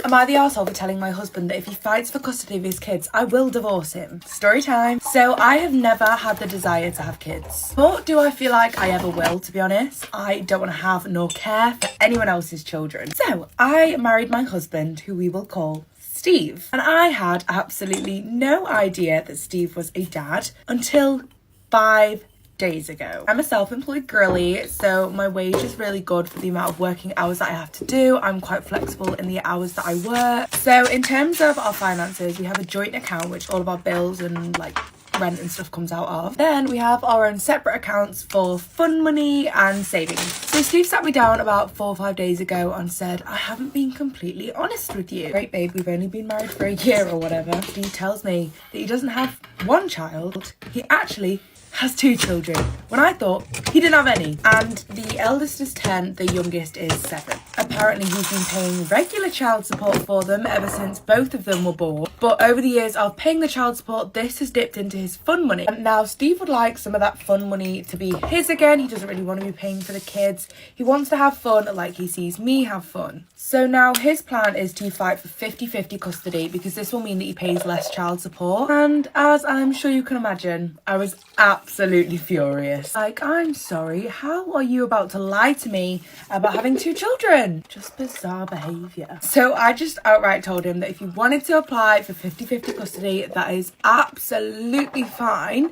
Am I the arsehole for telling my husband that if he fights for custody of his kids, I will divorce him? Story time. So I have never had the desire to have kids. But do I feel like I ever will, to be honest? I don't want to have nor care for anyone else's children. So I married my husband, who we will call Steve. And I had absolutely no idea that Steve was a dad until 5 days ago. I'm a self-employed girly, so my wage is really good for the amount of working hours that I have to do. I'm quite flexible in the hours that I work. So in terms of our finances, we have a joint account which all of our bills and like rent and stuff comes out of. Then we have our own separate accounts for fun money and savings. So Steve sat me down about 4 or 5 days ago and said, I haven't been completely honest with you. Great babe, we've only been married for a year or whatever. Steve tells me that he doesn't have one child, he actually has 2 children, when I thought he didn't have any. And the eldest is 10, the youngest is 7. Apparently he's been paying regular child support for them ever since both of them were born. But over the years of paying the child support, this has dipped into his fun money. And now Steve would like some of that fun money to be his again. He doesn't really want to be paying for the kids. He wants to have fun like he sees me have fun. So now his plan is to fight for 50-50 custody because this will mean that he pays less child support. And as I'm sure you can imagine, I was absolutely furious. Like, I'm sorry, how are you about to lie to me about having 2 children? Just bizarre behaviour. So I just outright told him that if he wanted to apply for 50-50 custody, that is absolutely fine,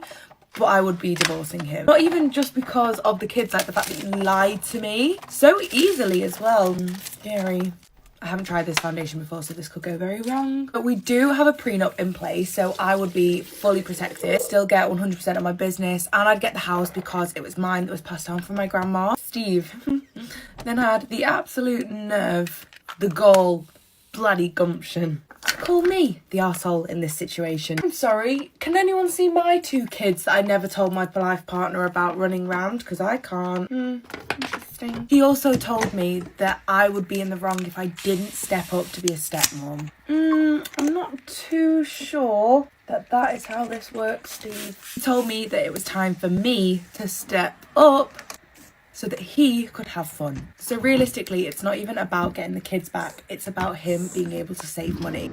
but I would be divorcing him. Not even just because of the kids, like the fact that he lied to me so easily as well. Scary. I haven't tried this foundation before, so this could go very wrong. But we do have a prenup in place, so I would be fully protected, still get 100% of my business, and I'd get the house because it was mine that was passed down from my grandma. Steve then had the absolute nerve, the gall, bloody gumption to call me the arsehole in this situation. I'm sorry, can anyone see my 2 kids that I never told my life partner about running around? Because I can't. Interesting. He also told me that I would be in the wrong if I didn't step up to be a stepmom. I'm not too sure that is how this works, Steve. He told me that it was time for me to step up so that he could have fun. So realistically, it's not even about getting the kids back. It's about him being able to save money.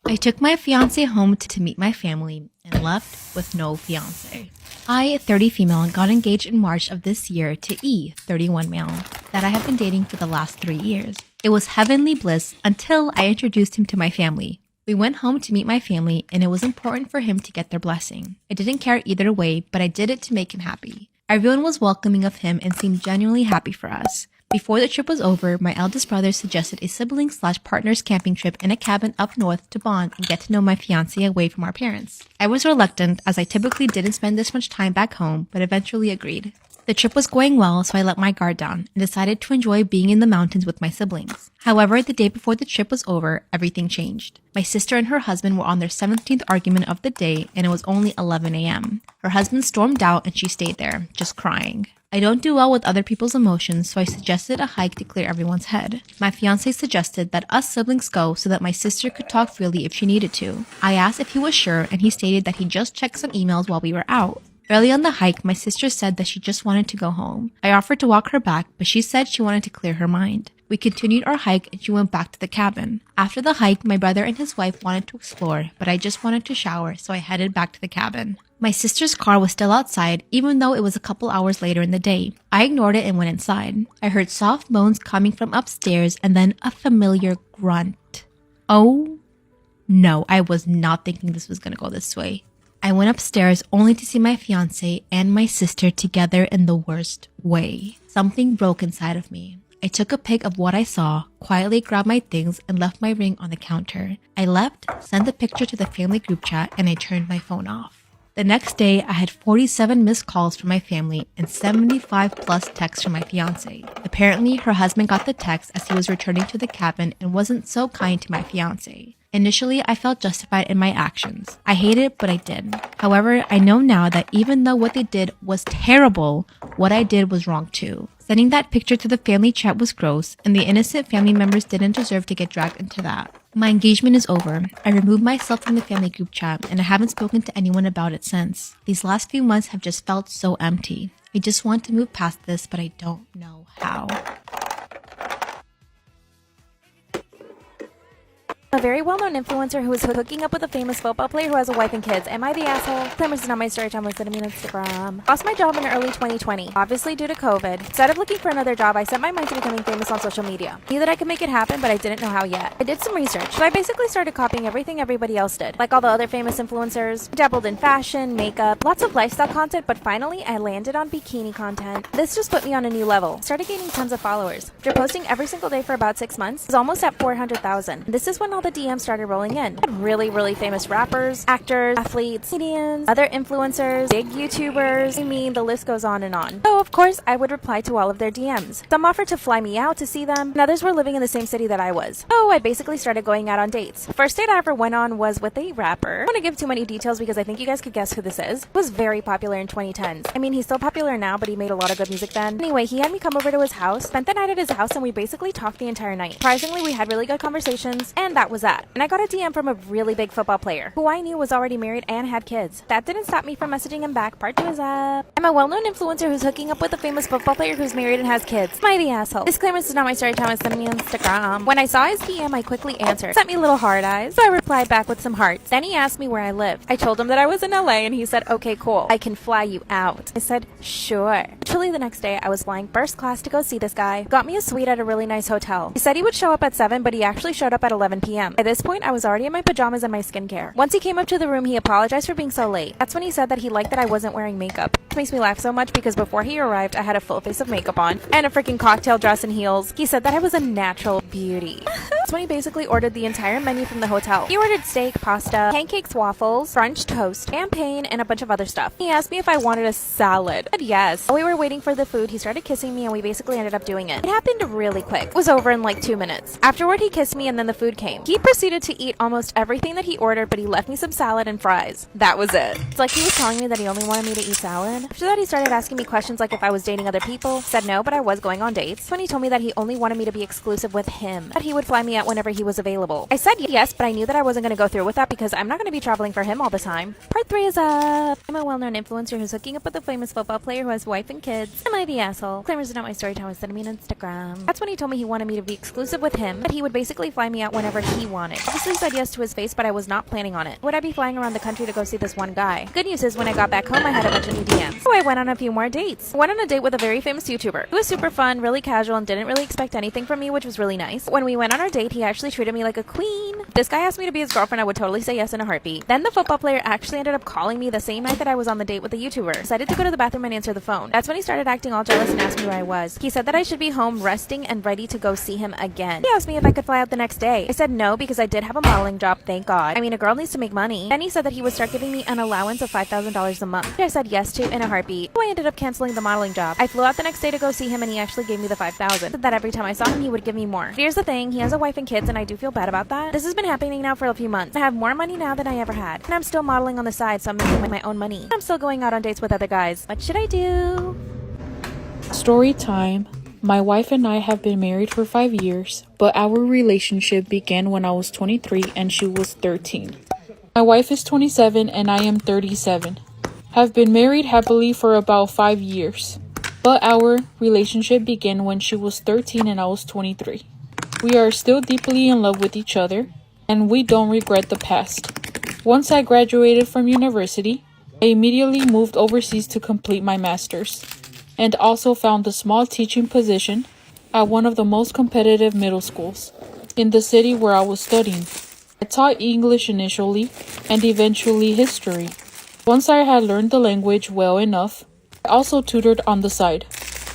I took my fiance home to meet my family and left with no fiance. I, 30 female, got engaged in March of this year to E, 31 male, that I have been dating for the last 3 years. It was heavenly bliss until I introduced him to my family. We went home to meet my family, and it was important for him to get their blessing. I didn't care either way, but I did it to make him happy. Everyone was welcoming of him and seemed genuinely happy for us. Before the trip was over, my eldest brother suggested a sibling/partners camping trip in a cabin up north to bond and get to know my fiancé away from our parents. I was reluctant as I typically didn't spend this much time back home, but eventually agreed. The trip was going well, so I let my guard down and decided to enjoy being in the mountains with my siblings. However, the day before the trip was over, everything changed. My sister and her husband were on their 17th argument of the day, and it was only 11 a.m. Her husband stormed out and she stayed there, just crying. I don't do well with other people's emotions, so I suggested a hike to clear everyone's head. My fiancé suggested that us siblings go so that my sister could talk freely if she needed to. I asked if he was sure, and he stated that he just checked some emails while we were out. Early on the hike, my sister said that she just wanted to go home. I offered to walk her back, but she said she wanted to clear her mind. We continued our hike and she went back to the cabin. After the hike, my brother and his wife wanted to explore, but I just wanted to shower, so I headed back to the cabin. My sister's car was still outside, even though it was a couple hours later in the day. I ignored it and went inside. I heard soft moans coming from upstairs and then a familiar grunt. Oh no, I was not thinking this was going to go this way. I went upstairs only to see my fiancé and my sister together in the worst way. Something broke inside of me. I took a pic of what I saw, quietly grabbed my things, and left my ring on the counter. I left, sent the picture to the family group chat, and I turned my phone off. The next day, I had 47 missed calls from my family and 75 plus texts from my fiancé. Apparently, her husband got the text as he was returning to the cabin and wasn't so kind to my fiancé. Initially, I felt justified in my actions. I hated it, but I did. However, I know now that even though what they did was terrible, what I did was wrong too. Sending that picture to the family chat was gross, and the innocent family members didn't deserve to get dragged into that. My engagement is over. I removed myself from the family group chat, and I haven't spoken to anyone about it since. These last few months have just felt so empty. I just want to move past this, but I don't know how. A very well-known influencer who is hooking up with a famous football player who has a wife and kids. Am I the asshole? Claimers is not my story time. Listen to me on Instagram. Lost my job in early 2020, obviously due to COVID. Instead of looking for another job, I set my mind to becoming famous on social media. Knew that I could make it happen, but I didn't know how yet. I did some research, so I basically started copying everything everybody else did. Like all the other famous influencers, dabbled in fashion, makeup, lots of lifestyle content, but finally I landed on bikini content. This just put me on a new level. Started gaining tons of followers. After posting every single day for about 6 months, I was almost at 400,000. This is when all the DMs started rolling in. I had really famous rappers, actors, athletes, comedians, other influencers, big YouTubers. I mean, the list goes on and on. So of course, I would reply to all of their DMs. Some offered to fly me out to see them, and others were living in the same city that I was. So I basically started going out on dates. The first date I ever went on was with a rapper. I don't want to give too many details because I think you guys could guess who this is. He was very popular in 2010s. I mean, he's still popular now, but he made a lot of good music then. Anyway, he had me come over to his house, spent the night at his house, and we basically talked the entire night. Surprisingly, we had really good conversations, and that was that. And I got a DM from a really big football player who I knew was already married and had kids. That didn't stop me from messaging him back. Part 2 is up. I'm a well-known influencer who's hooking up with a famous football player who's married and has kids. Am I the asshole? Disclaimer, this is not my story time. It's sending me on Instagram. When I saw his DM, I quickly answered. Sent me little heart eyes, so I replied back with some hearts. Then he asked me where I lived. I told him that I was in LA, and he said, okay, cool. I can fly you out. I said, sure. Actually, the next day, I was flying first class to go see this guy. Got me a suite at a really nice hotel. He said he would show up at 7, but he actually showed up at 11 p.m. By this point, I was already in my pajamas and my skincare. Once he came up to the room, he apologized for being so late. That's when he said that he liked that I wasn't wearing makeup. It makes me laugh so much because before he arrived, I had a full face of makeup on and a freaking cocktail dress and heels. He said that I was a natural beauty. That's when he basically ordered the entire menu from the hotel. He ordered steak, pasta, pancakes, waffles, French toast, champagne, and a bunch of other stuff. He asked me if I wanted a salad. I said yes. While we were waiting for the food, he started kissing me and we basically ended up doing it. It happened really quick. It was over in like 2 minutes. Afterward, he kissed me and then the food came. He proceeded to eat almost everything that he ordered, but he left me some salad and fries. That was it. It's like he was telling me that he only wanted me to eat salad. After that, he started asking me questions like if I was dating other people. Said no, but I was going on dates. When he told me that he only wanted me to be exclusive with him, that he would fly me out whenever he was available. I said yes, but I knew that I wasn't going to go through with that because I'm not going to be traveling for him all the time. Part 3 is up. I'm a well-known influencer who's hooking up with a famous football player who has a wife and kids. Am I the asshole? Claimers is not my story time. Was sending me on Instagram. That's when he told me he wanted me to be exclusive with him, that he would basically fly me out whenever he wanted. Obviously said yes to his face, but I was not planning on it. Would I be flying around the country to go see this one guy? Good news is when I got back home, I had a bunch of new DMs. So I went on a few more dates. I went on a date with a very famous YouTuber. It was super fun, really casual, and didn't really expect anything from me, which was really nice. When we went on our date, he actually treated me like a queen. If this guy asked me to be his girlfriend, I would totally say yes in a heartbeat. Then the football player actually ended up calling me the same night that I was on the date with the YouTuber. Decided to go to the bathroom and answer the phone. That's when he started acting all jealous and asked me where I was. He said that I should be home resting and ready to go see him again. He asked me if I could fly out the next day. I said no because I did have a modeling job, thank God. I mean, a girl needs to make money. Then he said that he would start giving me an allowance of $5,000 a month, which I said yes to in a heartbeat. So I ended up canceling the modeling job. I flew out the next day to go see him and he actually gave me the $5,000. Said that every time I saw him, he would give me more. But here's the thing, he has a wife and kids and I do feel bad about that. This has been happening now for a few months. I have more money now than I ever had. And I'm still modeling on the side, so I'm making my own money. I'm still going out on dates with other guys. What should I do? Story time. My wife and I have been married for 5 years, but our relationship began when I was 23 and she was 13. My wife is 27 and I am 37. Have been married happily for about 5 years, but our relationship began when she was 13 and I was 23. We are still deeply in love with each other, and we don't regret the past. Once I graduated from university, I immediately moved overseas to complete my master's, and also found a small teaching position at one of the most competitive middle schools in the city where I was studying. I taught English initially and eventually history. Once I had learned the language well enough, I also tutored on the side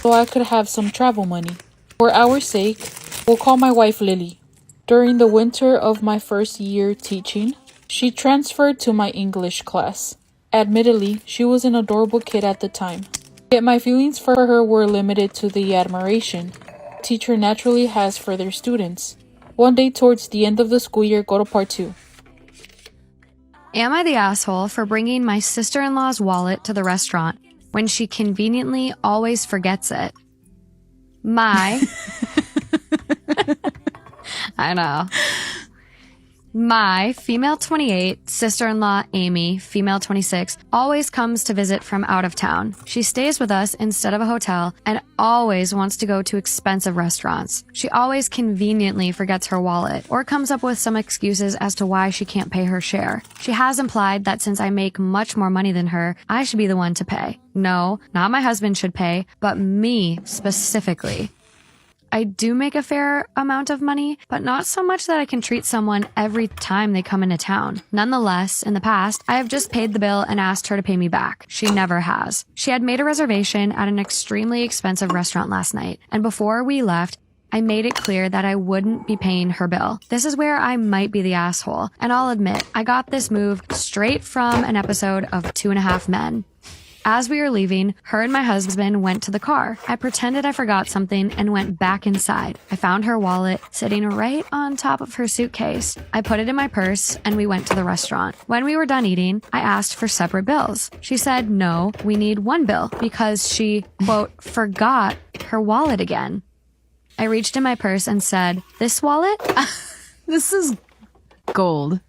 so I could have some travel money. For our sake, we'll call my wife Lily. During the winter of my first year teaching, she transferred to my English class. Admittedly, she was an adorable kid at the time. Yet my feelings for her were limited to the admiration teacher naturally has for their students. One day towards the end of the school year, go to part 2. Am I the asshole for bringing my sister-in-law's wallet to the restaurant when she conveniently always forgets it? I know. My female 28, sister-in-law Amy, female 26, always comes to visit from out of town. She stays with us instead of a hotel and always wants to go to expensive restaurants. She always conveniently forgets her wallet or comes up with some excuses as to why she can't pay her share. She has implied that since I make much more money than her, I should be the one to pay. No, not my husband should pay, but me specifically. I do make a fair amount of money, but not so much that I can treat someone every time they come into town. Nonetheless, in the past, I have just paid the bill and asked her to pay me back. She never has. She had made a reservation at an extremely expensive restaurant last night, and before we left, I made it clear that I wouldn't be paying her bill. This is where I might be the asshole, and I'll admit, I got this move straight from an episode of 2.5 Men. As we were leaving, her and my husband went to the car. I pretended I forgot something and went back inside. I found her wallet sitting right on top of her suitcase. I put it in my purse and we went to the restaurant. When we were done eating, I asked for separate bills. She said, no, we need one bill because she, quote, forgot her wallet again. I reached in my purse and said, this wallet? This is gold.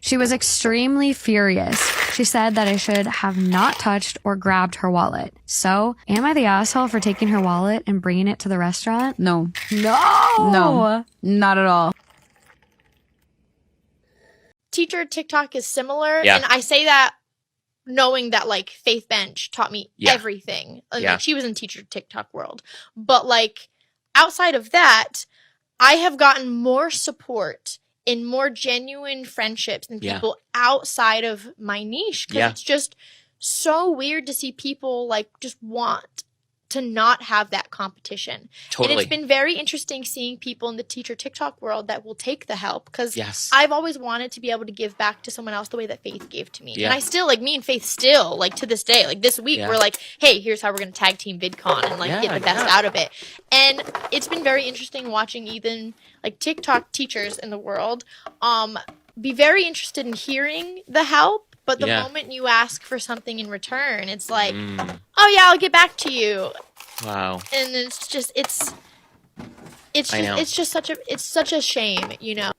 She was extremely furious. She said that I should have not touched or grabbed her wallet. So, am I the asshole for taking her wallet and bringing it to the restaurant? No. No, Not at all. Teacher TikTok is similar, Yeah. and I say that knowing that like Faith Bench taught me Yeah. everything. Like, Yeah. she was in teacher TikTok world, but like outside of that, I have gotten more support in more genuine friendships than Yeah. people outside of my niche, because Yeah. it's just so weird to see people like just want to not have that competition. Totally. And it's been very interesting seeing people in the teacher TikTok world that will take the help, because Yes. I've always wanted to be able to give back to someone else the way that Faith gave to me. Yeah. And I still, like, me and Faith still, like, to this day, like, this week, Yeah. we're like, hey, here's how we're going to tag team VidCon and, like, Yeah, get the best yeah. out of it. And it's been very interesting watching even, like, TikTok teachers in the world be very interested in hearing the help. But the Yeah. moment you ask for something in return, it's like, Mm. oh, yeah, I'll get back to you. Wow. And it's just, I know. it's just such a shame, you know?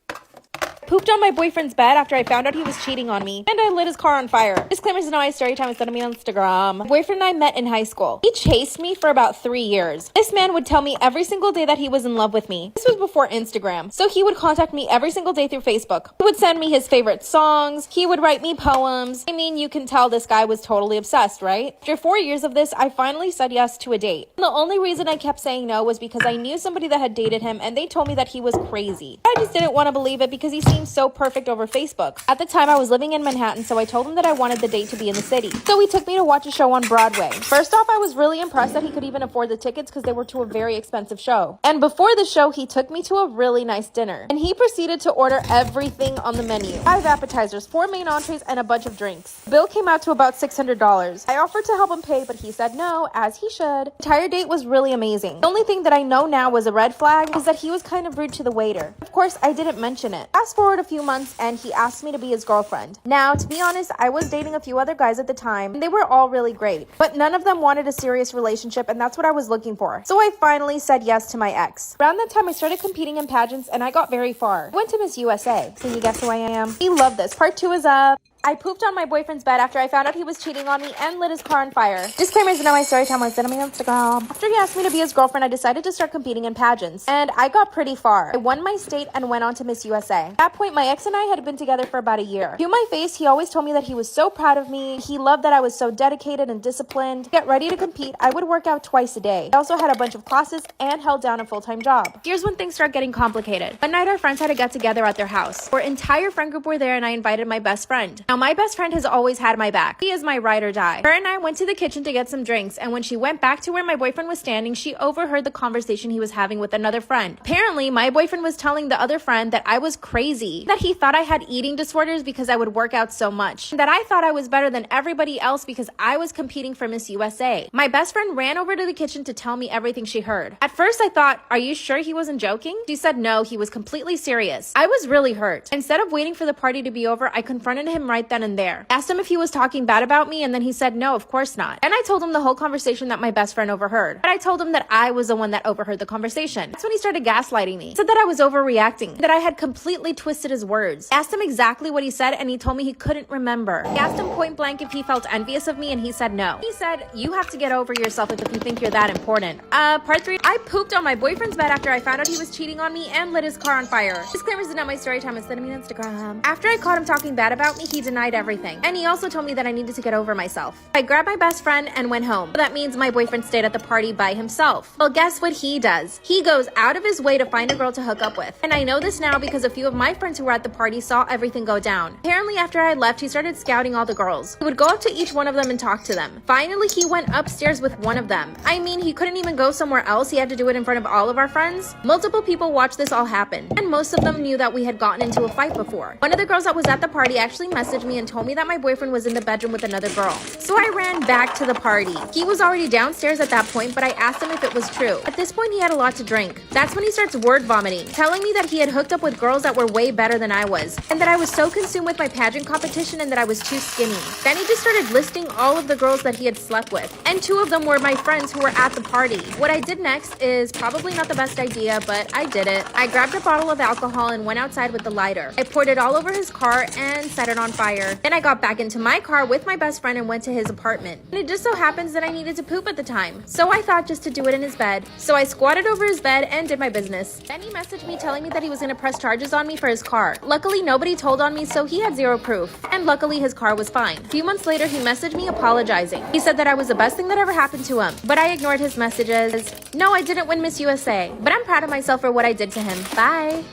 Pooped on my boyfriend's bed after I found out he was cheating on me, and I lit his car on fire. Disclaimers in my story time instead of me on Instagram. My boyfriend and I met in high school. He chased me for about 3 years. This man would tell me every single day that he was in love with me. This was before Instagram, so he would contact me every single day through Facebook. He would send me his favorite songs. He would write me poems. I mean, you can tell this guy was totally obsessed, right? After 4 years of this, I finally said yes to a date. And the only reason I kept saying no was because I knew somebody that had dated him, and they told me that he was crazy. I just didn't want to believe it because he seemed so perfect over Facebook. At the time, I was living in Manhattan, so I told him that I wanted the date to be in the city. So he took me to watch a show on Broadway. First off, I was really impressed that he could even afford the tickets because they were to a very expensive show. And before the show, he took me to a really nice dinner. And he proceeded to order everything on the menu. 5 appetizers, 4 main entrees, and a bunch of drinks. The bill came out to about $600. I offered to help him pay, but he said no, as he should. The entire date was really amazing. The only thing that I know now was a red flag was that he was kind of rude to the waiter. Of course, I didn't mention it. Fast forward a few months, and he asked me to be his girlfriend. Now, to be honest, I was dating a few other guys at the time, and they were all really great, but none of them wanted a serious relationship, and that's what I was looking for. So I finally said yes to my ex. Around that time, I started competing in pageants, and I got very far. I went to Miss USA. Can you guess who I am? He loved this. Part 2 is up. I pooped on my boyfriend's bed after I found out he was cheating on me and lit his car on fire. Disclaimers in my story time on send me on Instagram. After he asked me to be his girlfriend, I decided to start competing in pageants, and I got pretty far. I won my state and went on to Miss USA. At that point, my ex and I had been together for about a year. To my face, he always told me that he was so proud of me. He loved that I was so dedicated and disciplined. To get ready to compete, I would work out twice a day. I also had a bunch of classes and held down a full-time job. Here's when things start getting complicated. One night, our friends had a get-together at their house. Our entire friend group were there, and I invited my best friend. Now, my best friend has always had my back. He is my ride or die. Her and I went to the kitchen to get some drinks, and when she went back to where my boyfriend was standing, she overheard the conversation he was having with another friend. Apparently, my boyfriend was telling the other friend that I was crazy, that he thought I had eating disorders because I would work out so much, that I thought I was better than everybody else because I was competing for Miss USA. My best friend ran over to the kitchen to tell me everything she heard. At first, I thought, are you sure he wasn't joking? She said no, he was completely serious. I was really hurt. Instead of waiting for the party to be over, I confronted him right then and there. Asked him if he was talking bad about me, and then he said no, of course not. And I told him the whole conversation that my best friend overheard. But I told him that I was the one that overheard the conversation. That's when he started gaslighting me. He said that I was overreacting, that I had completely twisted his words. I asked him exactly what he said, and he told me he couldn't remember. I asked him point blank if he felt envious of me, and he said no. He said, you have to get over yourself if you think you're that important. Part 3, I pooped on my boyfriend's bed after I found out he was cheating on me and lit his car on fire. Disclaimers is not my story time, send me on Instagram. After I caught him talking bad about me, he denied everything. And he also told me that I needed to get over myself. I grabbed my best friend and went home. That means my boyfriend stayed at the party by himself. Well, guess what he does? He goes out of his way to find a girl to hook up with. And I know this now because a few of my friends who were at the party saw everything go down. Apparently, after I left, he started scouting all the girls. He would go up to each one of them and talk to them. Finally, he went upstairs with one of them. I mean, he couldn't even go somewhere else. He had to do it in front of all of our friends. Multiple people watched this all happen, and most of them knew that we had gotten into a fight before. One of the girls that was at the party actually messaged me and told me that my boyfriend was in the bedroom with another girl. So I ran back to the party. He was already downstairs at that point, but I asked him if it was true. At this point, he had a lot to drink. That's when he starts word vomiting, telling me that he had hooked up with girls that were way better than I was, and that I was so consumed with my pageant competition and that I was too skinny. Then he just started listing all of the girls that he had slept with, and 2 of them were my friends who were at the party. What I did next is probably not the best idea, but I did it. I grabbed a bottle of alcohol and went outside with the lighter. I poured it all over his car and set it on fire. Then I got back into my car with my best friend and went to his apartment. And it just so happens that I needed to poop at the time, so I thought just to do it in his bed. So I squatted over his bed and did my business. Then he messaged me telling me that he was going to press charges on me for his car. Luckily, nobody told on me, so he had 0 proof. And luckily, his car was fine. A few months later, he messaged me apologizing. He said that I was the best thing that ever happened to him, but I ignored his messages. No, I didn't win Miss USA, but I'm proud of myself for what I did to him. Bye.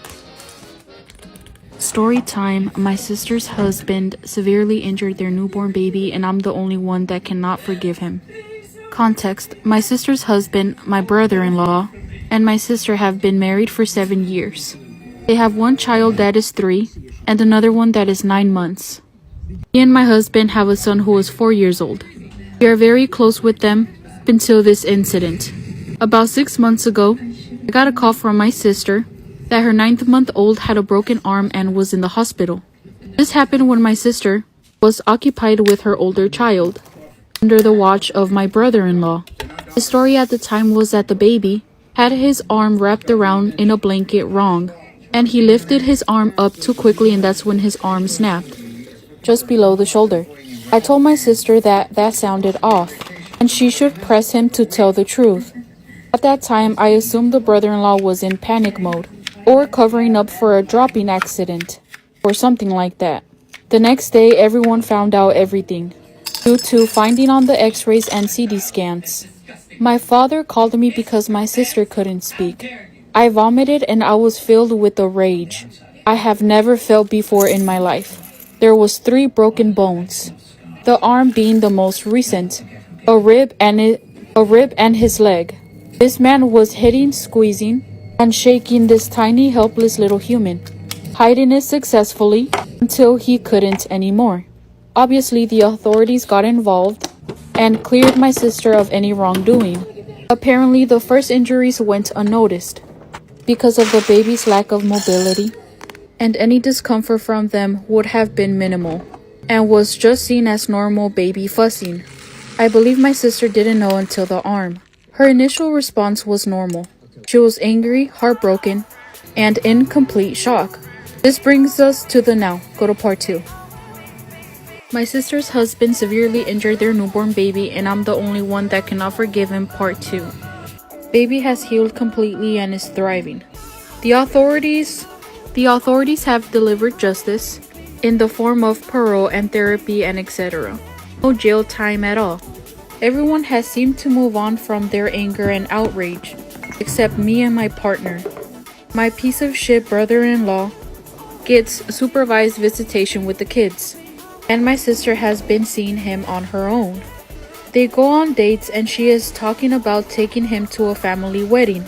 Story time. My sister's husband severely injured their newborn baby, and I'm the only one that cannot forgive him. Context. My sister's husband, my brother-in-law, and my sister have been married for 7 years. They have one child that is 3 and another one that is 9 months. Me and my husband have a son who is 4 years old. We are very close with them until this incident. About 6 months ago, I got a call from my sister that her 9-month-old had a broken arm and was in the hospital. This happened when my sister was occupied with her older child, under the watch of my brother-in-law. The story at the time was that the baby had his arm wrapped around in a blanket wrong, and he lifted his arm up too quickly, and that's when his arm snapped, just below the shoulder. I told my sister that sounded off, and she should press him to tell the truth. At that time, I assumed the brother-in-law was in panic mode, or covering up for a dropping accident, or something like that. The next day, everyone found out everything, due to finding on the x-rays and CT scans. My father called me because my sister couldn't speak. I vomited and I was filled with a rage I have never felt before in my life. There was 3 broken bones, the arm being the most recent, a rib and his leg. This man was hitting, squeezing, and shaking this tiny, helpless little human, hiding it successfully until he couldn't anymore. Obviously, the authorities got involved and cleared my sister of any wrongdoing. Apparently, the first injuries went unnoticed because of the baby's lack of mobility, and any discomfort from them would have been minimal and was just seen as normal baby fussing. I believe my sister didn't know until the arm. Her initial response was normal. She was angry, heartbroken, and in complete shock. This brings us to the now. Go to part 2. My sister's husband severely injured their newborn baby, and I'm the only one that cannot forgive him. Part 2. Baby has healed completely and is thriving. The authorities have delivered justice in the form of parole and therapy and etc. No jail time at all. Everyone has seemed to move on from their anger and outrage, except me and my partner. My piece of shit brother-in-law gets supervised visitation with the kids. and my sister has been seeing him on her own. They go on dates and she is talking about taking him to a family wedding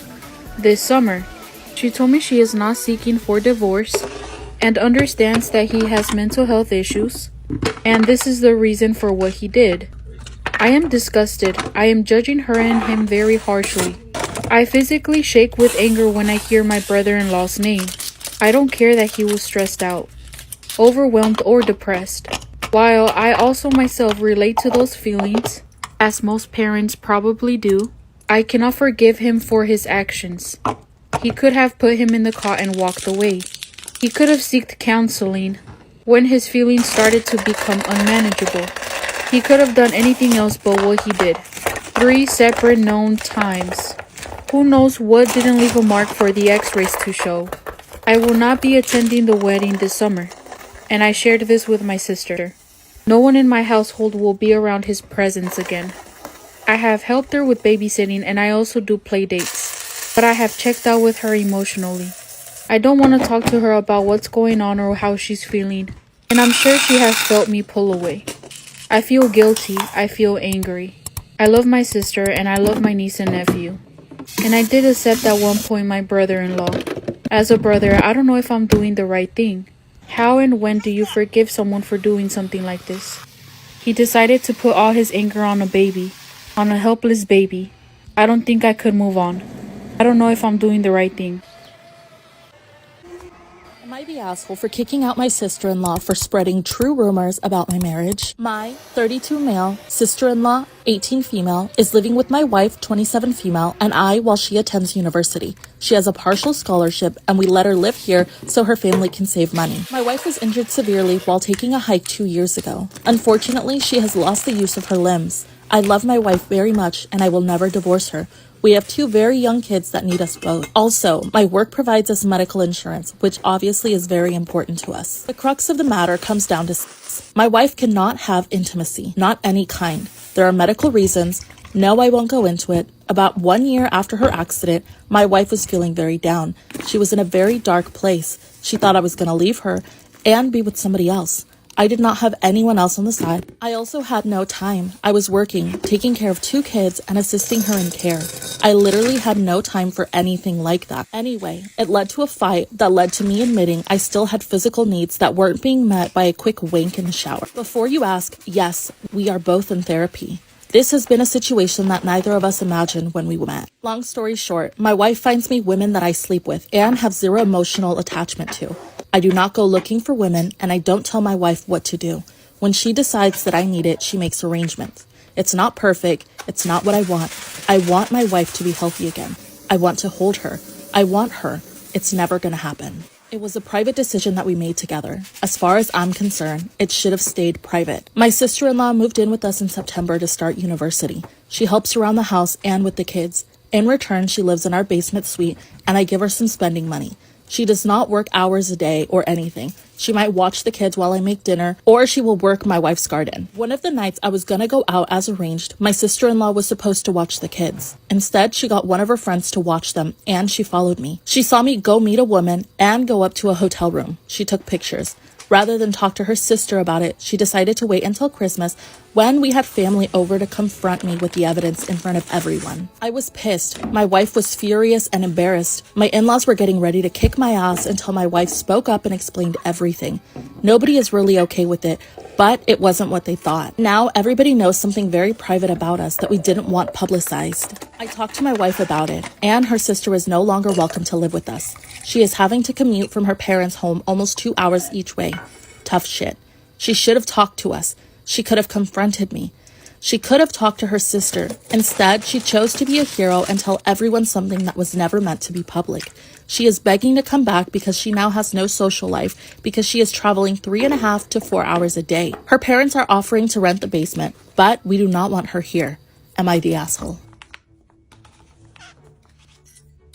this summer. She told me she is not seeking for divorce and understands that he has mental health issues, and this is the reason for what he did. I am disgusted. I am judging her and him very harshly. I physically shake with anger when I hear my brother-in-law's name. I don't care that he was stressed out, overwhelmed, or depressed. While I also myself relate to those feelings, as most parents probably do, I cannot forgive him for his actions. He could have put him in the car and walked away. He could have sought counseling when his feelings started to become unmanageable. He could have done anything else but what he did. 3 separate known times. Who knows what didn't leave a mark for the x-rays to show. I will not be attending the wedding this summer, and I shared this with my sister. No one in my household will be around his presence again. I have helped her with babysitting and I also do play dates, but I have checked out with her emotionally. I don't want to talk to her about what's going on or how she's feeling, and I'm sure she has felt me pull away. I feel guilty, I feel angry. I love my sister and I love my niece and nephew. And I did accept at one point my brother-in-law. As a brother, I don't know if I'm doing the right thing. How and when do you forgive someone for doing something like this? He decided to put all his anger on a baby, on a helpless baby. I don't think I could move on. I don't know if I'm doing the right thing. Am I the asshole for kicking out my sister-in-law for spreading true rumors about my marriage? My 32 male, sister-in-law, 18 female, is living with my wife, 27 female, and I while she attends university. She has a partial scholarship and we let her live here so her family can save money. My wife was injured severely while taking a hike 2 years ago. Unfortunately, she has lost the use of her limbs. I love my wife very much and I will never divorce her. We have 2 very young kids that need us both. Also, my work provides us medical insurance, which obviously is very important to us. The crux of the matter comes down to sex. My wife cannot have intimacy, not any kind. There are medical reasons. No, I won't go into it. About 1 year after her accident, my wife was feeling very down. She was in a very dark place. She thought I was going to leave her and be with somebody else. I did not have anyone else on the side. I also had no time. I was working, taking care of 2 kids and assisting her in care. I literally had no time for anything like that. Anyway, it led to a fight that led to me admitting I still had physical needs that weren't being met by a quick wank in the shower. Before you ask, yes, we are both in therapy. This has been a situation that neither of us imagined when we met. Long story short, my wife finds me women that I sleep with and have zero emotional attachment to. I do not go looking for women, and I don't tell my wife what to do. When she decides that I need it, she makes arrangements. It's not perfect. It's not what I want. I want my wife to be healthy again. I want to hold her. I want her. It's never going to happen. It was a private decision that we made together. As far as I'm concerned, it should have stayed private. My sister-in-law moved in with us in September to start university. She helps around the house and with the kids. In return, she lives in our basement suite, and I give her some spending money. She does not work hours a day or anything. She might watch the kids while I make dinner, or she will work my wife's garden. One of the nights I was gonna go out as arranged, my sister-in-law was supposed to watch the kids. Instead, she got one of her friends to watch them, and she followed me. She saw me go meet a woman and go up to a hotel room. She took pictures. Rather than talk to her sister about it, she decided to wait until Christmas when we had family over to confront me with the evidence in front of everyone. I was pissed. My wife was furious and embarrassed. My in-laws were getting ready to kick my ass until my wife spoke up and explained everything. Nobody is really okay with it, but it wasn't what they thought. Now everybody knows something very private about us that we didn't want publicized. I talked to my wife about it, and her sister is no longer welcome to live with us. She is having to commute from her parents' home almost 2 hours each way. Tough shit. She should have talked to us. She could have confronted me. She could have talked to her sister. Instead, she chose to be a hero and tell everyone something that was never meant to be public. She is begging to come back because she now has no social life because she is traveling 3.5 to 4 hours a day. Her parents are offering to rent the basement, but we do not want her here. Am I the asshole?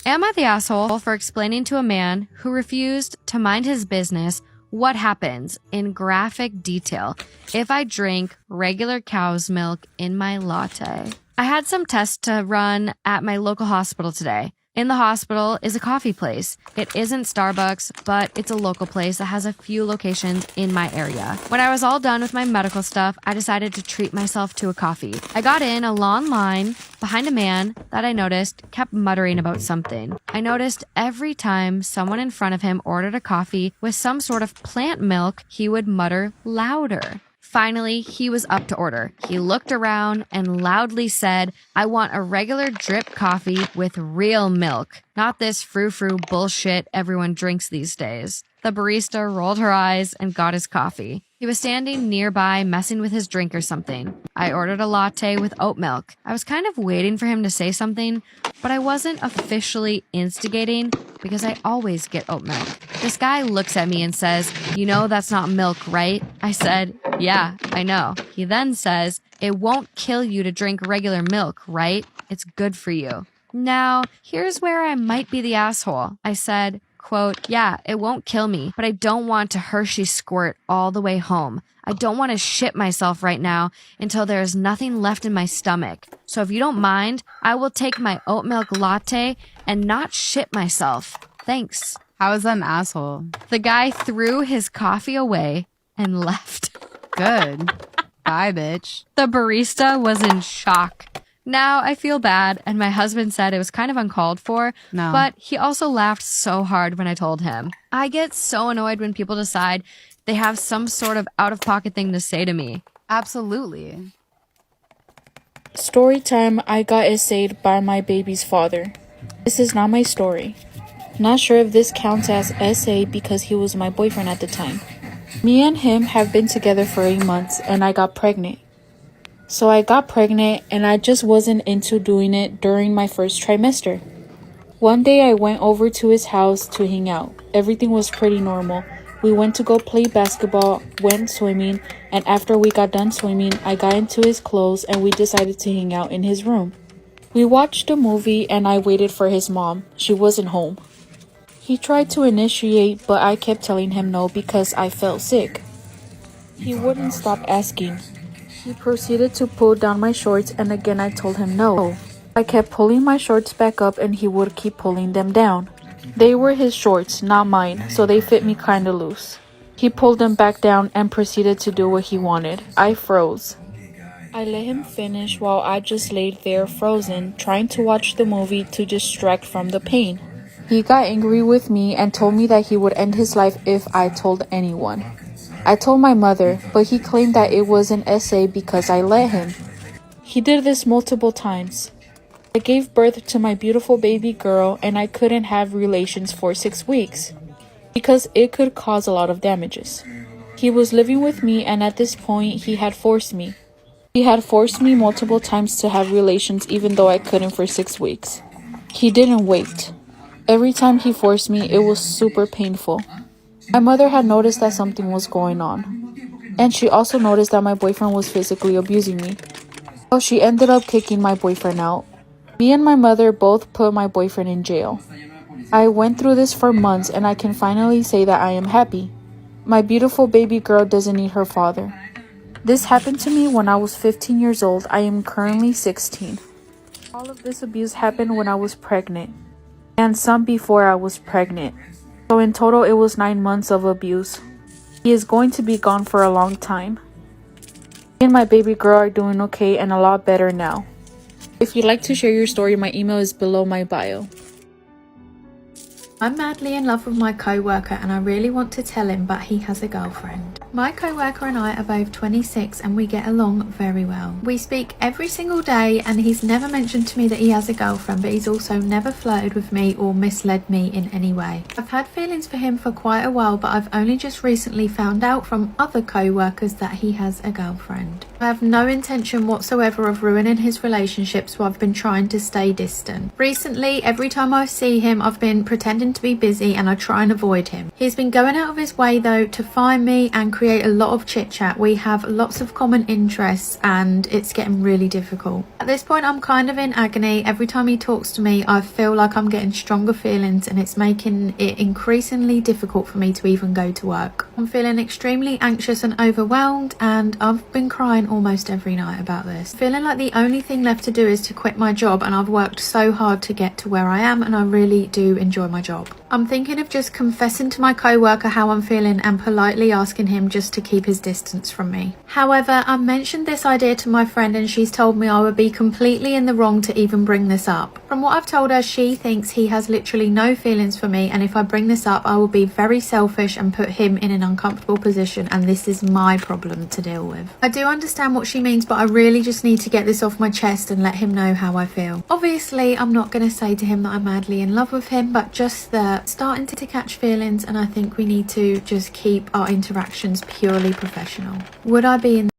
Am I the asshole for explaining to a man who refused to mind his business what happens in graphic detail if I drink regular cow's milk in my latte? I had some tests to run at my local hospital today. In the hospital is a coffee place. It isn't Starbucks, but it's a local place that has a few locations in my area. When I was all done with my medical stuff, I decided to treat myself to a coffee. I got in a long line behind a man that I noticed kept muttering about something. I noticed every time someone in front of him ordered a coffee with some sort of plant milk, he would mutter louder. Finally, he was up to order. He looked around and loudly said, "I want a regular drip coffee with real milk, not this frou-frou bullshit everyone drinks these days." The barista rolled her eyes and got his coffee. He was standing nearby messing with his drink or something. I ordered a latte with oat milk. I was kind of waiting for him to say something, but I wasn't officially instigating because I always get oat milk. This guy looks at me and says, "You know that's not milk, right?" I said, "Yeah, I know." He then says, "It won't kill you to drink regular milk, right? It's good for you." Now, here's where I might be the asshole. I said, quote, "Yeah, it won't kill me, but I don't want to Hershey squirt all the way home. I don't want to shit myself right now until there is nothing left in my stomach. So if you don't mind, I will take my oat milk latte and not shit myself. Thanks." How is that an asshole? The guy threw his coffee away and left. Good. Bye, bitch. The barista was in shock. Now I feel bad, and my husband said it was kind of uncalled for, No. but he also laughed so hard when I told him. I get so annoyed when people decide they have some sort of out-of-pocket thing to say to me. Absolutely. Storytime, I got essayed by my baby's father. This is not my story. Not sure if this counts as essay because he was my boyfriend at the time. Me and him have been together for 8 months and I got pregnant. So I got pregnant and I just wasn't into doing it during my first trimester. One day I went over to his house to hang out. Everything was pretty normal. We went to go play basketball, went swimming, and after we got done swimming, I got into his clothes and we decided to hang out in his room. We watched a movie and I waited for his mom. She wasn't home. He tried to initiate, but I kept telling him no because I felt sick. He wouldn't stop asking. He proceeded to pull down my shorts and again I told him no. I kept pulling my shorts back up and he would keep pulling them down. They were his shorts, not mine, so they fit me kinda loose. He pulled them back down and proceeded to do what he wanted. I froze. I let him finish while I just laid there frozen, trying to watch the movie to distract from the pain. He got angry with me and told me that he would end his life if I told anyone. I told my mother, but he claimed that it was an essay because I let him. He did this multiple times. I gave birth to my beautiful baby girl and I couldn't have relations for 6 weeks because it could cause a lot of damages. He was living with me and at this point he had forced me. He had forced me multiple times to have relations even though I couldn't for 6 weeks. He didn't wait. Every time he forced me, it was super painful. My mother had noticed that something was going on. And she also noticed that my boyfriend was physically abusing me. So she ended up kicking my boyfriend out. Me and my mother both put my boyfriend in jail. I went through this for months and I can finally say that I am happy. My beautiful baby girl doesn't need her father. This happened to me when I was 15 years old. I am currently 16. All of this abuse happened when I was pregnant. And some before I was pregnant. So in total, it was 9 months of abuse. He is going to be gone for a long time. Me and my baby girl are doing okay and a lot better now. If you'd like to share your story, my email is below my bio. I'm madly in love with my co-worker and I really want to tell him, but he has a girlfriend. My co-worker and I are both 26 and we get along very well. We speak every single day and he's never mentioned to me that he has a girlfriend, but he's also never flirted with me or misled me in any way. I've had feelings for him for quite a while, but I've only just recently found out from other co-workers that he has a girlfriend. I have no intention whatsoever of ruining his relationship, so I've been trying to stay distant. Recently, every time I see him, I've been pretending to be busy and I try and avoid him. He's been going out of his way though to find me and create create a lot of chit chat. We have lots of common interests and it's getting really difficult. At this point, I'm kind of in agony. Every time he talks to me, I feel like I'm getting stronger feelings and it's making it increasingly difficult for me to even go to work. I'm feeling extremely anxious and overwhelmed, and I've been crying almost every night about this. Feeling like the only thing left to do is to quit my job, and I've worked so hard to get to where I am and I really do enjoy my job. I'm thinking of just confessing to my co-worker how I'm feeling and politely asking him just to keep his distance from me. However, I mentioned this idea to my friend and she's told me I would be completely in the wrong to even bring this up. From what I've told her, she thinks he has literally no feelings for me, and if I bring this up, I will be very selfish and put him in an uncomfortable position, and this is my problem to deal with. I do understand what she means, but I really just need to get this off my chest and let him know how I feel. Obviously, I'm not going to say to him that I'm madly in love with him, but just that starting to catch feelings, and I think we need to just keep our interactions purely professional. Would I be in...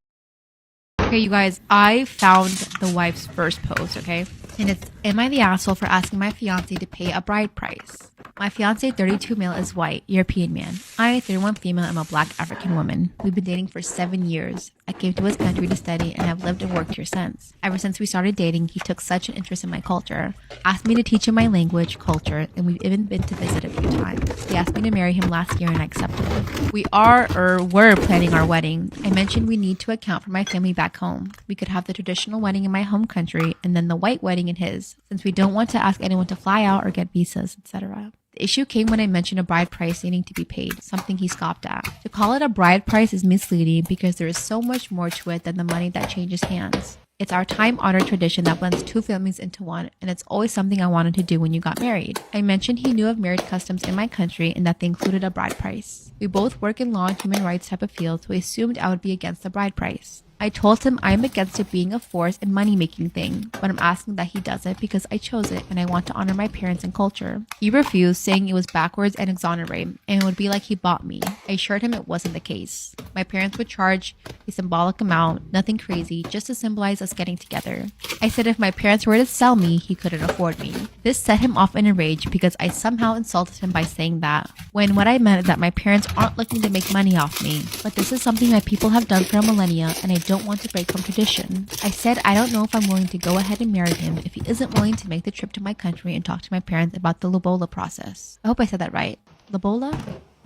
Okay, you guys, I found the wife's first post, okay? And it's, am I the asshole for asking my fiance to pay a bride price? My fiance, 32 male, is white, European man. I, 31 female, am a black African woman. We've been dating for 7 years. I came to his country to study and have lived and worked here since. Ever since we started dating, he took such an interest in my culture, asked me to teach him my language, culture, and we've even been to visit a few times. He asked me to marry him last year and I accepted. We were planning our wedding. I mentioned we need to account for my family back home. We could have the traditional wedding in my home country and then the white wedding in his, since we don't want to ask anyone to fly out or get visas, etc. The issue came when I mentioned a bride price needing to be paid, something he scoffed at. To call it a bride price is misleading because there is so much more to it than the money that changes hands. It's our time-honored tradition that blends two families into one, and it's always something I wanted to do when you got married. I mentioned he knew of marriage customs in my country and that they included a bride price. We both work in law and human rights type of fields, so he assumed I would be against the bride price. I told him I'm against it being a forced and money-making thing, but I'm asking that he does it because I chose it and I want to honor my parents and culture. He refused, saying it was backwards and exonerate, and it would be like he bought me. I assured him it wasn't the case. My parents would charge a symbolic amount, nothing crazy, just to symbolize us getting together. I said if my parents were to sell me, he couldn't afford me. This set him off in a rage because I somehow insulted him by saying that, when what I meant is that my parents aren't looking to make money off me, but this is something my people have done for a millennia and I don't want to break from tradition. I said I don't know if I'm willing to go ahead and marry him if he isn't willing to make the trip to my country and talk to my parents about the lobola process. I hope I said that right. Lobola?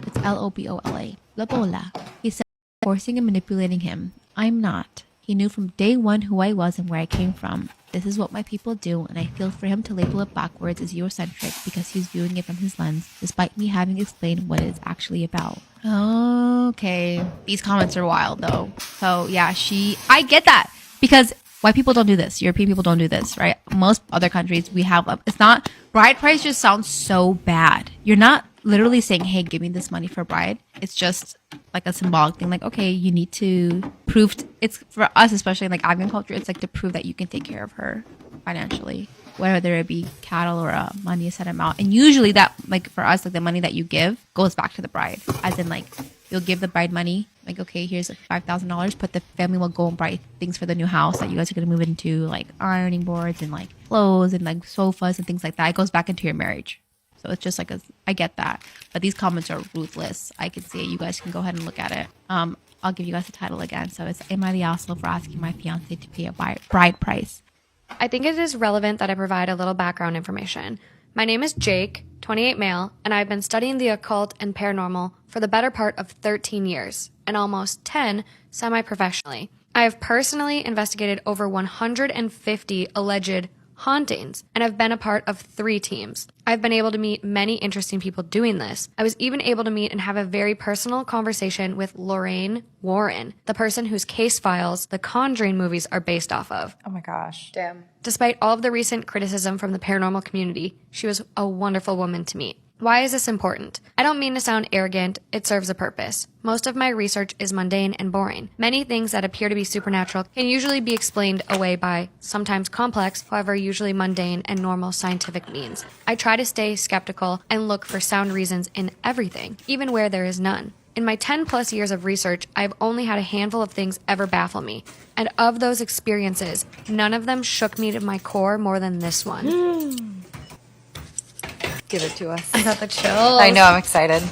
It's L-O-B-O-L-A. Lobola. He said I'm forcing and manipulating him. I'm not. He knew from day one who I was and where I came from. This is what my people do, and I feel for him to label it backwards as Eurocentric because he's viewing it from his lens, despite me having explained what it's actually about. Okay. These comments are wild, though. So, yeah, I get that. Because white people don't do this. European people don't do this, right? Most other countries, we have... It's not... Bride price just sounds so bad. You're not literally saying, hey, give me this money for bride. It's just like a symbolic thing. Like, okay, you need to prove... It's for us, especially in like African culture, it's like to prove that you can take care of her financially. Whether it be cattle or a money, a set amount. And usually that, like for us, like the money that you give goes back to the bride. As in like, you'll give the bride money. Like, okay, here's like $5,000, but the family will go and buy things for the new house that you guys are going to move into, like ironing boards and like clothes and like sofas and things like that. It goes back into your marriage. So it's just like, I get that. But these comments are ruthless. I can see it. You guys can go ahead and look at it. I'll give you guys the title again. So it's, am I the asshole for asking my fiance to pay a bride price? I think it is relevant that I provide a little background information. My name is Jake, 28 male, and I've been studying the occult and paranormal for the better part of 13 years, and almost 10 semi-professionally. I have personally investigated over 150 alleged hauntings, and I've been a part of 3 teams. I've been able to meet many interesting people doing this. I was even able to meet and have a very personal conversation with Lorraine Warren, the person whose case files the Conjuring movies are based off of. Oh my gosh. Damn. Despite all of the recent criticism from the paranormal community, she was a wonderful woman to meet. Why is this important? I don't mean to sound arrogant, it serves a purpose. Most of my research is mundane and boring. Many things that appear to be supernatural can usually be explained away by sometimes complex, however usually mundane and normal scientific means. I try to stay skeptical and look for sound reasons in everything, even where there is none. In my 10 plus years of research, I've only had a handful of things ever baffle me. And of those experiences, none of them shook me to my core more than this one. Give it to us. I got the chills. I know, I'm excited.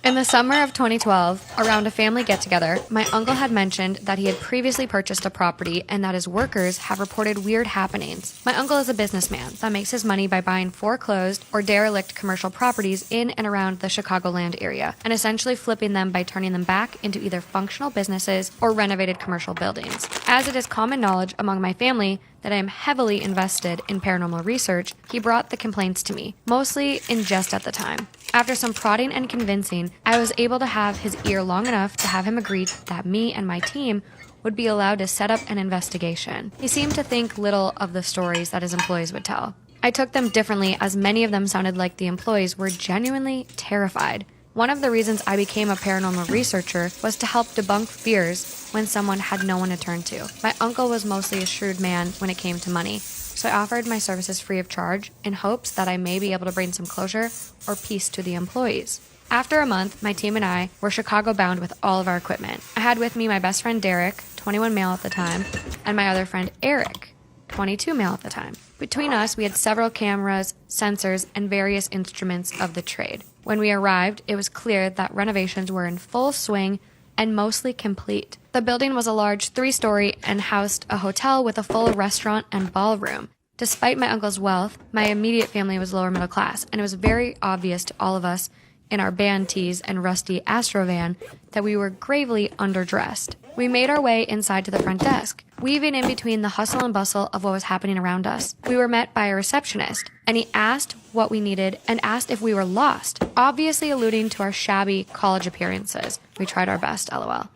In the summer of 2012, around a family get-together, my uncle had mentioned that he had previously purchased a property and that his workers have reported weird happenings. My uncle is a businessman that makes his money by buying foreclosed or derelict commercial properties in and around the Chicagoland area and essentially flipping them by turning them back into either functional businesses or renovated commercial buildings. As it is common knowledge among my family that I am heavily invested in paranormal research, he brought the complaints to me, mostly in jest at the time. After some prodding and convincing, I was able to have his ear long enough to have him agree that me and my team would be allowed to set up an investigation. He seemed to think little of the stories that his employees would tell. I took them differently, as many of them sounded like the employees were genuinely terrified. One of the reasons I became a paranormal researcher was to help debunk fears when someone had no one to turn to. My uncle was mostly a shrewd man when it came to money, so I offered my services free of charge in hopes that I may be able to bring some closure or peace to the employees. After a month, my team and I were Chicago bound with all of our equipment. I had with me my best friend Derek, 21 male at the time, and my other friend Eric, 22 male at the time. Between us, we had several cameras, sensors, and various instruments of the trade. When we arrived, it was clear that renovations were in full swing and mostly complete. The building was a large 3-story and housed a hotel with a full restaurant and ballroom. Despite my uncle's wealth, my immediate family was lower middle class, and it was very obvious to all of us in our band tees and rusty Astro van that we were gravely underdressed. We made our way inside to the front desk, weaving in between the hustle and bustle of what was happening around us. We were met by a receptionist, and he asked what we needed and asked if we were lost, obviously alluding to our shabby college appearances. We tried our best, LOL.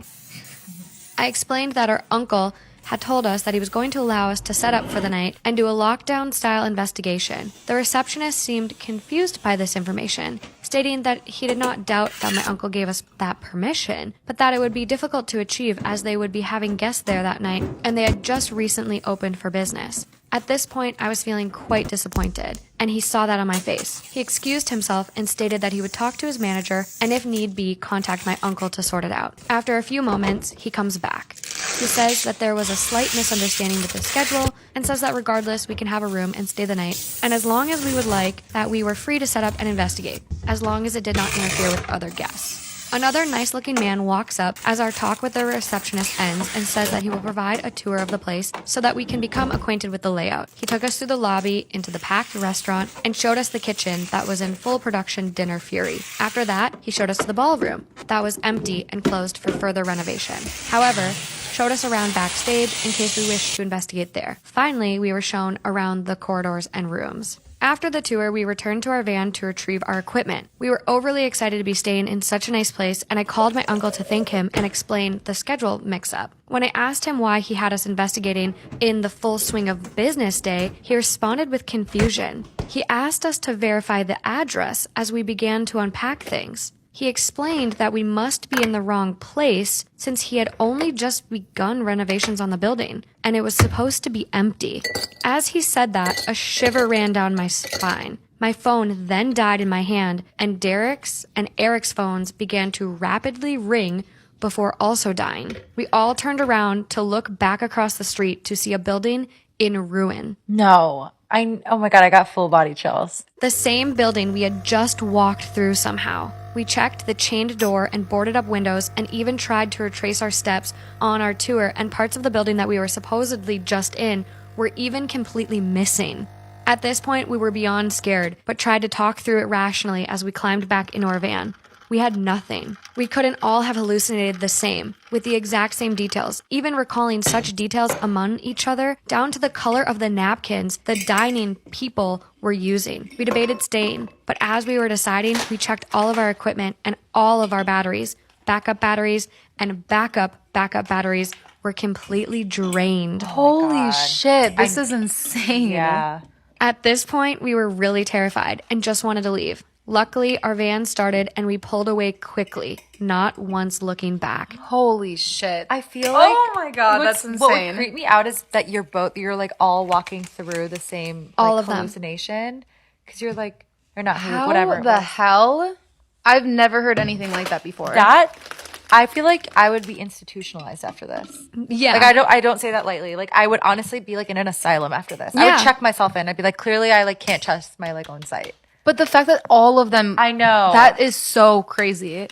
I explained that our uncle had told us that he was going to allow us to set up for the night and do a lockdown-style investigation. The receptionist seemed confused by this information, stating that he did not doubt that my uncle gave us that permission, but that it would be difficult to achieve as they would be having guests there that night and they had just recently opened for business. At this point, I was feeling quite disappointed, and he saw that on my face. He excused himself and stated that he would talk to his manager and, if need be, contact my uncle to sort it out. After a few moments, he comes back. He says that there was a slight misunderstanding with the schedule and says that regardless, we can have a room and stay the night, and as long as we would like, that we were free to set up and investigate, as long as it did not interfere with other guests. Another nice-looking man walks up as our talk with the receptionist ends and says that he will provide a tour of the place so that we can become acquainted with the layout. He took us through the lobby into the packed restaurant and showed us the kitchen that was in full production dinner fury. After that, he showed us to the ballroom that was empty and closed for further renovation. However, showed us around backstage in case we wished to investigate there. Finally, we were shown around the corridors and rooms. After the tour, we returned to our van to retrieve our equipment. We were overly excited to be staying in such a nice place, and I called my uncle to thank him and explain the schedule mix-up. When I asked him why he had us investigating in the full swing of business day, he responded with confusion. He asked us to verify the address as we began to unpack things. He explained that we must be in the wrong place since he had only just begun renovations on the building, and it was supposed to be empty. As he said that, a shiver ran down my spine. My phone then died in my hand, and Derek's and Eric's phones began to rapidly ring before also dying. We all turned around to look back across the street to see a building in ruin. No. Oh my God, I got full body chills. The same building we had just walked through somehow. We checked the chained door and boarded up windows and even tried to retrace our steps on our tour, and parts of the building that we were supposedly just in were even completely missing. At this point, we were beyond scared, but tried to talk through it rationally as we climbed back into our van. We had nothing. We couldn't all have hallucinated the same, with the exact same details, even recalling such details among each other, down to the color of the napkins the dining people were using. We debated staying, but as we were deciding, we checked all of our equipment and all of our batteries. Backup batteries and backup batteries were completely drained. Holy shit, this is insane. Yeah. At this point, we were really terrified and just wanted to leave. Luckily, our van started and we pulled away quickly, not once looking back. Holy shit. I feel like oh my God, that's insane. What would creep me out is that you're like all walking through the same all like, of them hallucination. Because you're like, or not, How whatever. the hell? I've never heard anything like that before. I feel like I would be institutionalized after this. Yeah. Like I don't say that lightly. Like I would honestly be like in an asylum after this. I Yeah. would check myself in. I'd be like, clearly I like can't trust my like own sight. But the fact that all of them, I know. that is so crazy.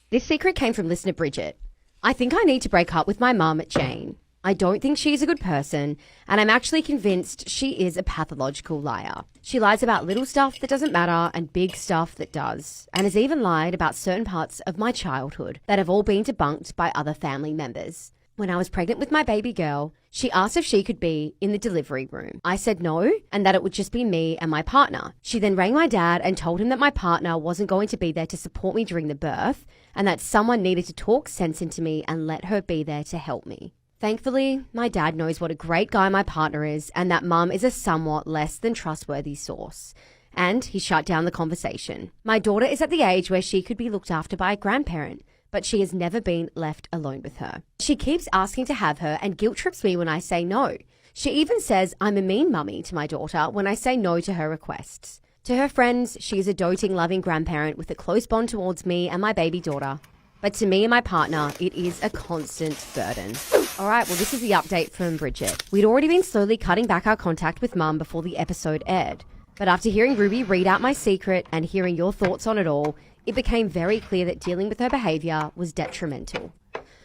This secret came from listener Bridget. I think I need to break up with my mum, Jane. I don't think she's a good person, and I'm actually convinced she is a pathological liar. She lies about little stuff that doesn't matter and big stuff that does, and has even lied about certain parts of my childhood that have all been debunked by other family members. When I was pregnant with my baby girl, she asked if she could be in the delivery room. I said no, and that it would just be me and my partner. She then rang my dad and told him that my partner wasn't going to be there to support me during the birth, and that someone needed to talk sense into me and let her be there to help me. Thankfully, my dad knows what a great guy my partner is, and that mum is a somewhat less than trustworthy source. And he shut down the conversation. My daughter is at the age where she could be looked after by a grandparent, but she has never been left alone with her. She keeps asking to have her and guilt trips me when I say no. She even says I'm a mean mummy to my daughter when I say no to her requests. To her friends, she is a doting, loving grandparent with a close bond towards me and my baby daughter. But to me and my partner, it is a constant burden. All right, well, this is the update from Bridget. We'd already been slowly cutting back our contact with Mum before the episode aired. But after hearing Ruby read out my secret and hearing your thoughts on it all, it became very clear that dealing with her behaviour was detrimental.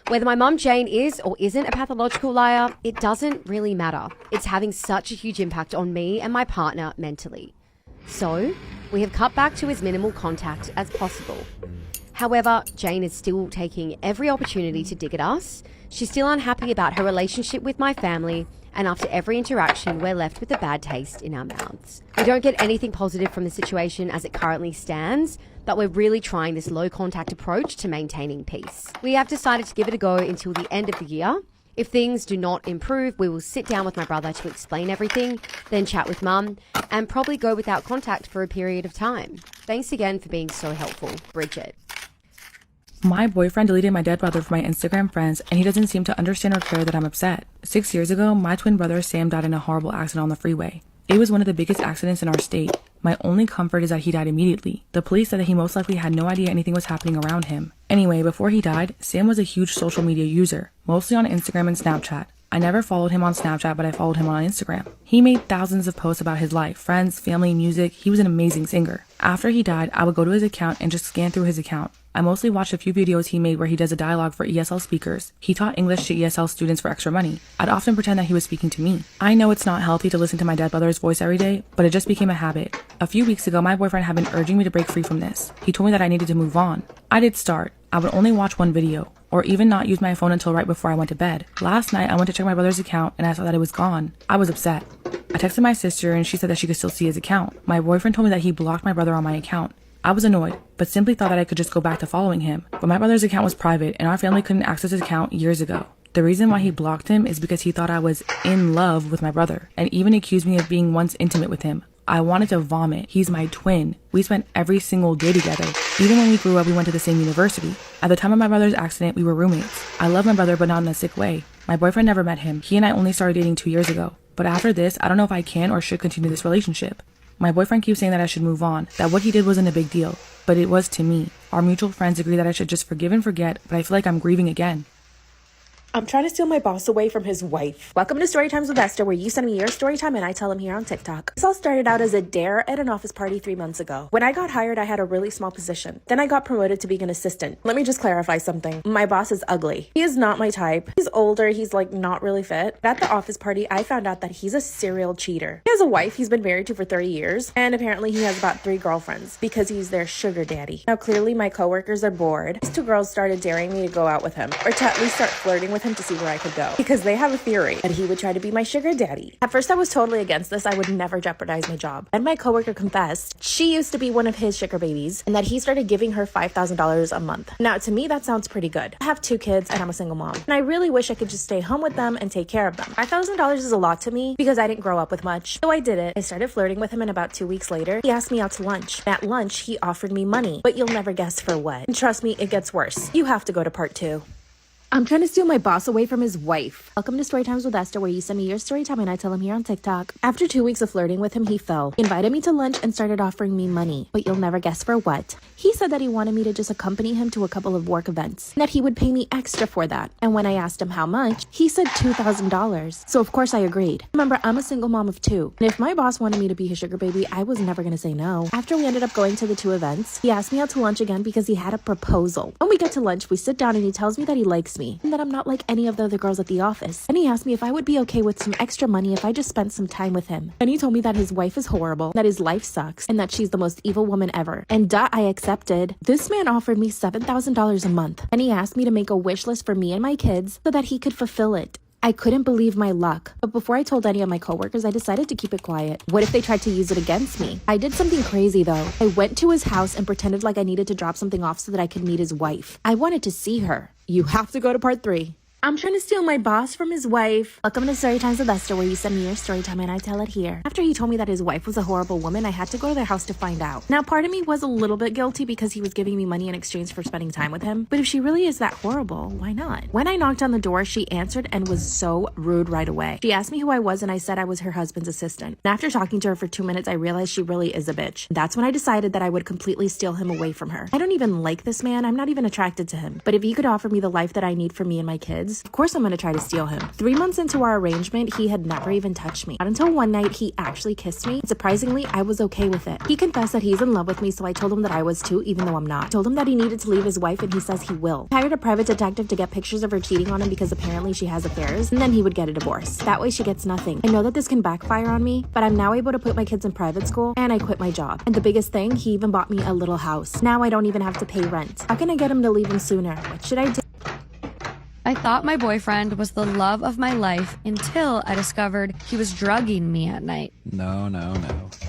Whether my mum Jane is or isn't a pathological liar, it doesn't really matter. It's having such a huge impact on me and my partner mentally. So, we have cut back to as minimal contact as possible. However, Jane is still taking every opportunity to dig at us. She's still unhappy about her relationship with my family, and after every interaction, we're left with a bad taste in our mouths. We don't get anything positive from the situation as it currently stands, but we're really trying this low contact approach to maintaining peace. We have decided to give it a go until the end of the year. If things do not improve, we will sit down with my brother to explain everything, then chat with Mum, and probably go without contact for a period of time. Thanks again for being so helpful, Bridget. My boyfriend deleted my dead brother from my Instagram friends, and he doesn't seem to understand or care that I'm upset. 6 years ago, my twin brother Sam died in a horrible accident on the freeway. It was one of the biggest accidents in our state. My only comfort is that he died immediately. The police said that he most likely had no idea anything was happening around him. Anyway, before he died, Sam was a huge social media user, mostly on Instagram and Snapchat. I never followed him on Snapchat, but I followed him on Instagram. He made thousands of posts about his life, friends, family, music. He was an amazing singer. After he died, I would go to his account and just scan through his account. I mostly watched a few videos he made where he does a dialogue for ESL speakers. He taught English to ESL students for extra money. I'd often pretend that he was speaking to me. I know it's not healthy to listen to my dead brother's voice every day, but it just became a habit. A few weeks ago, my boyfriend had been urging me to break free from this. He told me that I needed to move on. I did start. I would only watch one video, or even not use my phone until right before I went to bed. Last night, I went to check my brother's account and I saw that it was gone. I was upset. I texted my sister and she said that she could still see his account. My boyfriend told me that he blocked my brother on my account. I was annoyed, but simply thought that I could just go back to following him. But my brother's account was private and our family couldn't access his account years ago. The reason why he blocked him is because he thought I was in love with my brother and even accused me of being once intimate with him. I wanted to vomit. He's my twin. We spent every single day together. Even when we grew up, we went to the same university. At the time of my brother's accident, we were roommates. I love my brother, but not in a sick way. My boyfriend never met him. He and I only started dating 2 years ago. But after this, I don't know if I can or should continue this relationship. My boyfriend keeps saying that I should move on, that what he did wasn't a big deal. But it was to me. Our mutual friends agree that I should just forgive and forget, but I feel like I'm grieving again. I'm trying to steal my boss away from his wife. Welcome to Storytimes with Esther, where you send me your storytime and I tell them here on TikTok. This all started out as a dare at an office party 3 months ago. When I got hired, I had a really small position. Then I got promoted to being an assistant. Let me just clarify something. My boss is ugly. He is not my type. He's older. He's like not really fit. But at the office party, I found out that he's a serial cheater. He has a wife he's been married to for 30 years. And apparently he has about 3 girlfriends because he's their sugar daddy. Now clearly my coworkers are bored. These 2 girls started daring me to go out with him, or to at least start flirting with him to see where I could go. Because they have a theory that he would try to be my sugar daddy. At first I was totally against this. I would never jeopardize my job. And my coworker confessed she used to be one of his sugar babies and that he started giving her $5,000 a month. Now to me that sounds pretty good. I have 2 kids and I'm a single mom. And I really wish I could just stay home with them and take care of them. $5,000 is a lot to me because I didn't grow up with much. So I did it. I started flirting with him and about 2 weeks later, he asked me out to lunch. At lunch, he offered me money, but you'll never guess for what. And trust me, it gets worse. You have to go to part 2. I'm trying to steal my boss away from his wife. Welcome to Storytimes with Esther, where you send me your story time and I tell him here on TikTok. After 2 weeks of flirting with him, he fell. He invited me to lunch and started offering me money, but you'll never guess for what. He said that he wanted me to just accompany him to a couple of work events, and that he would pay me extra for that. And when I asked him how much, he said $2,000. So of course I agreed. Remember, I'm a single mom of 2, and if my boss wanted me to be his sugar baby, I was never gonna say no. After we ended up going to the 2 events, he asked me out to lunch again because he had a proposal. When we get to lunch, we sit down and he tells me that he likes me, and that I'm not like any of the other girls at the office. And he asked me if I would be okay with some extra money if I just spent some time with him. And he told me that his wife is horrible, that his life sucks, and that she's the most evil woman ever. And I accepted. This man offered me $7,000 a month, and he asked me to make a wish list for me and my kids so that he could fulfill it. I couldn't believe my luck. But before I told any of my coworkers, I decided to keep it quiet. What if they tried to use it against me? I did something crazy though. I went to his house and pretended like I needed to drop something off so that I could meet his wife. I wanted to see her. You have to go to part 3. I'm trying to steal my boss from his wife. Welcome to Storytimes with Esther, where you send me your story time and I tell it here. After he told me that his wife was a horrible woman, I had to go to their house to find out. Now, part of me was a little bit guilty because he was giving me money in exchange for spending time with him. But if she really is that horrible, why not? When I knocked on the door, she answered and was so rude right away. She asked me who I was and I said I was her husband's assistant. And after talking to her for 2 minutes, I realized she really is a bitch. That's when I decided that I would completely steal him away from her. I don't even like this man. I'm not even attracted to him. But if he could offer me the life that I need for me and my kids, of course I'm going to try to steal him. 3 months into our arrangement, he had never even touched me. Not until one night, he actually kissed me. Surprisingly, I was okay with it. He confessed that he's in love with me, so I told him that I was too, even though I'm not. I told him that he needed to leave his wife, and he says he will. I hired a private detective to get pictures of her cheating on him because apparently she has affairs, and then he would get a divorce. That way she gets nothing. I know that this can backfire on me, but I'm now able to put my kids in private school, and I quit my job. And the biggest thing, he even bought me a little house. Now I don't even have to pay rent. How can I get him to leave him sooner? What should I do? I thought my boyfriend was the love of my life until I discovered he was drugging me at night. No.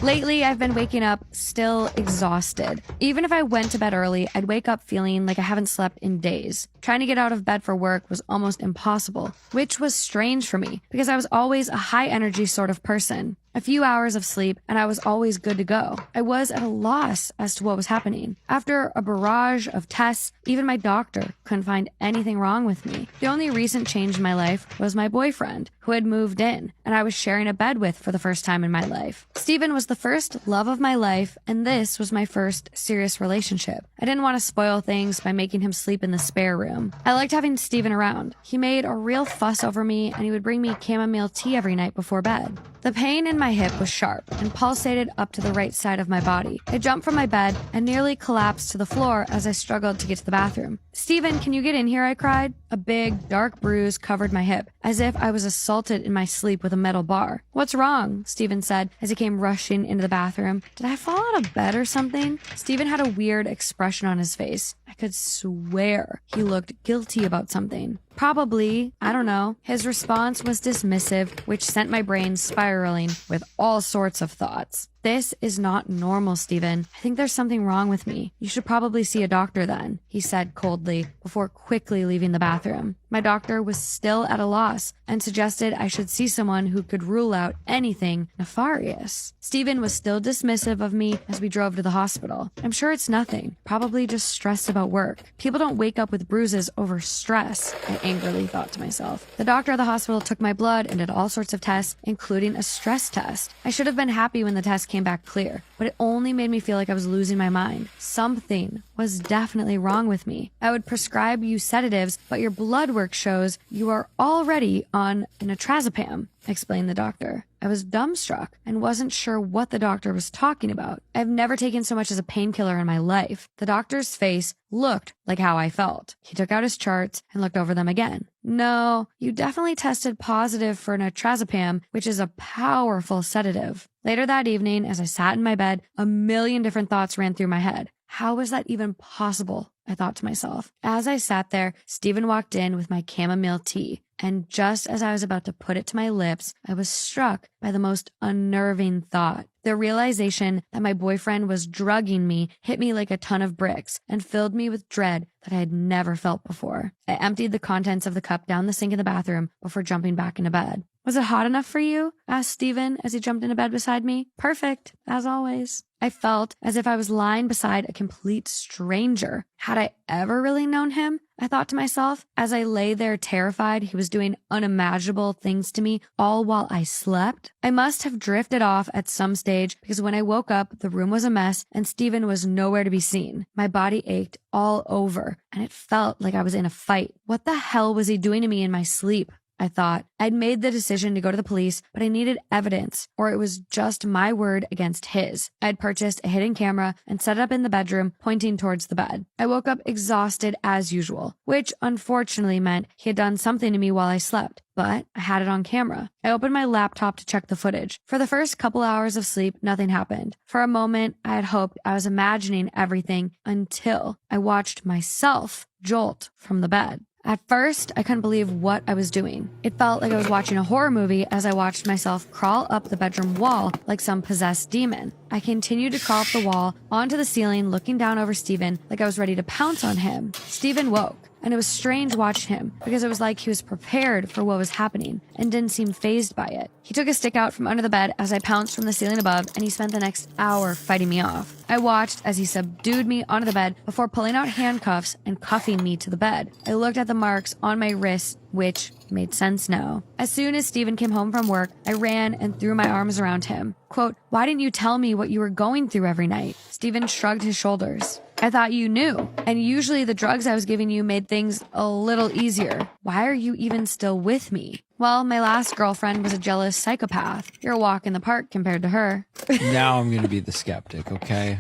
Lately, I've been waking up still exhausted. Even if I went to bed early, I'd wake up feeling like I haven't slept in days. Trying to get out of bed for work was almost impossible, which was strange for me because I was always a high energy sort of person. A few hours of sleep and I was always good to go. I was at a loss as to what was happening. After a barrage of tests, even my doctor couldn't find anything wrong with me. The only recent change in my life was my boyfriend, who had moved in and I was sharing a bed with for the first time in my life. Steven was the first love of my life, and this was my first serious relationship. I didn't want to spoil things by making him sleep in the spare room. I liked having Steven around. He made a real fuss over me and he would bring me chamomile tea every night before bed. The pain in my hip was sharp and pulsated up to the right side of my body. I jumped from my bed and nearly collapsed to the floor as I struggled to get to the bathroom. "Steven, can you get in here?" I cried. A big, dark bruise covered my hip, as if I was assaulted in my sleep with a metal bar. "What's wrong?" Steven said as he came rushing into the bathroom. Did I fall out of bed or something? Steven had a weird expression on his face. I could swear he looked guilty about something. Probably, I don't know. His response was dismissive, which sent my brain spiraling with all sorts of thoughts. "This is not normal, Steven. I think there's something wrong with me. You should probably see a doctor then," he said coldly before quickly leaving the bathroom. My doctor was still at a loss and suggested I should see someone who could rule out anything nefarious. Steven was still dismissive of me as we drove to the hospital. "I'm sure it's nothing. Probably just stressed about work. People don't wake up with bruises over stress," I angrily thought to myself. The doctor at the hospital took my blood and did all sorts of tests, including a stress test. I should have been happy when the test came back clear, but it only made me feel like I was losing my mind. Something was definitely wrong with me. "I would prescribe you sedatives, but your blood work shows you are already on nitrazepam," explained the doctor. I was dumbstruck and wasn't sure what the doctor was talking about. I've never taken so much as a painkiller in my life. The doctor's face looked like how I felt. He took out his charts and looked over them again. "No, you definitely tested positive for nitrazepam, which is a powerful sedative." Later that evening, as I sat in my bed, a million different thoughts ran through my head. How was that even possible? I thought to myself. As I sat there, Steven walked in with my chamomile tea. And just as I was about to put it to my lips, I was struck by the most unnerving thought. The realization that my boyfriend was drugging me hit me like a ton of bricks and filled me with dread that I had never felt before. I emptied the contents of the cup down the sink in the bathroom before jumping back into bed. Was it hot enough for you? Asked Steven as he jumped into bed beside me. Perfect, as always. I felt as if I was lying beside a complete stranger. Had I ever really known him? I thought to myself as I lay there terrified he was doing unimaginable things to me all while I slept. I must have drifted off at some stage because when I woke up, the room was a mess and Steven was nowhere to be seen. My body ached all over and it felt like I was in a fight. What the hell was he doing to me in my sleep? I thought. I'd made the decision to go to the police, but I needed evidence, or it was just my word against his. I'd purchased a hidden camera and set it up in the bedroom, pointing towards the bed. I woke up exhausted as usual, which unfortunately meant he had done something to me while I slept, but I had it on camera. I opened my laptop to check the footage. For the first couple hours of sleep, nothing happened. For a moment, I had hoped I was imagining everything until I watched myself jolt from the bed. At first, I couldn't believe what I was doing. It felt like I was watching a horror movie as I watched myself crawl up the bedroom wall like some possessed demon. I continued to crawl up the wall, onto the ceiling, looking down over Steven like I was ready to pounce on him. Steven woke, and it was strange watching him because it was like he was prepared for what was happening and didn't seem fazed by it. He took a stick out from under the bed as I pounced from the ceiling above, and he spent the next hour fighting me off. I watched as he subdued me onto the bed before pulling out handcuffs and cuffing me to the bed. I looked at the marks on my wrists, which made sense now. As soon as Steven came home from work, I ran and threw my arms around him. Quote, "Why didn't you tell me what you were going through every night?" Steven shrugged his shoulders. "I thought you knew. And usually the drugs I was giving you made things a little easier. Why are you even still with me?" Well, my last girlfriend was a jealous psychopath. You're a walk in the park compared to her. Now I'm going to be the skeptic, okay?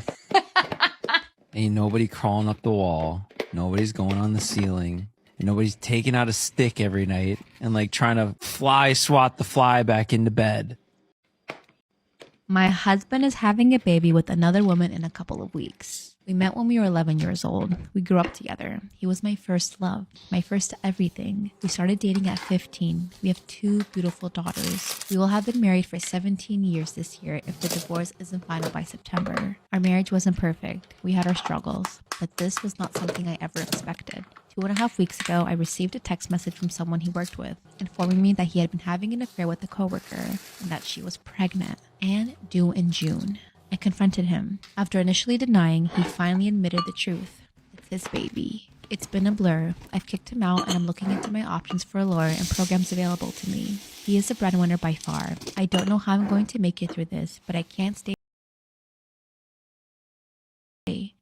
Ain't nobody crawling up the wall. Nobody's going on the ceiling. And nobody's taking out a stick every night and like trying to fly swat the fly back into bed. My husband is having a baby with another woman in a couple of weeks. We met when we were 11 years old. We grew up together. He was my first love, my first everything. We started dating at 15. We have 2 beautiful daughters. We will have been married for 17 years this year if the divorce isn't final by September. Our marriage wasn't perfect. We had our struggles, but this was not something I ever expected. 2.5 weeks ago, I received a text message from someone he worked with, informing me that he had been having an affair with a coworker and that she was pregnant and due in June. I confronted him. After initially denying, he finally admitted the truth. It's his baby. It's been a blur. I've kicked him out and I'm looking into my options for a lawyer and programs available to me. He is the breadwinner by far. I don't know how I'm going to make it through this, but I can't stay.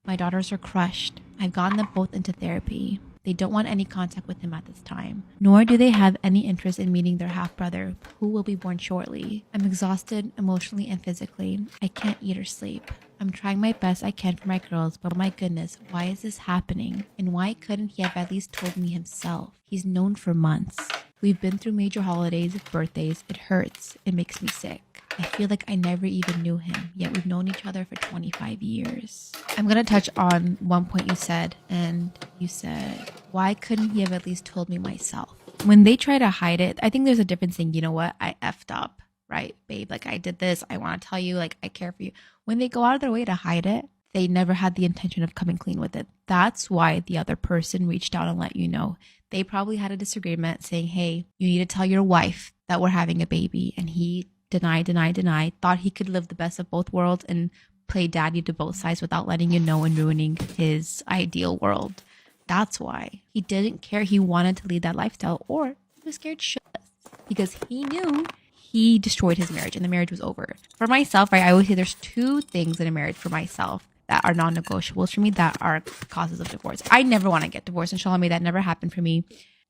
My daughters are crushed. I've gotten them both into therapy. They don't want any contact with him at this time, nor do they have any interest in meeting their half-brother, who will be born shortly. I'm exhausted emotionally and physically. I can't eat or sleep. I'm trying my best I can for my girls, but my goodness, why is this happening? And why couldn't he have at least told me himself? He's known for months. We've been through major holidays, birthdays. It hurts. It makes me sick. I feel like I never even knew him, yet we've known each other for 25 years. I'm going to touch on one point you said, and you said, why couldn't he have at least told me myself? When they try to hide it, I think there's a difference saying, you know what, I effed up, right, babe? Like, I did this. I want to tell you, like, I care for you. When they go out of their way to hide it, they never had the intention of coming clean with it. That's why the other person reached out and let you know. They probably had a disagreement saying, hey, you need to tell your wife that we're having a baby. And he denied, thought he could live the best of both worlds and play daddy to both sides without letting you know and ruining his ideal world. That's why he didn't care. He wanted to lead that lifestyle, or he was scared shitless because he knew he destroyed his marriage and the marriage was over. For myself, right, I always say there's 2 things in a marriage for myself that are non-negotiables for me that are causes of divorce. I never want to get divorced, and Shalami, that never happened for me.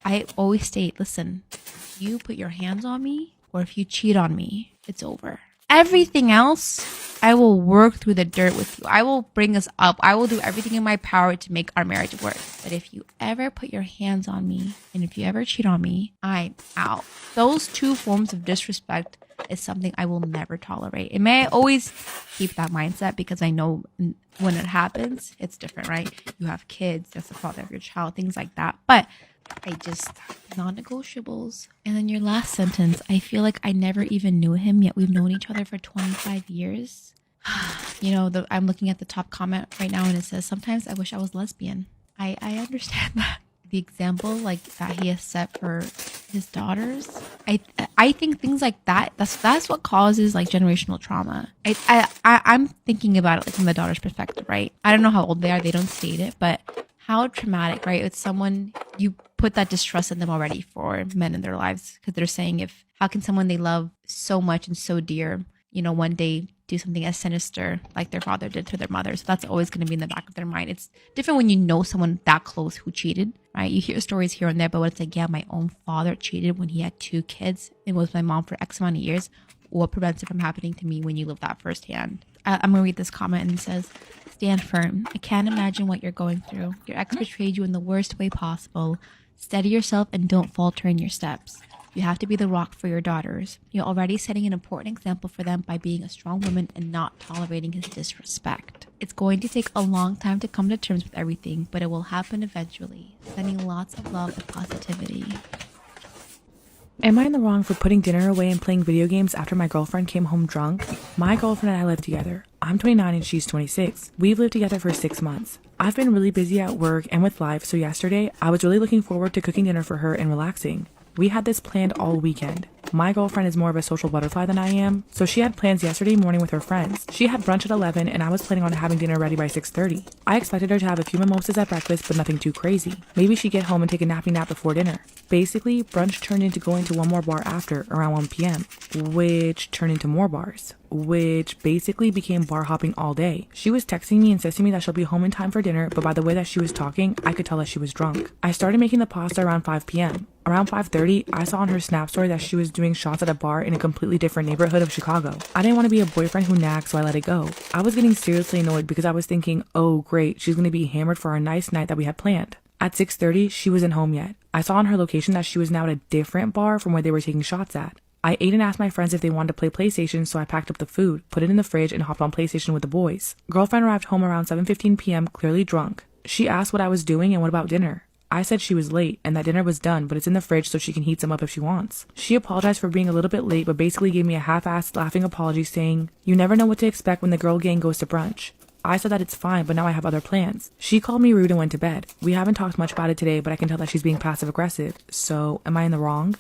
I always state, listen, if you put your hands on me or if you cheat on me, it's over. Everything else, I will work through the dirt with you. I will bring us up. I will do everything in my power to make our marriage work. But if you ever put your hands on me and if you ever cheat on me, I'm out. Those 2 forms of disrespect is something I will never tolerate. And may I always keep that mindset, because I know when it happens, it's different, right? You have kids, that's the father of your child, things like that. But I just, non-negotiables. And then your last sentence, I feel like I never even knew him, yet we've known each other for 25 years. You know, I'm looking at the top comment right now and it says, sometimes I wish I was lesbian. I understand that. The example like that he has set for his daughters. I think things like that's what causes like generational trauma. I'm thinking about it like from the daughter's perspective, right? I don't know how old they are, they don't state it, but how traumatic, right? It's someone you put that distrust in them already for men in their lives, because they're saying, how can someone they love so much and so dear, one day do something as sinister like their father did to their mother. So that's always going to be in the back of their mind. It's different when you know someone that close who cheated, right? You hear stories here and there, but when it's like, yeah, my own father cheated when he had 2 kids and was my mom for X amount of years. What prevents it from happening to me when you live that firsthand? I'm going to read this comment, and it says, stand firm. I can't imagine what you're going through. Your ex betrayed you in the worst way possible. Steady yourself and don't falter in your steps. You have to be the rock for your daughters. You're already setting an important example for them by being a strong woman and not tolerating his disrespect. It's going to take a long time to come to terms with everything, but it will happen eventually. Sending lots of love and positivity. Am I in the wrong for putting dinner away and playing video games after my girlfriend came home drunk? My girlfriend and I live together. I'm 29 and she's 26. We've lived together for 6 months. I've been really busy at work and with life, so yesterday I was really looking forward to cooking dinner for her and relaxing. We had this planned all weekend. My girlfriend is more of a social butterfly than I am, so she had plans yesterday morning with her friends. She had brunch at 11 and I was planning on having dinner ready by 6:30. I expected her to have a few mimosas at breakfast, but nothing too crazy. Maybe she'd get home and take a nappy nap before dinner. Basically, brunch turned into going to one more bar after, around 1 p.m., which turned into more bars, which basically became bar hopping all day. She was texting me, insisting me that she'll be home in time for dinner, but by the way that she was talking, I could tell that she was drunk. I started making the pasta around 5 p.m. Around 5:30, I saw on her Snap story that she was doing shots at a bar in a completely different neighborhood of Chicago. I didn't want to be a boyfriend who nags, so I let it go. I was getting seriously annoyed because I was thinking, oh great, she's going to be hammered for our nice night that we had planned. At 6:30, she wasn't home yet. I saw on her location that she was now at a different bar from where they were taking shots at. I ate and asked my friends if they wanted to play PlayStation, so I packed up the food, put it in the fridge, and hopped on PlayStation with the boys. Girlfriend arrived home around 7:15 p.m., clearly drunk. She asked what I was doing and what about dinner. I said she was late and that dinner was done, but it's in the fridge so she can heat some up if she wants. She apologized for being a little bit late, but basically gave me a half-assed laughing apology saying, you never know what to expect when the girl gang goes to brunch. I said that it's fine, but now I have other plans. She called me rude and went to bed. We haven't talked much about it today, but I can tell that she's being passive-aggressive. So, am I in the wrong?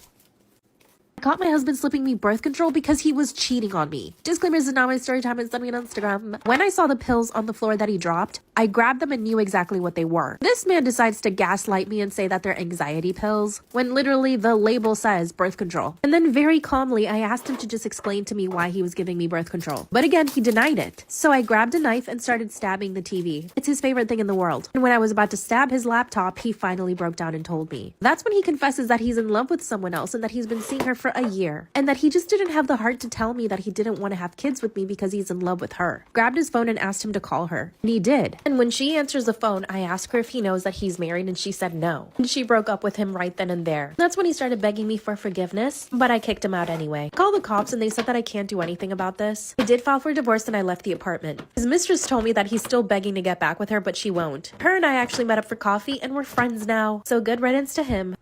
Caught my husband slipping me birth control because he was cheating on me. Disclaimer, this is not my story time, it's me on Instagram. When I saw the pills on the floor that he dropped, I grabbed them and knew exactly what they were. This man decides to gaslight me and say that they're anxiety pills, when literally the label says birth control. And then very calmly, I asked him to just explain to me why he was giving me birth control. But again, he denied it. So I grabbed a knife and started stabbing the TV. It's his favorite thing in the world. And when I was about to stab his laptop, he finally broke down and told me. That's when he confesses that he's in love with someone else and that he's been seeing her for a year. And that he just didn't have the heart to tell me that he didn't want to have kids with me because he's in love with her. Grabbed his phone and asked him to call her. And he did. And when she answers the phone, I ask her if he knows that he's married and she said no. And she broke up with him right then and there. That's when he started begging me for forgiveness, but I kicked him out anyway. Called the cops and they said that I can't do anything about this. I did file for divorce and I left the apartment. His mistress told me that he's still begging to get back with her, but she won't. Her and I actually met up for coffee and we're friends now. So good riddance to him.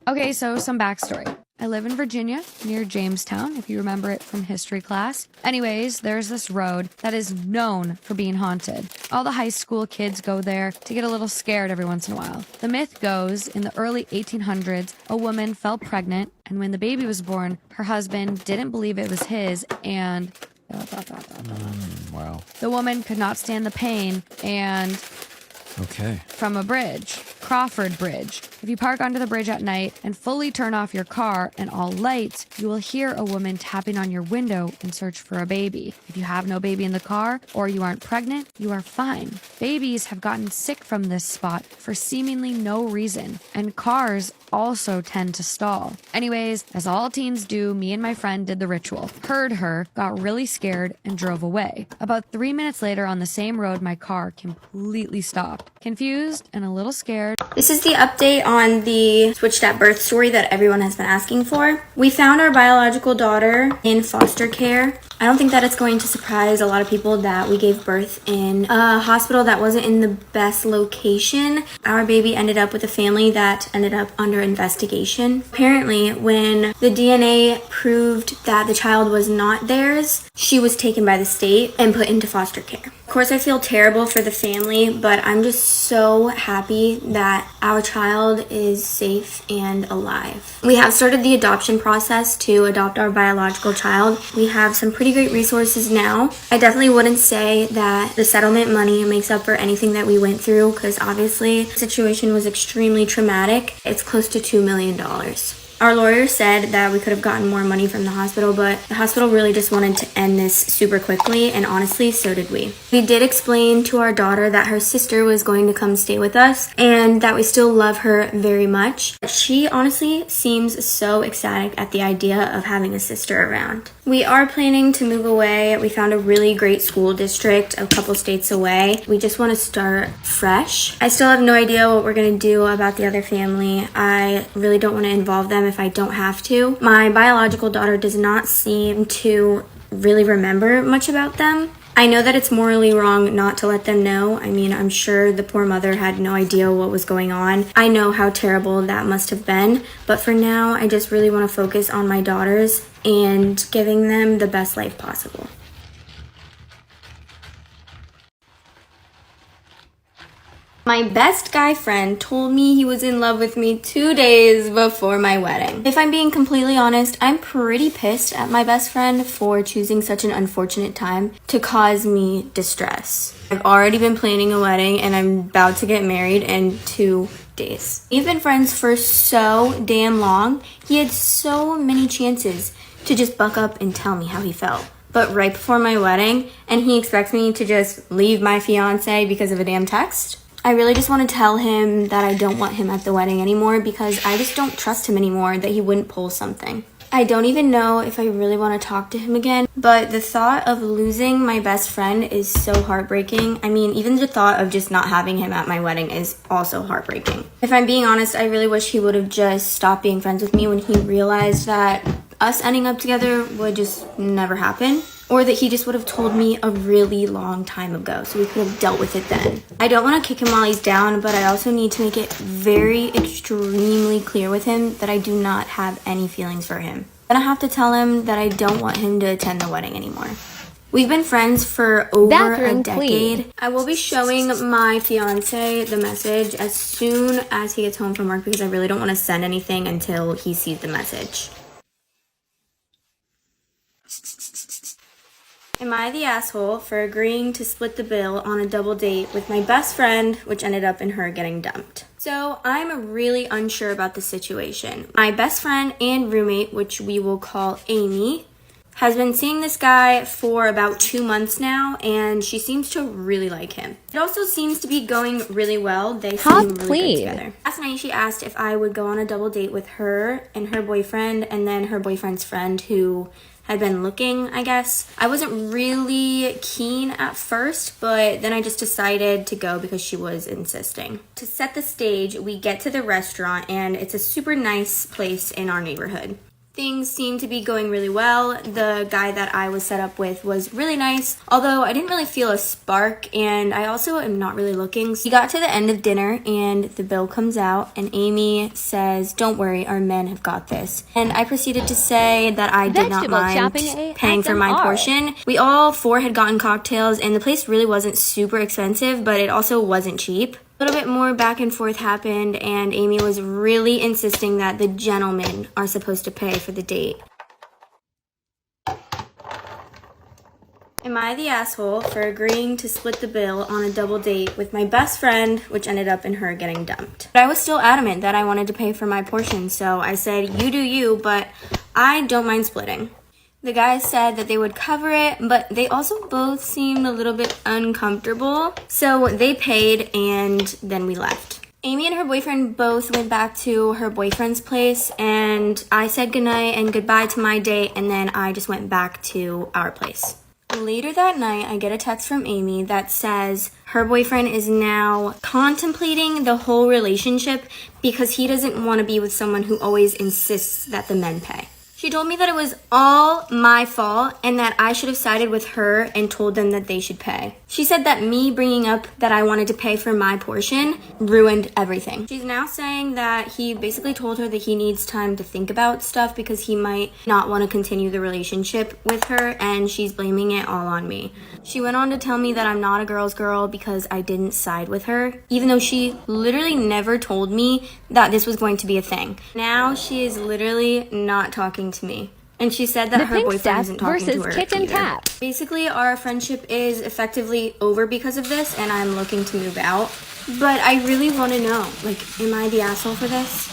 Okay, so some backstory. I live in Virginia, near Jamestown, if you remember it from history class. Anyways, there's this road that is known for being haunted. All the high school kids go there to get a little scared every once in a while. The myth goes, in the early 1800s, a woman fell pregnant, and when the baby was born, her husband didn't believe it was his, and... Wow. The woman could not stand the pain, and... Okay. From a bridge, Crawford Bridge. If you park under the bridge at night and fully turn off your car and all lights, you will hear a woman tapping on your window in search for a baby. If you have no baby in the car or you aren't pregnant, you are fine. Babies have gotten sick from this spot for seemingly no reason, and cars also tend to stall. Anyways, as all teens do, me and my friend did the ritual, heard her, got really scared, and drove away. About 3 minutes later on the same road, my car completely stopped. Confused and a little scared. This is the update on the switched at birth story that everyone has been asking for. We found our biological daughter in foster care. I don't think that it's going to surprise a lot of people that we gave birth in a hospital that wasn't in the best location. Our baby ended up with a family that ended up under investigation. Apparently, when the DNA proved that the child was not theirs, she was taken by the state and put into foster care. Of course, I feel terrible for the family, but I'm just so happy that our child is safe and alive. We have started the adoption process to adopt our biological child. We have some pretty great resources now. I definitely wouldn't say that the settlement money makes up for anything that we went through, because obviously the situation was extremely traumatic. It's close to $2 million. Our lawyer said that we could have gotten more money from the hospital, but the hospital really just wanted to end this super quickly, and honestly, so did we. We did explain to our daughter that her sister was going to come stay with us and that we still love her very much. She honestly seems so ecstatic at the idea of having a sister around. We are planning to move away. We found a really great school district a couple states away. We just want to start fresh. I still have no idea what we're going to do about the other family. I really don't want to involve them if I don't have to. My biological daughter does not seem to really remember much about them. I know that it's morally wrong not to let them know. I mean, I'm sure the poor mother had no idea what was going on. I know how terrible that must have been, but for now, I just really want to focus on my daughters and giving them the best life possible. My best guy friend told me he was in love with me 2 days before my wedding. If I'm being completely honest, I'm pretty pissed at my best friend for choosing such an unfortunate time to cause me distress. I've already been planning a wedding and I'm about to get married in 2 days. We've been friends for so damn long. He had so many chances to just buck up and tell me how he felt. But right before my wedding, and he expects me to just leave my fiance because of a damn text? I really just want to tell him that I don't want him at the wedding anymore because I just don't trust him anymore, that he wouldn't pull something. I don't even know if I really want to talk to him again, but the thought of losing my best friend is so heartbreaking. I mean, even the thought of just not having him at my wedding is also heartbreaking. If I'm being honest, I really wish he would have just stopped being friends with me when he realized that us ending up together would just never happen. Or that he just would have told me a really long time ago so we could have dealt with it then. I don't want to kick him while he's down, but I also need to make it very extremely clear with him that I do not have any feelings for him. I'm gonna have to tell him that I don't want him to attend the wedding anymore. We've been friends for over a decade. I will be showing my fiance the message as soon as he gets home from work because I really don't want to send anything until he sees the message. Am I the asshole for agreeing to split the bill on a double date with my best friend, which ended up in her getting dumped? So I'm really unsure about the situation. My best friend and roommate, which we will call Amy, has been seeing this guy for about 2 months now, and she seems to really like him. It also seems to be going really well. They seem really good together. Last night she asked if I would go on a double date with her and her boyfriend, and then her boyfriend's friend who had been looking, I guess. I wasn't really keen at first, but then I just decided to go because she was insisting. To set the stage, we get to the restaurant and it's a super nice place in our neighborhood. Things seem to be going really well. The guy that I was set up with was really nice, although I didn't really feel a spark, and I also am not really looking. So we got to the end of dinner, and the bill comes out, and Amy says, "Don't worry, our men have got this." And I proceeded to say that I did not mind paying for my portion. We all 4 had gotten cocktails, and the place really wasn't super expensive, but it also wasn't cheap. A little bit more back and forth happened, and Amy was really insisting that the gentlemen are supposed to pay for the date. Am I the asshole for agreeing to split the bill on a double date with my best friend, which ended up in her getting dumped? But I was still adamant that I wanted to pay for my portion, so I said, "You do you, but I don't mind splitting." The guys said that they would cover it, but they also both seemed a little bit uncomfortable. So they paid, and then we left. Amy and her boyfriend both went back to her boyfriend's place, and I said goodnight and goodbye to my date, and then I just went back to our place. Later that night, I get a text from Amy that says her boyfriend is now contemplating the whole relationship because he doesn't want to be with someone who always insists that the men pay. She told me that it was all my fault and that I should have sided with her and told them that they should pay. She said that me bringing up that I wanted to pay for my portion ruined everything. She's now saying that he basically told her that he needs time to think about stuff because he might not want to continue the relationship with her, and she's blaming it all on me. She went on to tell me that I'm not a girl's girl because I didn't side with her, even though she literally never told me that this was going to be a thing. Now she is literally not talking to me. And she said that her boyfriend isn't talking to her either. Basically, our friendship is effectively over because of this, and I'm looking to move out. But I really want to know, like, am I the asshole for this?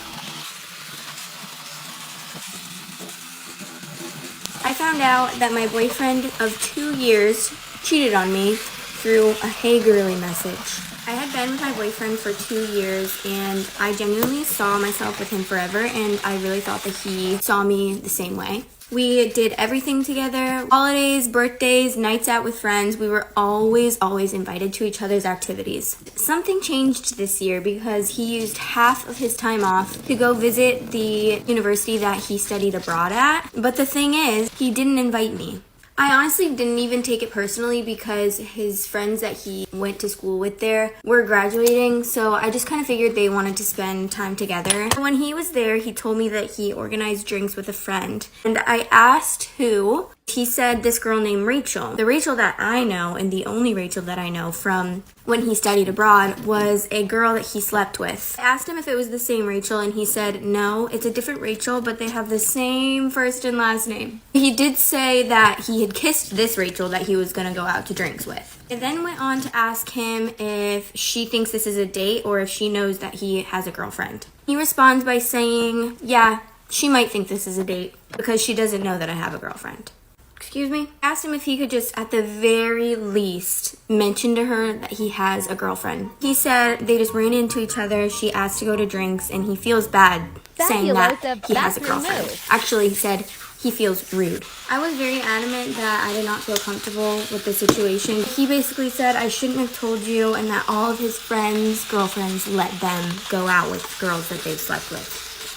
I found out that my boyfriend of 2 years cheated on me through a "Hey girly" message. I had been with my boyfriend for 2 years, and I genuinely saw myself with him forever, and I really thought that he saw me the same way. We did everything together, holidays, birthdays, nights out with friends. We were always invited to each other's activities. Something changed this year because he used half of his time off to go visit the university that he studied abroad at. But the thing is, he didn't invite me. I honestly didn't even take it personally because his friends that he went to school with there were graduating, so I just kind of figured they wanted to spend time together. When he was there, he told me that he organized drinks with a friend, and I asked who. He said this girl named Rachel. The Rachel that I know, and the only Rachel that I know from when he studied abroad, was a girl that he slept with. I asked him if it was the same Rachel, and he said no, it's a different Rachel, but they have the same first and last name. He did say that he had kissed this Rachel that he was going to go out to drinks with. I then went on to ask him if she thinks this is a date or if she knows that he has a girlfriend. He responds by saying, yeah, she might think this is a date because she doesn't know that I have a girlfriend. Excuse me? I asked him if he could just, at the very least, mention to her that he has a girlfriend. He said they just ran into each other, she asked to go to drinks, and he feels bad saying that he has a girlfriend. Actually, he said he feels rude. I was very adamant that I did not feel comfortable with the situation. He basically said I shouldn't have told you and that all of his friends' girlfriends let them go out with girls that they've slept with.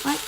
What?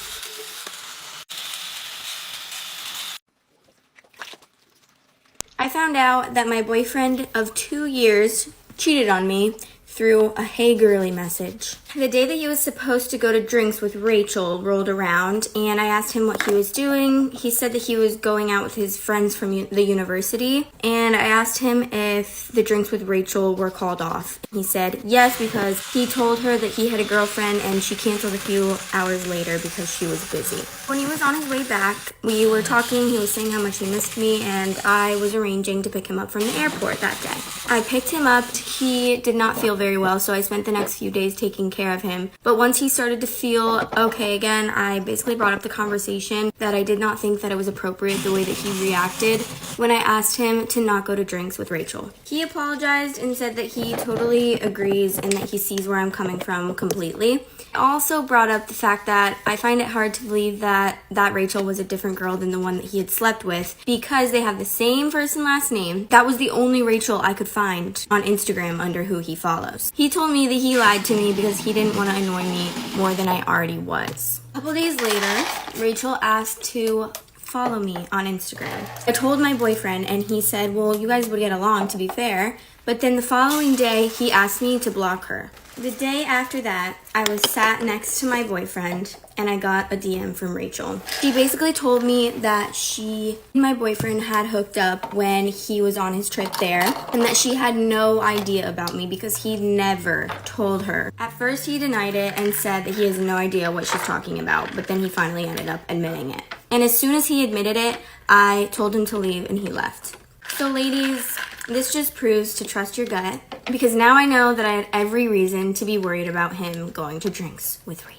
I found out that my boyfriend of 2 years cheated on me through a "Hey girly" message. The day that he was supposed to go to drinks with Rachel rolled around, and I asked him what he was doing. He said that he was going out with his friends from the university, and I asked him if the drinks with Rachel were called off. He said yes, because he told her that he had a girlfriend and she canceled a few hours later because she was busy. When he was on his way back, we were talking, he was saying how much he missed me, and I was arranging to pick him up from the airport that day. I picked him up. He did not feel very well, so I spent the next few days taking care of him. But once he started to feel okay again, I basically brought up the conversation that I did not think that it was appropriate the way that he reacted when I asked him to not go to drinks with Rachel. He apologized and said that he totally agrees and that he sees where I'm coming from completely. I also brought up the fact that I find it hard to believe that Rachel was a different girl than the one that he had slept with because they have the same first and last name. That was the only Rachel I could find on Instagram under who he follows. He told me that he lied to me because he didn't want to annoy me more than I already was. A couple days later, Rachel asked to follow me on Instagram. I told my boyfriend and he said, well, you guys would get along, to be fair. But then the following day, he asked me to block her. The day after that, I was sat next to my boyfriend and I got a DM from Rachel. She basically told me that she and my boyfriend had hooked up when he was on his trip there and that she had no idea about me because he never told her. At first, he denied it and said that he has no idea what she's talking about, but then he finally ended up admitting it. And as soon as he admitted it, I told him to leave and he left. So ladies, this just proves to trust your gut because now I know that I had every reason to be worried about him going to drinks with Rachel.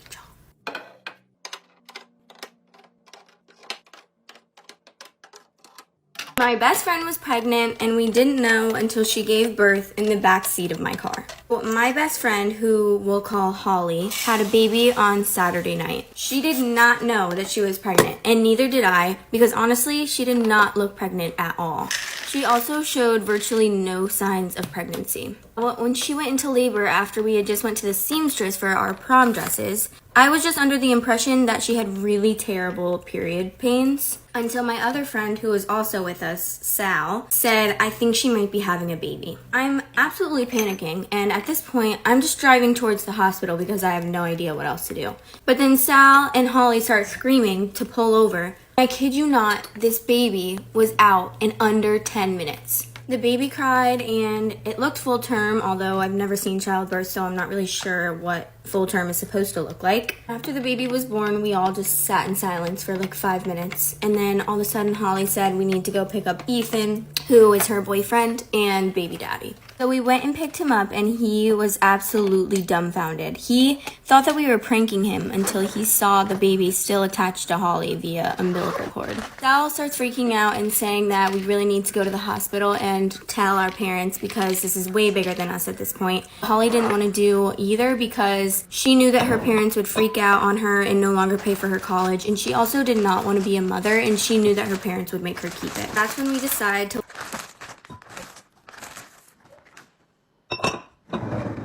My best friend was pregnant and we didn't know until she gave birth in the back seat of my car. Well, my best friend, who we'll call Holly, had a baby on Saturday night. She did not know that she was pregnant, and neither did I, because honestly, she did not look pregnant at all. She also showed virtually no signs of pregnancy. When she went into labor after we had just went to the seamstress for our prom dresses, I was just under the impression that she had really terrible period pains until my other friend, who was also with us, Sal, said, I think she might be having a baby. I'm absolutely panicking, and at this point, I'm just driving towards the hospital because I have no idea what else to do. But then Sal and Holly start screaming to pull over. I kid you not, this baby was out in under 10 minutes. The baby cried and it looked full term, although I've never seen childbirth, so I'm not really sure what full term is supposed to look like. After the baby was born, we all just sat in silence for like 5 minutes. And then all of a sudden, Holly said we need to go pick up Ethan, who is her boyfriend and baby daddy. So we went and picked him up, and he was absolutely dumbfounded. He thought that we were pranking him until he saw the baby still attached to Holly via umbilical cord. Sal starts freaking out and saying that we really need to go to the hospital and tell our parents because this is way bigger than us at this point. Holly didn't want to do either because she knew that her parents would freak out on her and no longer pay for her college, and she also did not want to be a mother, and she knew that her parents would make her keep it. That's when we decided to...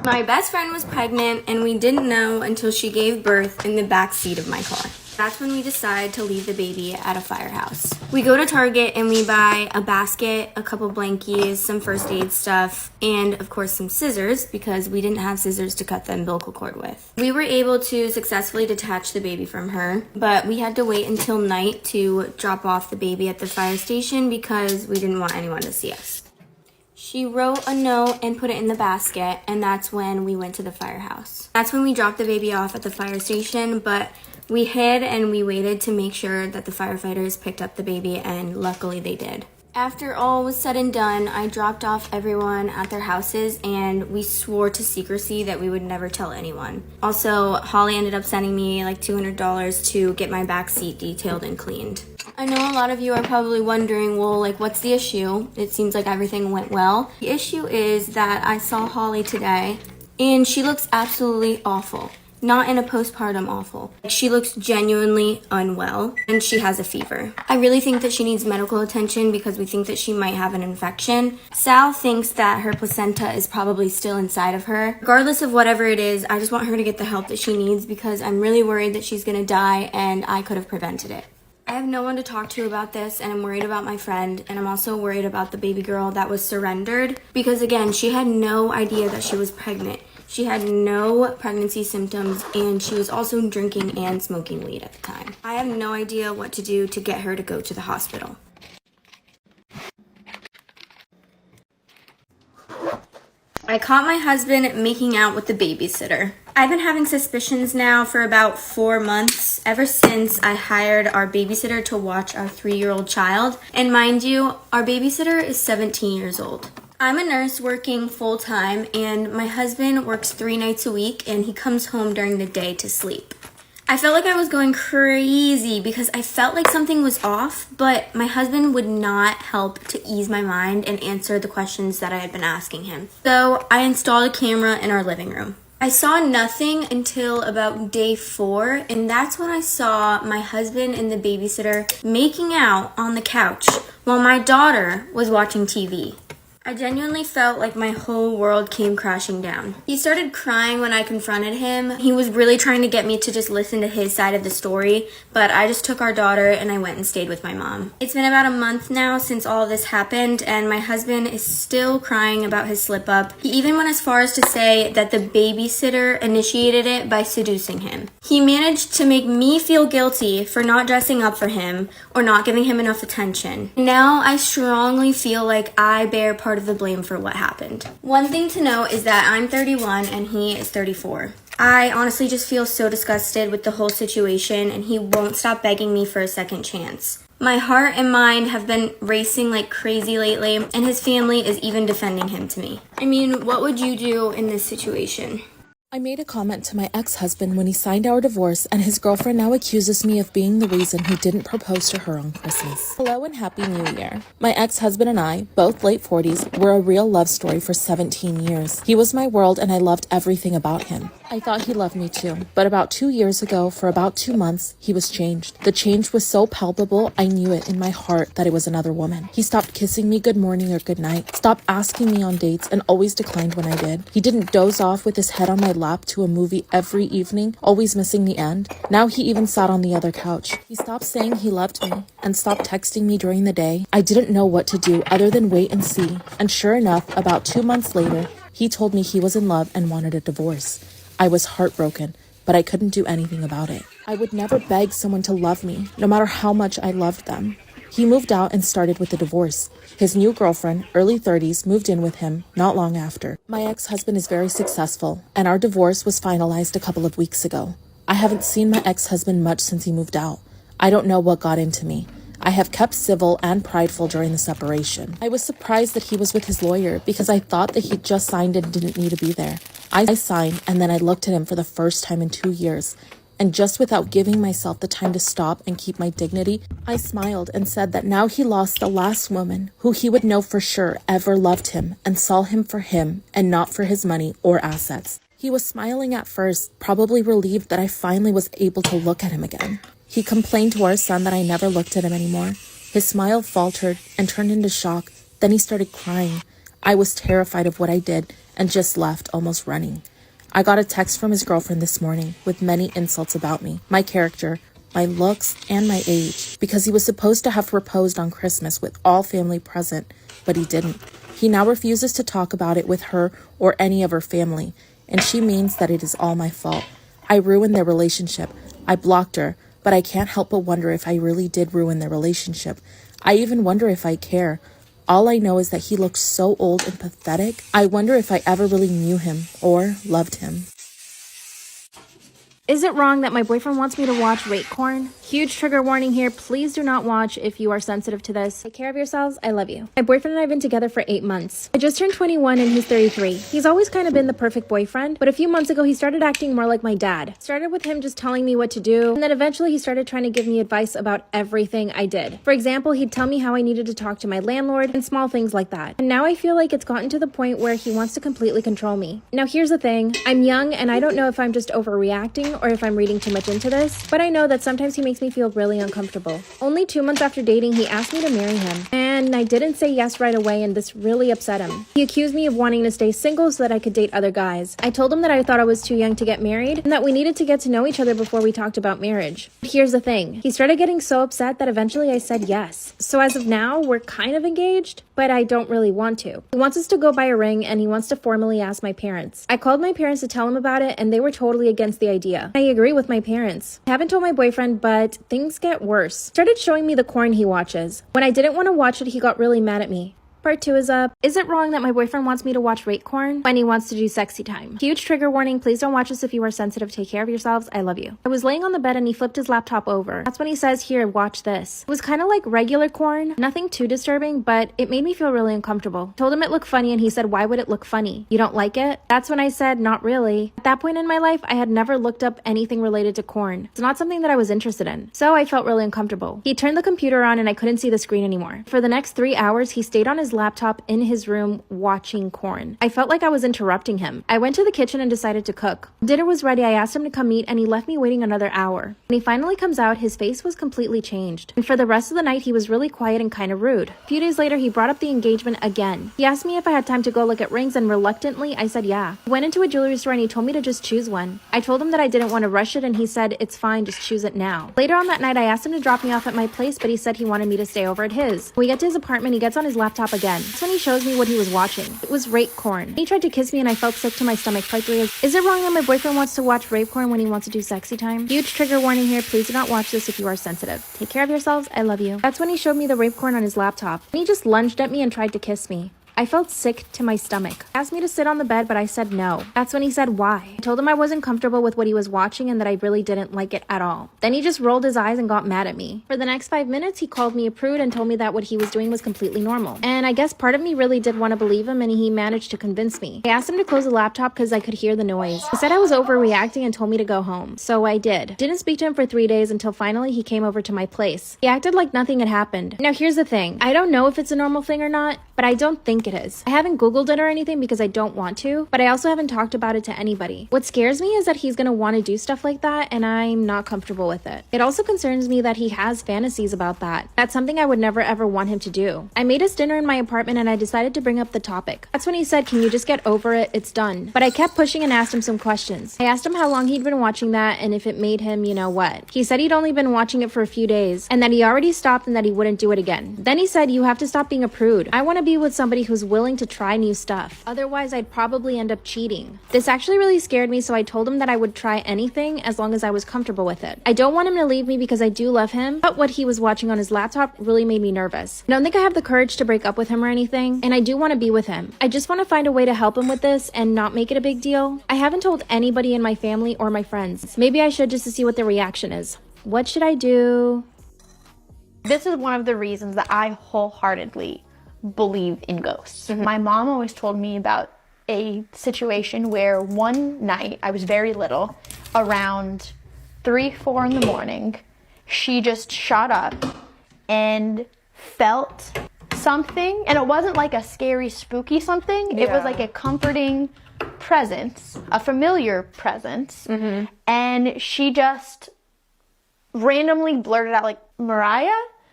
My best friend was pregnant, and we didn't know until she gave birth in the back seat of my car. That's when we decided to leave the baby at a firehouse. We go to Target and we buy a basket, a couple blankies, some first aid stuff, and of course some scissors because we didn't have scissors to cut the umbilical cord with. We were able to successfully detach the baby from her, but we had to wait until night to drop off the baby at the fire station because we didn't want anyone to see us. She wrote a note and put it in the basket, and that's when we went to the firehouse. That's when we dropped the baby off at the fire station, but we hid and we waited to make sure that the firefighters picked up the baby, and luckily they did. After all was said and done, I dropped off everyone at their houses, and we swore to secrecy that we would never tell anyone. Also, Holly ended up sending me like $200 to get my back seat detailed and cleaned. I know a lot of you are probably wondering, well, like, what's the issue? It seems like everything went well. The issue is that I saw Holly today, and she looks absolutely awful. Not in a postpartum awful. She looks genuinely unwell, and she has a fever. I really think that she needs medical attention because we think that she might have an infection. Sal thinks that her placenta is probably still inside of her. Regardless of whatever it is, I just want her to get the help that she needs because I'm really worried that she's gonna die, and I could have prevented it. I have no one to talk to about this, and I'm worried about my friend, and I'm also worried about the baby girl that was surrendered because, again, she had no idea that she was pregnant. She had no pregnancy symptoms, and she was also drinking and smoking weed at the time. I have no idea what to do to get her to go to the hospital. I caught my husband making out with the babysitter. I've been having suspicions now for about 4 months, ever since I hired our babysitter to watch our 3-year-old child. And mind you, our babysitter is 17 years old. I'm a nurse working full-time, and my husband works 3 nights a week, and he comes home during the day to sleep. I felt like I was going crazy because I felt like something was off, but my husband would not help to ease my mind and answer the questions that I had been asking him. So I installed a camera in our living room. I saw nothing until about day 4, and that's when I saw my husband and the babysitter making out on the couch while my daughter was watching TV. I genuinely felt like my whole world came crashing down. He started crying when I confronted him. He was really trying to get me to just listen to his side of the story, but I just took our daughter and I went and stayed with my mom. It's been about a month now since all of this happened, and my husband is still crying about his slip up. He even went as far as to say that the babysitter initiated it by seducing him. He managed to make me feel guilty for not dressing up for him or not giving him enough attention. Now I strongly feel like I bear part of the blame for what happened. One thing to note is that I'm 31 and he is 34. I honestly just feel so disgusted with the whole situation, and he won't stop begging me for a second chance. My heart and mind have been racing like crazy lately, and his family is even defending him to me. I mean, what would you do in this situation? I made a comment to my ex-husband when he signed our divorce, and his girlfriend now accuses me of being the reason he didn't propose to her on Christmas. Hello and Happy New Year. My ex-husband and I, both late 40s, were a real love story for 17 years. He was my world and I loved everything about him. I thought he loved me too, but about 2 years ago, for about 2 months, he was changed. The change was so palpable, I knew it in my heart that it was another woman. He stopped kissing me good morning or good night, stopped asking me on dates, and always declined when I did. He didn't doze off with his head on my lap to a movie every evening, always missing the end. Now he even sat on the other couch. He stopped saying he loved me and stopped texting me during the day. I didn't know what to do other than wait and see. And sure enough, about 2 months later, he told me he was in love and wanted a divorce. I was heartbroken, but I couldn't do anything about it. I would never beg someone to love me, no matter how much I loved them. He moved out and started with a divorce. His new girlfriend, early 30s, moved in with him not long after. My ex-husband is very successful, and our divorce was finalized a couple of weeks ago. I haven't seen my ex-husband much since he moved out. I don't know what got into me. I have kept civil and prideful during the separation. I was surprised that he was with his lawyer because I thought that he just signed and didn't need to be there. I signed and then I looked at him for the first time in 2 years. And just without giving myself the time to stop and keep my dignity, I smiled and said that now he lost the last woman who he would know for sure ever loved him and saw him for him and not for his money or assets. He was smiling at first, probably relieved that I finally was able to look at him again. He complained to our son that I never looked at him anymore. His smile faltered and turned into shock. Then he started crying. I was terrified of what I did and just left, almost running. I got a text from his girlfriend this morning with many insults about me, my character, my looks, and my age, because he was supposed to have proposed on Christmas with all family present, but he didn't. He now refuses to talk about it with her or any of her family, and she means that it is all my fault. I ruined their relationship. I blocked her, but I can't help but wonder if I really did ruin their relationship. I even wonder if I care. All I know is that he looks so old and pathetic. I wonder if I ever really knew him or loved him. Is it wrong that my boyfriend wants me to watch rape corn? Huge trigger warning here. Please do not watch if you are sensitive to this. Take care of yourselves. I love you. My boyfriend and I have been together for 8 months. I just turned 21 and he's 33. He's always kind of been the perfect boyfriend, but a few months ago he started acting more like my dad. Started with him just telling me what to do, and then eventually he started trying to give me advice about everything I did. For example, he'd tell me how I needed to talk to my landlord and small things like that. And now I feel like it's gotten to the point where he wants to completely control me. Now here's the thing. I'm young and I don't know if I'm just overreacting or if I'm reading too much into this, but I know that sometimes he makes me feel really uncomfortable. Only 2 months after dating, he asked me to marry him, and I didn't say yes right away, and this really upset him. He accused me of wanting to stay single so that I could date other guys. I told him that I thought I was too young to get married, and that we needed to get to know each other before we talked about marriage. But here's the thing. He started getting so upset that eventually I said yes. So as of now, we're kind of engaged, but I don't really want to. He wants us to go buy a ring, and he wants to formally ask my parents. I called my parents to tell him about it, and they were totally against the idea. I agree with my parents. I haven't told my boyfriend, but things get worse. Started showing me the corn he watches. When I didn't want to watch it, he got really mad at me. Part 2 is up. Is it wrong that my boyfriend wants me to watch rape corn when he wants to do sexy time? Huge trigger warning. Please don't watch this if you are sensitive. Take care of yourselves. I love you. I was laying on the bed and he flipped his laptop over. That's when he says, here, watch this. It was kind of like regular corn. Nothing too disturbing, but it made me feel really uncomfortable. Told him it looked funny and he said, why would it look funny? You don't like it? That's when I said, not really. At that point in my life, I had never looked up anything related to corn. It's not something that I was interested in. So I felt really uncomfortable. He turned the computer on and I couldn't see the screen anymore. For the next 3 hours, he stayed on his laptop in his room watching corn. I felt like I was interrupting him. I went to the kitchen and decided to cook. Dinner was ready. I asked him to come eat and he left me waiting another hour. When he finally comes out, his face was completely changed. And for the rest of the night, he was really quiet and kind of rude. A few days later, he brought up the engagement again. He asked me if I had time to go look at rings and reluctantly, I said yeah. He went into a jewelry store and he told me to just choose one. I told him that I didn't want to rush it and he said, it's fine, just choose it now. Later on that night, I asked him to drop me off at my place, but he said he wanted me to stay over at his. When we get to his apartment, he gets on his laptop again. That's when he shows me what he was watching. It was rape corn. He tried to kiss me and I felt sick to my stomach. Part 3 is it wrong that my boyfriend wants to watch rape corn when he wants to do sexy time? Huge trigger warning here. Please do not watch this if you are sensitive. Take care of yourselves. I love you. That's when he showed me the rape corn on his laptop. And he just lunged at me and tried to kiss me. I felt sick to my stomach. He asked me to sit on the bed, but I said no. That's when he said why. I told him I wasn't comfortable with what he was watching and that I really didn't like it at all. Then he just rolled his eyes and got mad at me. For the next 5 minutes, he called me a prude and told me that what he was doing was completely normal. And I guess part of me really did want to believe him, and he managed to convince me. I asked him to close the laptop because I could hear the noise. He said I was overreacting and told me to go home. So I did. Didn't speak to him for 3 days until finally he came over to my place. He acted like nothing had happened. Now here's the thing. I don't know if it's a normal thing or not, but I don't think it is. I haven't Googled it or anything because I don't want to, but I also haven't talked about it to anybody. What scares me is that he's gonna want to do stuff like that, and I'm not comfortable with it. It also concerns me that he has fantasies about that. That's something I would never ever want him to do. I made us dinner in my apartment and I decided to bring up the topic. That's when he said, "Can you just get over it? It's done." But I kept pushing and asked him some questions. I asked him how long he'd been watching that and if it made him, you know what. He said he'd only been watching it for a few days and that he already stopped and that he wouldn't do it again. Then he said, "You have to stop being a prude. I want to be with somebody who's willing to try new stuff. Otherwise, I'd probably end up cheating." This actually really scared me, so I told him that I would try anything as long as I was comfortable with it. I don't want him to leave me because I do love him, but what he was watching on his laptop really made me nervous. I don't think I have the courage to break up with him or anything, and I do want to be with him. I just want to find a way to help him with this and not make it a big deal. I haven't told anybody in my family or my friends. Maybe I should, just to see what their reaction is. What should I do? This is one of the reasons that I wholeheartedly believe in ghosts. My mom always told me about a situation where one night, I was very little, around 3, 4 in the morning, she just shot up and felt something, and it wasn't like a scary, spooky something. It was like a comforting presence, a familiar presence, and she just randomly blurted out like, "Mariah?"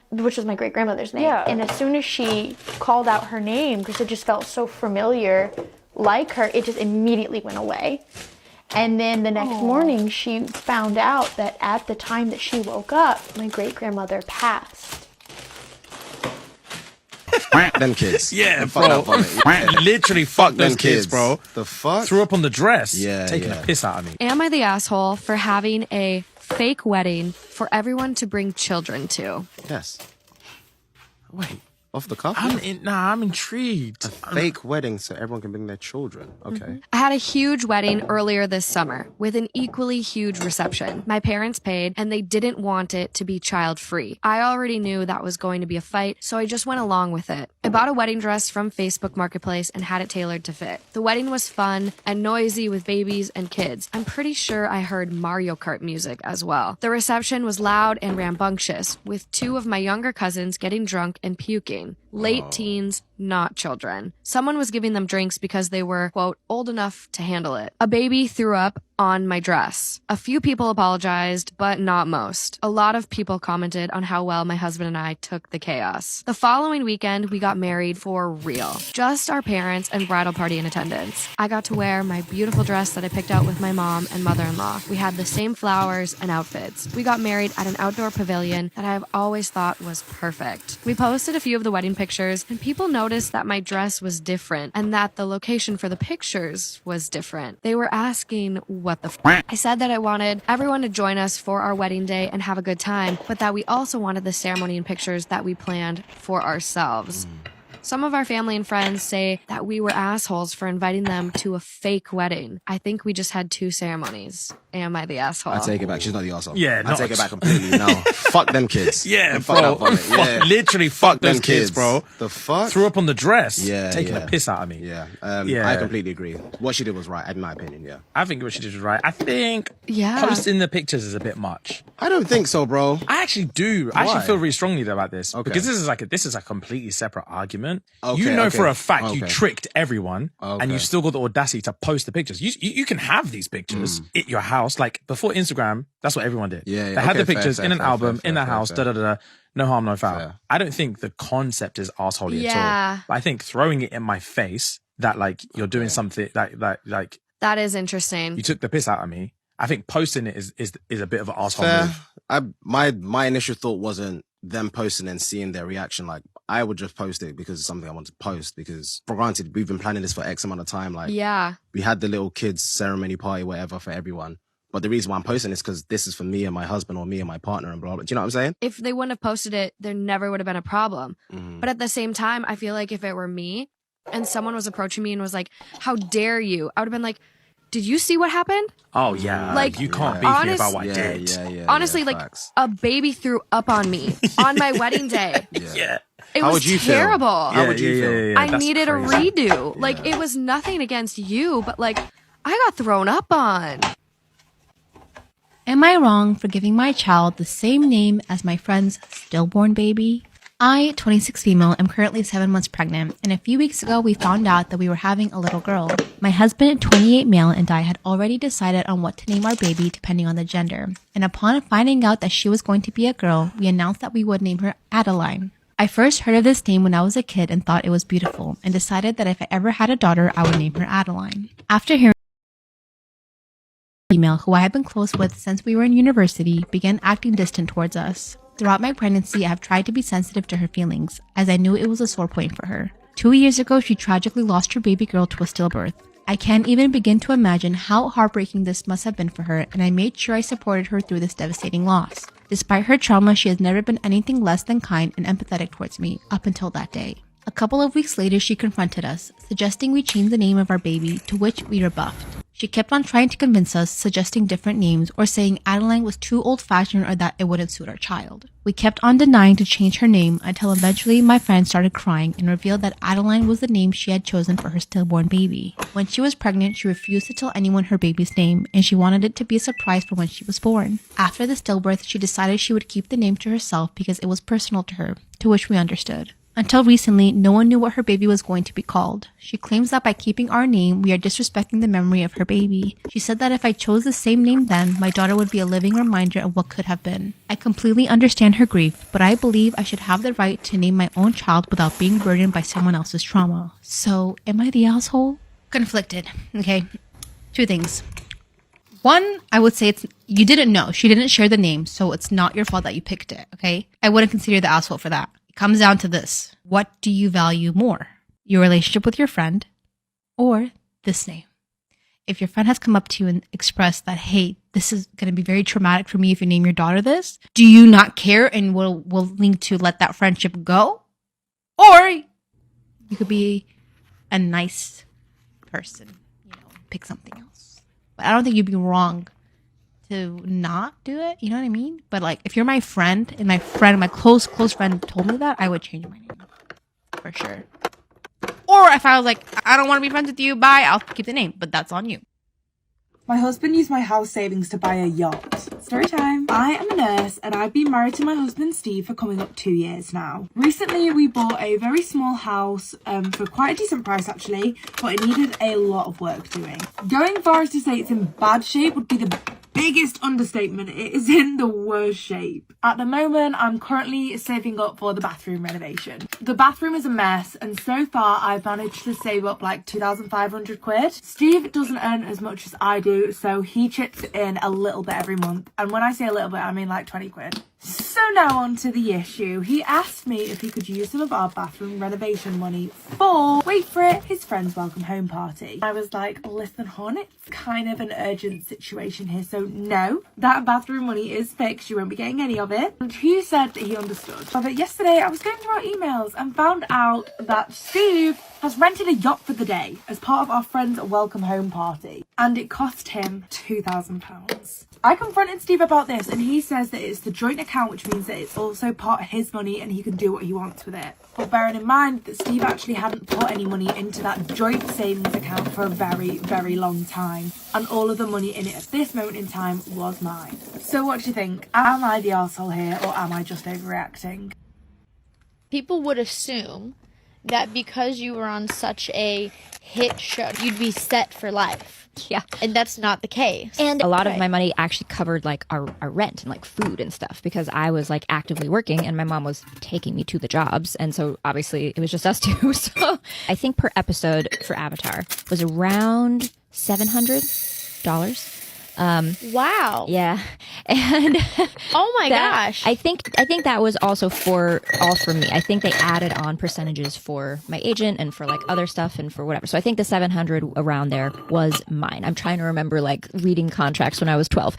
which was my great-grandmother's name. And as soon as she called out her name, because it just felt so familiar like her, it just immediately went away. And then the next morning, she found out that at the time that she woke up, my great-grandmother passed. Them kids. Yeah, bro. Literally fuck those kids, bro. The fuck? Threw up on the dress. Yeah, taking a piss out of me. Am I the asshole for having a fake wedding for everyone to bring children to? Yes. Wait, off the cuff? I'm intrigued. A fake wedding so everyone can bring their children. Okay. I had a huge wedding earlier this summer with an equally huge reception. My parents paid and they didn't want it to be child-free. I already knew that was going to be a fight, so I just went along with it. I bought a wedding dress from Facebook Marketplace and had it tailored to fit. The wedding was fun and noisy with babies and kids. I'm pretty sure I heard Mario Kart music as well. The reception was loud and rambunctious, with 2 of my younger cousins getting drunk and puking. Late teens, not children. Someone was giving them drinks because they were, quote, old enough to handle it. A baby threw up on my dress. A few people apologized, but not most. A lot of people commented on how well my husband and I took the chaos. The following weekend, we got married for real. Just our parents and bridal party in attendance. I got to wear my beautiful dress that I picked out with my mom and mother-in-law. We had the same flowers and outfits. We got married at an outdoor pavilion that I have always thought was perfect. We posted a few of the wedding pictures, and people noticed that my dress was different and that the location for the pictures was different. They were asking what the f. I said that I wanted everyone to join us for our wedding day and have a good time, but that we also wanted the ceremony and pictures that we planned for ourselves. Some of our family and friends say that we were assholes for inviting them to a fake wedding. I think we just had 2 ceremonies. Am I the asshole? I take it back. She's not the asshole. Yeah, I take it back completely. No. Fuck them kids. Yeah, Them bro. fucked up on it. Yeah. Literally fuck those them kids, bro. The fuck? Threw up on the dress. Yeah, taking yeah. a piss out of me. Yeah. Yeah. I completely agree. What she did was right, in my opinion, yeah. I think what she did was right. I think Yeah. posting the pictures is a bit much. I don't think so, bro. I actually do. I Why? actually feel really strongly about this. Okay. Because this is a completely separate argument. Okay, You know okay. for a fact you Okay. tricked everyone and you Okay. still got the audacity to post the pictures. You can have these pictures at your house. Like before Instagram, that's what everyone did. Yeah, yeah. They had Okay, the pictures fair, in an fair, album, fair, in their fair, house, fair. da-da-da-da. No harm, no foul. Fair. I don't think the concept is assholey at Yeah. all. I think throwing it in my face that like you're doing something like That is interesting. you took the piss out of me. I think posting it is a bit of an asshole Fair. move. My initial thought wasn't them posting and seeing their reaction. Like, I would just post it because it's something I want to post. Because, for granted, we've been planning this for X amount of time. Like, Yeah. we had the little kids ceremony party, whatever, for everyone. But the reason why I'm posting is because this is for me and my husband or me and my partner and blah, blah. Do you know what I'm saying? If they wouldn't have posted it, there never would have been a problem. But at the same time, I feel like if it were me, and someone was approaching me and was like, "How dare you?" I would have been like, "Did you see what happened?" Oh yeah, Like, you can't beef me about what I yeah, did. Honestly, like a baby threw up on me on my wedding day. Yeah. It How was would you feel? terrible. How would you feel? I needed a redo. Like, it was nothing against you, but like, I got thrown up on. Am I wrong for giving my child the same name as my friend's stillborn baby? I, 26 female, am currently 7 months pregnant, and a few weeks ago we found out that we were having a little girl. My husband, 28 male, and I had already decided on what to name our baby depending on the gender, and upon finding out that she was going to be a girl, we announced that we would name her Adeline. I first heard of this name when I was a kid and thought it was beautiful, and decided that if I ever had a daughter, I would name her Adeline. After hearing female who I had been close with since we were in university began acting distant towards us. Throughout my pregnancy, I have tried to be sensitive to her feelings, as I knew it was a sore point for her. 2 years ago, she tragically lost her baby girl to a stillbirth. I can't even begin to imagine how heartbreaking this must have been for her, and I made sure I supported her through this devastating loss. Despite her trauma, she has never been anything less than kind and empathetic towards me, up until that day. A couple of weeks later, she confronted us, suggesting we change the name of our baby, to which we rebuffed. She kept on trying to convince us, suggesting different names or saying Adeline was too old-fashioned or that it wouldn't suit our child. We kept on denying to change her name until eventually my friend started crying and revealed that Adeline was the name she had chosen for her stillborn baby. When she was pregnant, she refused to tell anyone her baby's name, and she wanted it to be a surprise for when she was born. After the stillbirth, she decided she would keep the name to herself because it was personal to her, to which we understood. Until recently, no one knew what her baby was going to be called. She claims that by keeping our name, we are disrespecting the memory of her baby. She said that if I chose the same name then, my daughter would be a living reminder of what could have been. I completely understand her grief, but I believe I should have the right to name my own child without being burdened by someone else's trauma. So, am I the asshole? Conflicted. Okay. 2 things. One, I would say you didn't know. She didn't share the name, so it's not your fault that you picked it, okay? I wouldn't consider you the asshole for that. It comes down to this. What do you value more? Your relationship with your friend or this name? If your friend has come up to you and expressed that, hey, this is going to be very traumatic for me if you name your daughter this, do you not care and will willing to let that friendship go? Or you could be a nice person, pick something else. But I don't think you'd be wrong to not do it, you know what I mean? But like, if you're my friend and my close friend told me that, I would change my name for sure. Or if I was like, I don't want to be friends with you, bye, I'll keep the name, but that's on you. My husband used my house savings to buy a yacht. Story time. I am a nurse and I've been married to my husband Steve for coming up 2 years now. Recently we bought a very small house for quite a decent price actually, but it needed a lot of work doing. Going far as to say it's in bad shape would be the biggest understatement. It is in the worst shape. At the moment, I'm currently saving up for the bathroom renovation. The bathroom is a mess, and so far I've managed to save up like 2,500 quid. Steve doesn't earn as much as I do, so he chips in a little bit every month. And when I say a little bit, I mean like 20 quid. So now on to the issue. He asked me if he could use some of our bathroom renovation money for, wait for it, his friend's welcome home party. I was like, listen hon, it's kind of an urgent situation here, so no, that bathroom money is fixed, you won't be getting any of it. And he said that he understood. But yesterday I was going through our emails and found out that Steve has rented a yacht for the day as part of our friend's welcome home party, and it cost him £2,000. I confronted Steve about this and he says that it's the joint account, which means that it's also part of his money and he can do what he wants with it. But bearing in mind that Steve actually hadn't put any money into that joint savings account for a very, very long time, and all of the money in it at this moment in time was mine. So what do you think? Am I the arsehole here or am I just overreacting? People would assume that because you were on such a hit show, you'd be set for life. Yeah. And that's not the case. And a lot of my money actually covered like our rent and like food and stuff because I was like actively working and my mom was taking me to the jobs. And so obviously it was just us two. So I think per episode for Avatar was around $700. Wow. Yeah. And oh my gosh. I think that was also all for me. I think they added on percentages for my agent and for like other stuff and for whatever. So I think the 700 around there was mine. I'm trying to remember like reading contracts when I was 12.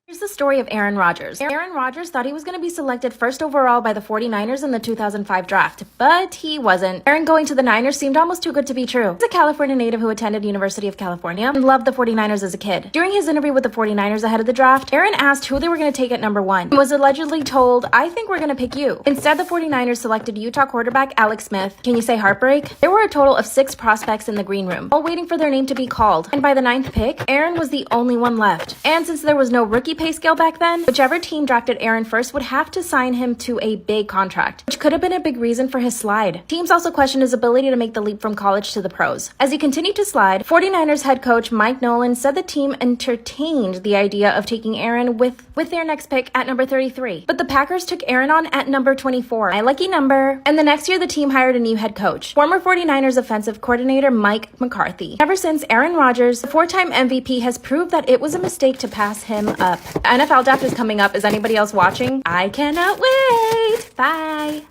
Here's the story of Aaron Rodgers. Aaron Rodgers thought he was going to be selected first overall by the 49ers in the 2005 draft, but he wasn't. Aaron going to the Niners seemed almost too good to be true. He's a California native who attended University of California and loved the 49ers as a kid. During his interview with the 49ers ahead of the draft, Aaron asked who they were going to take at number 1 and was allegedly told, "I think we're going to pick you." Instead, the 49ers selected Utah quarterback Alex Smith. Can you say heartbreak? There were a total of 6 prospects in the green room, all waiting for their name to be called. And by the 9th pick, Aaron was the only one left. And since there was no rookie pay scale back then, whichever team drafted Aaron first would have to sign him to a big contract, which could have been a big reason for his slide. Teams also questioned his ability to make the leap from college to the pros. As he continued to slide, 49ers head coach Mike Nolan said the team entertained the idea of taking Aaron with their next pick at number 33. But the Packers took Aaron on at number 24. My lucky number. And the next year, the team hired a new head coach, former 49ers offensive coordinator Mike McCarthy. Ever since, Aaron Rodgers, the 4-time MVP, has proved that it was a mistake to pass him up. NFL draft is coming up. Is anybody else watching? I cannot wait. Bye.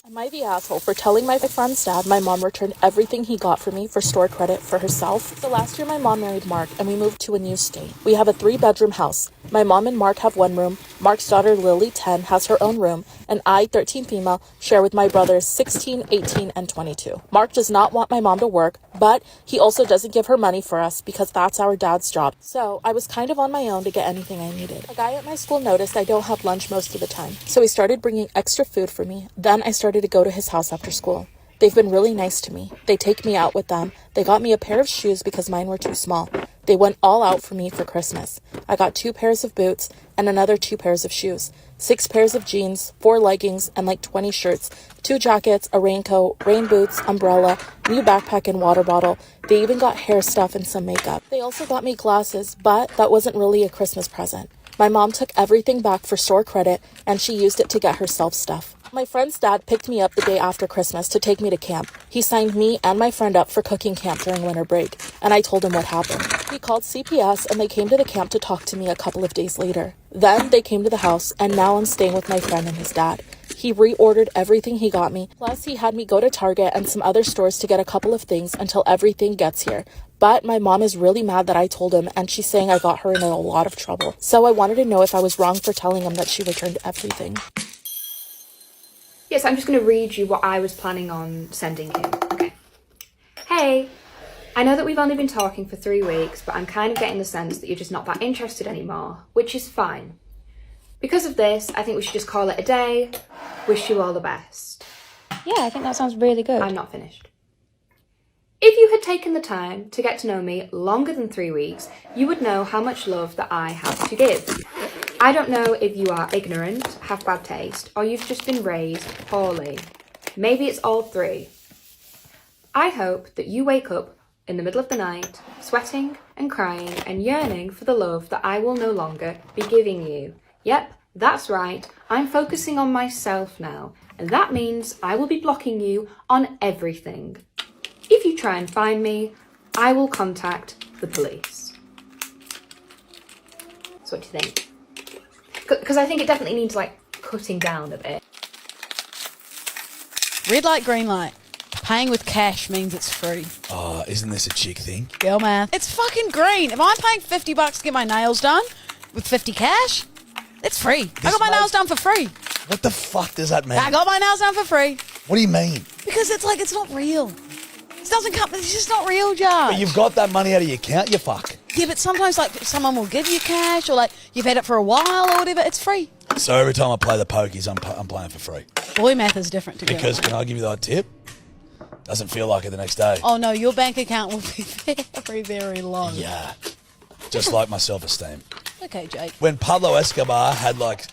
Am I the asshole for telling my friend's dad my mom returned everything he got for me for store credit for herself? So last year my mom married Mark and we moved to a new state. We have a 3-bedroom house. My mom and Mark have one room. Mark's daughter Lily, 10, has her own room. And I, 13 female, share with my brothers 16, 18, and 22. Mark does not want my mom to work, but he also doesn't give her money for us because that's our dad's job. So I was kind of on my own to get anything I needed. A guy at my school noticed I don't have lunch most of the time, so he started bringing extra food for me. Then I started to go to his house after school. They've been really nice to me. They take me out with them. They got me a pair of shoes because mine were too small. They went all out for me for Christmas. I got 2 pairs of boots and another 2 pairs of shoes, 6 pairs of jeans, 4 leggings, and like 20 shirts, 2 jackets, a raincoat, rain boots, umbrella, new backpack and water bottle. They even got hair stuff and some makeup. They also got me glasses, but that wasn't really a Christmas present. My mom took everything back for store credit and she used it to get herself stuff. My friend's dad picked me up the day after Christmas to take me to camp. He signed me and my friend up for cooking camp during winter break, and I told him what happened. He called CPS and they came to the camp to talk to me a couple of days later. Then they came to the house and now I'm staying with my friend and his dad. He reordered everything he got me, plus he had me go to Target and some other stores to get a couple of things until everything gets here. But my mom is really mad that I told him and she's saying I got her in a lot of trouble. So I wanted to know if I was wrong for telling him that she returned everything. Yes, I'm just going to read you what I was planning on sending him. Okay. Hey, I know that we've only been talking for 3 weeks, but I'm kind of getting the sense that you're just not that interested anymore, which is fine. Because of this, I think we should just call it a day. Wish you all the best. Yeah, I think that sounds really good. I'm not finished. If you had taken the time to get to know me longer than 3 weeks, you would know how much love that I have to give. I don't know if you are ignorant, have bad taste, or you've just been raised poorly. Maybe it's all 3. I hope that you wake up in the middle of the night, sweating and crying and yearning for the love that I will no longer be giving you. Yep, that's right, I'm focusing on myself now, and that means I will be blocking you on everything. If you try and find me, I will contact the police. So what do you think? Because I think it definitely needs, like, cutting down a bit. Red light, green light. Paying with cash means it's free. Oh, isn't this a chick thing? Girl math. It's fucking green. If I'm paying $50 to get my nails done with 50 cash, it's free. I got my nails done for free. What the fuck does that mean? I got my nails done for free. What do you mean? Because it's like, it's not real. It doesn't come, it's just not real, Josh. But you've got that money out of your account, you fuck. Yeah, but sometimes, like, someone will give you cash or, like, you've had it for a while or whatever. It's free. So every time I play the pokies, I'm playing for free. Boy math is different to girl Because, math. can I give you that tip? Doesn't feel like it the next day. Oh, no, your bank account will be very, very low. Yeah. Just like my self-esteem. Okay, Jake. When Pablo Escobar had like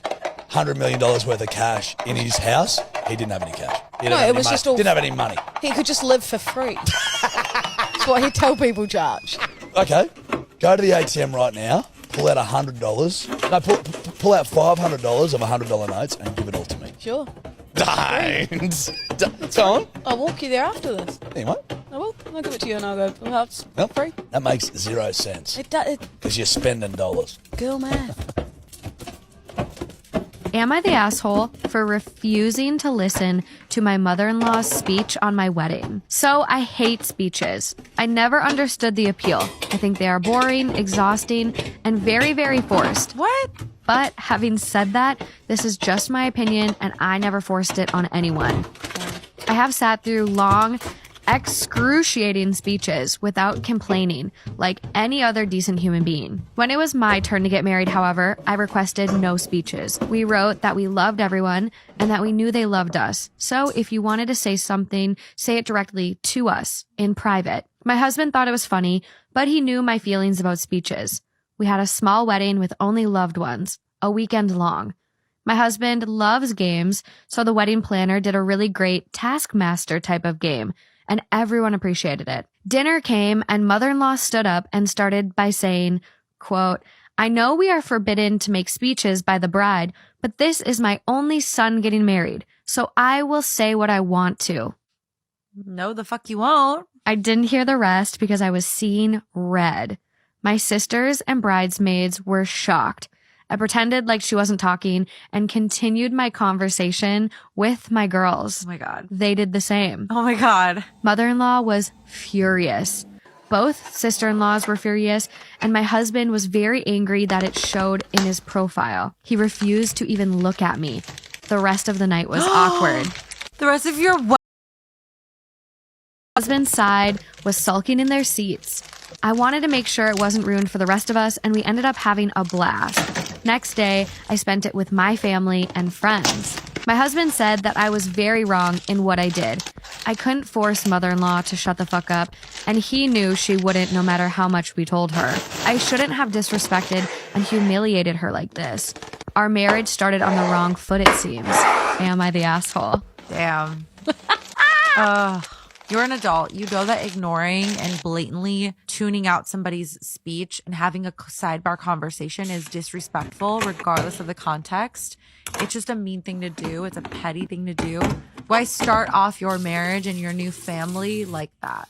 $100 million worth of cash in his house, he didn't have any cash. He didn't have any money. Didn't have any money. He could just live for free. That's what he'd tell people, Judge. Okay, go to the ATM right now, pull out $100. No, pull out $500 of $100 notes and give it all to me. Sure. Don't. Go on. I'll walk you there after this. Anyway. I will. I'll give it to you and I'll go, well, it's free. That makes 0 sense. It does. Because you're spending dollars. Girl math. Am I the asshole for refusing to listen to my mother-in-law's speech on my wedding? So I hate speeches. I never understood the appeal. I think they are boring, exhausting, and very, very forced. What? But having said that, this is just my opinion and I never forced it on anyone. I have sat through long, excruciating speeches without complaining, like any other decent human being. When it was my turn to get married, however, I requested no speeches. We wrote that we loved everyone and that we knew they loved us. So if you wanted to say something, say it directly to us in private. My husband thought it was funny, but he knew my feelings about speeches. We had a small wedding with only loved ones, a weekend long. My husband loves games, so the wedding planner did a really great Taskmaster type of game, and everyone appreciated it. Dinner came, and mother-in-law stood up and started by saying, quote, I know we are forbidden to make speeches by the bride, but this is my only son getting married, so I will say what I want to. No, the fuck you won't. I didn't hear the rest because I was seeing red. My sisters and bridesmaids were shocked. I pretended like she wasn't talking and continued my conversation with my girls. Oh my God. They did the same. Oh my God. Mother-in-law was furious. Both sister-in-laws were furious, and my husband was very angry that it showed in his profile. He refused to even look at me. The rest of the night was awkward. The rest of your Husband's side was sulking in their seats. I wanted to make sure it wasn't ruined for the rest of us, and we ended up having a blast. Next day, I spent it with my family and friends. My husband said that I was very wrong in what I did. I couldn't force mother-in-law to shut the fuck up, and he knew she wouldn't no matter how much we told her. I shouldn't have disrespected and humiliated her like this. Our marriage started on the wrong foot, it seems. Am I the asshole? Damn. You're an adult. You know that ignoring and blatantly tuning out somebody's speech and having a sidebar conversation is disrespectful, regardless of the context. It's just a mean thing to do. It's a petty thing to do. Why start off your marriage and your new family like that?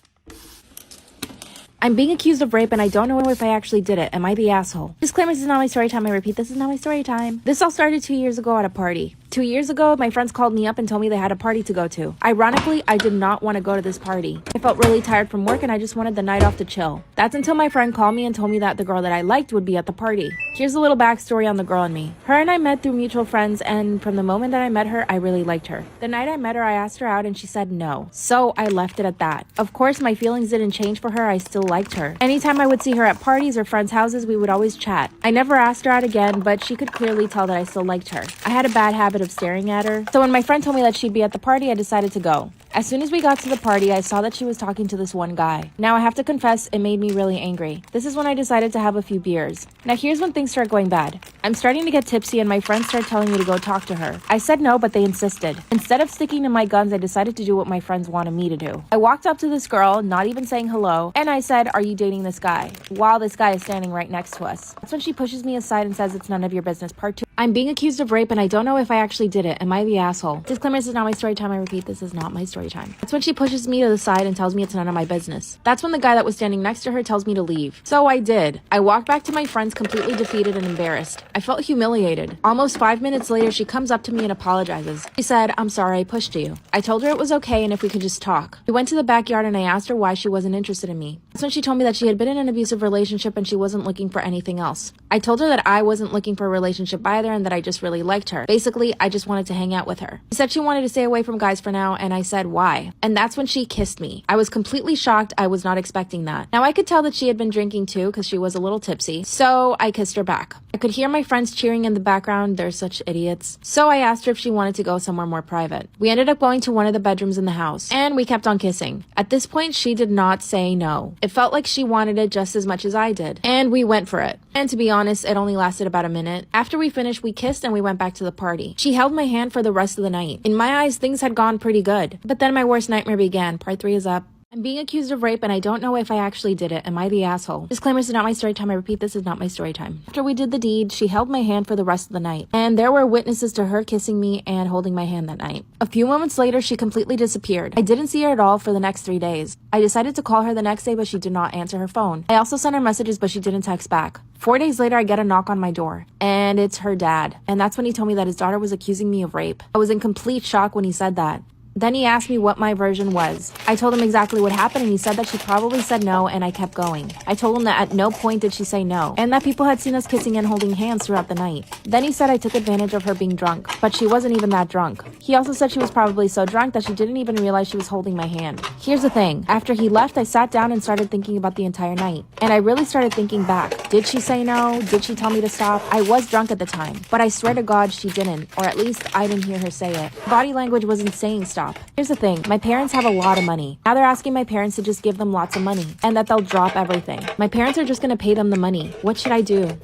I'm being accused of rape and I don't know if I actually did it. Am I the asshole? Disclaimer, this is not my story time. I repeat, this is not my story time. This all started 2 years ago at a party. 2 years ago, my friends called me up and told me they had a party to go to. Ironically, I did not want to go to this party. I felt really tired from work and I just wanted the night off to chill. That's until my friend called me and told me that the girl that I liked would be at the party. Here's a little backstory on the girl and me. Her and I met through mutual friends, and from the moment that I met her, I really liked her. The night I met her, I asked her out and she said no. So I left it at that. Of course, my feelings didn't change for her. I still liked her. Anytime I would see her at parties or friends' houses, we would always chat. I never asked her out again, but she could clearly tell that I still liked her. I had a bad habit of staring at her. So when my friend told me that she'd be at the party, I decided to go. As soon as we got to the party, I saw that she was talking to this one guy. Now I have to confess, it made me really angry. This is when I decided to have a few beers. Now here's when things start going bad. I'm starting to get tipsy and my friends start telling me to go talk to her. I said no, but they insisted. Instead of sticking to my guns, I decided to do what my friends wanted me to do. I walked up to this girl, not even saying hello, and I said, "Are you dating this guy?" While this guy is standing right next to us. That's when she pushes me aside and says, "It's none of your business." Part 2. I'm being accused of rape and I don't know if I actually did it. Am I the asshole? Disclaimer, this is not my story time. I repeat, this is not my story time. That's when she pushes me to the side and tells me it's none of my business. That's when the guy that was standing next to her tells me to leave. So I did. I walked back to my friends completely defeated and embarrassed. I felt humiliated. Almost 5 minutes later, she comes up to me and apologizes. She said, "I'm sorry I pushed you." I told her it was okay and if we could just talk. We went to the backyard and I asked her why she wasn't interested in me. That's when she told me that she had been in an abusive relationship and she wasn't looking for anything else. I told her that I wasn't looking for a relationship either and that I just really liked her. Basically, I just wanted to hang out with her. She said she wanted to stay away from guys for now, and I said why. And that's when she kissed me. I was completely shocked. I was not expecting that. Now I could tell that she had been drinking too because she was a little tipsy, so I kissed her back. I could hear my friends cheering in the background. They're such idiots. So I asked her if she wanted to go somewhere more private. We ended up going to one of the bedrooms in the house, and we kept on kissing. At this point, she did not say no. It felt like she wanted it just as much as I did, and we went for it. And to be honest, it only lasted about a minute. After we finished, we kissed and we went back to the party. She held my hand for the rest of the night. In my eyes, things had gone pretty good. But then my worst nightmare began. Part 3 is up. I'm being accused of rape and I don't know if I actually did it. Am I the asshole? Disclaimer, this is not my story time. I repeat, this is not my story time. After we did the deed, she held my hand for the rest of the night. And there were witnesses to her kissing me and holding my hand that night. A few moments later, she completely disappeared. I didn't see her at all for the next 3 days. I decided to call her the next day, but she did not answer her phone. I also sent her messages, but she didn't text back. 4 days later, I get a knock on my door. And it's her dad. And that's when he told me that his daughter was accusing me of rape. I was in complete shock when he said that. Then he asked me what my version was. I told him exactly what happened and he said that she probably said no and I kept going. I told him that at no point did she say no and that people had seen us kissing and holding hands throughout the night. Then he said I took advantage of her being drunk, but she wasn't even that drunk. He also said she was probably so drunk that she didn't even realize she was holding my hand. Here's the thing. After he left, I sat down and started thinking about the entire night. And I really started thinking back. Did she say no? Did she tell me to stop? I was drunk at the time, but I swear to God she didn't, or at least I didn't hear her say it. Body language wasn't saying stop. Here's the thing, my parents have a lot of money. Now they're asking my parents to just give them lots of money and that they'll drop everything. My parents are just gonna pay them the money. What should I do?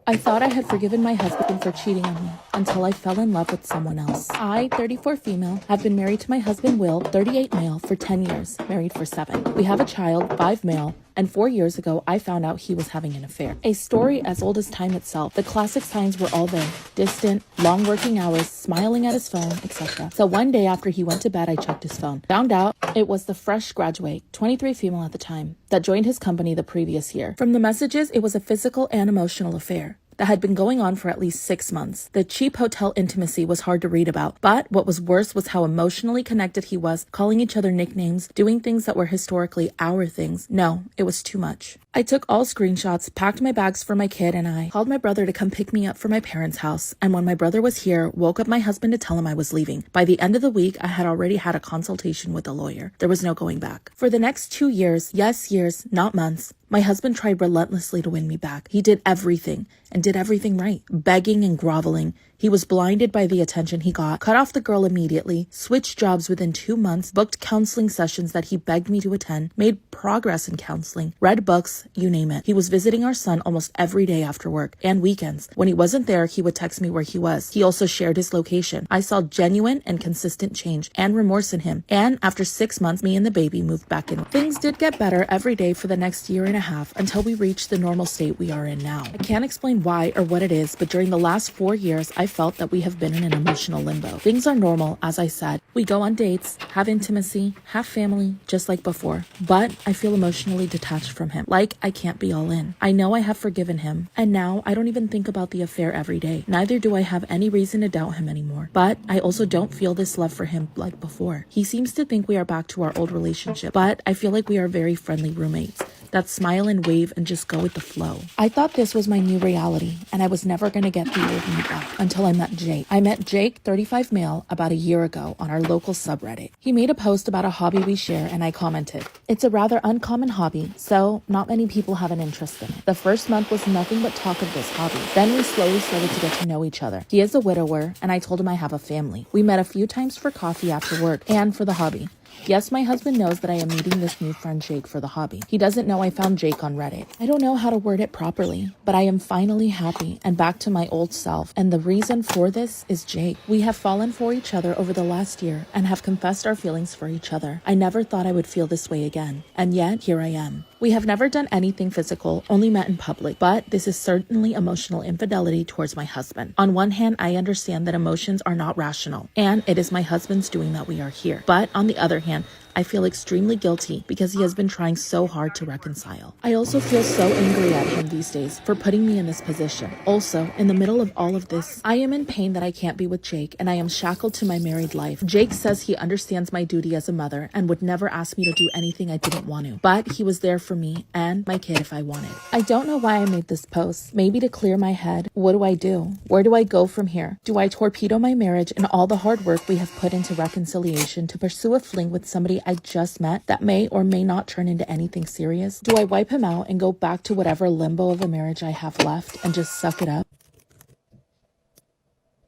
I thought I had forgiven my husband for cheating on me until I fell in love with someone else. I, 34 female, have been married to my husband Will, 38 male, for 10 years, married for 7. We have a child, 5 male, and 4 years ago, I found out he was having an affair. A story as old as time itself. The classic signs were all there. Distant, long working hours, smiling at his phone, etc. So one day after he went to bed, I checked his phone. Found out it was the fresh graduate, 23 female at the time, that joined his company the previous year. From the messages, it was a physical and emotional affair that had been going on for at least 6 months. The cheap hotel intimacy was hard to read about, but what was worse was how emotionally connected he was, calling each other nicknames, doing things that were historically our things. No, it was too much. I took all screenshots, packed my bags for my kid, and I called my brother to come pick me up from my parents' house. And when my brother was here, woke up my husband to tell him I was leaving. By the end of the week, I had already had a consultation with a lawyer. There was no going back. For the next 2 years, yes, years, not months, my husband tried relentlessly to win me back. He did everything and did everything right, begging and groveling. He was blinded by the attention he got, cut off the girl immediately, switched jobs within 2 months, booked counseling sessions that he begged me to attend, made progress in counseling, read books, you name it. He was visiting our son almost every day after work and weekends. When he wasn't there, he would text me where he was. He also shared his location. I saw genuine and consistent change and remorse in him. And after 6 months, me and the baby moved back in. Things did get better every day for the next year and a half until we reached the normal state we are in now. I can't explain why or what it is, but during the last 4 years, I felt that we have been in an emotional limbo. Things are normal, as I said. We go on dates, have intimacy, have family, just like before. But I feel emotionally detached from him, like I can't be all in. I know I have forgiven him, and now I don't even think about the affair every day. Neither do I have any reason to doubt him anymore. But I also don't feel this love for him like before. He seems to think we are back to our old relationship, but I feel like we are very friendly roommates that smile and wave and just go with the flow. I thought this was my new reality, and I was never gonna get the old me back until I met Jake. I met Jake, 35 male, about a year ago on our local subreddit. He made a post about a hobby we share, and I commented. It's a rather uncommon hobby, so not many people have an interest in it. The first month was nothing but talk of this hobby. Then we slowly started to get to know each other. He is a widower, and I told him I have a family. We met a few times for coffee after work and for the hobby. Yes, my husband knows that I am meeting this new friend Jake for the hobby. He doesn't know I found Jake on Reddit. I don't know how to word it properly, but I am finally happy and back to my old self. And the reason for this is Jake. We have fallen for each other over the last year and have confessed our feelings for each other. I never thought I would feel this way again. And yet, here I am. We have never done anything physical, only met in public, but this is certainly emotional infidelity towards my husband. On one hand, I understand that emotions are not rational, and it is my husband's doing that we are here. But on the other hand, I feel extremely guilty because he has been trying so hard to reconcile. I also feel so angry at him these days for putting me in this position. Also, in the middle of all of this, I am in pain that I can't be with Jake and I am shackled to my married life. Jake says he understands my duty as a mother and would never ask me to do anything I didn't want to, but he was there for me and my kid if I wanted. I don't know why I made this post. Maybe to clear my head. What do I do? Where do I go from here? Do I torpedo my marriage and all the hard work we have put into reconciliation to pursue a fling with somebody I just met that may or may not turn into anything serious? Do I wipe him out and go back to whatever limbo of a marriage I have left and just suck it up?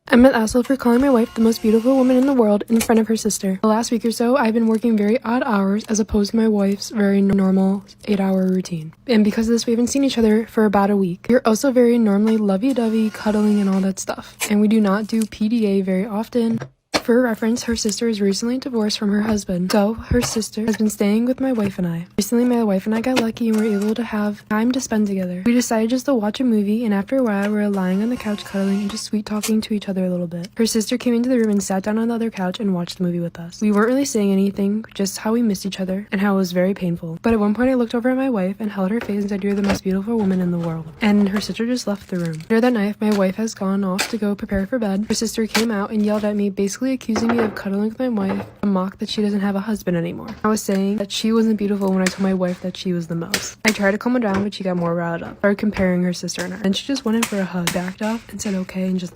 I'm an asshole for calling my wife the most beautiful woman in the world in front of her sister. The last week or so, I've been working very odd hours as opposed to my wife's very normal 8-hour routine. And because of this, we haven't seen each other for about a week. We're also very normally lovey-dovey, cuddling, and all that stuff. And we do not do PDA very often. For reference, her sister is recently divorced from her husband, so her sister has been staying with my wife and I. Recently, my wife and I got lucky and were able to have time to spend together. We decided just to watch a movie, and after a while, we were lying on the couch cuddling and just sweet talking to each other a little bit. Her sister came into the room and sat down on the other couch and watched the movie with us. We weren't really saying anything, just how we missed each other and how it was very painful. But at one point, I looked over at my wife and held her face and said, "You're the most beautiful woman in the world." And her sister just left the room. Later that night, my wife has gone off to go prepare for bed. Her sister came out and yelled at me, basically accusing me of cuddling with my wife, a mock that she doesn't have a husband anymore. I was saying that she wasn't beautiful when I told my wife that she was the most. I tried to calm her down, but she got more riled up. Started comparing her sister and her. And she just went in for a hug, backed off, and said okay, and just...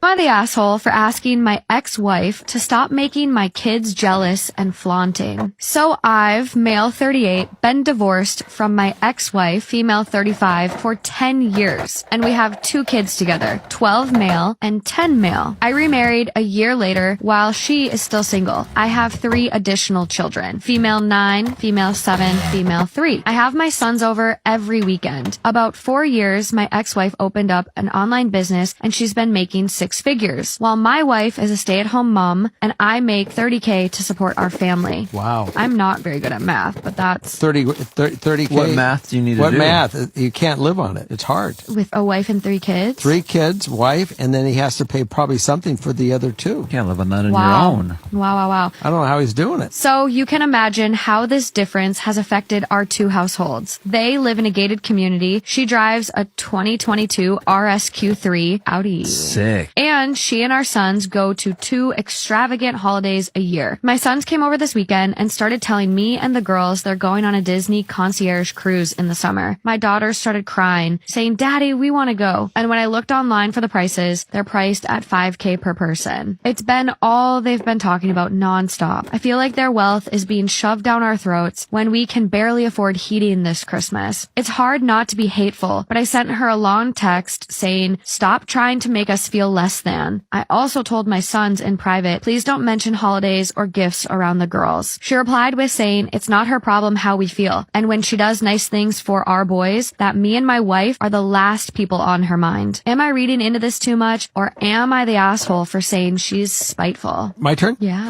Am I the asshole for asking my ex-wife to stop making my kids jealous and flaunting? So I've, male 38, been divorced from my ex-wife, female 35, for 10 years. And we have 2 kids together, 12 male and 10 male. I remarried a year later while she is still single. I have 3 additional children, female 9, female 7, female 3. I have my sons over every weekend. About 4 years, my ex-wife opened up an online business and she's been making 6 figures, while my wife is a stay-at-home mom and I make $30K to support our family. Wow. I'm not very good at math, but that's 30K. What math do you need to do? What math? You can't live on it. It's hard. with a wife and 3 kids. 3 kids, wife, and then he has to pay probably something for the other 2. You can't live on that on Wow. your own. Wow. I don't know how he's doing it. So you can imagine how this difference has affected our 2 households. They live in a gated community. She drives a 2022 RSQ3 Audi. Sick. And she and our sons go to 2 extravagant holidays a year. My sons came over this weekend and started telling me and the girls they're going on a Disney concierge cruise in the summer. My daughter started crying, saying, "Daddy, we want to go." And when I looked online for the prices, they're priced at $5K per person. It's been all they've been talking about nonstop. I feel like their wealth is being shoved down our throats when we can barely afford heating this Christmas. It's hard not to be hateful, but I sent her a long text saying, "Stop trying to make us feel less than." I also told my sons in private, "Please don't mention holidays or gifts around the girls." She replied with saying it's not her problem how we feel, and when she does nice things for our boys, that me and my wife are the last people on her mind. Am I reading into this too much, or am I the asshole for saying she's spiteful? My turn? Yeah.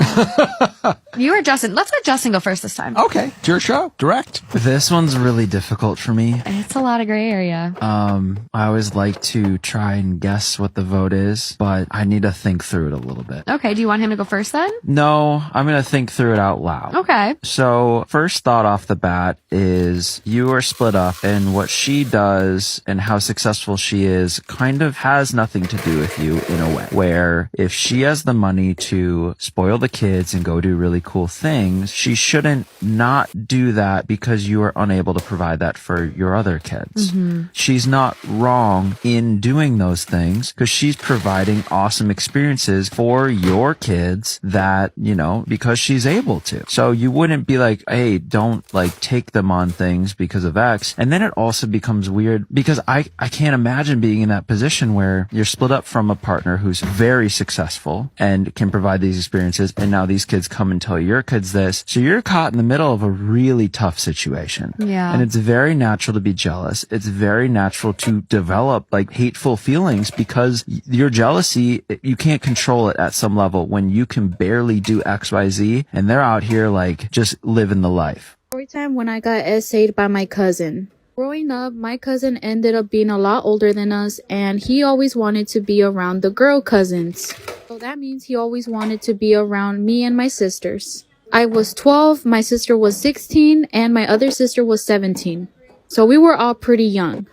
You or Justin? Let's let Justin go first this time. Okay, it's your show. Direct. This one's really difficult for me. It's a lot of gray area. I always like to try and guess what the vote is, but I need to think through it a little bit. Okay, do you want him to go first then? No, I'm going to think through it out loud. Okay. So first thought off the bat is you are split up, and what she does and how successful she is kind of has nothing to do with you in a way, where if she has the money to spoil the kids and go do really cool things, she shouldn't not do that because you are unable to provide that for your other kids. She's not wrong in doing those things because she's providing awesome experiences for your kids that, you know, because she's able to. So you wouldn't be like, hey, don't like take them on things because of X. And then it also becomes weird because I can't imagine being in that position where you're split up from a partner who's very successful and can provide these experiences. And now these kids come and tell your kids this. So you're caught in the middle of a really tough situation. Yeah. And it's very natural to be jealous. It's very natural to develop like hateful feelings because your jealousy, you can't control it at some level when you can barely do X, Y, Z, and they're out here like just living the life. Storytime when I got essayed by my cousin. Growing up, my cousin ended up being a lot older than us, and he always wanted to be around the girl cousins. So that means he always wanted to be around me and my sisters. I was 12, my sister was 16, and my other sister was 17. So we were all pretty young.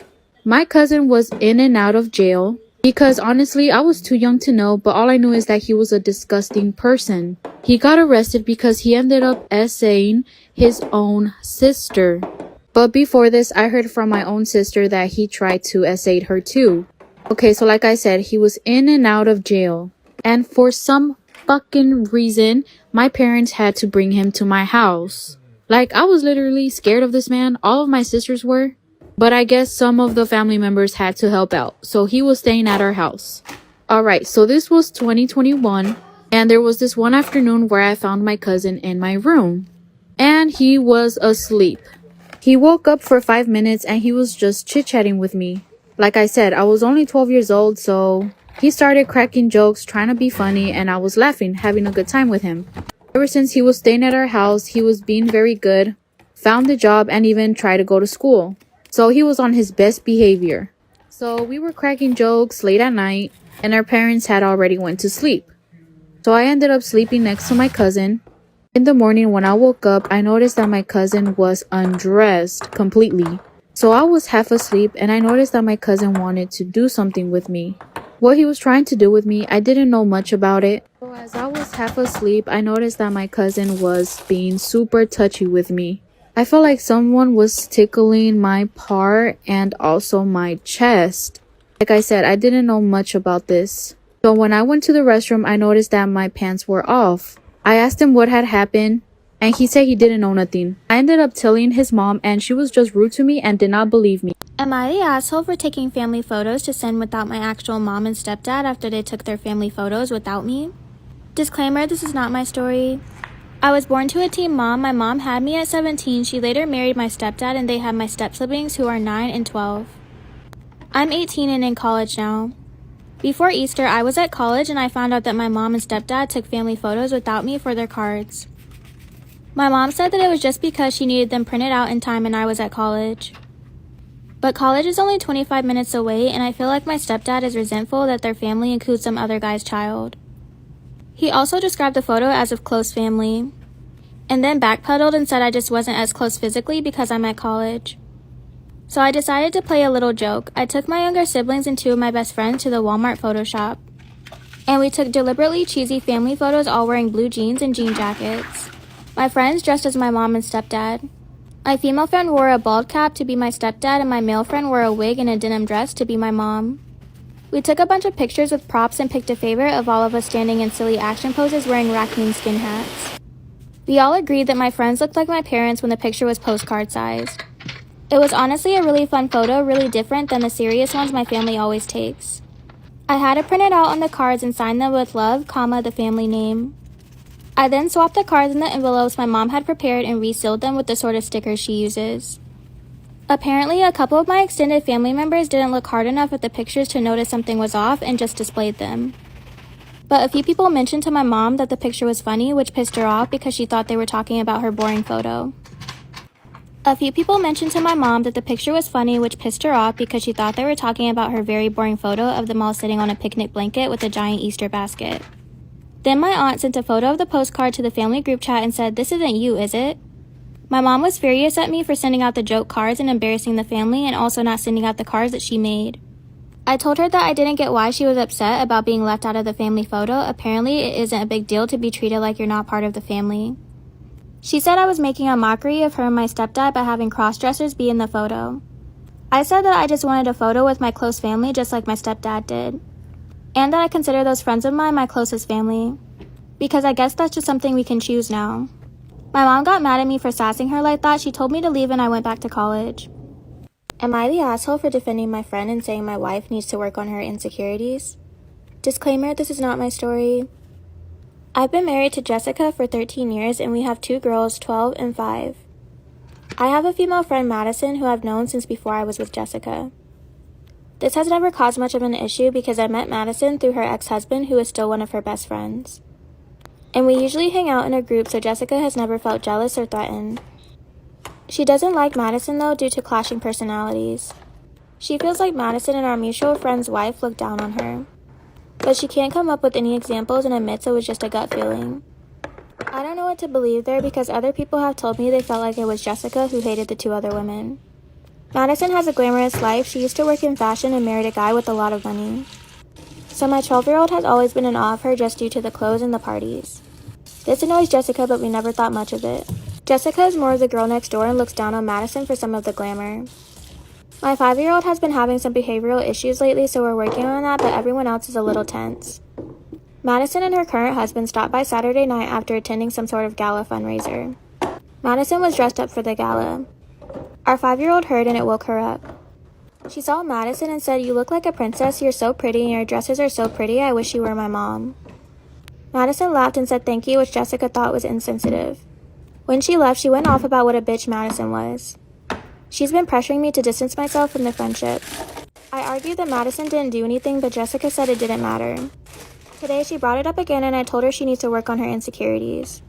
My cousin was in and out of jail because honestly, I was too young to know, but all I knew is that he was a disgusting person. He got arrested because he ended up essaying his own sister. But before this, I heard from my own sister that he tried to essay her too. Okay, so like I said, he was in and out of jail. And for some fucking reason, my parents had to bring him to my house. Like, I was literally scared of this man. All of my sisters were. But I guess some of the family members had to help out. So he was staying at our house. Alright, so this was 2021. And there was this one afternoon where I found my cousin in my room. And he was asleep. He woke up for 5 minutes and he was just chit-chatting with me. Like I said, I was only 12 years old, so he started cracking jokes, trying to be funny, and I was laughing, having a good time with him. Ever since he was staying at our house, he was being very good, found a job, and even tried to go to school. So he was on his best behavior. So we were cracking jokes late at night, and our parents had already went to sleep. So I ended up sleeping next to my cousin. In the morning when I woke up, I noticed that my cousin was undressed completely. So I was half asleep and I noticed that my cousin wanted to do something with me. What he was trying to do with me, I didn't know much about it. So as I was half asleep, I noticed that my cousin was being super touchy with me. I felt like someone was tickling my part and also my chest. Like I said, I didn't know much about this. So when I went to the restroom, I noticed that my pants were off. I asked him what had happened, and he said he didn't know nothing. I ended up telling his mom, and she was just rude to me and did not believe me. Am I the asshole for taking family photos to send without my actual mom and stepdad after they took their family photos without me? Disclaimer, this is not my story. I was born to a teen mom. My mom had me at 17. She later married my stepdad and they had my step-siblings who are 9 and 12. I'm 18 and in college now. Before Easter, I was at college and I found out that my mom and stepdad took family photos without me for their cards. My mom said that it was just because she needed them printed out in time and I was at college. But college is only 25 minutes away and I feel like my stepdad is resentful that their family includes some other guy's child. He also described the photo as of close family, and then backpedaled and said I just wasn't as close physically because I'm at college. So I decided to play a little joke. I took my younger siblings and 2 of my best friends to the Walmart photo shop. And we took deliberately cheesy family photos all wearing blue jeans and jean jackets. My friends dressed as my mom and stepdad. My female friend wore a bald cap to be my stepdad and my male friend wore a wig and a denim dress to be my mom. We took a bunch of pictures with props and picked a favorite of all of us standing in silly action poses wearing raccoon skin hats. We all agreed that my friends looked like my parents when the picture was postcard sized. It was honestly a really fun photo, really different than the serious ones my family always takes. I had it printed out on the cards and signed them with love, the family name. I then swapped the cards in the envelopes my mom had prepared and resealed them with the sort of stickers she uses. Apparently, a couple of my extended family members didn't look hard enough at the pictures to notice something was off and just displayed them. But a few people mentioned to my mom that the picture was funny, which pissed her off because she thought they were talking about her boring photo. A few people mentioned to my mom that the picture was funny, which pissed her off because she thought they were talking about her very boring photo of them all sitting on a picnic blanket with a giant Easter basket. Then my aunt sent a photo of the postcard to the family group chat and said, "This isn't you, is it?" My mom was furious at me for sending out the joke cards and embarrassing the family and also not sending out the cards that she made. I told her that I didn't get why she was upset about being left out of the family photo. Apparently, it isn't a big deal to be treated like you're not part of the family. She said I was making a mockery of her and my stepdad by having cross-dressers be in the photo. I said that I just wanted a photo with my close family just like my stepdad did. And that I consider those friends of mine my closest family. Because I guess that's just something we can choose now. My mom got mad at me for sassing her like that. She told me to leave and I went back to college. Am I the asshole for defending my friend and saying my wife needs to work on her insecurities? Disclaimer, this is not my story. I've been married to Jessica for 13 years and we have 2 girls, 12 and 5. I have a female friend, Madison, who I've known since before I was with Jessica. This has never caused much of an issue because I met Madison through her ex-husband, who is still one of her best friends. And we usually hang out in a group, so Jessica has never felt jealous or threatened. She doesn't like Madison though due to clashing personalities. She feels like Madison and our mutual friend's wife look down on her. But she can't come up with any examples and admits it was just a gut feeling. I don't know what to believe there because other people have told me they felt like it was Jessica who hated the 2 other women. Madison has a glamorous life. She used to work in fashion and married a guy with a lot of money. So my 12-year-old has always been in awe of her just due to the clothes and the parties. This annoys Jessica, but we never thought much of it. Jessica is more of the girl next door and looks down on Madison for some of the glamour. My 5-year-old has been having some behavioral issues lately, so we're working on that, but everyone else is a little tense. Madison and her current husband stopped by Saturday night after attending some sort of gala fundraiser. Madison was dressed up for the gala. Our 5-year-old heard and it woke her up. She saw Madison and said, "You look like a princess, you're so pretty, and your dresses are so pretty, I wish you were my mom." Madison laughed and said thank you, which Jessica thought was insensitive. When she left, she went off about what a bitch Madison was. She's been pressuring me to distance myself from the friendship. I argued that Madison didn't do anything, but Jessica said it didn't matter. Today she brought it up again and I told her she needs to work on her insecurities.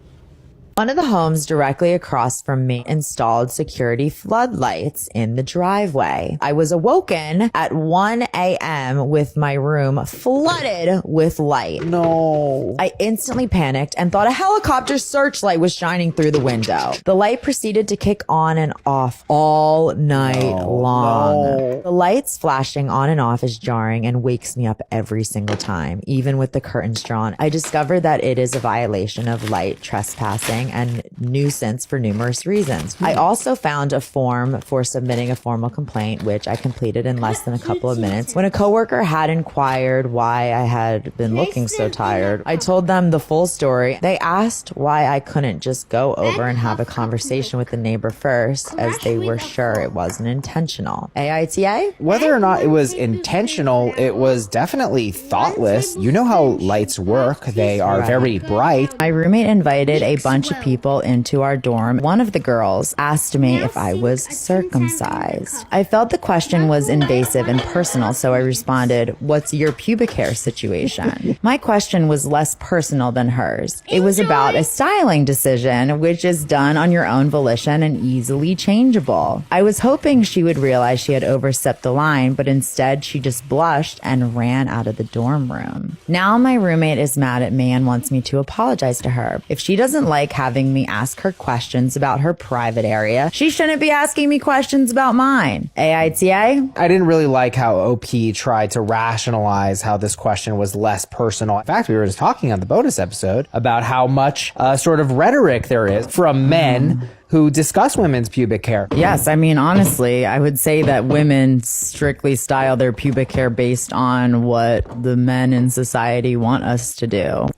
One of the homes directly across from me installed security floodlights in the driveway. I was awoken at 1 a.m. with my room flooded with light. No. I instantly panicked and thought a helicopter searchlight was shining through the window. The light proceeded to kick on and off all night long. No. The lights flashing on and off is jarring and wakes me up every single time, even with the curtains drawn. I discovered that it is a violation of light trespassing and nuisance for numerous reasons. I also found a form for submitting a formal complaint, which I completed in less than a couple of minutes. When a coworker had inquired why I had been looking so tired, I told them the full story. They asked why I couldn't just go over and have a conversation with the neighbor first, as they were sure it wasn't intentional. AITA? Whether or not it was intentional, it was definitely thoughtless. You know how lights work. They are very bright. My roommate invited a bunch of people into our dorm. One of the girls asked me if I was circumcised. I felt the question was invasive and personal, so I responded, "What's your pubic hair situation?" My question was less personal than hers. It was about a styling decision, which is done on your own volition and easily changeable. I was hoping she would realize she had overstepped the line, but instead she just blushed and ran out of the dorm room. Now my roommate is mad at me and wants me to apologize to her. If she doesn't like having me ask her questions about her private area, she shouldn't be asking me questions about mine. AITA? I didn't really like how OP tried to rationalize how this question was less personal. In fact, we were just talking on the bonus episode about how much sort of rhetoric there is from men who discuss women's pubic hair. Yes, I mean, honestly, I would say that women strictly style their pubic hair based on what the men in society want us to do.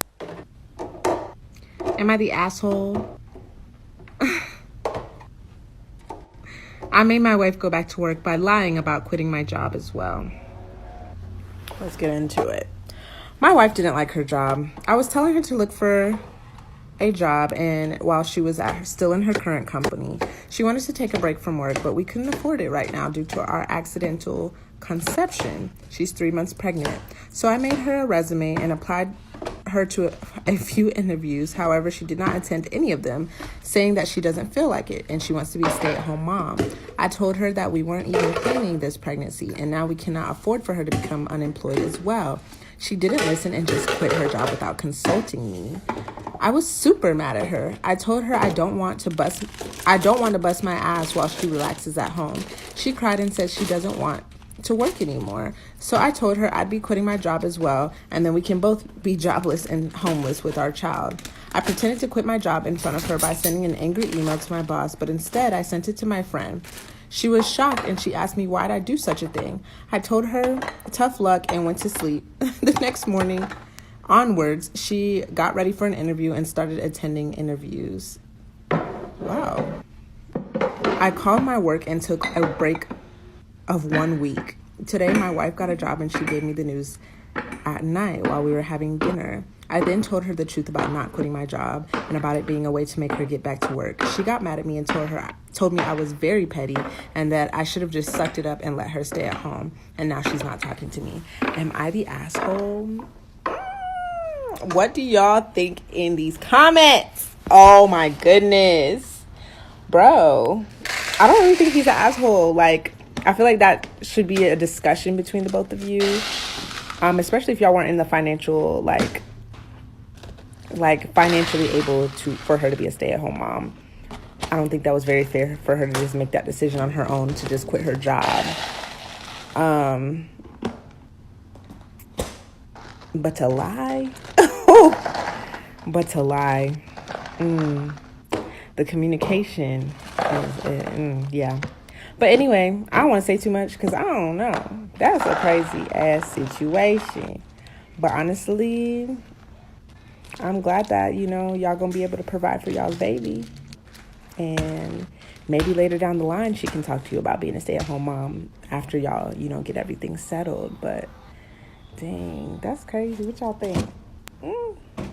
Am I the asshole? I made my wife go back to work by lying about quitting my job as well. Let's get into it. My wife didn't like her job. I was telling her to look for a job, and while she was still in her current company, she wanted to take a break from work, but we couldn't afford it right now due to our accidental conception. She's 3 months pregnant. So I made her a resume and applied her to a few interviews. However, she did not attend any of them, saying that she doesn't feel like it and she wants to be a stay-at-home mom. I told her that we weren't even planning this pregnancy and now we cannot afford for her to become unemployed as well. She didn't listen and just quit her job without consulting me. I was super mad at her. I told her I don't want to bust my ass while she relaxes at home. She cried and said she doesn't want to work anymore. So I told her I'd be quitting my job as well, and then we can both be jobless and homeless with our child. I pretended to quit my job in front of her by sending an angry email to my boss, but instead I sent it to my friend. She was shocked and she asked me why'd I do such a thing. I told her tough luck and went to sleep. The next morning onwards, she got ready for an interview and started attending interviews. Wow. I called my work and took a break of 1 week. Today, my wife got a job and she gave me the news at night while we were having dinner. I then told her the truth about not quitting my job and about it being a way to make her get back to work. She got mad at me and told me I was very petty and that I should have just sucked it up and let her stay at home. And now she's not talking to me. Am I the asshole? What do y'all think in these comments? Oh my goodness. Bro, I don't really think he's an asshole. Like, I feel like that should be a discussion between the both of you. Especially if y'all weren't in the financial, like financially able for her to be a stay-at-home mom. I don't think that was very fair for her to just make that decision on her own to just quit her job. But to lie, the communication is, yeah. But anyway, I don't want to say too much because I don't know. That's a crazy ass situation. But honestly, I'm glad that, y'all going to be able to provide for y'all's baby. And maybe later down the line, she can talk to you about being a stay-at-home mom after y'all, get everything settled. But dang, that's crazy. What y'all think?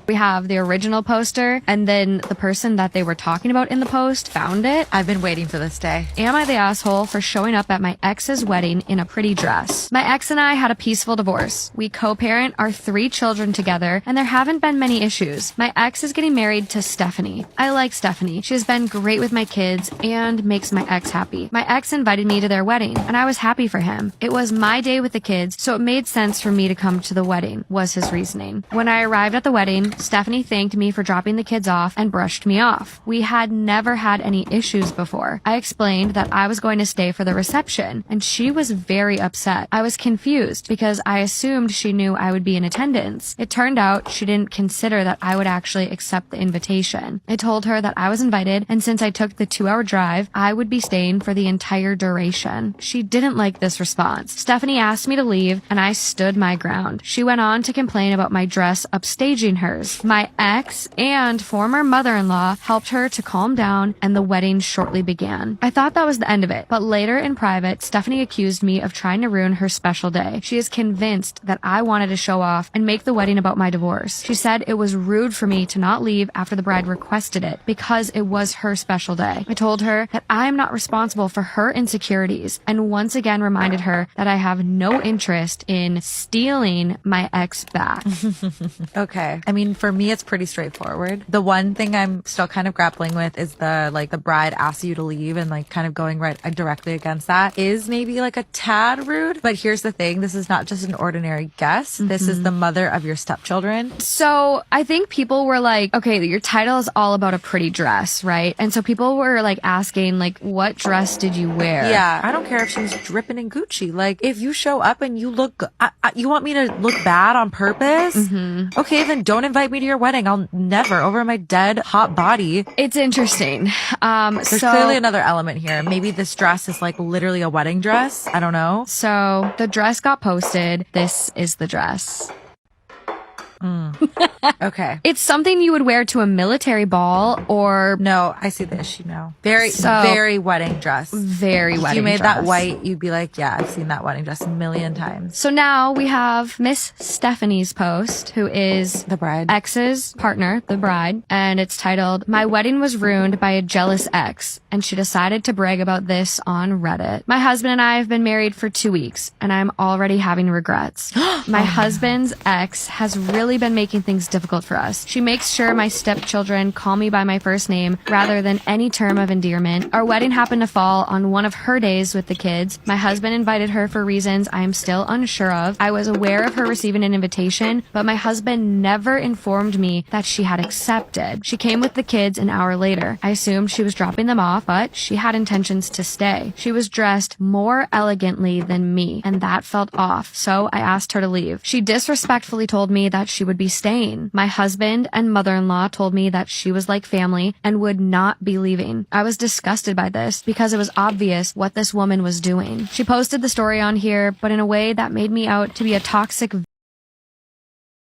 We have the original poster, and then the person that they were talking about in the post found it. I've been waiting for this day. Am I the asshole for showing up at my ex's wedding in a pretty dress? My ex and I had a peaceful divorce. We co-parent our 3 children together, and there haven't been many issues. My ex is getting married to Stephanie. I like Stephanie. She has been great with my kids and makes my ex happy. My ex invited me to their wedding, and I was happy for him. It was my day with the kids, so it made sense for me to come to the wedding, was his reasoning. When I arrived at the wedding, Stephanie thanked me for dropping the kids off and brushed me off. We had never had any issues before. I explained that I was going to stay for the reception, and she was very upset. I was confused because I assumed she knew I would be in attendance. It turned out she didn't consider that I would actually accept the invitation. I told her that I was invited, and since I took the 2-hour drive, I would be staying for the entire duration. She didn't like this response. Stephanie asked me to leave, and I stood my ground. She went on to complain about my dress upstaging hers. My ex and former mother-in-law helped her to calm down, and the wedding shortly began. I thought that was the end of it, but later in private, Stephanie accused me of trying to ruin her special day. She is convinced that I wanted to show off and make the wedding about my divorce. She said it was rude for me to not leave after the bride requested it because it was her special day. I told her that I am not responsible for her insecurities, and once again reminded her that I have no interest in stealing my ex back. Okay. I mean, for me, it's pretty straightforward. The one thing I'm still kind of grappling with is the bride asks you to leave and kind of going right directly against that is maybe a tad rude. But here's the thing. This is not just an ordinary guest. This is the mother of your stepchildren. So I think people were like, okay, your title is all about a pretty dress, right? And so people were asking, what dress did you wear? Yeah. I don't care if she's dripping in Gucci. If you show up and you look, you want me to look bad on purpose? Okay, then don't invite me to your wedding. I'll never, over my dead hot body. It's interesting. There's clearly another element here. Maybe this dress is literally a wedding dress. I don't know. So the dress got posted. This is the dress. Okay. It's something you would wear to a military ball or... No, I see the issue now. Very wedding dress. Very wedding dress. If you made that white, you'd be like, yeah, I've seen that wedding dress a million times. So now we have Miss Stephanie's post, who is the bride, ex's partner, the bride, and it's titled, "My wedding was ruined by a jealous ex," and she decided to brag about this on Reddit. "My husband and I have been married for 2 weeks, and I'm already having regrets. My husband's ex has really been making things difficult for us. She makes sure my stepchildren call me by my first name rather than any term of endearment. Our wedding happened to fall on one of her days with the kids. My husband invited her for reasons I am still unsure of. I was aware of her receiving an invitation, but my husband never informed me that she had accepted. She came with the kids an hour later. I assumed she was dropping them off, but she had intentions to stay. She was dressed more elegantly than me, and that felt off, so I asked her to leave. She disrespectfully told me that she would be staying. My husband and mother-in-law told me that she was like family and would not be leaving. I was disgusted by this because it was obvious what this woman was doing. She posted the story on here, but in a way that made me out to be a toxic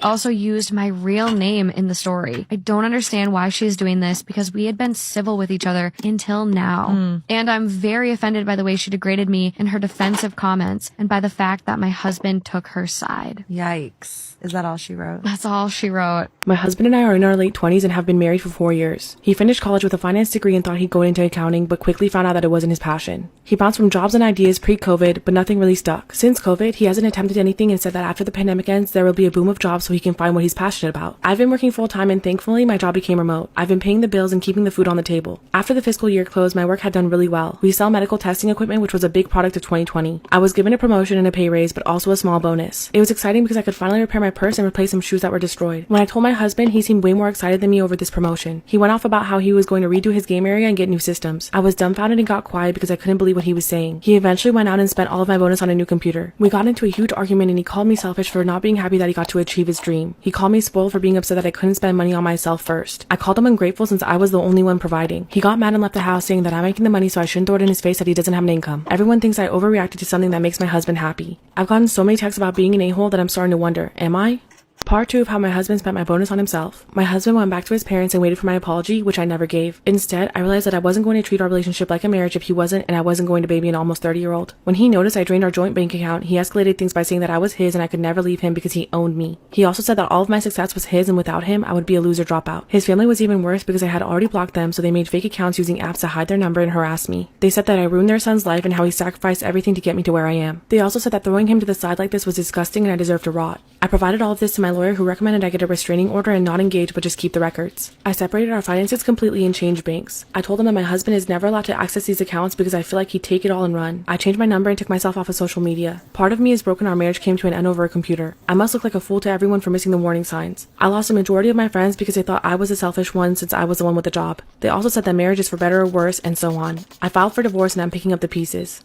also used my real name in the story. I don't understand why she is doing this because we had been civil with each other until now. And I'm very offended by the way she degraded me in her defensive comments and by the fact that my husband took her side." Yikes. Is that all she wrote? That's all she wrote. "My husband and I are in our late 20s and have been married for 4 years. He finished college with a finance degree and thought he'd go into accounting, but quickly found out that it wasn't his passion. He bounced from jobs and ideas pre-COVID, but nothing really stuck. Since COVID, he hasn't attempted anything and said that after the pandemic ends, there will be a boom of jobs so he can find what he's passionate about. I've been working full-time and thankfully my job became remote. I've been paying the bills and keeping the food on the table. After the fiscal year closed, my work had done really well. We sell medical testing equipment, which was a big product of 2020. I was given a promotion and a pay raise, but also a small bonus. It was exciting because I could finally repair my purse and replace some shoes that were destroyed. When I told my husband, he seemed way more excited than me over this promotion. He went off about how he was going to redo his game area and get new systems. I was dumbfounded and got quiet because I couldn't believe what he was saying. He eventually went out and spent all of my bonus on a new computer. We got into a huge argument and he called me selfish for not being happy that he got to achieve his dream. He called me spoiled for being upset that I couldn't spend money on myself first. I called him ungrateful since I was the only one providing. He got mad and left the house saying that I'm making the money so I shouldn't throw it in his face that he doesn't have an income. Everyone thinks I overreacted to something that makes my husband happy. I've gotten so many texts about being an a-hole that I'm starting to wonder, am I? Part 2 of how my husband spent my bonus on himself. My husband went back to his parents and waited for my apology, which I never gave. Instead, I realized that I wasn't going to treat our relationship like a marriage if he wasn't, and I wasn't going to baby an almost 30-year-old. When he noticed I drained our joint bank account, he escalated things by saying that I was his and I could never leave him because he owned me. He also said that all of my success was his and without him, I would be a loser dropout. His family was even worse because I had already blocked them, so they made fake accounts using apps to hide their number and harass me. They said that I ruined their son's life and how he sacrificed everything to get me to where I am. They also said that throwing him to the side like this was disgusting and I deserved to rot. I provided all of this to my lawyer, who recommended I get a restraining order and not engage but just keep the records. I separated our finances completely and changed banks. I told him that my husband is never allowed to access these accounts because I feel like he'd take it all and run. I changed my number and took myself off of social media. Part of me is broken our marriage came to an end over a computer. I must look like a fool to everyone for missing the warning signs. I lost a majority of my friends because they thought I was the selfish one since I was the one with the job. They also said that marriage is for better or worse, and so on. I filed for divorce and I'm picking up the pieces.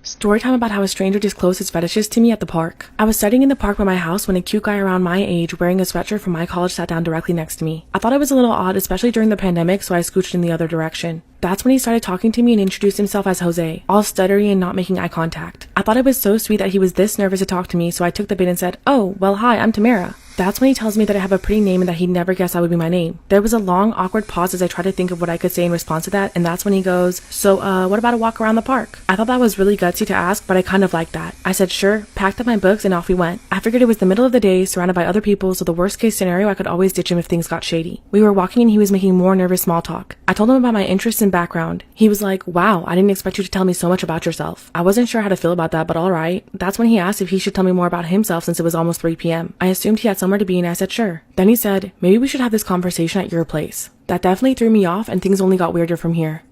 Storytime about how a stranger disclosed his fetishes to me at the park. I was studying in the park by my house when a cute guy around my age wearing a sweatshirt from my college sat down directly next to me. I thought it was a little odd, especially during the pandemic, so I scooched in the other direction. That's when he started talking to me and introduced himself as Jose, all stuttery and not making eye contact. I thought it was so sweet that he was this nervous to talk to me, so I took the bait and said, "Oh, well hi, I'm Tamara." That's when he tells me that I have a pretty name and that he'd never guess that would be my name. There was a long, awkward pause as I tried to think of what I could say in response to that, and that's when he goes, "So, what about a walk around the park?" I thought that was really gutsy to ask, but I kind of liked that. I said sure, packed up my books, and off we went. I figured it was the middle of the day, surrounded by other people, so the worst case scenario I could always ditch him if things got shady. We were walking and he was making more nervous small talk. I told him about my interests and background. He was like, "Wow, I didn't expect you to tell me so much about yourself." I wasn't sure how to feel about that, but alright. That's when he asked if he should tell me more about himself since it was almost 3 p.m. I assumed he had somewhere to be and I said sure. Then he said, "Maybe we should have this conversation at your place." That definitely threw me off and things only got weirder from here.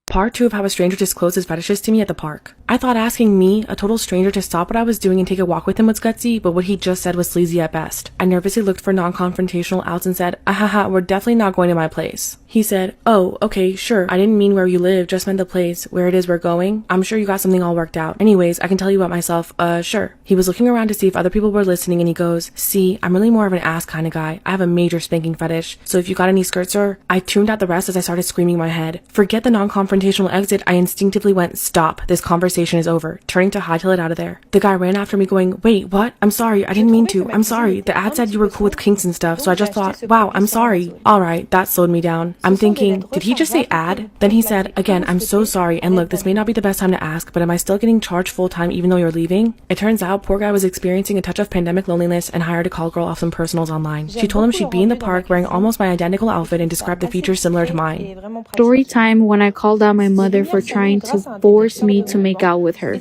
Part 2 of how a stranger disclosed his fetishes to me at the park. I thought asking me, a total stranger, to stop what I was doing and take a walk with him was gutsy, but what he just said was sleazy at best. I nervously looked for non-confrontational outs and said, "Ahaha, we're definitely not going to my place." He said, "Oh, okay, sure. I didn't mean where you live, just meant the place, where it is we're going. I'm sure you got something all worked out. Anyways, I can tell you about myself, sure." He was looking around to see if other people were listening and he goes, "See, I'm really more of an ass kind of guy. I have a major spanking fetish, so if you got any skirts or..." I tuned out the rest as I started screaming in my head. Forget the non-confrontational exit, I instinctively went, "Stop, this conversation is over," turning to hightail it out of there. The guy ran after me going, "Wait, what? I'm sorry, I didn't mean to. I'm sorry. The ad said you were cool with kinks and stuff, so I just thought, wow, I'm sorry." Alright, that slowed me down. I'm thinking, did he just say ad? Then he said, "Again, I'm so sorry, and look, this may not be the best time to ask, but am I still getting charged full time even though you're leaving?" It turns out, poor guy was experiencing a touch of pandemic loneliness and hired a call girl off some personals online. She told him she'd be in the park wearing almost my identical outfit and described the features similar to mine. Story time when I called out my mother for trying to force me to make out with her.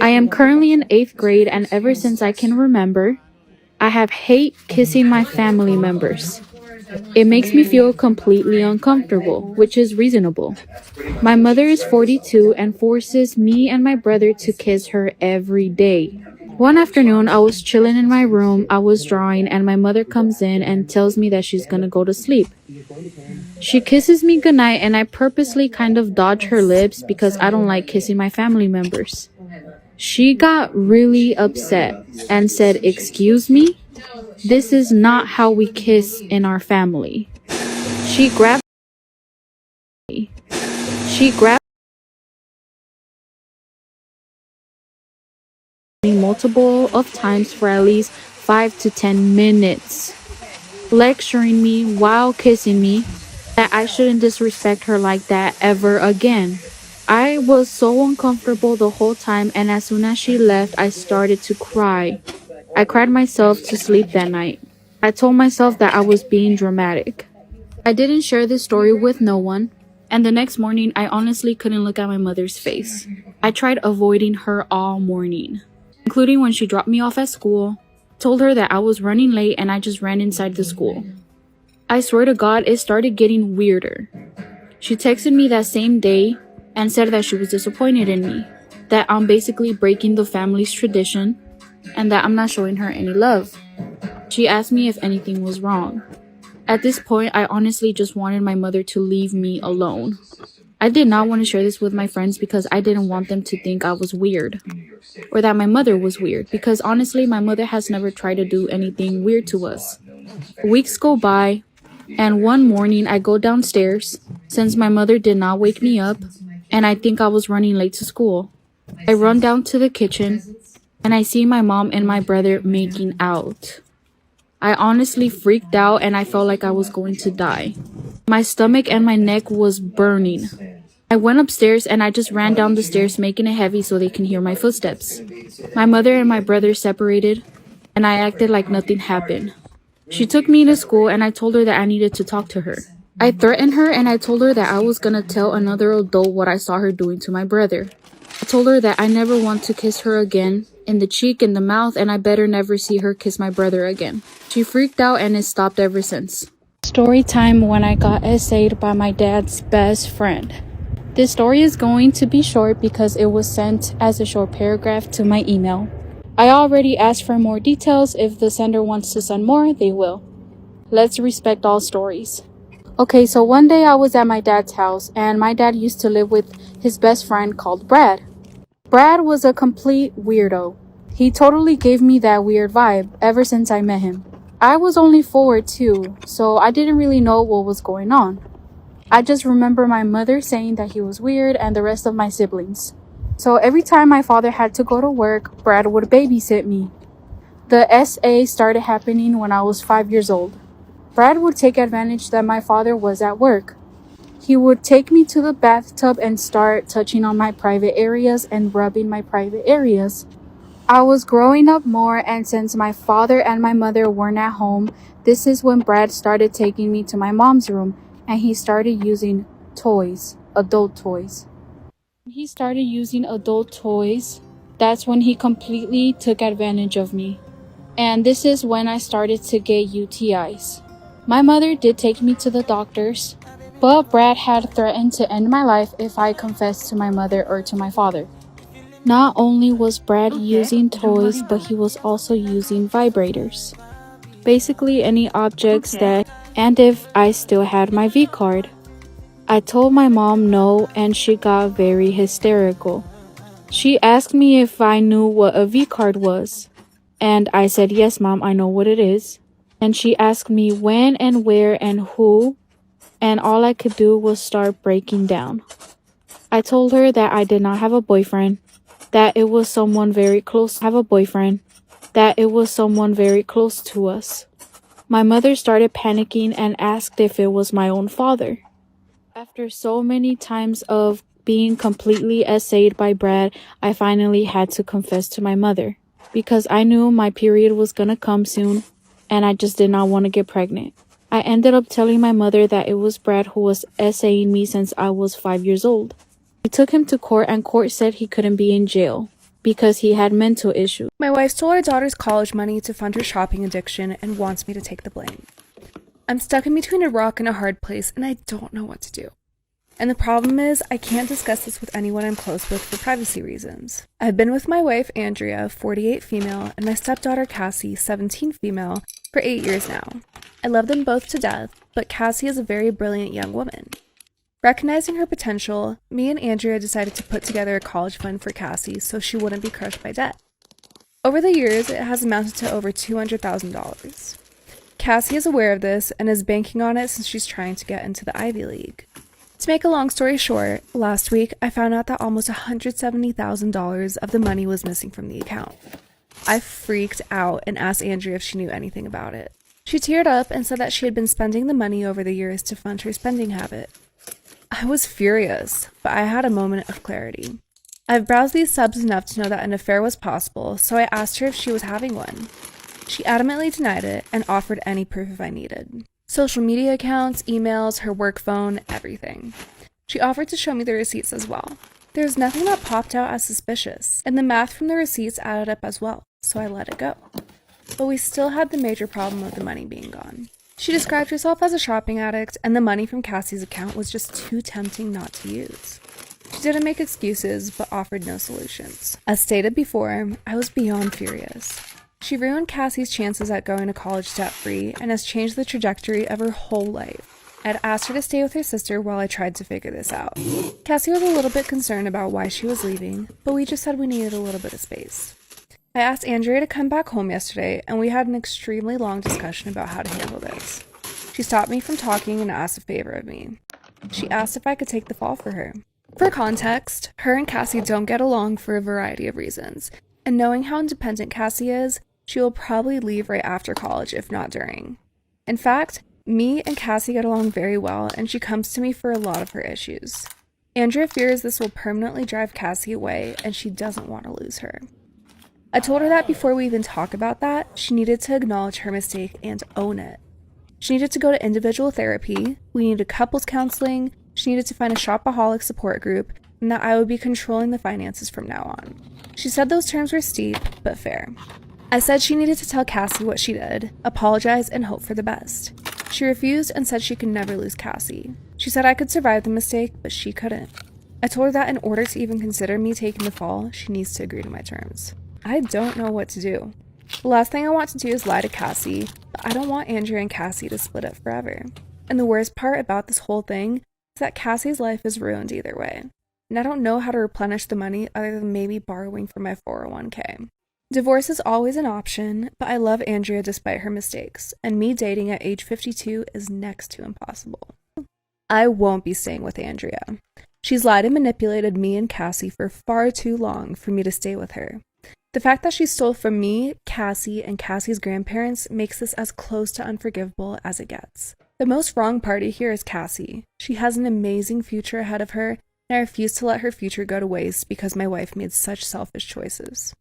I am currently in 8th grade, and ever since I can remember, I have hate kissing my family members. It makes me feel completely uncomfortable, which is reasonable. My mother is 42 and forces me and my brother to kiss her every day. One afternoon, I was chilling in my room, I was drawing, and my mother comes in and tells me that she's gonna go to sleep. She kisses me goodnight, and I purposely kind of dodge her lips because I don't like kissing my family members. She got really upset and said, "Excuse me? This is not how we kiss in our family." She grabbed me. Multiple of times for at least 5 to 10 minutes, lecturing me while kissing me that I shouldn't disrespect her like that ever again. I was so uncomfortable the whole time, and as soon as she left, I started to cry. I cried myself to sleep that night. I told myself that I was being dramatic. I didn't share this story with no one, and the next morning, I honestly couldn't look at my mother's face. I tried avoiding her all morning, including when she dropped me off at school, told her that I was running late, and I just ran inside the school. I swear to God, it started getting weirder. She texted me that same day and said that she was disappointed in me, that I'm basically breaking the family's tradition, and that I'm not showing her any love. She asked me if anything was wrong. At this point, I honestly just wanted my mother to leave me alone. I did not want to share this with my friends because I didn't want them to think I was weird, or that my mother was weird, because honestly, my mother has never tried to do anything weird to us. Weeks go by, and one morning I go downstairs, since my mother did not wake me up, and I think I was running late to school. I run down to the kitchen, and I see my mom and my brother making out. I honestly freaked out and I felt like I was going to die. My stomach and my neck was burning. I went upstairs and I just ran down the stairs, making it heavy so they can hear my footsteps. My mother and my brother separated, and I acted like nothing happened. She took me to school and I told her that I needed to talk to her. I threatened her and I told her that I was gonna tell another adult what I saw her doing to my brother. I told her that I never want to kiss her again, in the cheek, in the mouth, and I better never see her kiss my brother again. She freaked out and it stopped ever since. Story time when I got essayed by my dad's best friend. This story is going to be short because it was sent as a short paragraph to my email. I already asked for more details. If the sender wants to send more, they will. Let's respect all stories. Okay, so one day I was at my dad's house and my dad used to live with his best friend called Brad. Brad was a complete weirdo. He totally gave me that weird vibe ever since I met him. I was only 4 too, so I didn't really know what was going on. I just remember my mother saying that he was weird and the rest of my siblings. So every time my father had to go to work, Brad would babysit me. The SA started happening when I was 5 years old. Brad would take advantage that my father was at work. He would take me to the bathtub and start touching on my private areas and rubbing my private areas. I was growing up more, and since my father and my mother weren't at home, this is when Brad started taking me to my mom's room and he started using toys, adult toys. He started using adult toys. That's when he completely took advantage of me. And this is when I started to get UTIs. My mother did take me to the doctors, but Brad had threatened to end my life if I confessed to my mother or to my father. Not only was Brad using toys, but he was also using vibrators. Basically any objects that, and if I still had my V card. I told my mom no, and she got very hysterical. She asked me if I knew what a V card was, and I said, yes, Mom, I know what it is. And she asked me when and where and who, and all I could do was start breaking down. I told her that I did not have a boyfriend, that it was someone very close to us. My mother started panicking and asked if it was my own father. After so many times of being completely essayed by Brad, I finally had to confess to my mother because I knew my period was gonna come soon and I just did not want to get pregnant. I ended up telling my mother that it was Brad who was essaying me since I was 5 years old. We took him to court and court said he couldn't be in jail because he had mental issues. My wife stole our daughter's college money to fund her shopping addiction and wants me to take the blame. I'm stuck in between a rock and a hard place and I don't know what to do. And the problem is, I can't discuss this with anyone I'm close with for privacy reasons. I've been with my wife, Andrea, 48 female, and my stepdaughter, Cassie, 17 female, for 8 years now. I love them both to death, but Cassie is a very brilliant young woman. Recognizing her potential, me and Andrea decided to put together a college fund for Cassie so she wouldn't be crushed by debt. Over the years, it has amounted to over $200,000. Cassie is aware of this and is banking on it since she's trying to get into the Ivy League. To make a long story short, last week I found out that almost $170,000 of the money was missing from the account. I freaked out and asked Andrea if she knew anything about it. She teared up and said that she had been spending the money over the years to fund her spending habit. I was furious, but I had a moment of clarity. I've browsed these subs enough to know that an affair was possible, so I asked her if she was having one. She adamantly denied it and offered any proof if I needed. Social media accounts, emails, her work phone, everything. She offered to show me the receipts as well. There was nothing that popped out as suspicious, and the math from the receipts added up as well, so I let it go. But we still had the major problem of the money being gone. She described herself as a shopping addict, and the money from Cassie's account was just too tempting not to use. She didn't make excuses, but offered no solutions. As stated before, I was beyond furious. She ruined Cassie's chances at going to college debt-free and has changed the trajectory of her whole life. I'd asked her to stay with her sister while I tried to figure this out. Cassie was a little bit concerned about why she was leaving, but we just said we needed a little bit of space. I asked Andrea to come back home yesterday, and we had an extremely long discussion about how to handle this. She stopped me from talking and asked a favor of me. She asked if I could take the fall for her. For context, her and Cassie don't get along for a variety of reasons. And knowing how independent Cassie is, she will probably leave right after college, if not during. In fact, me and Cassie get along very well, and she comes to me for a lot of her issues. Andrea fears this will permanently drive Cassie away, and she doesn't want to lose her. I told her that before we even talk about that, she needed to acknowledge her mistake and own it. She needed to go to individual therapy, we needed couples counseling, she needed to find a shopaholic support group, and that I would be controlling the finances from now on. She said those terms were steep, but fair. I said she needed to tell Cassie what she did, apologize, and hope for the best. She refused and said she could never lose Cassie. She said I could survive the mistake, but she couldn't. I told her that in order to even consider me taking the fall, she needs to agree to my terms. I don't know what to do. The last thing I want to do is lie to Cassie, but I don't want Andrea and Cassie to split up forever. And the worst part about this whole thing is that Cassie's life is ruined either way. And I don't know how to replenish the money other than maybe borrowing from my 401k. Divorce is always an option, but I love Andrea despite her mistakes, and me dating at age 52 is next to impossible. I won't be staying with Andrea. She's lied and manipulated me and Cassie for far too long for me to stay with her. The fact that she stole from me, Cassie, and Cassie's grandparents makes this as close to unforgivable as it gets. The most wrong party here is Cassie. She has an amazing future ahead of her, and I refuse to let her future go to waste because my wife made such selfish choices.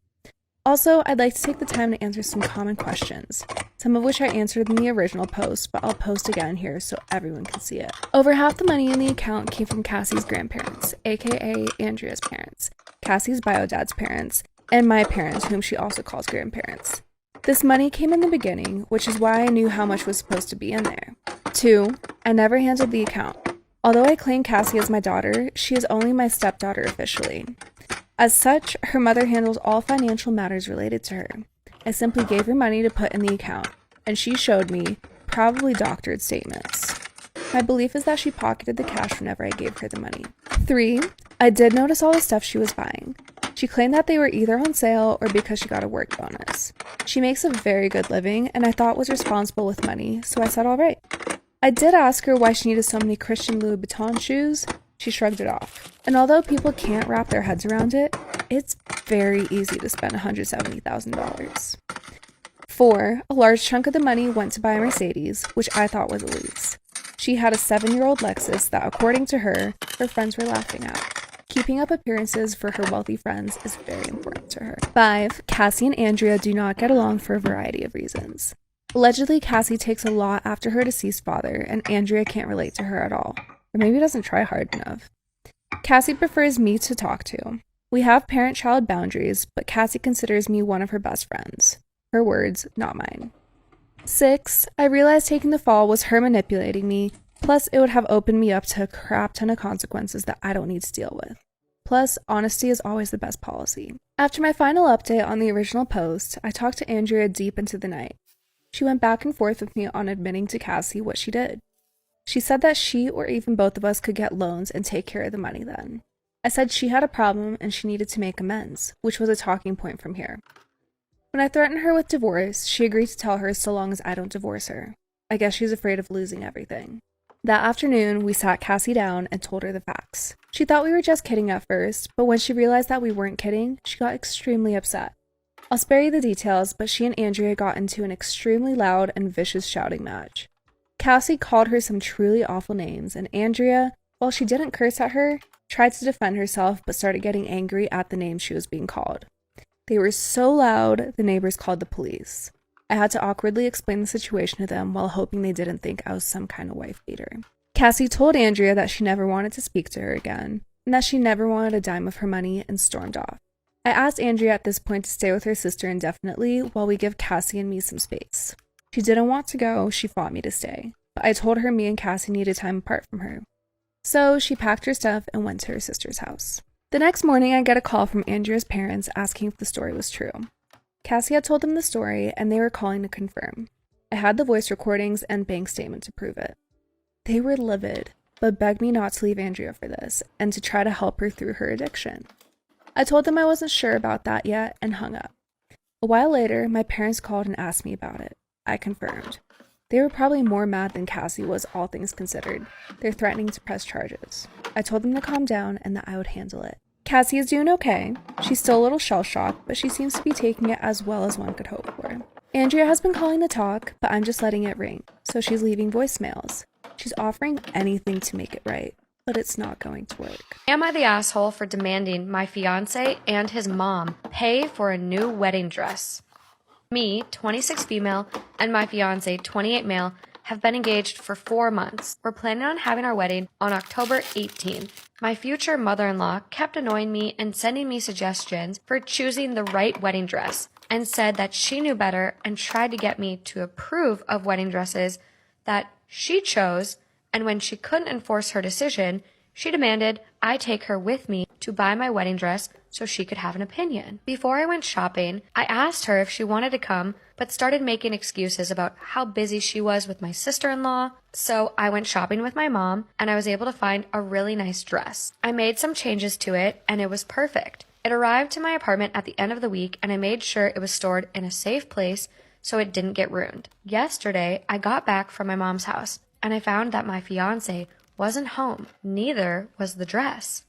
Also, I'd like to take the time to answer some common questions, some of which I answered in the original post, but I'll post again here so everyone can see it. Over half the money in the account came from Cassie's grandparents, aka Andrea's parents, Cassie's bio-dad's parents, and my parents, whom she also calls grandparents. This money came in the beginning, which is why I knew how much was supposed to be in there. 2, I never handled the account. Although I claim Cassie as my daughter, she is only my stepdaughter officially. As such, her mother handles all financial matters related to her. I simply gave her money to put in the account, and she showed me, probably doctored statements. My belief is that she pocketed the cash whenever I gave her the money. 3, I did notice all the stuff she was buying. She claimed that they were either on sale or because she got a work bonus. She makes a very good living, and I thought was responsible with money, so I said all right. I did ask her why she needed so many Christian Louis Vuitton shoes. She shrugged it off. And although people can't wrap their heads around it, it's very easy to spend $170,000. 4, a large chunk of the money went to buy a Mercedes, which I thought was a lease. She had a 7-year-old Lexus that, according to her, her friends were laughing at. Keeping up appearances for her wealthy friends is very important to her. 5, Cassie and Andrea do not get along for a variety of reasons. Allegedly, Cassie takes a lot after her deceased father, and Andrea can't relate to her at all. Or maybe doesn't try hard enough. Cassie prefers me to talk to. We have parent-child boundaries, but Cassie considers me one of her best friends. Her words, not mine. 6, I realized taking the fall was her manipulating me, plus it would have opened me up to a crap ton of consequences that I don't need to deal with. Plus, honesty is always the best policy. After my final update on the original post, I talked to Andrea deep into the night. She went back and forth with me on admitting to Cassie what she did. She said that she or even both of us could get loans and take care of the money then. I said she had a problem and she needed to make amends, which was a talking point from here. When I threatened her with divorce, she agreed to tell her so long as I don't divorce her. I guess she's afraid of losing everything. That afternoon, we sat Cassie down and told her the facts. She thought we were just kidding at first, but when she realized that we weren't kidding, she got extremely upset. I'll spare you the details, but she and Andrea got into an extremely loud and vicious shouting match. Cassie called her some truly awful names, and Andrea, while she didn't curse at her, tried to defend herself but started getting angry at the names she was being called. They were so loud, the neighbors called the police. I had to awkwardly explain the situation to them while hoping they didn't think I was some kind of wife beater. Cassie told Andrea that she never wanted to speak to her again, and that she never wanted a dime of her money, and stormed off. I asked Andrea at this point to stay with her sister indefinitely while we give Cassie and me some space. She didn't want to go, she fought me to stay, but I told her me and Cassie needed time apart from her. So she packed her stuff and went to her sister's house. The next morning, I get a call from Andrea's parents asking if the story was true. Cassie had told them the story, and they were calling to confirm. I had the voice recordings and bank statement to prove it. They were livid, but begged me not to leave Andrea for this, and to try to help her through her addiction. I told them I wasn't sure about that yet, and hung up. A while later, my parents called and asked me about it. I confirmed. They were probably more mad than Cassie was, all things considered. They're threatening to press charges. I told them to calm down and that I would handle it. Cassie is doing okay. She's still a little shell-shocked, but she seems to be taking it as well as one could hope for. Andrea has been calling to talk, but I'm just letting it ring, so she's leaving voicemails. She's offering anything to make it right, but it's not going to work. Am I the asshole for demanding my fiance and his mom pay for a new wedding dress? Me, 26 female, and my fiance, 28 male, have been engaged for 4 months. We're planning on having our wedding on October 18th. My future mother-in-law kept annoying me and sending me suggestions for choosing the right wedding dress, and said that she knew better and tried to get me to approve of wedding dresses that she chose, and when she couldn't enforce her decision, she demanded I take her with me to buy my wedding dress so she could have an opinion. Before I went shopping, I asked her if she wanted to come, but started making excuses about how busy she was with my sister-in-law. So I went shopping with my mom, and I was able to find a really nice dress. I made some changes to it, and it was perfect. It arrived to my apartment at the end of the week, and I made sure it was stored in a safe place so it didn't get ruined. Yesterday, I got back from my mom's house, and I found that my fiance wasn't home. Neither was the dress.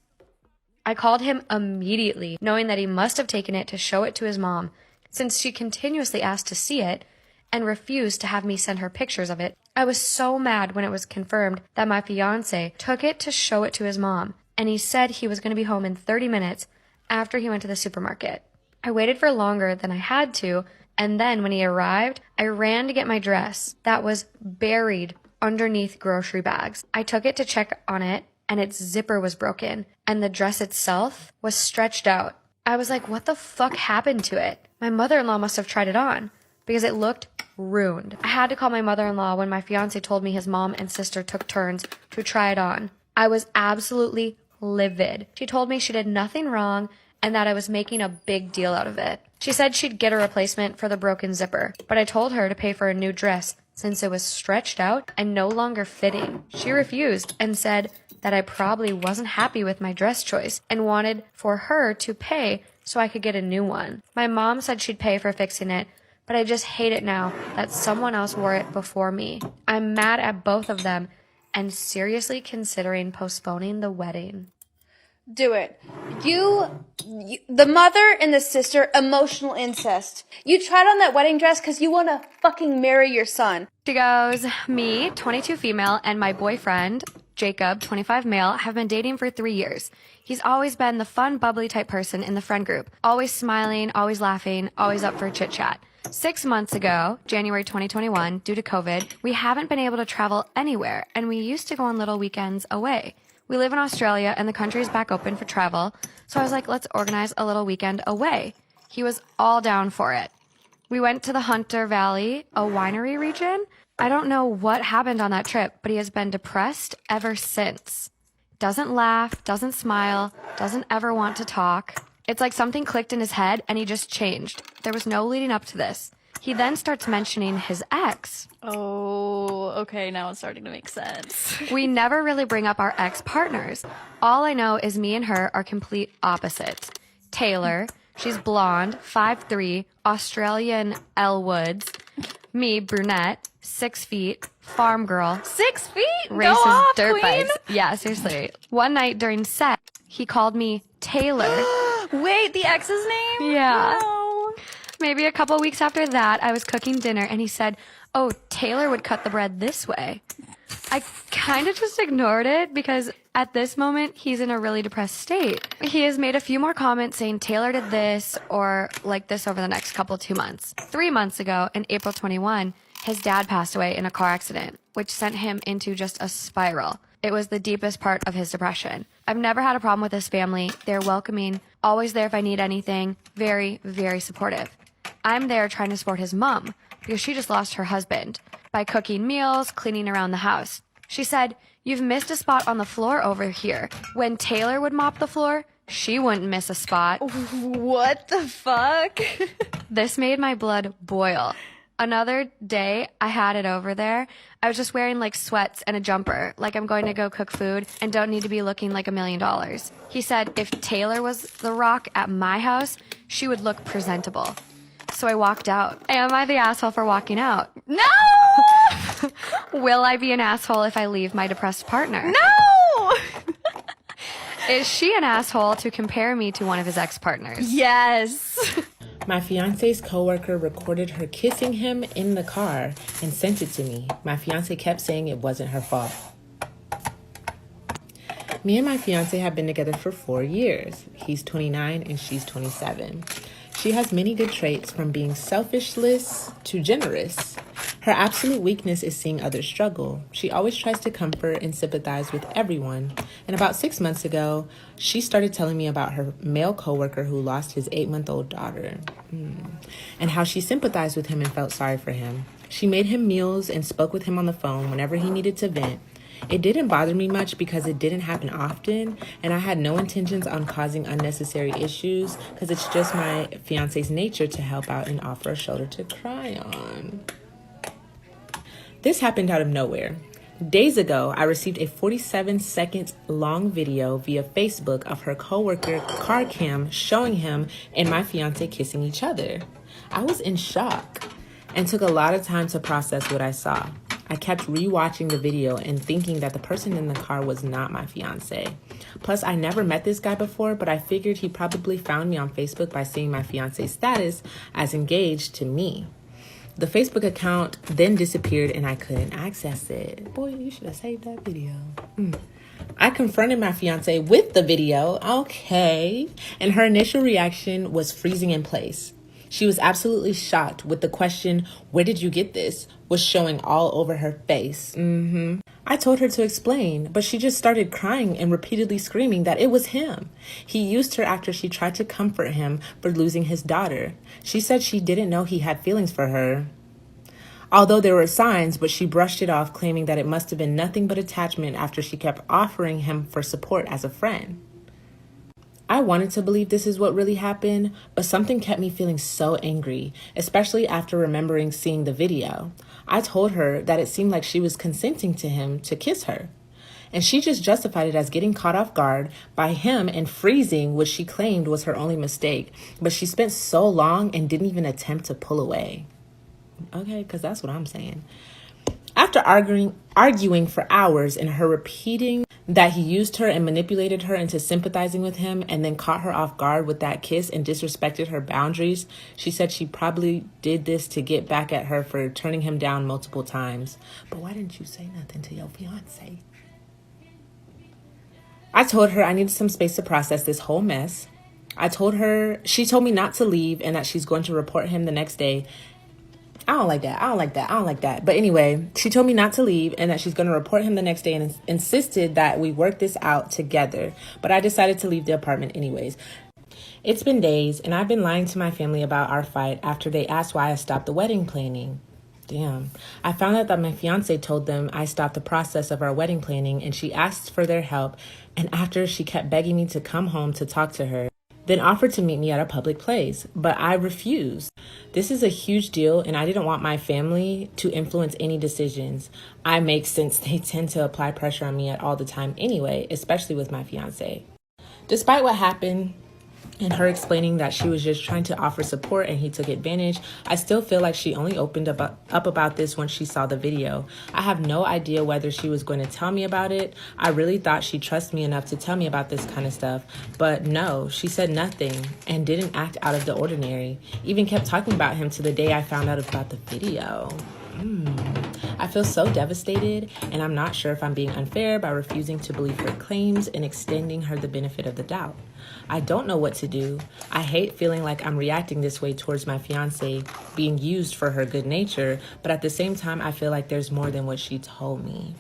I called him immediately, knowing that he must have taken it to show it to his mom, since she continuously asked to see it and refused to have me send her pictures of it. I was so mad when it was confirmed that my fiance took it to show it to his mom, and he said he was going to be home in 30 minutes after he went to the supermarket. I waited for longer than I had to, and then when he arrived, I ran to get my dress that was buried underneath grocery bags. I took it to check on it, and its zipper was broken, and the dress itself was stretched out. I was like, what the fuck happened to it? My mother-in-law must have tried it on, because it looked ruined. I had to call my mother-in-law when my fiance told me his mom and sister took turns to try it on. I was absolutely livid. She told me she did nothing wrong and that I was making a big deal out of it. She said she'd get a replacement for the broken zipper, but I told her to pay for a new dress since it was stretched out and no longer fitting. She refused and said that I probably wasn't happy with my dress choice and wanted for her to pay so I could get a new one. My mom said she'd pay for fixing it, but I just hate it now that someone else wore it before me. I'm mad at both of them and seriously considering postponing the wedding. Do it. The mother and the sister, emotional incest. You tried on that wedding dress because you want to fucking marry your son. She goes, me, 22 female, and my boyfriend, Jacob, 25 male, have been dating for 3 years. He's always been the fun, bubbly type person in the friend group. Always smiling, always laughing, always up for a chit chat. 6 months ago, January 2021, due to COVID, we haven't been able to travel anywhere, and we used to go on little weekends away. We live in Australia, and the country is back open for travel, so I was like, let's organize a little weekend away. He was all down for it. We went to the Hunter Valley, a winery region. I don't know what happened on that trip, but he has been depressed ever since. Doesn't laugh, doesn't smile, doesn't ever want to talk. It's like something clicked in his head and he just changed. There was no leading up to this. He then starts mentioning his ex. Oh, okay, now it's starting to make sense. We never really bring up our ex-partners. All I know is me and her are complete opposites. Taylor, she's blonde, 5'3", Australian Elle Woods. Me, brunette, 6 feet, farm girl. 6 feet? Races Go off, dirt queen. bikes. Yeah, seriously. One night during set, he called me Taylor. Wait, the ex's name? Yeah. No. Maybe a couple weeks after that, I was cooking dinner and he said, oh, Taylor would cut the bread this way. I kind of just ignored it because at this moment, he's in a really depressed state. He has made a few more comments saying Taylor did this or like this over the next 2 months. 3 months ago, in April 21, his dad passed away in a car accident, which sent him into just a spiral. It was the deepest part of his depression. I've never had a problem with his family. They're welcoming, always there if I need anything, very, very supportive. I'm there trying to support his mom because she just lost her husband by cooking meals, cleaning around the house. She said, you've missed a spot on the floor over here. When Taylor would mop the floor, she wouldn't miss a spot. What the fuck? This made my blood boil. Another day I had it over there. I was just wearing like sweats and a jumper, like I'm going to go cook food and don't need to be looking like $1 million. He said if Taylor was the rock at my house, she would look presentable. So I walked out. Am I the asshole for walking out? No! Will I be an asshole if I leave my depressed partner? No! Is she an asshole to compare me to one of his ex-partners? Yes. My fiance's coworker recorded her kissing him in the car and sent it to me. My fiance kept saying it wasn't her fault. Me and my fiance have been together for 4 years. He's 29 and she's 27. She has many good traits, from being selfishless to generous. Her absolute weakness is seeing others struggle. She always tries to comfort and sympathize with everyone. And about 6 months ago, she started telling me about her male coworker who lost his 8-month-old daughter, and how she sympathized with him and felt sorry for him. She made him meals and spoke with him on the phone whenever he needed to vent. It didn't bother me much because it didn't happen often, and I had no intentions on causing unnecessary issues because it's just my fiance's nature to help out and offer a shoulder to cry on. This happened out of nowhere. Days ago, I received a 47-second long video via Facebook of her coworker car cam showing him and my fiance kissing each other. I was in shock and took a lot of time to process what I saw. I kept rewatching the video and thinking that the person in the car was not my fiance. Plus, I never met this guy before, but I figured he probably found me on Facebook by seeing my fiance's status as engaged to me. The Facebook account then disappeared and I couldn't access it. Boy, you should have saved that video. I confronted my fiance with the video, okay, and her initial reaction was freezing in place. She was absolutely shocked with the question, "Where did you get this?" was showing all over her face. I told her to explain, but she just started crying and repeatedly screaming that it was him. He used her after she tried to comfort him for losing his daughter. She said she didn't know he had feelings for her, although there were signs, but she brushed it off, claiming that it must have been nothing but attachment after she kept offering him for support as a friend. I wanted to believe this is what really happened, but something kept me feeling so angry, especially after remembering seeing the video. I told her that it seemed like she was consenting to him to kiss her, and she just justified it as getting caught off guard by him and freezing, which she claimed was her only mistake, but she spent so long and didn't even attempt to pull away. Okay, because that's what I'm saying. After arguing for hours and her repeating that he used her and manipulated her into sympathizing with him and then caught her off guard with that kiss and disrespected her boundaries, she said she probably did this to get back at her for turning him down multiple times. But why didn't you say nothing to your fiance? I told her I needed some space to process this whole mess. She told me not to leave and that she's going to report him the next day. I don't like that. But anyway, she told me not to leave and that she's going to report him the next day and insisted that we work this out together. But I decided to leave the apartment anyways. It's been days and I've been lying to my family about our fight after they asked why I stopped the wedding planning. Damn. I found out that my fiance told them I stopped the process of our wedding planning and she asked for their help. And after, she kept begging me to come home to talk to her, then offered to meet me at a public place, but I refused. This is a huge deal, and I didn't want my family to influence any decisions I make since they tend to apply pressure on me all the time anyway, especially with my fiance. Despite what happened and her explaining that she was just trying to offer support and he took advantage, I still feel like she only opened up about this once she saw the video. I have no idea whether she was going to tell me about it. I really thought she trusts me enough to tell me about this kind of stuff, but no, she said nothing and didn't act out of the ordinary. Even kept talking about him to the day I found out about the video. I feel so devastated, and I'm not sure if I'm being unfair by refusing to believe her claims and extending her the benefit of the doubt. I don't know what to do. I hate feeling like I'm reacting this way towards my fiance being used for her good nature, but at the same time, I feel like there's more than what she told me.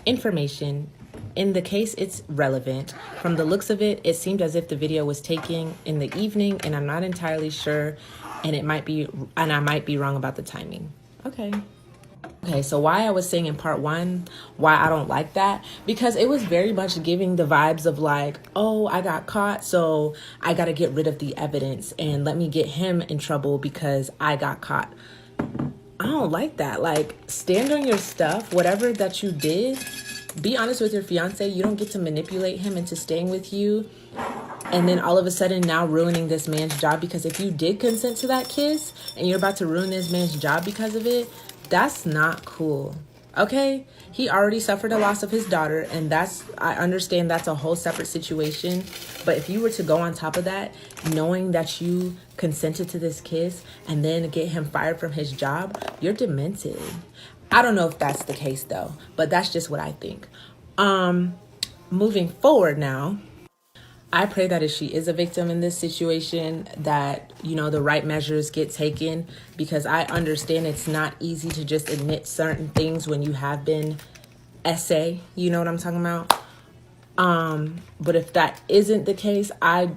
Information. In the case, it's relevant. From the looks of it, it seemed as if the video was taken in the evening, and I'm not entirely sure, and I might be wrong about the timing. Okay, so why I was saying in part 1, why I don't like that, because it was very much giving the vibes of like, oh, I got caught, so I got to get rid of the evidence and let me get him in trouble because I got caught. I don't like that. Like, stand on your stuff, whatever that you did. Be honest with your fiance. You don't get to manipulate him into staying with you and then all of a sudden now ruining this man's job, because if you did consent to that kiss and you're about to ruin this man's job because of it, that's not cool. Okay, he already suffered a loss of his daughter, and I understand that's a whole separate situation. But if you were to go on top of that, knowing that you consented to this kiss and then get him fired from his job, you're demented. I don't know if that's the case though, but that's just what I think. Moving forward now, I pray that if she is a victim in this situation, that, the right measures get taken, because I understand it's not easy to just admit certain things when you have been essay, you know what I'm talking about? But if that isn't the case, I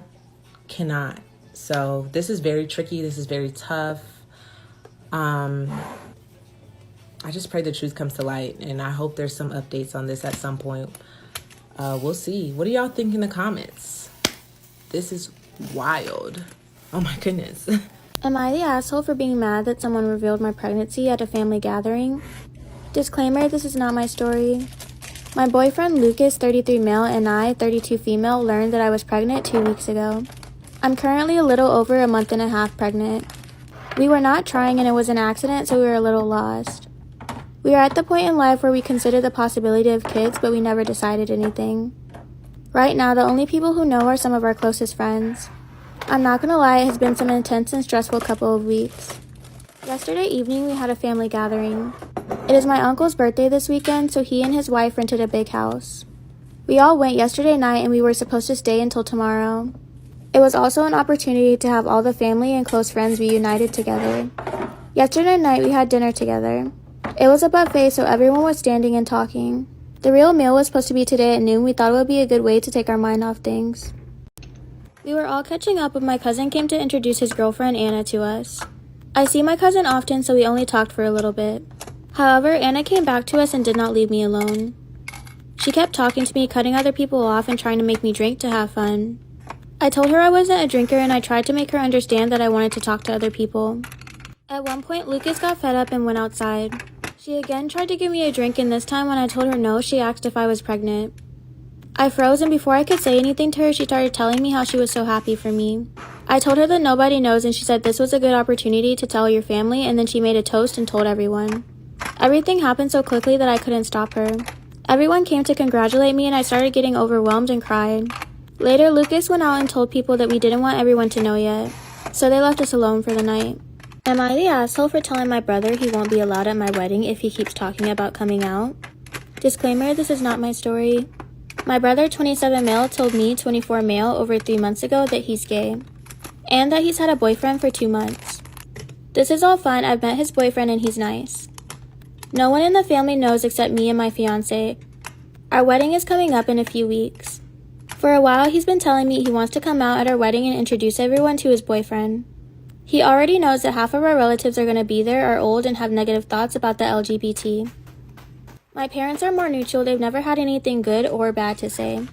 cannot. So this is very tricky. This is very tough. I just pray the truth comes to light, and I hope there's some updates on this at some point. We'll see. What do y'all think in the comments? This is wild. Oh my goodness. Am I the asshole for being mad that someone revealed my pregnancy at a family gathering? Disclaimer, this is not my story. My boyfriend Lucas, 33 male, and I, 32 female, learned that I was pregnant 2 weeks ago. I'm currently a little over a month and a half pregnant. We were not trying and it was an accident, so we were a little lost. We are at the point in life where we consider the possibility of kids, but we never decided anything. Right now, the only people who know are some of our closest friends. I'm not gonna lie, it has been some intense and stressful couple of weeks. Yesterday evening, we had a family gathering. It is my uncle's birthday this weekend, so he and his wife rented a big house. We all went yesterday night and we were supposed to stay until tomorrow. It was also an opportunity to have all the family and close friends reunited together. Yesterday night, we had dinner together. It was a buffet, so everyone was standing and talking. The real meal was supposed to be today at noon. We thought it would be a good way to take our mind off things. We were all catching up when my cousin came to introduce his girlfriend Anna to us. I see my cousin often, so we only talked for a little bit. However, Anna came back to us and did not leave me alone. She kept talking to me, cutting other people off and trying to make me drink to have fun. I told her I wasn't a drinker and I tried to make her understand that I wanted to talk to other people. At one point, Lucas got fed up and went outside. She again tried to give me a drink, and this time when I told her no, she asked if I was pregnant. I froze, and before I could say anything to her, she started telling me how she was so happy for me. I told her that nobody knows, and she said this was a good opportunity to tell your family, and then she made a toast and told everyone. Everything happened so quickly that I couldn't stop her. Everyone came to congratulate me, and I started getting overwhelmed and cried. Later, Lucas went out and told people that we didn't want everyone to know yet, so they left us alone for the night. Am I the asshole for telling my brother he won't be allowed at my wedding if he keeps talking about coming out? Disclaimer, this is not my story. My brother, 27 male, told me, 24 male, over 3 months ago that he's gay, and that he's had a boyfriend for 2 months. This is all fine. I've met his boyfriend and he's nice. No one in the family knows except me and my fiance. Our wedding is coming up in a few weeks. For a while, he's been telling me he wants to come out at our wedding and introduce everyone to his boyfriend. He already knows that half of our relatives are going to be there, are old, and have negative thoughts about the LGBT. My parents are more neutral. They've never had anything good or bad to say.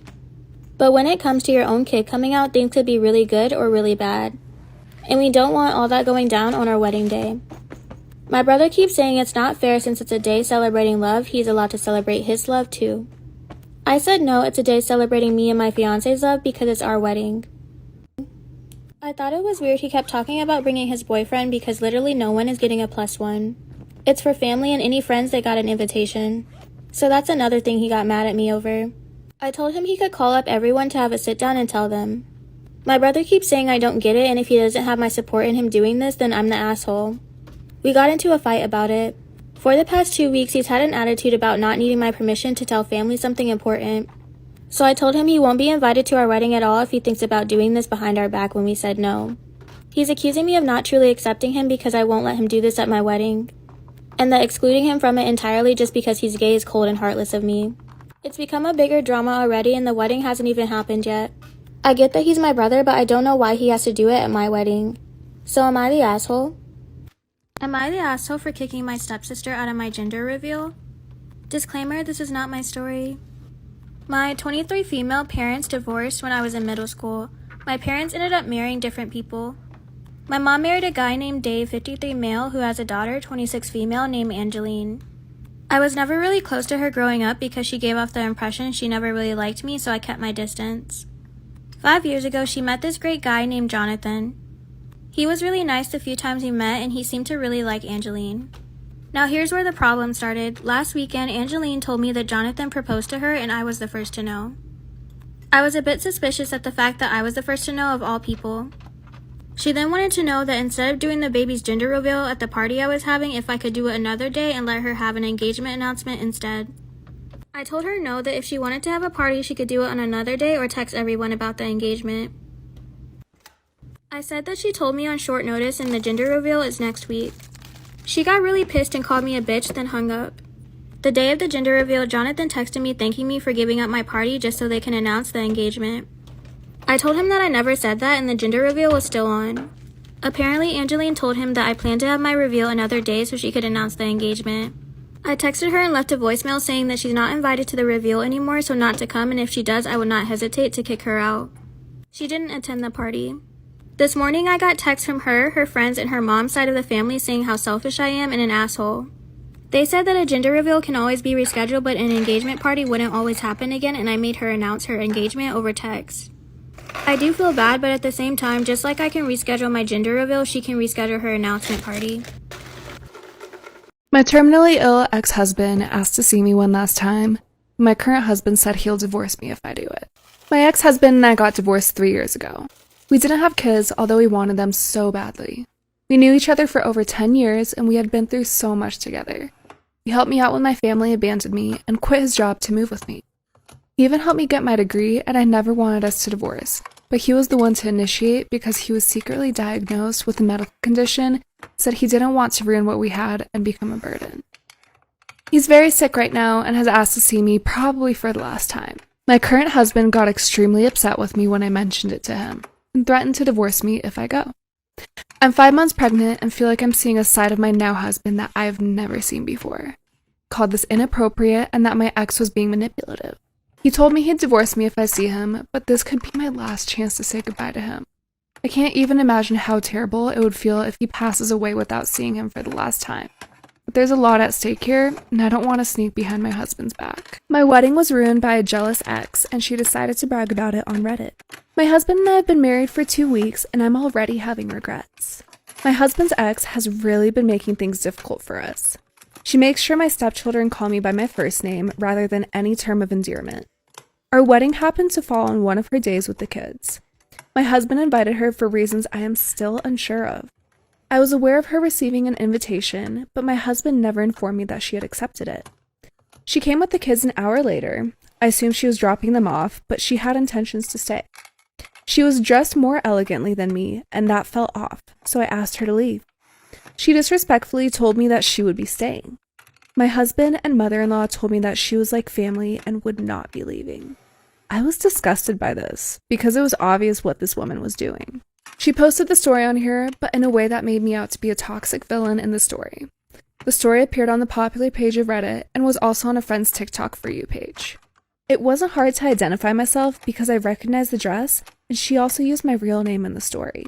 But when it comes to your own kid coming out, things could be really good or really bad. And we don't want all that going down on our wedding day. My brother keeps saying it's not fair since it's a day celebrating love, he's allowed to celebrate his love too. I said no, it's a day celebrating me and my fiance's love because it's our wedding. I thought it was weird he kept talking about bringing his boyfriend because literally no one is getting a +1. It's for family and any friends that got an invitation. So that's another thing he got mad at me over. I told him he could call up everyone to have a sit down and tell them. My brother keeps saying I don't get it, and if he doesn't have my support in him doing this, then I'm the asshole. We got into a fight about it. For the past 2 weeks, he's had an attitude about not needing my permission to tell family something important. So I told him he won't be invited to our wedding at all if he thinks about doing this behind our back when we said no. He's accusing me of not truly accepting him because I won't let him do this at my wedding, and that excluding him from it entirely just because he's gay is cold and heartless of me. It's become a bigger drama already, and the wedding hasn't even happened yet. I get that he's my brother, but I don't know why he has to do it at my wedding. So am I the asshole? Am I the asshole for kicking my stepsister out of my gender reveal? Disclaimer, this is not my story. My 23 female parents divorced when I was in middle school. My parents ended up marrying different people. My mom married a guy named Dave, 53 male, who has a daughter, 26 female, named Angeline. I was never really close to her growing up because she gave off the impression she never really liked me, so I kept my distance. 5 years ago, she met this great guy named Jonathan. He was really nice the few times we met, and he seemed to really like Angeline. Now here's where the problem started. Last weekend, Angeline told me that Jonathan proposed to her and I was the first to know. I was a bit suspicious at the fact that I was the first to know of all people. She then wanted to know that instead of doing the baby's gender reveal at the party I was having, if I could do it another day and let her have an engagement announcement instead. I told her no, that if she wanted to have a party, she could do it on another day or text everyone about the engagement. I said that she told me on short notice and the gender reveal is next week. She got really pissed and called me a bitch, then hung up. The day of the gender reveal, Jonathan texted me thanking me for giving up my party just so they can announce the engagement. I told him that I never said that and the gender reveal was still on. Apparently, Angeline told him that I planned to have my reveal another day so she could announce the engagement. I texted her and left a voicemail saying that she's not invited to the reveal anymore, so not to come, and if she does, I would not hesitate to kick her out. She didn't attend the party. This morning, I got texts from her friends, and her mom's side of the family saying how selfish I am and an asshole. They said that a gender reveal can always be rescheduled, but an engagement party wouldn't always happen again, and I made her announce her engagement over text. I do feel bad, but at the same time, just like I can reschedule my gender reveal, she can reschedule her announcement party. My terminally ill ex-husband asked to see me one last time. My current husband said he'll divorce me if I do it. My ex-husband and I got divorced 3 years ago. We didn't have kids, although we wanted them so badly. We knew each other for over 10 years, and we had been through so much together. He helped me out when my family abandoned me and quit his job to move with me. He even helped me get my degree, and I never wanted us to divorce, but he was the one to initiate because he was secretly diagnosed with a medical condition, said he didn't want to ruin what we had and become a burden. He's very sick right now and has asked to see me probably for the last time. My current husband got extremely upset with me when I mentioned it to him and threatened to divorce me if I go. I'm 5 months pregnant and feel like I'm seeing a side of my now husband that I've never seen before. Called this inappropriate and that my ex was being manipulative. He told me he'd divorce me if I see him, but this could be my last chance to say goodbye to him. I can't even imagine how terrible it would feel if he passes away without seeing him for the last time. But there's a lot at stake here, and I don't want to sneak behind my husband's back. My wedding was ruined by a jealous ex, and she decided to brag about it on Reddit. My husband and I have been married for 2 weeks, and I'm already having regrets. My husband's ex has really been making things difficult for us. She makes sure my stepchildren call me by my first name rather than any term of endearment. Our wedding happened to fall on one of her days with the kids. My husband invited her for reasons I am still unsure of. I was aware of her receiving an invitation, but my husband never informed me that she had accepted it. She came with the kids an hour later. I assumed she was dropping them off, but she had intentions to stay. She was dressed more elegantly than me, and that felt off, so I asked her to leave. She disrespectfully told me that she would be staying. My husband and mother-in-law told me that she was like family and would not be leaving. I was disgusted by this, because it was obvious what this woman was doing. She posted the story on here, but in a way that made me out to be a toxic villain in the story. The story appeared on the popular page of Reddit and was also on a friend's TikTok For You page. It wasn't hard to identify myself because I recognized the dress, and she also used my real name in the story.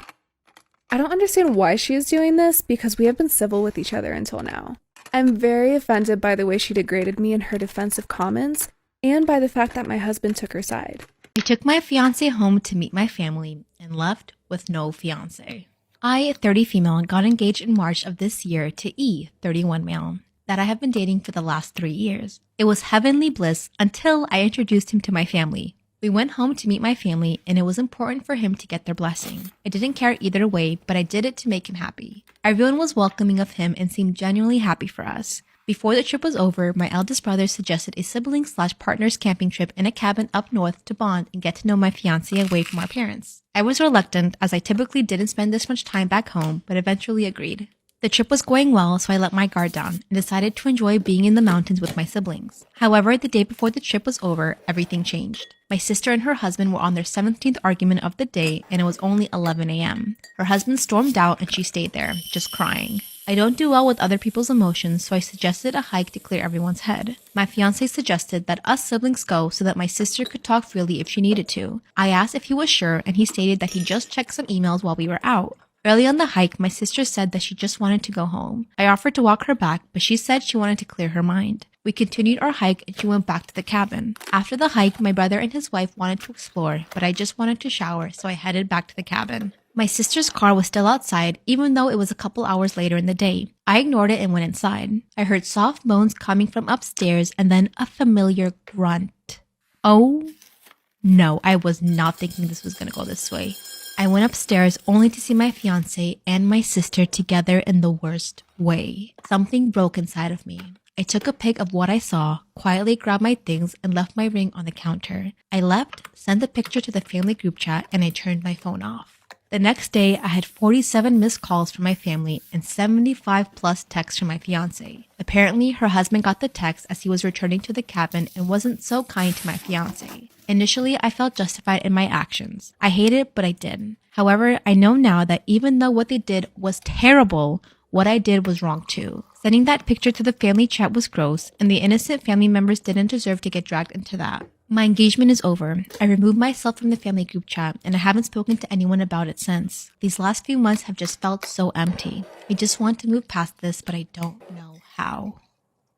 I don't understand why she is doing this because we have been civil with each other until now. I'm very offended by the way she degraded me in her defensive comments and by the fact that my husband took her side. I took my fiance home to meet my family and left with no fiance. I, 30 female, got engaged in March of this year to E, 31 male, that I have been dating for the last 3 years. It was heavenly bliss until I introduced him to my family. We went home to meet my family, and it was important for him to get their blessing. I didn't care either way, but I did it to make him happy. Everyone was welcoming of him and seemed genuinely happy for us. Before the trip was over, my eldest brother suggested a sibling/partners camping trip in a cabin up north to bond and get to know my fiancé away from our parents. I was reluctant as I typically didn't spend this much time back home, but eventually agreed. The trip was going well, so I let my guard down and decided to enjoy being in the mountains with my siblings. However, the day before the trip was over, everything changed. My sister and her husband were on their 17th argument of the day, and it was only 11 a.m. Her husband stormed out and she stayed there, just crying. I don't do well with other people's emotions, so I suggested a hike to clear everyone's head. My fiancé suggested that us siblings go so that my sister could talk freely if she needed to. I asked if he was sure, and he stated that he just checked some emails while we were out. Early on the hike, my sister said that she just wanted to go home. I offered to walk her back, but she said she wanted to clear her mind. We continued our hike and she went back to the cabin. After the hike, my brother and his wife wanted to explore, but I just wanted to shower, so I headed back to the cabin. My sister's car was still outside, even though it was a couple hours later in the day. I ignored it and went inside. I heard soft moans coming from upstairs and then a familiar grunt. Oh no, I was not thinking this was going to go this way. I went upstairs only to see my fiance and my sister together in the worst way. Something broke inside of me. I took a pic of what I saw, quietly grabbed my things, and left my ring on the counter. I left, sent the picture to the family group chat, and I turned my phone off. The next day, I had 47 missed calls from my family and 75 plus texts from my fiance. Apparently, her husband got the text as he was returning to the cabin and wasn't so kind to my fiance. Initially, I felt justified in my actions. I hated it, but I did. However, I know now that even though what they did was terrible, what I did was wrong too. Sending that picture to the family chat was gross, and the innocent family members didn't deserve to get dragged into that. My engagement is over. I removed myself from the family group chat, and I haven't spoken to anyone about it since. These last few months have just felt so empty. I just want to move past this, but I don't know how.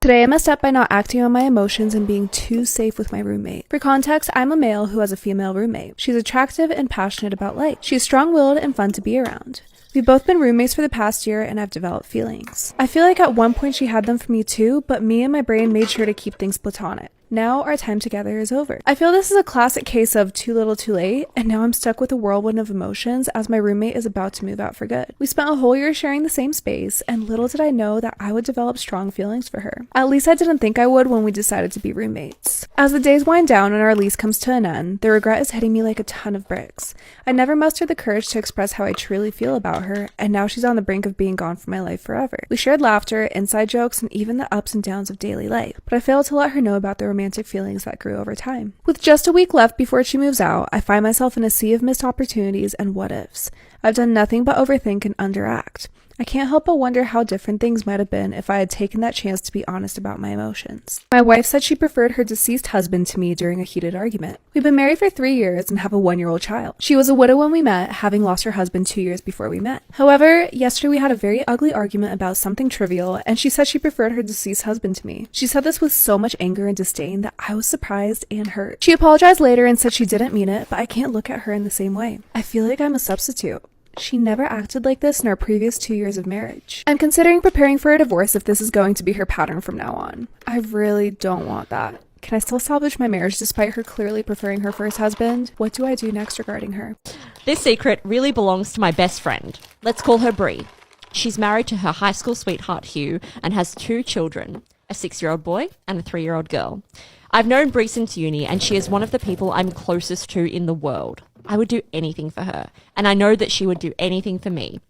Today I messed up by not acting on my emotions and being too safe with my roommate. For context, I'm a male who has a female roommate. She's attractive and passionate about life. She's strong-willed and fun to be around. We've both been roommates for the past year and I've developed feelings. I feel like at one point she had them for me too, but me and my brain made sure to keep things platonic. Now our time together is over. I feel this is a classic case of too little too late, and now I'm stuck with a whirlwind of emotions as my roommate is about to move out for good. We spent a whole year sharing the same space, and little did I know that I would develop strong feelings for her. At least I didn't think I would when we decided to be roommates. As the days wind down and our lease comes to an end, the regret is hitting me like a ton of bricks. I never mustered the courage to express how I truly feel about her, and now she's on the brink of being gone from my life forever. We shared laughter, inside jokes, and even the ups and downs of daily life, but I failed to let her know about the romantic feelings that grew over time. With just a week left before she moves out, I find myself in a sea of missed opportunities and what-ifs. I've done nothing but overthink and underact. I can't help but wonder how different things might have been if I had taken that chance to be honest about my emotions. My wife said she preferred her deceased husband to me during a heated argument. We've been married for 3 years and have a 1-year-old child. She was a widow when we met, having lost her husband 2 years before we met. However, yesterday we had a very ugly argument about something trivial, and she said she preferred her deceased husband to me. She said this with so much anger and disdain that I was surprised and hurt. She apologized later and said she didn't mean it, but I can't look at her in the same way. I feel like I'm a substitute. She never acted like this in our previous 2 years of marriage. I'm considering preparing for a divorce if this is going to be her pattern from now on. I really don't want that. Can I still salvage my marriage despite her clearly preferring her first husband? What do I do next regarding her? This secret really belongs to my best friend. Let's call her Bree. She's married to her high school sweetheart Hugh and has 2 children, a 6-year-old boy and a 3-year-old girl. I've known Bree since uni and she is one of the people I'm closest to in the world. I would do anything for her, and I know that she would do anything for me.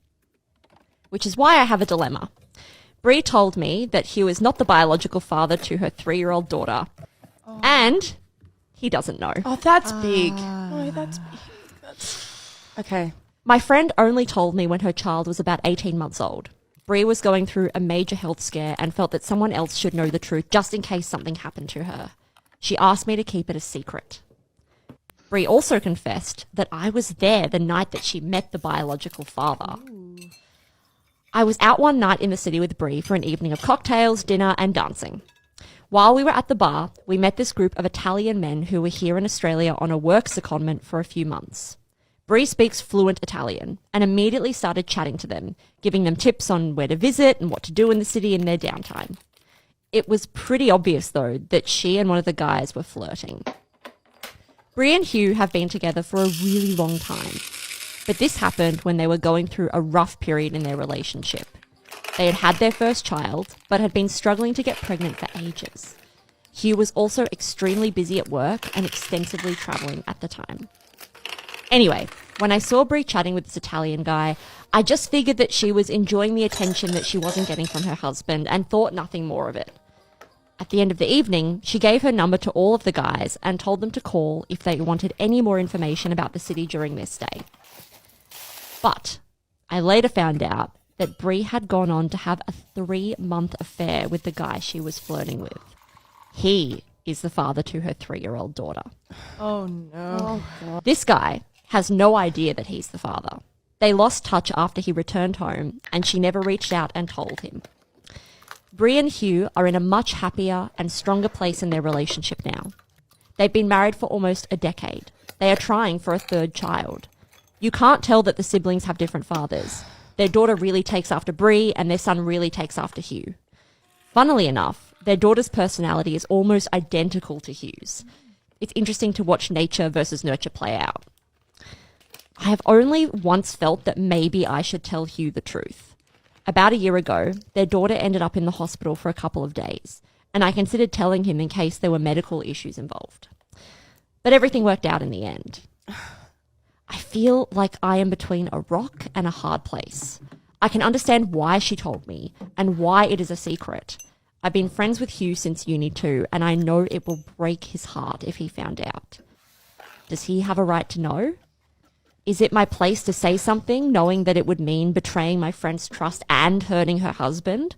Which is why I have a dilemma. Bree told me that Hugh is not the biological father to her 3-year-old daughter, and he doesn't know. Oh, that's big. Oh, that's big. Okay. My friend only told me when her child was about 18 months old. Bree was going through a major health scare and felt that someone else should know the truth just in case something happened to her. She asked me to keep it a secret. Bree also confessed that I was there the night that she met the biological father. Ooh. I was out one night in the city with Bree for an evening of cocktails, dinner, and dancing. While we were at the bar, we met this group of Italian men who were here in Australia on a work secondment for a few months. Bree speaks fluent Italian and immediately started chatting to them, giving them tips on where to visit and what to do in the city in their downtime. It was pretty obvious, though, that she and one of the guys were flirting. Bree and Hugh have been together for a really long time, but this happened when they were going through a rough period in their relationship. They had had their first child, but had been struggling to get pregnant for ages. Hugh was also extremely busy at work and extensively travelling at the time. Anyway, when I saw Bree chatting with this Italian guy, I just figured that she was enjoying the attention that she wasn't getting from her husband and thought nothing more of it. At the end of the evening, she gave her number to all of the guys and told them to call if they wanted any more information about the city during their stay. But I later found out that Bree had gone on to have a 3-month affair with the guy she was flirting with. He is the father to her 3-year-old daughter. Oh, no. Oh, this guy has no idea that he's the father. They lost touch after he returned home, and she never reached out and told him. Bree and Hugh are in a much happier and stronger place in their relationship now. They've been married for almost a decade. They are trying for a 3rd child. You can't tell that the siblings have different fathers. Their daughter really takes after Bree, and their son really takes after Hugh. Funnily enough, their daughter's personality is almost identical to Hugh's. It's interesting to watch nature versus nurture play out. I have only once felt that maybe I should tell Hugh the truth. About a year ago, their daughter ended up in the hospital for a couple of days, and I considered telling him in case there were medical issues involved. But everything worked out in the end. I feel like I am between a rock and a hard place. I can understand why she told me and why it is a secret. I've been friends with Hugh since uni too, and I know it will break his heart if he found out. Does he have a right to know? Is it my place to say something, knowing that it would mean betraying my friend's trust and hurting her husband?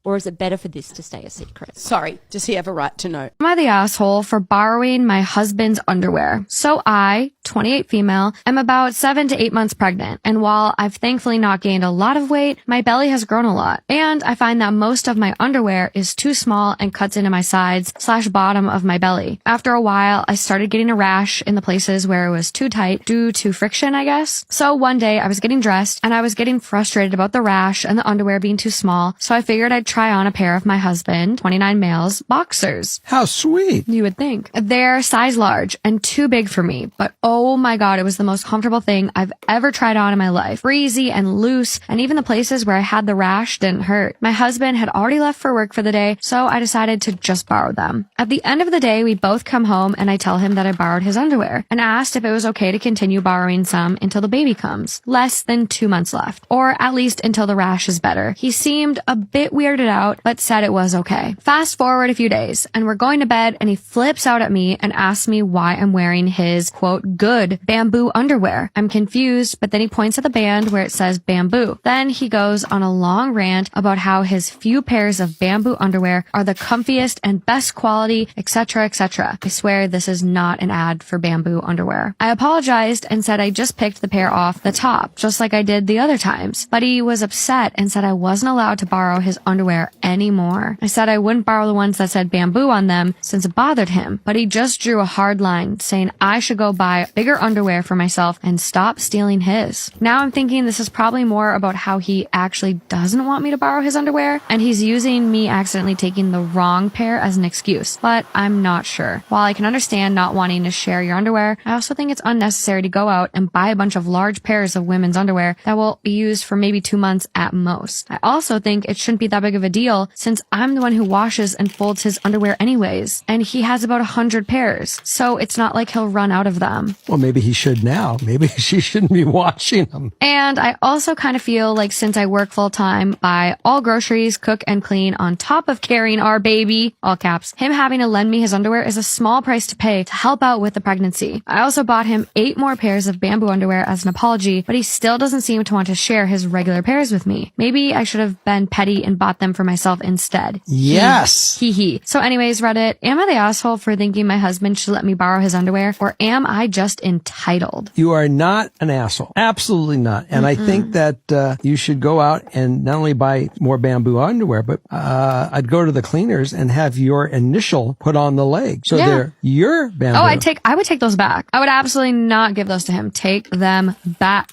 Or is it better for this to stay a secret? Sorry, does he have a right to know? Am I the asshole for borrowing my husband's underwear? So I, 28 female, am about 7 to 8 months pregnant. And while I've thankfully not gained a lot of weight, my belly has grown a lot. And I find that most of my underwear is too small and cuts into my sides / bottom of my belly. After a while, I started getting a rash in the places where it was too tight due to friction, I guess. So one day I was getting dressed and I was getting frustrated about the rash and the underwear being too small. So I figured I'd try on a pair of my husband, 29 males, boxers. How sweet. You would think. They're size large and too big for me, but oh my god, it was the most comfortable thing I've ever tried on in my life. Breezy and loose, and even the places where I had the rash didn't hurt. My husband had already left for work for the day, so I decided to just borrow them. At the end of the day, we both come home and I tell him that I borrowed his underwear and asked if it was okay to continue borrowing some until the baby comes. Less than 2 months left, or at least until the rash is better. He seemed a bit weirded out, but said it was okay. Fast forward a few days, and we're going to bed, and he flips out at me and asks me why I'm wearing his, quote, good bamboo underwear. I'm confused, but then he points at the band where it says bamboo. Then he goes on a long rant about how his few pairs of bamboo underwear are the comfiest and best quality, etc., etc. I swear this is not an ad for bamboo underwear. I apologized and said I just picked the pair off the top, just like I did the other times. But he was upset and said I wasn't allowed to borrow his underwear anymore. I said I wouldn't borrow the ones that said bamboo on them since it bothered him, but he just drew a hard line saying I should go buy bigger underwear for myself and stop stealing his. Now I'm thinking this is probably more about how he actually doesn't want me to borrow his underwear, and he's using me accidentally taking the wrong pair as an excuse, but I'm not sure. While I can understand not wanting to share your underwear, I also think it's unnecessary to go out and buy a bunch of large pairs of women's underwear that will be used for maybe 2 months at most. I also think it shouldn't be that big of a deal since I'm the one who washes and folds his underwear anyways, and he has about 100 pairs, so it's not like he'll run out of them. Well, maybe he should now. Maybe she shouldn't be watching them. And I also kind of feel like since I work full time, buy all groceries, cook and clean on top of carrying our baby, all caps, him having to lend me his underwear is a small price to pay to help out with the pregnancy. I also bought him 8 more pairs of bamboo underwear as an apology, but he still doesn't seem to want to share his regular pairs with me. Maybe I should have been petty and bought them for myself instead. Yes. Hee. So anyways, Reddit, am I the asshole for thinking my husband should let me borrow his underwear, or am I just entitled? You are not an asshole. Absolutely not. And I think that you should go out and not only buy more bamboo underwear, but I'd go to the cleaners and have your initial put on the leg. So they're your bamboo. Oh, I would take those back. I would absolutely not give those to him. Take them back.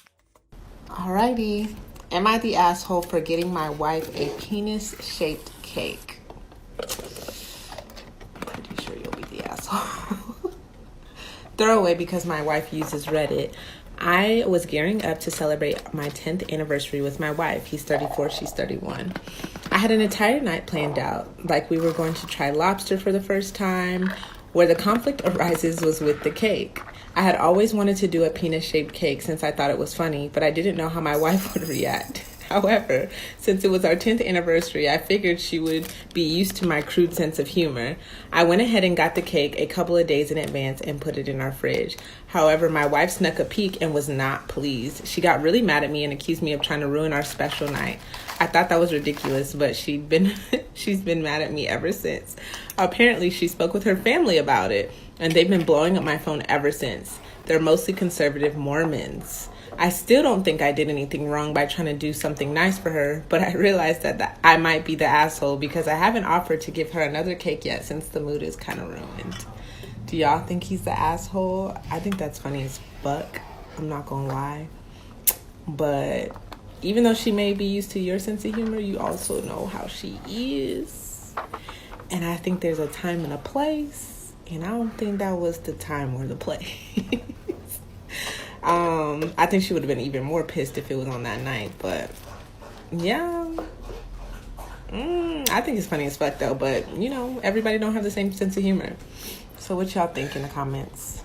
Alrighty. Am I the asshole for getting my wife a penis-shaped cake? Pretty sure you'll be the asshole. Throwaway because my wife uses Reddit. I was gearing up to celebrate my 10th anniversary with my wife. He's 34, she's 31. I had an entire night planned out. Like we were going to try lobster for the first time. Where the conflict arises was with the cake. I had always wanted to do a penis-shaped cake since I thought it was funny, but I didn't know how my wife would react. However, since it was our 10th anniversary, I figured she would be used to my crude sense of humor. I went ahead and got the cake a couple of days in advance and put it in our fridge. However, my wife snuck a peek and was not pleased. She got really mad at me and accused me of trying to ruin our special night. I thought that was ridiculous, but she's been mad at me ever since. Apparently, she spoke with her family about it, and they've been blowing up my phone ever since. They're mostly conservative Mormons. I still don't think I did anything wrong by trying to do something nice for her, but I realized that I might be the asshole because I haven't offered to give her another cake yet since the mood is kind of ruined. Do y'all think he's the asshole? I think that's funny as fuck. I'm not gonna lie. But even though she may be used to your sense of humor, you also know how she is. And I think there's a time and a place. And I don't think that was the time or the place. I think she would have been even more pissed if it was on that night. But yeah. I think it's funny as fuck though. But, you know, everybody don't have the same sense of humor. So what y'all think in the comments?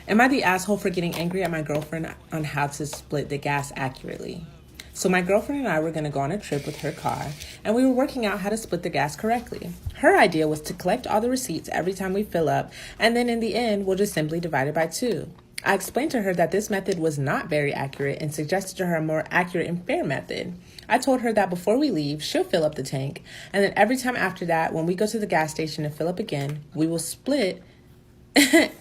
Am I the asshole for getting angry at my girlfriend on how to split the gas accurately? So my girlfriend and I were going to go on a trip with her car, and we were working out how to split the gas correctly. Her idea was to collect all the receipts every time we fill up, and then in the end, we'll just simply divide it by 2. I explained to her that this method was not very accurate and suggested to her a more accurate and fair method. I told her that before we leave, she'll fill up the tank, and then every time after that, when we go to the gas station and fill up again, we will split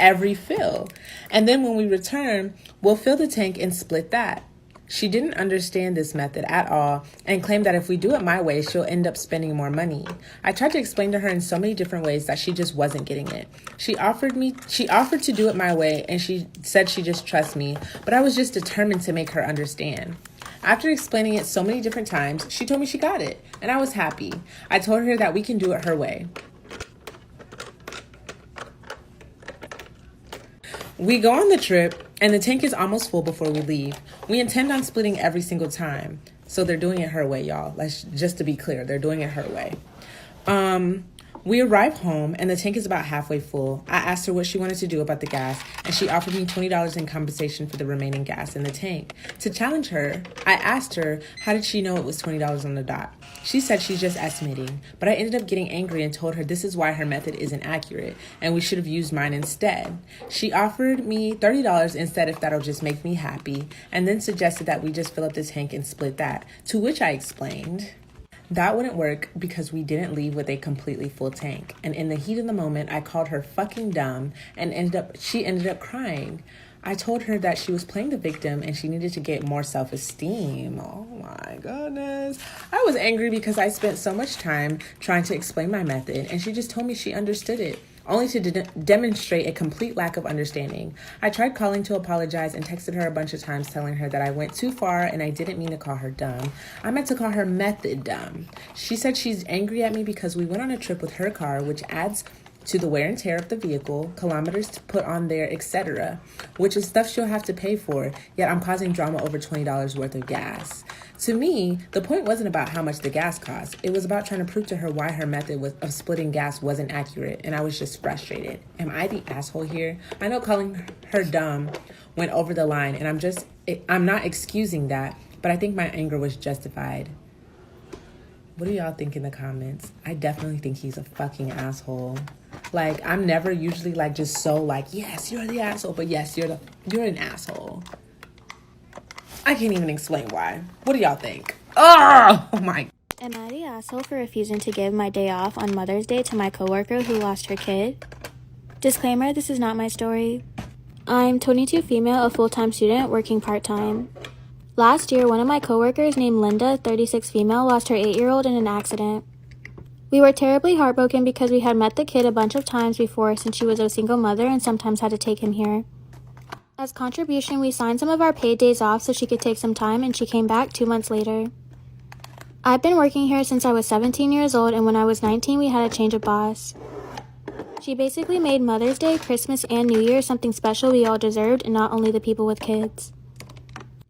every fill. And then when we return, we'll fill the tank and split that. She didn't understand this method at all and claimed that if we do it my way, she'll end up spending more money. I tried to explain to her in so many different ways that she just wasn't getting it. She offered to do it my way, and she said she just trusts me, but I was just determined to make her understand. After explaining it so many different times, she told me she got it, and I was happy. I told her that we can do it her way. We go on the trip, and the tank is almost full before we leave. We intend on splitting every single time. So they're doing it her way, y'all. Just to be clear, they're doing it her way. We arrive home, and the tank is about halfway full. I asked her what she wanted to do about the gas, and she offered me $20 in compensation for the remaining gas in the tank. To challenge her, I asked her, how did she know it was $20 on the dot? She said she's just estimating, but I ended up getting angry and told her this is why her method isn't accurate, and we should have used mine instead. She offered me $30 instead if that'll just make me happy, and then suggested that we just fill up the tank and split that, to which I explained that wouldn't work because we didn't leave with a completely full tank. And in the heat of the moment, I called her fucking dumb and she ended up crying. I told her that she was playing the victim and she needed to get more self-esteem. Oh my goodness. I was angry because I spent so much time trying to explain my method and she just told me she understood it, only to demonstrate a complete lack of understanding. I tried calling to apologize and texted her a bunch of times telling her that I went too far and I didn't mean to call her dumb. I meant to call her method dumb. She said she's angry at me because we went on a trip with her car, which adds to the wear and tear of the vehicle, kilometers to put on there, etc., which is stuff she'll have to pay for, yet I'm causing drama over $20 worth of gas. To me, the point wasn't about how much the gas cost. It was about trying to prove to her why her method of splitting gas wasn't accurate, and I was just frustrated. Am I the asshole here? I know calling her dumb went over the line, and I'm not excusing that, but I think my anger was justified. What do y'all think in the comments? I definitely think he's a fucking asshole. Like, I'm never usually like just so like, yes, you're the asshole, but yes, you're an asshole. I can't even explain why. What do y'all think? Oh my. Am I the asshole for refusing to give my day off on Mother's Day to my coworker who lost her kid? Disclaimer, this is not my story. I'm 22 female, a full-time student working part-time. Last year, one of my coworkers named Linda, 36 female, lost her 8-year-old in an accident. We were terribly heartbroken because we had met the kid a bunch of times before since she was a single mother and sometimes had to take him here. As contribution, we signed some of our paid days off so she could take some time, and she came back 2 months later. I've been working here since I was 17 years old, and when I was 19, we had a change of boss. She basically made Mother's Day, Christmas, and New Year something special we all deserved, and not only the people with kids.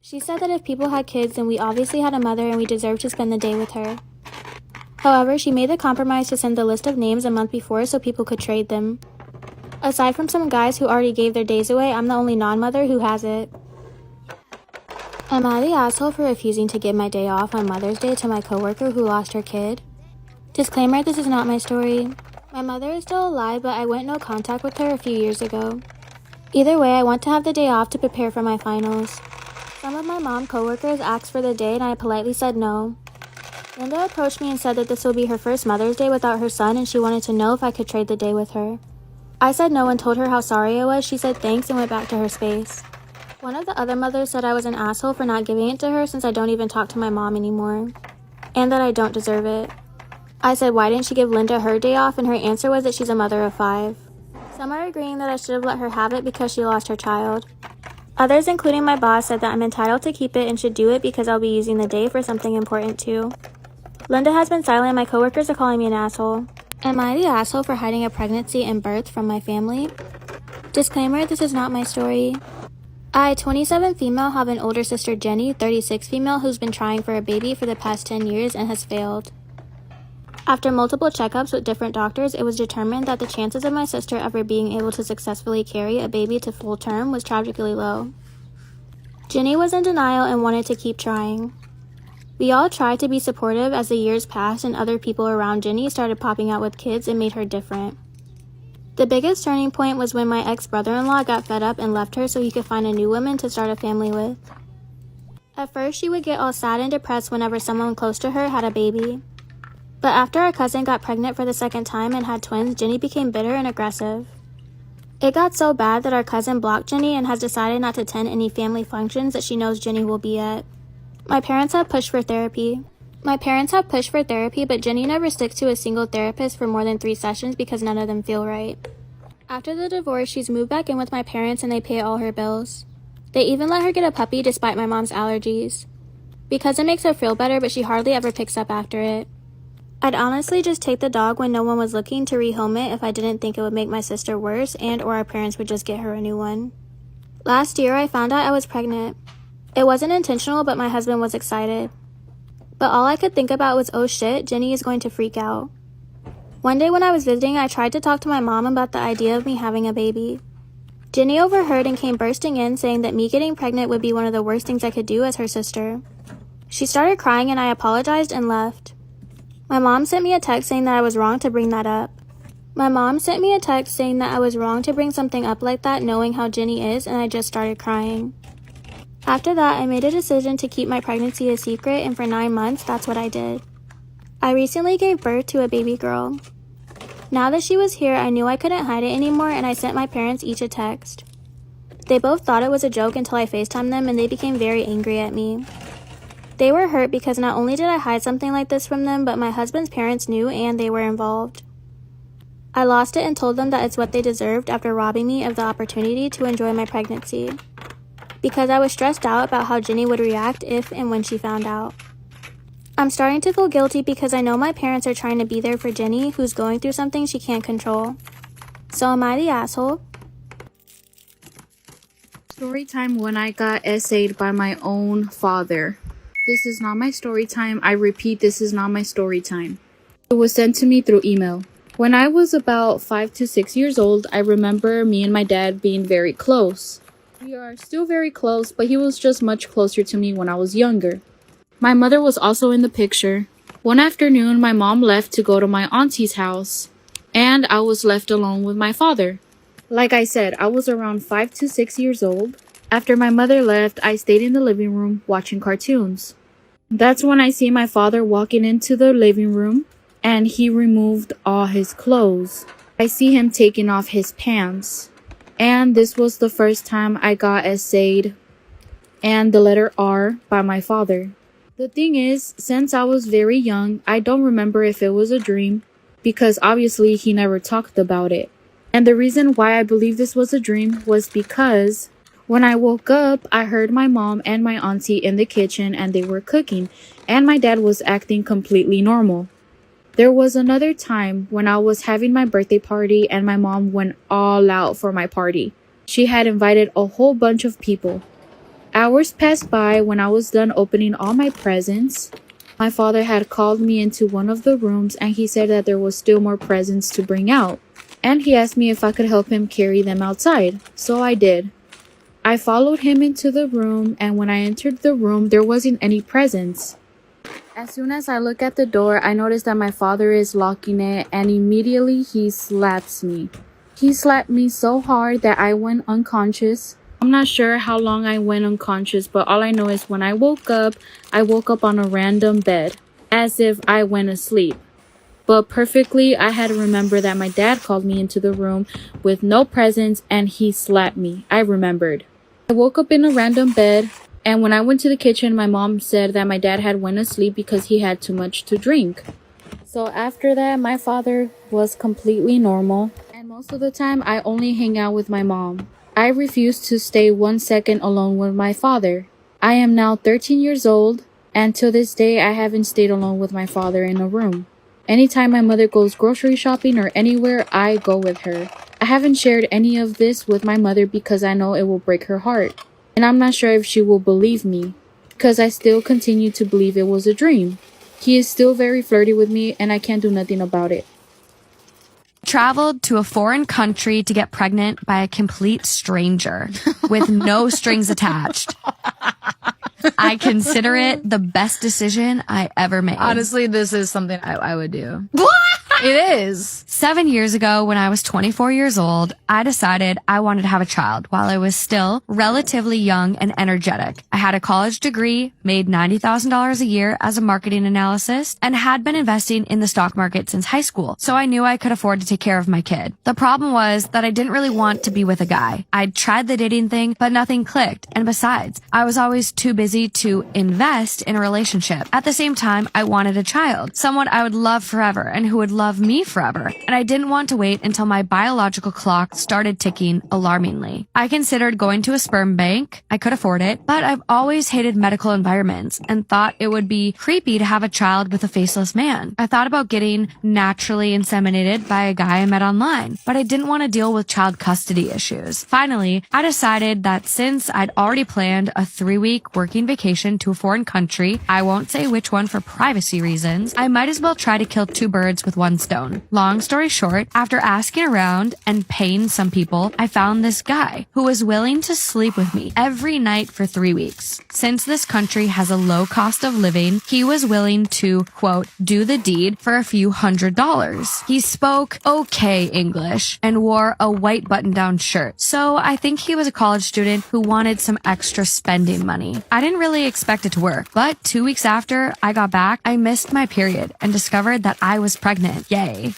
She said that if people had kids, then we obviously had a mother and we deserved to spend the day with her. However, she made the compromise to send the list of names a month before so people could trade them. Aside from some guys who already gave their days away, I'm the only non-mother who has it. Am I the asshole for refusing to give my day off on Mother's Day to my coworker who lost her kid? Disclaimer, this is not my story. My mother is still alive, but I went no contact with her a few years ago. Either way, I want to have the day off to prepare for my finals. Some of my mom coworkers asked for the day and I politely said no. Linda approached me and said that this will be her first Mother's Day without her son and she wanted to know if I could trade the day with her. I said no and told her how sorry I was. She said thanks and went back to her space. One of the other mothers said I was an asshole for not giving it to her since I don't even talk to my mom anymore, and that I don't deserve it. I said why didn't she give Linda her day off, and her answer was that she's a mother of 5. Some are agreeing that I should have let her have it because she lost her child. Others, including my boss, said that I'm entitled to keep it and should do it because I'll be using the day for something important too. Linda has been silent. My coworkers are calling me an asshole. Am I the asshole for hiding a pregnancy and birth from my family? Disclaimer, this is not my story. I, 27 female, have an older sister Jenny, 36 female, who's been trying for a baby for the past 10 years and has failed. After multiple checkups with different doctors, it was determined that the chances of my sister ever being able to successfully carry a baby to full term was tragically low. Jenny was in denial and wanted to keep trying. We all tried to be supportive as the years passed and other people around Jenny started popping out with kids and made her different. The biggest turning point was when my ex-brother-in-law got fed up and left her so he could find a new woman to start a family with. At first, she would get all sad and depressed whenever someone close to her had a baby. But after our cousin got pregnant for the second time and had twins, Jenny became bitter and aggressive. It got so bad that our cousin blocked Jenny and has decided not to attend any family functions that she knows Jenny will be at. My parents have pushed for therapy. But Jenny never sticks to a single therapist for more than 3 sessions because none of them feel right. After the divorce, she's moved back in with my parents and they pay all her bills. They even let her get a puppy despite my mom's allergies. Because it makes her feel better, but she hardly ever picks up after it. I'd honestly just take the dog when no one was looking to rehome it if I didn't think it would make my sister worse and or our parents would just get her a new one. Last year, I found out I was pregnant. It wasn't intentional, but my husband was excited. But all I could think about was, oh shit, Jenny is going to freak out. One day when I was visiting, I tried to talk to my mom about the idea of me having a baby. Jenny overheard and came bursting in saying that me getting pregnant would be one of the worst things I could do as her sister. She started crying and I apologized and left. My mom sent me a text saying that I was wrong to bring that up. Something up like that knowing how Jenny is, and I just started crying. After that, I made a decision to keep my pregnancy a secret, and for 9 months, that's what I did. I recently gave birth to a baby girl. Now that she was here, I knew I couldn't hide it anymore, and I sent my parents each a text. They both thought it was a joke until I FaceTimed them, and they became very angry at me. They were hurt because not only did I hide something like this from them, but my husband's parents knew and they were involved. I lost it and told them that it's what they deserved after robbing me of the opportunity to enjoy my pregnancy. Because I was stressed out about how Jenny would react if and when she found out. I'm starting to feel guilty because I know my parents are trying to be there for Jenny, who's going through something she can't control. So am I the asshole? Story time when I got essayed by my own father. This is not my story time. I repeat, this is not my story time. It was sent to me through email. When I was about 5 to 6 years old, I remember me and my dad being very close. We are still very close, but he was just much closer to me when I was younger. My mother was also in the picture. One afternoon, my mom left to go to my auntie's house, and I was left alone with my father. Like I said, I was around 5 to 6 years old. After my mother left, I stayed in the living room watching cartoons. That's when I see my father walking into the living room, and he removed all his clothes. I see him taking off his pants. And this was the first time I got essayed and the letter R by my father. The thing is, since I was very young, I don't remember if it was a dream, because obviously he never talked about it. And the reason why I believe this was a dream was because when I woke up, I heard my mom and my auntie in the kitchen and they were cooking, and my dad was acting completely normal. There was another time when I was having my birthday party and my mom went all out for my party. She had invited a whole bunch of people. Hours passed by. When I was done opening all my presents, my father had called me into one of the rooms and he said that there was still more presents to bring out. And he asked me if I could help him carry them outside. So I did. I followed him into the room, and when I entered the room, there wasn't any presents. As soon as I look at the door, I notice that my father is locking it, and immediately he slaps me. He slapped me so hard that I went unconscious. I'm not sure how long I went unconscious, but all I know is when I woke up on a random bed, as if I went asleep. But perfectly, I had to remember that my dad called me into the room with no presents, and he slapped me. I remembered. I woke up in a random bed, and when I went to the kitchen, my mom said that my dad had went asleep because he had too much to drink. So after that, my father was completely normal, and most of the time, I only hang out with my mom. I refuse to stay 1 second alone with my father. I am now 13 years old, and till this day I haven't stayed alone with my father in a room. Anytime my mother goes grocery shopping or anywhere, I go with her. I haven't shared any of this with my mother because I know it will break her heart. And I'm not sure if she will believe me, because I still continue to believe it was a dream. He is still very flirty with me, and I can't do nothing about it. Traveled to a foreign country to get pregnant by a complete stranger with no strings attached. I consider it the best decision I ever made. Honestly, this is something I would do. It is. 7 years ago, when I was 24 years old, I decided I wanted to have a child while I was still relatively young and energetic. I had a college degree, made $90,000 a year as a marketing analyst, and had been investing in the stock market since high school, so I knew I could afford to take care of my kid. The problem was that I didn't really want to be with a guy. I'd tried the dating thing, but nothing clicked, and besides, I was always too busy to invest in a relationship. At the same time, I wanted a child, someone I would love forever and who would love me forever, and I didn't want to wait until my biological clock started ticking alarmingly. I considered going to a sperm bank. I could afford it, but I've always hated medical environments and thought it would be creepy to have a child with a faceless man. I thought about getting naturally inseminated by a guy I met online, but I didn't want to deal with child custody issues. Finally, I decided that since I'd already planned a 3-week working vacation to a foreign country, I won't say which one for privacy reasons, I might as well try to kill 2 birds with 1 stone. Long story short, after asking around and paying some people, I found this guy who was willing to sleep with me every night for 3 weeks. Since this country has a low cost of living, he was willing to, quote, do the deed for a few $100s. He spoke okay English and wore a white button-down shirt, so I think he was a college student who wanted some extra spending money. I didn't really expect it to work, but 2 weeks after I got back, I missed my period and discovered that I was pregnant. Yay.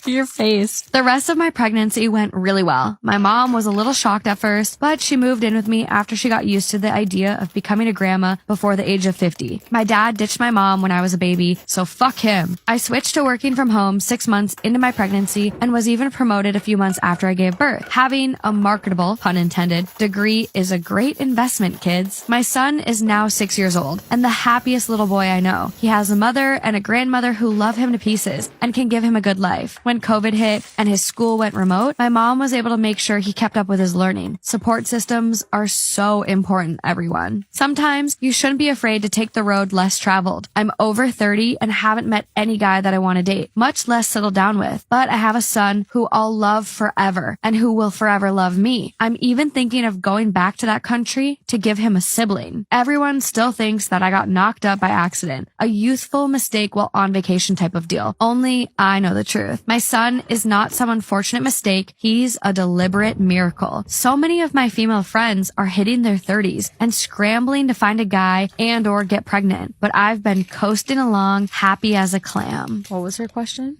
Your face. The rest of my pregnancy went really well. My mom was a little shocked at first, but she moved in with me after she got used to the idea of becoming a grandma before the age of 50. My dad ditched my mom when I was a baby, so fuck him. I switched to working from home 6 months into my pregnancy and was even promoted a few months after I gave birth. Having a marketable, pun intended, degree is a great investment, kids. My son is now 6 years old and the happiest little boy I know. He has a mother and a grandmother who love him to pieces and can give him a good life. When COVID hit and his school went remote, my mom was able to make sure he kept up with his learning. Support systems are so important, everyone. Sometimes you shouldn't be afraid to take the road less traveled. I'm over 30 and haven't met any guy that I want to date, much less settle down with. But I have a son who I'll love forever and who will forever love me. I'm even thinking of going back to that country to give him a sibling. Everyone still thinks that I got knocked up by accident, a youthful mistake while on vacation type of deal. Only I know the truth. My son is not some unfortunate mistake. He's a deliberate miracle. So many of my female friends are hitting their 30s and scrambling to find a guy and or get pregnant. But I've been coasting along happy as a clam. What was her question?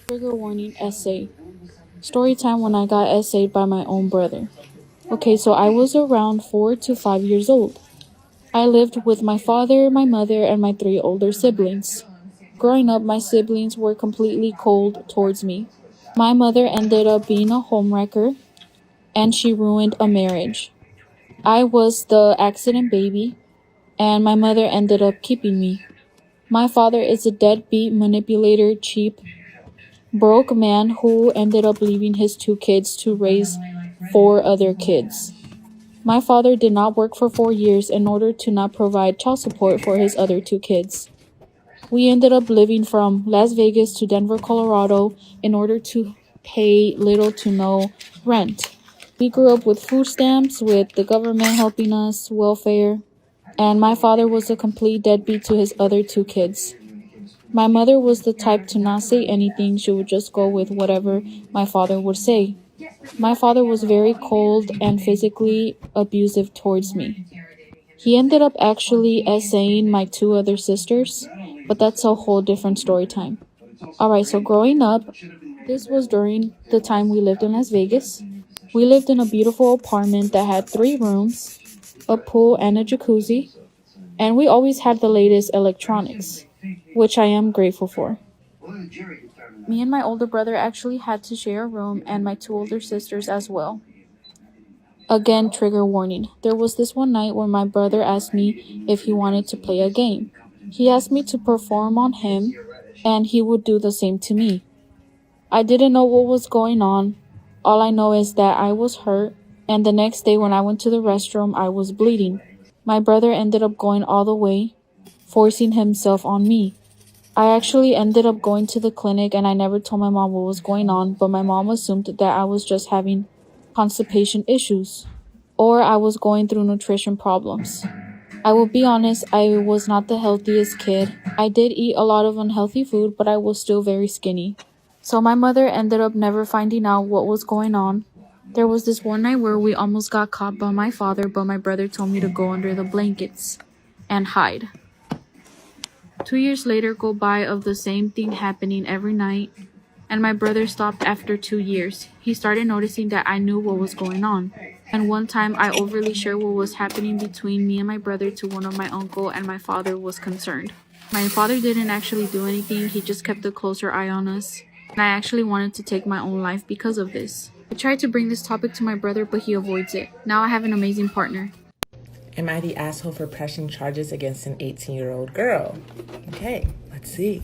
Trigger warning essay. Story time when I got essayed by my own brother. Okay, so I was around 4 to 5 years old. I lived with my father, my mother, and my 3 older siblings. Growing up, my siblings were completely cold towards me. My mother ended up being a homewrecker, and she ruined a marriage. I was the accident baby, and my mother ended up keeping me. My father is a deadbeat, manipulator, cheap, broke man who ended up leaving his 2 kids to raise 4 other kids. My father did not work for 4 years in order to not provide child support for his other 2 kids. We ended up living from Las Vegas to Denver, Colorado in order to pay little to no rent. We grew up with food stamps, with the government helping us, welfare, and my father was a complete deadbeat to his other 2 kids. My mother was the type to not say anything. She would just go with whatever my father would say. My father was very cold and physically abusive towards me. He ended up actually essaying my 2 other sisters, but that's a whole different story time. Alright, so growing up, this was during the time we lived in Las Vegas. We lived in a beautiful apartment that had 3 rooms, a pool, and a jacuzzi, and we always had the latest electronics, which I am grateful for. Me and my older brother actually had to share a room, and my 2 older sisters as well. Again, trigger warning. There was this one night when my brother asked me if he wanted to play a game. He asked me to perform on him, and he would do the same to me. I didn't know what was going on. All I know is that I was hurt, and the next day when I went to the restroom, I was bleeding. My brother ended up going all the way, forcing himself on me. I actually ended up going to the clinic, and I never told my mom what was going on, but my mom assumed that I was just having constipation issues, or I was going through nutrition problems. I will be honest, I was not the healthiest kid. I did eat a lot of unhealthy food, but I was still very skinny. So my mother ended up never finding out what was going on. There was this one night where we almost got caught by my father, but my brother told me to go under the blankets and hide. 2 years later go by of the same thing happening every night, and my brother stopped after 2 years. He started noticing that I knew what was going on. And one time I overly shared what was happening between me and my brother to one of my uncle, and my father was concerned. My father didn't actually do anything, he just kept a closer eye on us. And I actually wanted to take my own life because of this. I tried to bring this topic to my brother, but he avoids it. Now I have an amazing partner. Am I the asshole for pressing charges against an 18-year-old girl? Okay, let's see.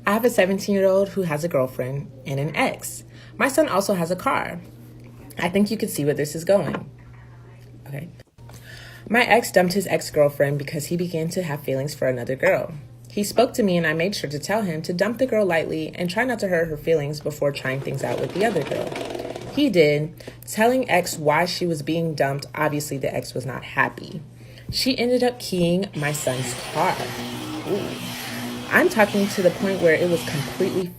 I have a 17-year-old who has a girlfriend and an ex. My son also has a car. I think you can see where this is going. Okay. My ex dumped his ex-girlfriend because he began to have feelings for another girl. He spoke to me and I made sure to tell him to dump the girl lightly and try not to hurt her feelings before trying things out with the other girl. He did, telling ex why she was being dumped. Obviously, the ex was not happy. She ended up keying my son's car. Ooh. I'm talking to the point where it was completely...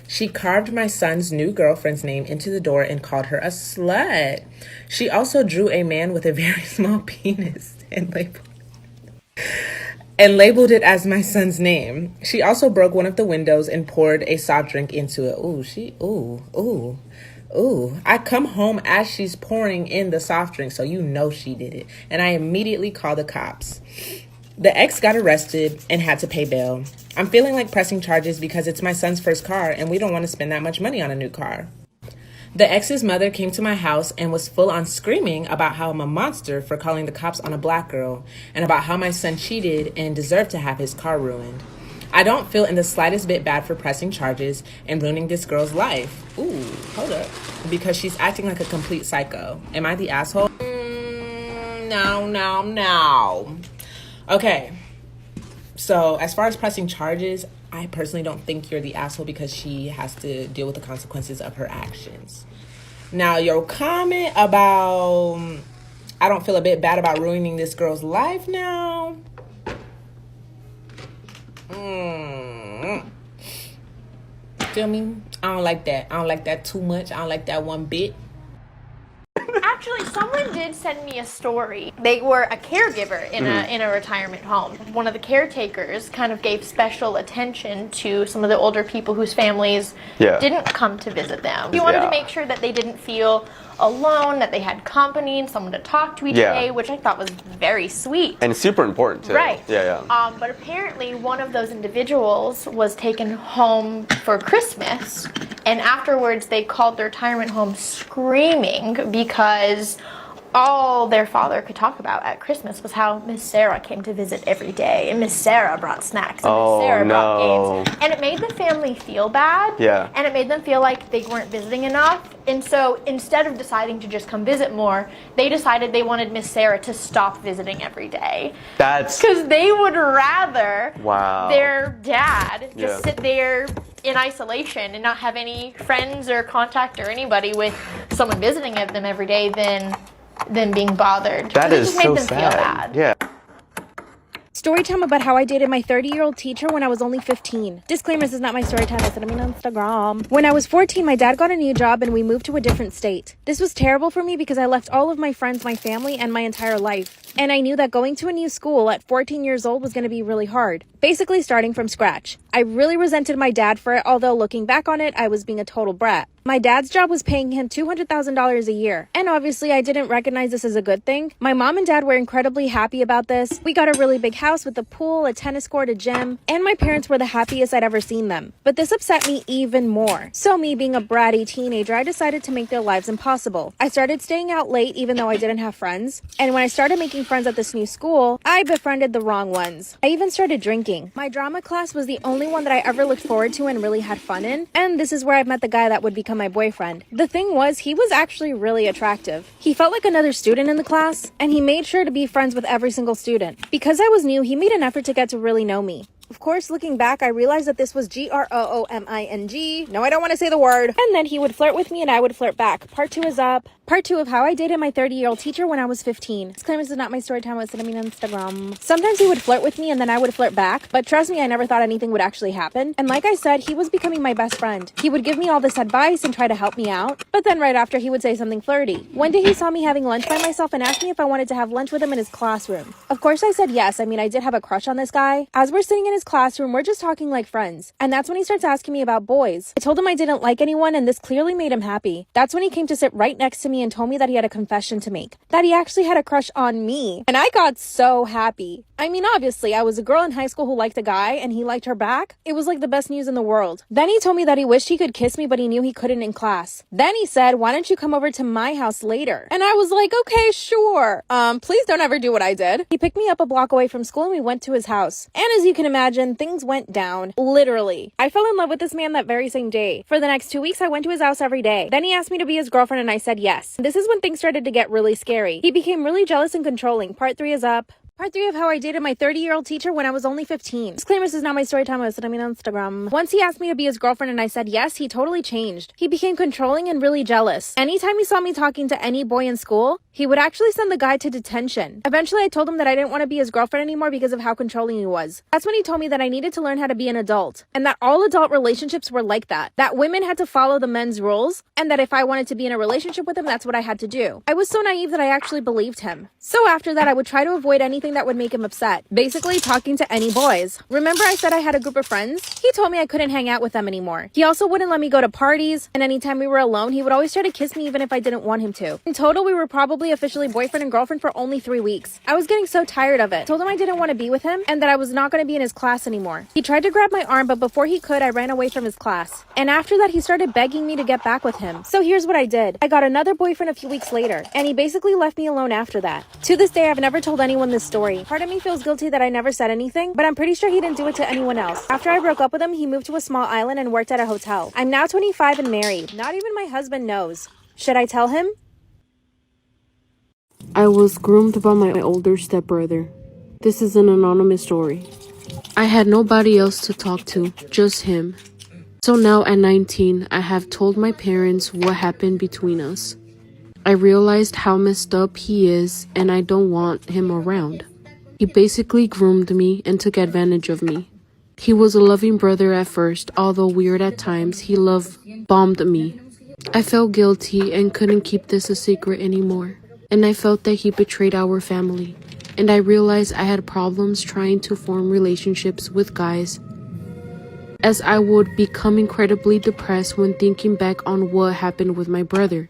She carved my son's new girlfriend's name into the door and called her a slut. She also drew a man with a very small penis and labeled it as my son's name. She also broke one of the windows and poured a soft drink into it. I come home as she's pouring in the soft drink, so you know she did it. And I immediately called the cops. The ex got arrested and had to pay bail. I'm feeling like pressing charges because it's my son's first car and we don't want to spend that much money on a new car. The ex's mother came to my house and was full on screaming about how I'm a monster for calling the cops on a black girl and about how my son cheated and deserved to have his car ruined. I don't feel in the slightest bit bad for pressing charges and ruining this girl's life. Ooh, hold up. Because she's acting like a complete psycho. Am I the asshole? No. Okay. So as far as pressing charges, I personally don't think you're the asshole because she has to deal with the consequences of her actions. Now, your comment about, I don't feel a bit bad about ruining this girl's life now. Feel me? I don't like that. I don't like that too much. I don't like that one bit. Actually, someone did send me a story. They were a caregiver in a retirement home. One of the caretakers kind of gave special attention to some of the older people whose families didn't come to visit them. He wanted to make sure that they didn't feel alone, that they had company and someone to talk to each day, which I thought was very sweet. And super important too. Right. Yeah. But apparently one of those individuals was taken home for Christmas, and afterwards they called the retirement home screaming because all their father could talk about at Christmas was how Miss Sarah came to visit every day, and Miss Sarah brought snacks, and Miss Sarah brought games. And it made the family feel bad, and it made them feel like they weren't visiting enough. And so instead of deciding to just come visit more, they decided they wanted Miss Sarah to stop visiting every day. That's... Because they would rather wow. their dad just sit there in isolation and not have any friends or contact or anybody with someone visiting them every day than being bothered. That is so so sad. Feel bad. Yeah. Storytime about how I dated my 30-year-old teacher when I was only 15. Disclaimer, this is not my storytime, I said I'm on Instagram. When I was 14, my dad got a new job and we moved to a different state. This was terrible for me because I left all of my friends, my family, and my entire life. And I knew that going to a new school at 14 years old was going to be really hard. Basically starting from scratch. I really resented my dad for it, although looking back on it, I was being a total brat. My dad's job was paying him $200,000 a year. And obviously I didn't recognize this as a good thing. My mom and dad were incredibly happy about this. We got a really big house with a pool, a tennis court, a gym, and my parents were the happiest I'd ever seen them. But this upset me even more. So me being a bratty teenager, I decided to make their lives impossible. I started staying out late even though I didn't have friends. And when I started making friends at this new school, I befriended the wrong ones. I even started drinking. My drama class was the only one that I ever looked forward to and really had fun in. And this is where I met the guy that would become my boyfriend. The thing was, he was actually really attractive. He felt like another student in the class, and he made sure to be friends with every single student. Because I was new, he made an effort to get to really know me. Of course, looking back, I realized that this was GROOMING. No, I don't want to say the word. And then he would flirt with me and I would flirt back. Part 2 is up. Part 2 of how I dated my 30-year-old teacher when I was 15. Disclaimer, this is not my story time. I was sending me on Instagram. Sometimes he would flirt with me and then I would flirt back. But trust me, I never thought anything would actually happen. And like I said, he was becoming my best friend. He would give me all this advice and try to help me out. But then right after, he would say something flirty. One day he saw me having lunch by myself and asked me if I wanted to have lunch with him in his classroom. Of course, I said yes. I mean, I did have a crush on this guy. As we're sitting in his classroom, we're just talking like friends. And that's when he starts asking me about boys. I told him I didn't like anyone and this clearly made him happy. That's when he came to sit right next to me and told me that he had a confession to make. That he actually had a crush on me. And I got so happy. I mean, obviously, I was a girl in high school who liked a guy and he liked her back. It was like the best news in the world. Then he told me that he wished he could kiss me, but he knew he couldn't in class. Then he said, why don't you come over to my house later? And I was like, okay, sure. Please don't ever do what I did. He picked me up a block away from school and we went to his house. And as you can imagine, things went down. Literally. I fell in love with this man that very same day. For the next 2 weeks, I went to his house every day. Then he asked me to be his girlfriend and I said yes. This is when things started to get really scary. He became really jealous and controlling. Part 3 is up. Part 3 of how I dated my 30-year-old teacher when I was only 15. Disclaimer, this is not my story time. I was sending me on Instagram. Once he asked me to be his girlfriend and I said yes, he totally changed. He became controlling and really jealous. Anytime he saw me talking to any boy in school, he would actually send the guy to detention. Eventually, I told him that I didn't want to be his girlfriend anymore because of how controlling he was. That's when he told me that I needed to learn how to be an adult. And that all adult relationships were like that. That women had to follow the men's rules. And that if I wanted to be in a relationship with him, that's what I had to do. I was so naive that I actually believed him. So after that, I would try to avoid anything that would make him upset. Basically, talking to any boys. Remember I said I had a group of friends? He told me I couldn't hang out with them anymore. He also wouldn't let me go to parties. And anytime we were alone, he would always try to kiss me even if I didn't want him to. In total, we were probably officially boyfriend and girlfriend for only 3 weeks. I was getting so tired of it. Told him I didn't want to be with him and that I was not going to be in his class anymore. He tried to grab my arm, but before he could, I ran away from his class. And after that, he started begging me to get back with him. So here's what I did. I got another boyfriend a few weeks later, and he basically left me alone after that. To this day, I've never told anyone this story. Part of me feels guilty that I never said anything, but I'm pretty sure he didn't do it to anyone else. After I broke up with him, he moved to a small island and worked at a hotel. I'm now 25 and married. Not even my husband knows. Should I tell him? I was groomed by my older stepbrother. This is an anonymous story. I had nobody else to talk to, just him. So now at 19, I have told my parents what happened between us. I realized how messed up he is and I don't want him around. He basically groomed me and took advantage of me. He was a loving brother at first, although weird at times, he love-bombed me. I felt guilty and couldn't keep this a secret anymore. And I felt that he betrayed our family. And I realized I had problems trying to form relationships with guys, as I would become incredibly depressed when thinking back on what happened with my brother.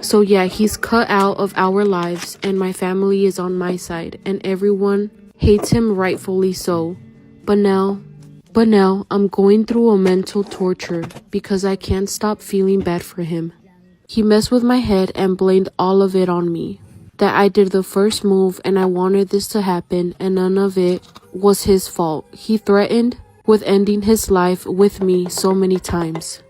So yeah, he's cut out of our lives and my family is on my side and everyone hates him, rightfully so. But now I'm going through a mental torture because I can't stop feeling bad for him. He messed with my head and blamed all of it on me. That I did the first move and I wanted this to happen and none of it was his fault. He threatened with ending his life with me so many times.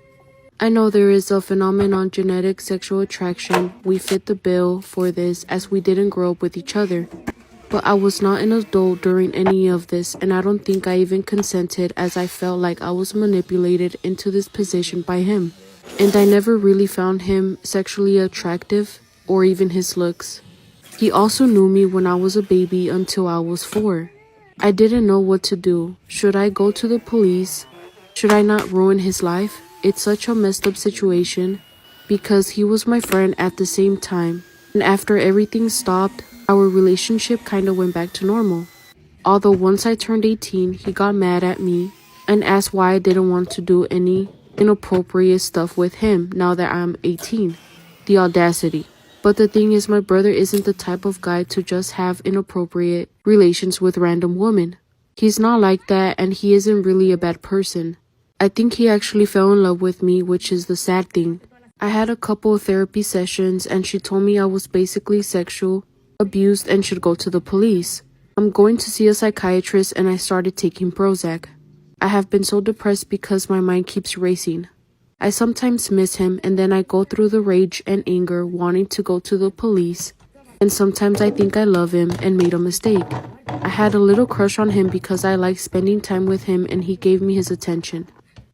I know there is a phenomenon, genetic sexual attraction. We fit the bill for this as we didn't grow up with each other. But I was not an adult during any of this and I don't think I even consented as I felt like I was manipulated into this position by him. And I never really found him sexually attractive or even his looks. He also knew me when I was a baby until I was 4. I didn't know what to do. Should I go to the police? Should I not ruin his life? It's such a messed up situation because he was my friend at the same time. And after everything stopped, Our relationship kinda went back to normal. Although once I turned 18, he got mad at me and asked why I didn't want to do any inappropriate stuff with him now that I'm 18. The audacity. But the thing is, my brother isn't the type of guy to just have inappropriate relations with random women. He's not like that, and he isn't really a bad person. I think he actually fell in love with me, which is the sad thing. I had a couple of therapy sessions, and she told me I was basically sexual abused and should go to the police. I'm going to see a psychiatrist, and I started taking Prozac. I have been so depressed because my mind keeps racing. I sometimes miss him, and then I go through the rage and anger wanting to go to the police, and sometimes I think I love him and made a mistake. I had a little crush on him because I liked spending time with him and he gave me his attention.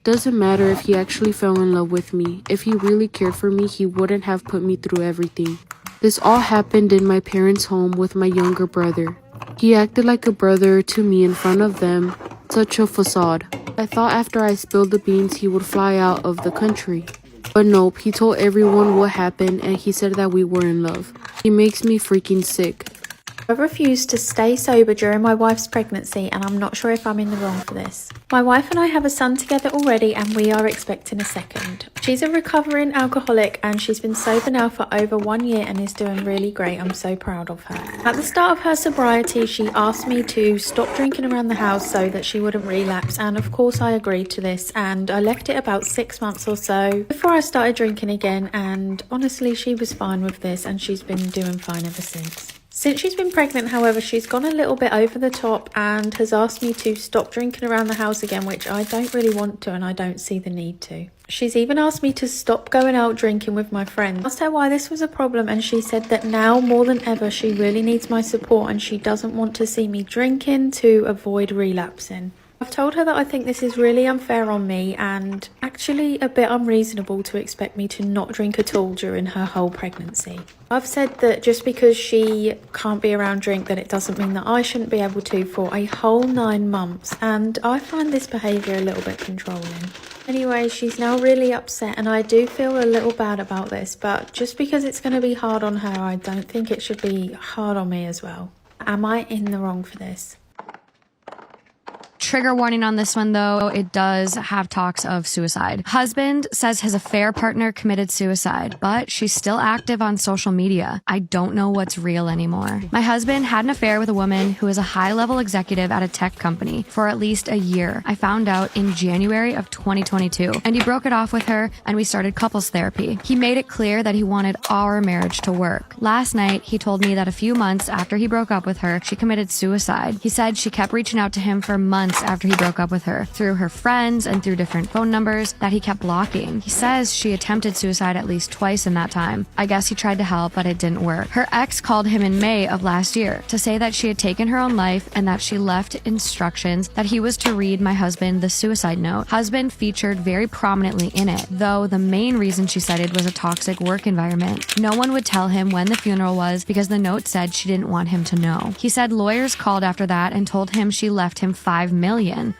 Doesn't matter if he actually fell in love with me. If he really cared for me, he wouldn't have put me through everything. This all happened in my parents' home with my younger brother. He acted like a brother to me in front of them. Such a facade. I thought after I spilled the beans he would fly out of the country. But nope, he told everyone what happened and he said that we were in love. He makes me freaking sick. I refused to stay sober during my wife's pregnancy, and I'm not sure if I'm in the wrong for this. My wife and I have a son together already, and we are expecting a second. She's a recovering alcoholic, and she's been sober now for over 1 year and is doing really great. I'm so proud of her. At the start of her sobriety, she asked me to stop drinking around the house so that she wouldn't relapse, and of course I agreed to this, and I left it about 6 months or so before I started drinking again, and honestly she was fine with this, and she's been doing fine ever since. Since she's been pregnant, however, she's gone a little bit over the top and has asked me to stop drinking around the house again, which I don't really want to and I don't see the need to. She's even asked me to stop going out drinking with my friends. I asked her why this was a problem and she said that now more than ever she really needs my support and she doesn't want to see me drinking to avoid relapsing. I've told her that I think this is really unfair on me and actually a bit unreasonable to expect me to not drink at all during her whole pregnancy. I've said that just because she can't be around drink that it doesn't mean that I shouldn't be able to for a whole 9 months, and I find this behaviour a little bit controlling. Anyway, she's now really upset and I do feel a little bad about this, but just because it's going to be hard on her, I don't think it should be hard on me as well. Am I in the wrong for this? Trigger warning on this one, though. It does have talks of suicide. Husband says his affair partner committed suicide, but she's still active on social media. I don't know what's real anymore. My husband had an affair with a woman who is a high-level executive at a tech company for at least a year. I found out in January of 2022, and he broke it off with her, and we started couples therapy. He made it clear that he wanted our marriage to work. Last night, he told me that a few months after he broke up with her, she committed suicide. He said she kept reaching out to him for months after he broke up with her, through her friends and through different phone numbers that he kept blocking. He says she attempted suicide at least twice in that time. I guess he tried to help, but it didn't work. Her ex called him in May of last year to say that she had taken her own life and that she left instructions that he was to read my husband the suicide note. Husband featured very prominently in it, though the main reason she cited was a toxic work environment. No one would tell him when the funeral was because the note said she didn't want him to know. He said lawyers called after that and told him she left him $5 million.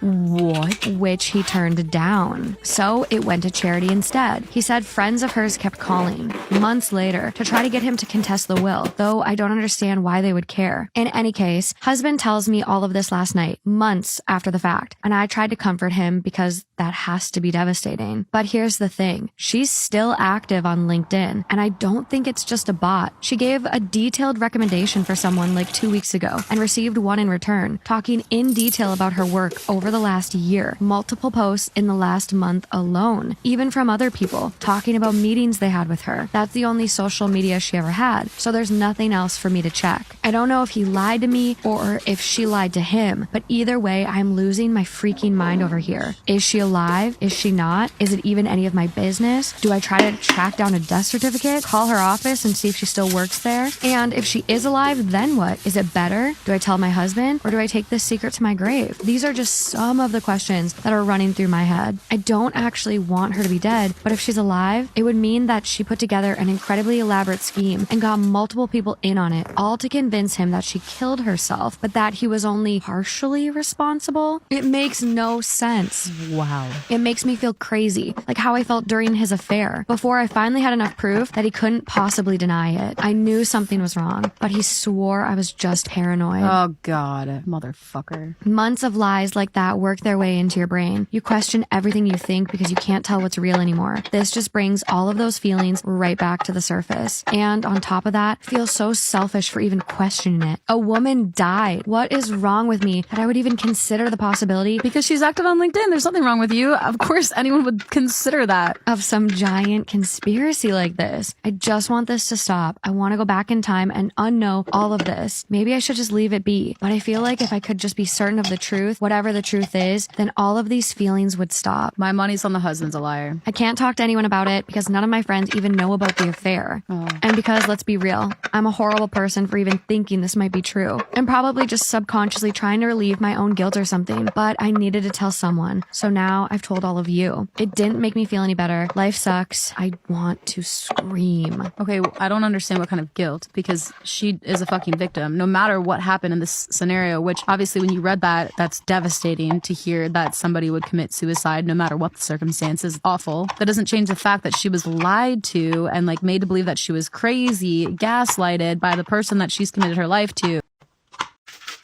What? Which he turned down. So it went to charity instead. He said friends of hers kept calling months later to try to get him to contest the will, though I don't understand why they would care. In any case, husband tells me all of this last night, months after the fact, and I tried to comfort him because that has to be devastating. But here's the thing. She's still active on LinkedIn, and I don't think it's just a bot. She gave a detailed recommendation for someone like 2 weeks ago and received one in return, talking in detail about her work over the last year. Multiple posts in the last month alone, even from other people, talking about meetings they had with her. That's the only social media she ever had, so there's nothing else for me to check. I don't know if he lied to me or if she lied to him, but either way, I'm losing my freaking mind over here. Is she alive? Is she not? Is it even any of my business? Do I try to track down a death certificate, call her office and see if she still works there? And if she is alive, then what? Is it better? Do I tell my husband or do I take this secret to my grave? The These are just some of the questions that are running through my head. I don't actually want her to be dead, but if she's alive, it would mean that she put together an incredibly elaborate scheme and got multiple people in on it, all to convince him that she killed herself, but that he was only partially responsible. It makes no sense. Wow. It makes me feel crazy, like how I felt during his affair, before I finally had enough proof that he couldn't possibly deny it. I knew something was wrong, but he swore I was just paranoid. Oh God, motherfucker. Months of lies like that work their way into your brain. You question everything you think because you can't tell what's real anymore. This just brings all of those feelings right back to the surface. And on top of that, feel so selfish for even questioning it. A woman died. What is wrong with me that I would even consider the possibility? Because she's active on LinkedIn. There's nothing wrong with you. Of course anyone would consider that. Of some giant conspiracy like this. I just want this to stop. I want to go back in time and unknow all of this. Maybe I should just leave it be. But I feel like if I could just be certain of the truth, whatever the truth is, then all of these feelings would stop. My money's on the husband's a liar. I can't talk to anyone about it because none of my friends even know about the affair. And because, let's be real, I'm a horrible person for even thinking this might be true. I'm probably just subconsciously trying to relieve my own guilt or something, but I needed to tell someone. So now I've told all of you. It didn't make me feel any better. Life sucks. I want to scream. Okay, I don't understand what kind of guilt, because she is a fucking victim. No matter what happened in this scenario, which obviously when you read that, that's devastating to hear that somebody would commit suicide no matter what the circumstances. Awful. That doesn't change the fact that she was lied to and like made to believe that she was crazy, gaslighted by the person that she's committed her life to.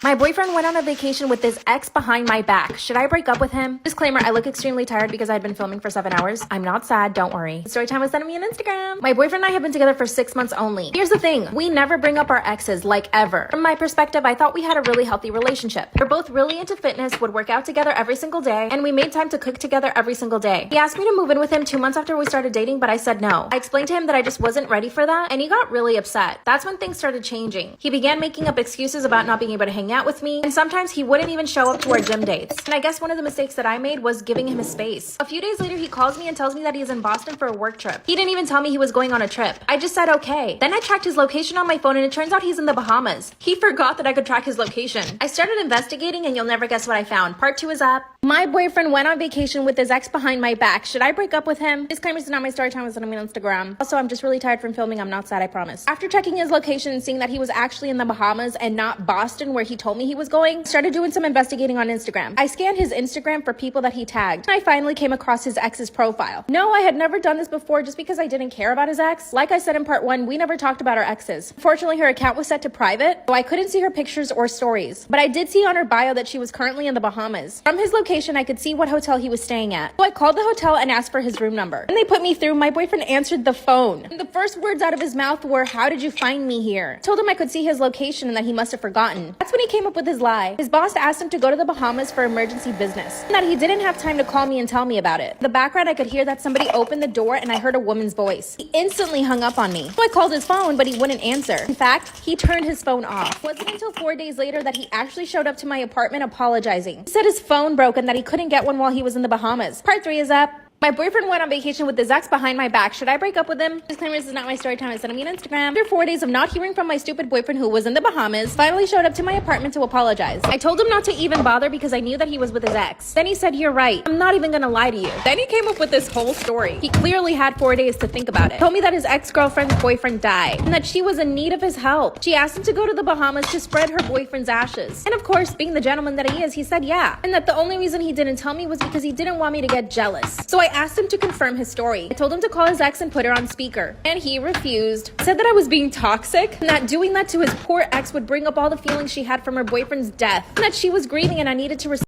My boyfriend went on a vacation with his ex behind my back. Should I break up with him? Disclaimer, I look extremely tired because I'd been filming for 7 hours. I'm not sad, don't worry. Storytime was sending me an Instagram. My boyfriend and I have been together for 6 months only. Here's the thing, we never bring up our exes, like ever. From my perspective, I thought we had a really healthy relationship. We're both really into fitness, would work out together every single day, and we made time to cook together every single day. He asked me to move in with him 2 months after we started dating, but I said no. I explained to him that I just wasn't ready for that, and he got really upset. That's when things started changing. He began making up excuses about not being able to hang out with me, and sometimes he wouldn't even show up to our gym dates. And I guess one of the mistakes that I made was giving him his space. A few days later, he calls me and tells me that he's in Boston for a work trip. He didn't even tell me he was going on a trip. I just said okay. Then I tracked his location on my phone and it turns out he's in the Bahamas. He forgot that I could track his location. I started investigating and you'll never guess what I found. Part 2 is up. My boyfriend went on vacation with his ex behind my back. Should I break up with him? Disclaimer, is not my story time, it's on my Instagram. Also, I'm just really tired from filming. I'm not sad, I promise. After checking his location and seeing that he was actually in the Bahamas and not Boston where he told me he was going, started doing some investigating on Instagram. I scanned his Instagram for people that he tagged. And I finally came across his ex's profile. No, I had never done this before just because I didn't care about his ex. Like I said in part 1, we never talked about our exes. Fortunately, her account was set to private, so I couldn't see her pictures or stories. But I did see on her bio that she was currently in the Bahamas. From his location, I could see what hotel he was staying at. So I called the hotel and asked for his room number. And they put me through. My boyfriend answered the phone. And the first words out of his mouth were, "How did you find me here?" I told him I could see his location and that he must have forgotten. That's when he came up with his lie. His boss asked him to go to the Bahamas for emergency business, and that he didn't have time to call me and tell me about it. In the background, I could hear that somebody opened the door and I heard a woman's voice. He instantly hung up on me. So I called his phone, but he wouldn't answer. In fact, he turned his phone off. It wasn't until 4 days later that he actually showed up to my apartment apologizing. He said his phone broke and that he couldn't get one while he was in the Bahamas. Part 3 is up. My boyfriend went on vacation with his ex behind my back. Should I break up with him? Disclaimer, this is not my story time. It's sending me on Instagram. After 4 days of not hearing from my stupid boyfriend who was in the Bahamas, finally showed up to my apartment to apologize. I told him not to even bother because I knew that he was with his ex. Then he said, "You're right. I'm not even gonna lie to you." Then he came up with this whole story. He clearly had 4 days to think about it. Told me that his ex-girlfriend's boyfriend died and that she was in need of his help. She asked him to go to the Bahamas to spread her boyfriend's ashes. And of course, being the gentleman that he is, he said yeah. And that the only reason he didn't tell me was because he didn't want me to get jealous. So I asked him to confirm his story. I told him to call his ex and put her on speaker, and he refused. Said that I was being toxic and that doing that to his poor ex would bring up all the feelings she had from her boyfriend's death, and that she was grieving and I needed to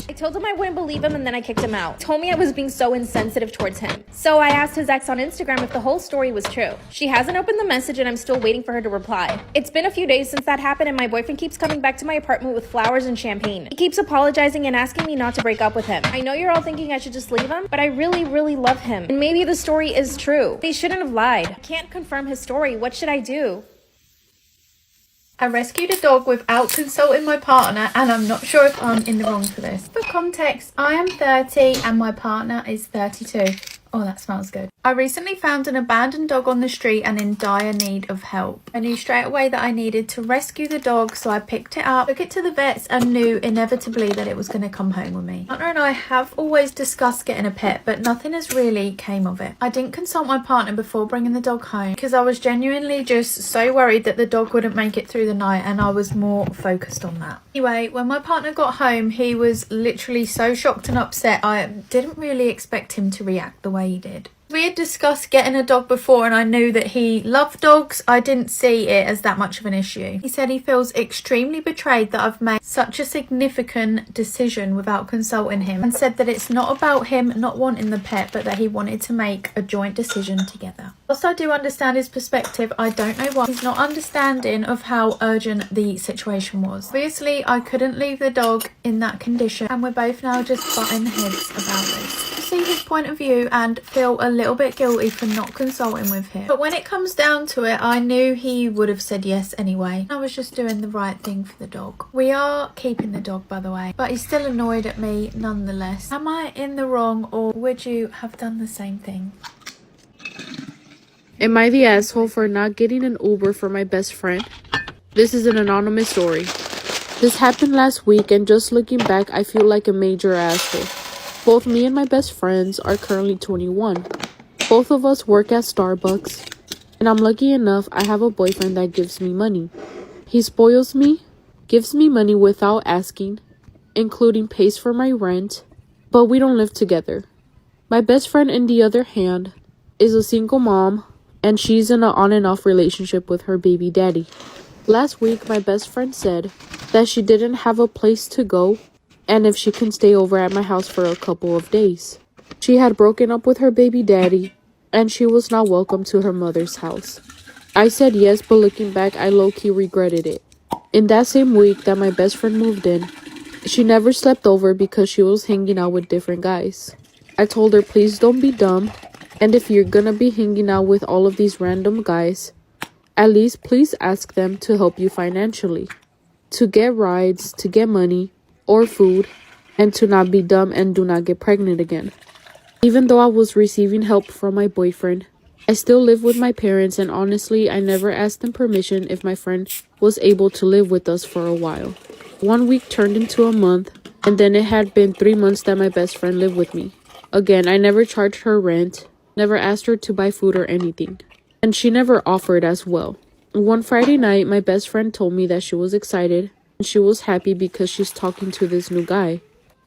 I told him I wouldn't believe him and then I kicked him out. Told me I was being so insensitive towards him. So I asked his ex on Instagram if the whole story was true. She hasn't opened the message and I'm still waiting for her to reply. It's been a few days since that happened and my boyfriend keeps coming back to my apartment with flowers and champagne. He keeps apologizing and asking me not to break up with him. I know you're all thinking I should just leave him, but I really, really love him. And maybe the story is true. They shouldn't have lied. I can't confirm his story. What should I do? I rescued a dog without consulting my partner and I'm not sure if I'm in the wrong for this. For context, I am 30 and my partner is 32. Oh, that smells good. I recently found an abandoned dog on the street and in dire need of help. I knew straight away that I needed to rescue the dog, so I picked it up, took it to the vets, and knew inevitably that it was going to come home with me. My partner and I have always discussed getting a pet, but nothing has really came of it. I didn't consult my partner before bringing the dog home because I was genuinely just so worried that the dog wouldn't make it through the night, and I was more focused on that. Anyway, when my partner got home, he was literally so shocked and upset. I didn't really expect him to react the way he did. We had discussed getting a dog before and I knew that he loved dogs. I didn't see it as that much of an issue. He said he feels extremely betrayed that I've made such a significant decision without consulting him, and said that it's not about him not wanting the pet, but that he wanted to make a joint decision together. Whilst I do understand his perspective, I don't know why he's not understanding of how urgent the situation was. Obviously, I couldn't leave the dog in that condition, and we're both now just butting heads about this. I see his point of view and feel a little bit guilty for not consulting with him. But when it comes down to it, I knew he would have said yes anyway. I was just doing the right thing for the dog. We are keeping the dog, by the way, but he's still annoyed at me nonetheless. Am I in the wrong, or would you have done the same thing? Am I the asshole for not getting an Uber for my best friend? This is an anonymous story. This happened last week, and just looking back, I feel like a major asshole. Both me and my best friends are currently 21. Both of us work at Starbucks, and I'm lucky enough I have a boyfriend that gives me money. He spoils me, gives me money without asking, including pays for my rent, but we don't live together. My best friend, on the other hand, is a single mom, and she's in an on and off relationship with her baby daddy. Last week, my best friend said that she didn't have a place to go and if she can stay over at my house for a couple of days. She had broken up with her baby daddy, and she was not welcome to her mother's house. I said yes, but looking back, I low-key regretted it. In that same week that my best friend moved in, she never slept over because she was hanging out with different guys. I told her, please don't be dumb, and if you're gonna be hanging out with all of these random guys, at least please ask them to help you financially, to get rides, to get money, or food, and to not be dumb and do not get pregnant again. Even though I was receiving help from my boyfriend, I still live with my parents, and honestly, I never asked them permission if my friend was able to live with us for a while. 1 week turned into a month, and then it had been 3 months that my best friend lived with me. Again, I never charged her rent, never asked her to buy food or anything, and she never offered as well. One Friday night, my best friend told me that she was excited and she was happy because she's talking to this new guy.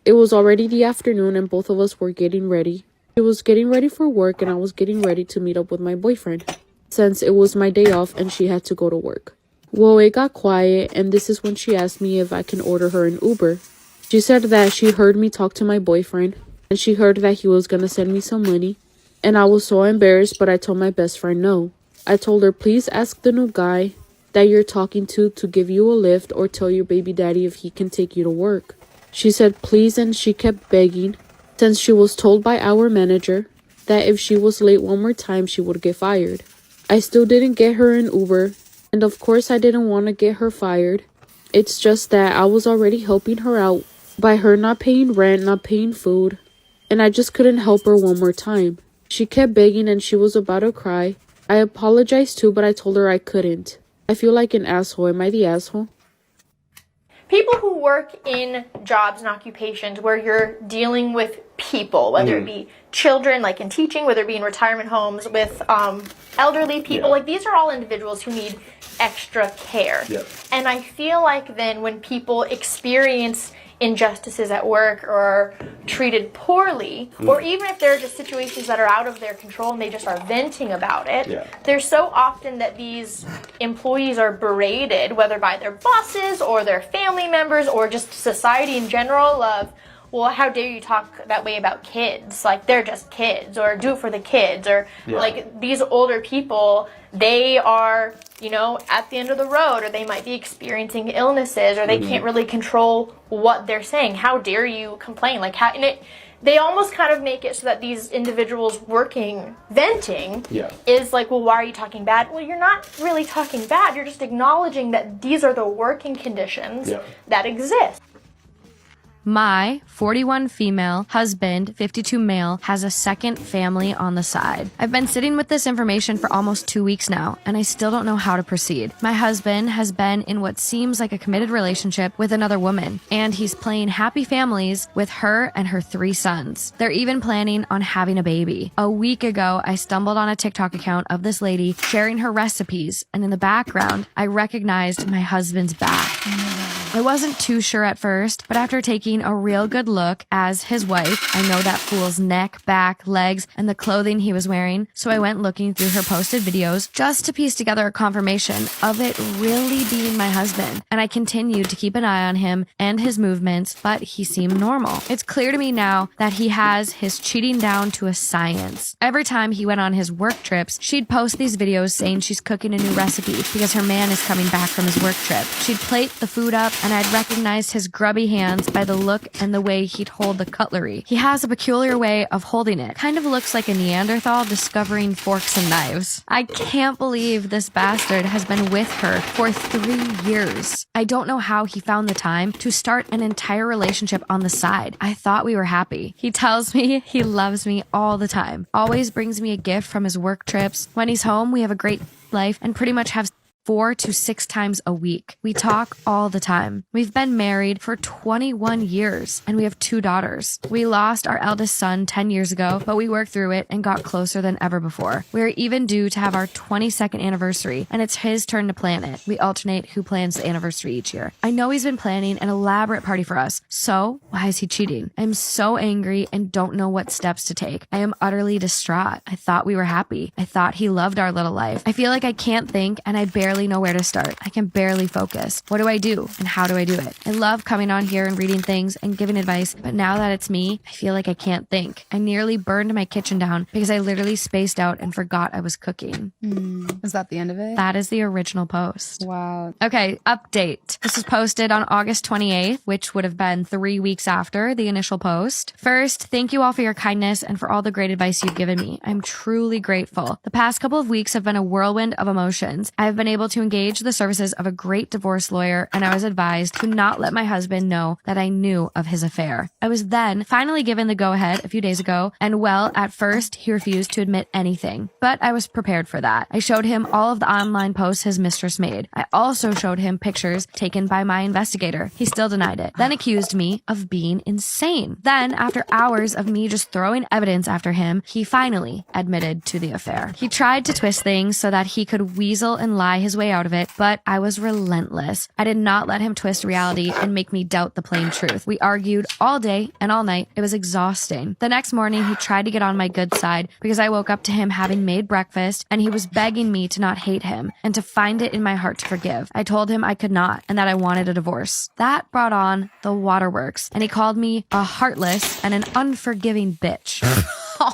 It was already the afternoon and both of us were getting ready. She was getting ready for work and I was getting ready to meet up with my boyfriend, since it was my day off and she had to go to work. Well, it got quiet, and this is when she asked me if I can order her an Uber. She said that she heard me talk to my boyfriend and she heard that he was gonna send me some money, and I was so embarrassed, but I told my best friend no. I told her, please ask the new guy that you're talking to give you a lift, or tell your baby daddy if he can take you to work. She said please, and she kept begging, since she was told by our manager that if she was late one more time she would get fired. I still didn't get her an Uber, and of course I didn't want to get her fired. It's just that I was already helping her out by her not paying rent, not paying food, and I just couldn't help her one more time. She kept begging and she was about to cry. I apologized too, but I told her I couldn't. I feel like an asshole. Am I the asshole? People who work in jobs and occupations where you're dealing with people, whether it be children, like in teaching, whether it be in retirement homes with elderly people, like these are all individuals who need extra care. And I feel like then when people experience injustices at work or are treated poorly, or even if there are just situations that are out of their control and they just are venting about it, there's so often that these employees are berated, whether by their bosses or their family members or just society in general, of, well, how dare you talk that way about kids? Like, they're just kids, or do it for the kids, or like these older people, they are, you know, at the end of the road, or they might be experiencing illnesses, or they can't really control what they're saying. How dare you complain? Like, how, and they almost kind of make it so that these individuals venting is like, well, why are you talking bad? Well, you're not really talking bad. You're just acknowledging that these are the working conditions that exist. My 41 female husband, 52 male, has a second family on the side. I've been sitting with this information for almost 2 weeks now, and I still don't know how to proceed. My husband has been in what seems like a committed relationship with another woman, and he's playing happy families with her and her 3 sons. They're even planning on having a baby. A week ago, I stumbled on a TikTok account of this lady sharing her recipes, and in the background, I recognized my husband's back. I wasn't too sure at first, but after taking a real good look as his wife, I know that fool's neck, back, legs, and the clothing he was wearing, so I went looking through her posted videos just to piece together a confirmation of it really being my husband. And I continued to keep an eye on him and his movements, but he seemed normal. It's clear to me now that he has his cheating down to a science. Every time he went on his work trips, she'd post these videos saying she's cooking a new recipe because her man is coming back from his work trip. She'd plate the food up, and I'd recognized his grubby hands by the look and the way he'd hold the cutlery. He has a peculiar way of holding it. Kind of looks like a Neanderthal discovering forks and knives. I can't believe this bastard has been with her for 3 years. I don't know how he found the time to start an entire relationship on the side. I thought we were happy. He tells me he loves me all the time. Always brings me a gift from his work trips. When he's home, we have a great life and pretty much have 4 to 6 times a week. We talk all the time. We've been married for 21 years and we have 2 daughters. We lost our eldest son 10 years ago, but we worked through it and got closer than ever before. We are even due to have our 22nd anniversary and it's his turn to plan it. We alternate who plans the anniversary each year. I know he's been planning an elaborate party for us. So why is he cheating? I'm so angry and don't know what steps to take. I am utterly distraught. I thought we were happy. I thought he loved our little life. I feel like I can't think and I barely know where to start. I can barely focus. What do I do and how do I do it? I love coming on here and reading things and giving advice, but now that it's me, I feel like I can't think. I nearly burned my kitchen down because I literally spaced out and forgot I was cooking. Is that the end of it? That is the original post. Wow. Okay, update. This was posted on August 28th, which would have been 3 weeks after the initial post. First, thank you all for your kindness and for all the great advice you've given me. I'm truly grateful. The past couple of weeks have been a whirlwind of emotions. I have been able to engage the services of a great divorce lawyer, and I was advised to not let my husband know that I knew of his affair. I was then finally given the go-ahead a few days ago, and well, at first, he refused to admit anything. But I was prepared for that. I showed him all of the online posts his mistress made. I also showed him pictures taken by my investigator. He still denied it, then accused me of being insane. Then, after hours of me just throwing evidence after him, he finally admitted to the affair. He tried to twist things so that he could weasel and lie his way out of it, but I was relentless. I did not let him twist reality and make me doubt the plain truth. We argued all day and all night. It was exhausting. The next morning, he tried to get on my good side because I woke up to him having made breakfast and he was begging me to not hate him and to find it in my heart to forgive. I told him I could not and that I wanted a divorce. That brought on the waterworks and he called me a heartless and an unforgiving bitch.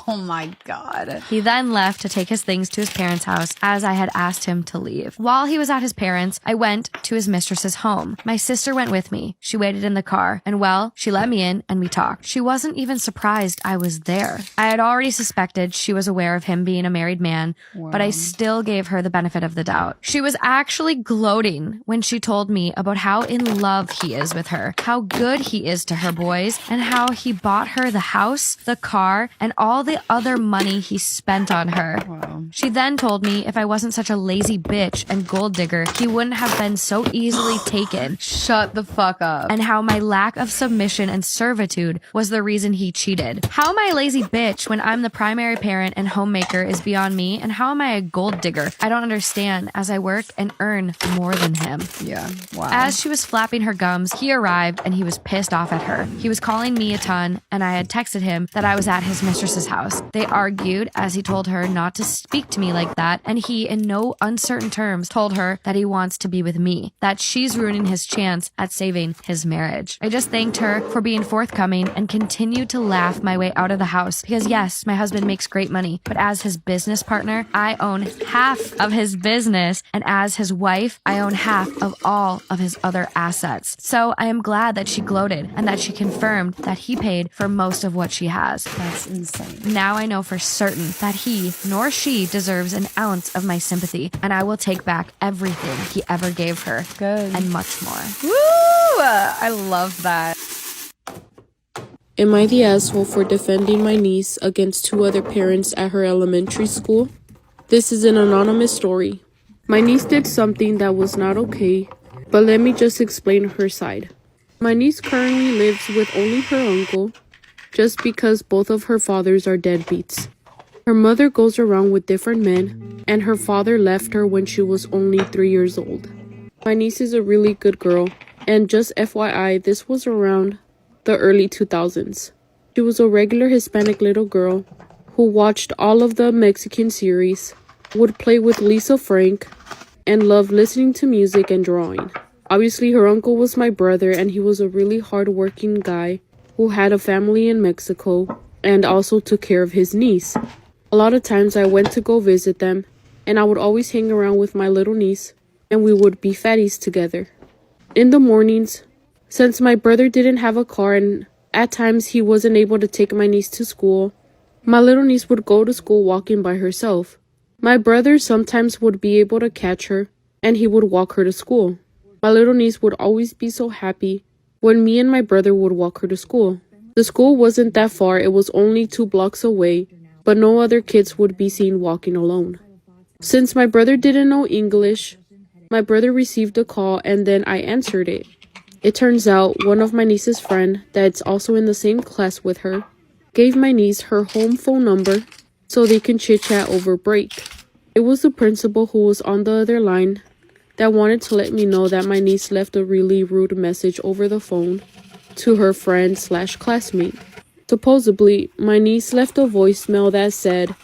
Oh my God. He then left to take his things to his parents' house as I had asked him to leave. While he was at his parents', I went to his mistress's home. My sister went with me. She waited in the car and well, she let me in and we talked. She wasn't even surprised I was there. I had already suspected she was aware of him being a married man, but I still gave her the benefit of the doubt. She was actually gloating when she told me about how in love he is with her, how good he is to her boys, and how he bought her the house, the car, and all the other money he spent on her. Wow. She then told me if I wasn't such a lazy bitch and gold digger, he wouldn't have been so easily taken. Shut the fuck up. And how my lack of submission and servitude was the reason he cheated. How am I a lazy bitch when I'm the primary parent and homemaker is beyond me? And how am I a gold digger? I don't understand as I work and earn more than him. Yeah. Wow. As she was flapping her gums, he arrived and he was pissed off at her. He was calling me a ton and I had texted him that I was at his mistress's house. They argued as he told her not to speak to me like that, and he, in no uncertain terms, told her that he wants to be with me, that she's ruining his chance at saving his marriage. I just thanked her for being forthcoming and continued to laugh my way out of the house because yes, my husband makes great money, but as his business partner, I own half of his business, and as his wife, I own half of all of his other assets. So I am glad that she gloated and that she confirmed that he paid for most of what she has. That's insane. Now I know for certain that he nor she deserves an ounce of my sympathy, and I will take back everything he ever gave her. Good. And much more. Woo! I love that. Am I the asshole for defending my niece against 2 other parents at her elementary school? This is an anonymous story. My niece did something that was not okay, but let me just explain her side. My niece currently lives with only her uncle, just because both of her fathers are deadbeats. Her mother goes around with different men, and her father left her when she was only 3 years old. My niece is a really good girl, and just FYI, this was around the early 2000s. She was a regular Hispanic little girl who watched all of the Mexican series, would play with Lisa Frank, and loved listening to music and drawing. Obviously, her uncle was my brother, and he was a really hard-working guy who had a family in Mexico and also took care of his niece. A lot of times I went to go visit them, and I would always hang around with my little niece, and we would be fatties together. In the mornings, since my brother didn't have a car and at times he wasn't able to take my niece to school, my little niece would go to school walking by herself. My brother sometimes would be able to catch her, and he would walk her to school. My little niece would always be so happy when me and my brother would walk her to school. The school wasn't that far, it was only 2 blocks away, but no other kids would be seen walking alone. Since my brother didn't know English, my brother received a call and then I answered it. It turns out one of my niece's friend, that's also in the same class with her, gave my niece her home phone number so they can chit-chat over break. It was the principal who was on the other line that wanted to let me know that my niece left a really rude message over the phone to her friend/classmate. Supposedly, my niece left a voicemail that said,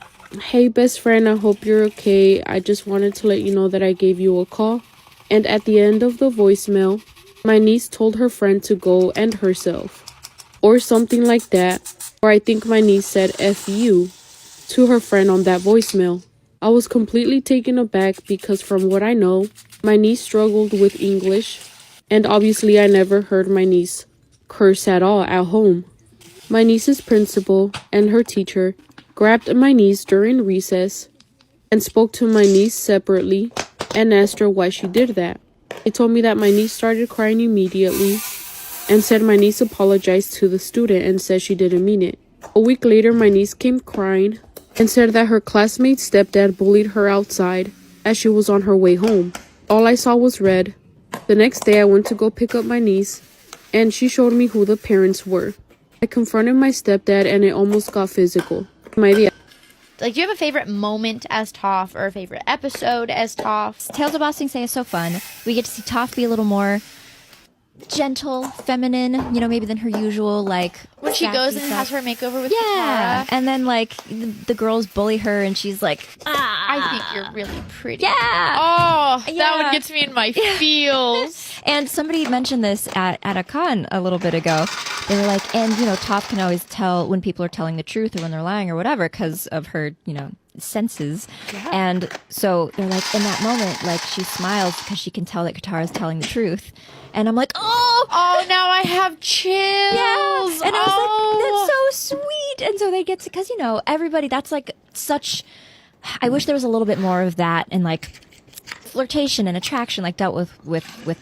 "Hey best friend, I hope you're okay. I just wanted to let you know that I gave you a call." And at the end of the voicemail, my niece told her friend to go end herself. Or something like that. Or I think my niece said F you to her friend on that voicemail. I was completely taken aback because from what I know, my niece struggled with English. And obviously I never heard my niece curse at all at home. My niece's principal and her teacher grabbed my niece during recess and spoke to my niece separately and asked her why she did that. They told me that my niece started crying immediately and said my niece apologized to the student and said she didn't mean it. A week later, my niece came crying and said that her classmate's stepdad bullied her outside as she was on her way home. All I saw was red. The next day, I went to go pick up my niece and she showed me who the parents were. I confronted my stepdad and it almost got physical. Like, do you have a favorite moment as Toph or a favorite episode as Toph? Tales of Bossing Say is so fun. We get to see Toph be a little more gentle, feminine, you know, maybe than her usual, like, when she goes and has her makeover with yeah, Katara. and then like the girls bully her and she's like, I think you're really pretty. Yeah. Oh, Yeah. that one gets me in my feels. And somebody mentioned this at a con a little bit ago. They were like, and you know, Toph can always tell when people are telling the truth or when they're lying or whatever because of her, you know, senses. Yeah. And so they're like, in that moment, like she smiles because she can tell that Katara's telling the truth. And I'm like, oh, now I have chills. Yeah. And I was like, that's so sweet. And so they get to, because, you know, everybody, that's like such, I wish there was a little bit more of that and like flirtation and attraction like dealt with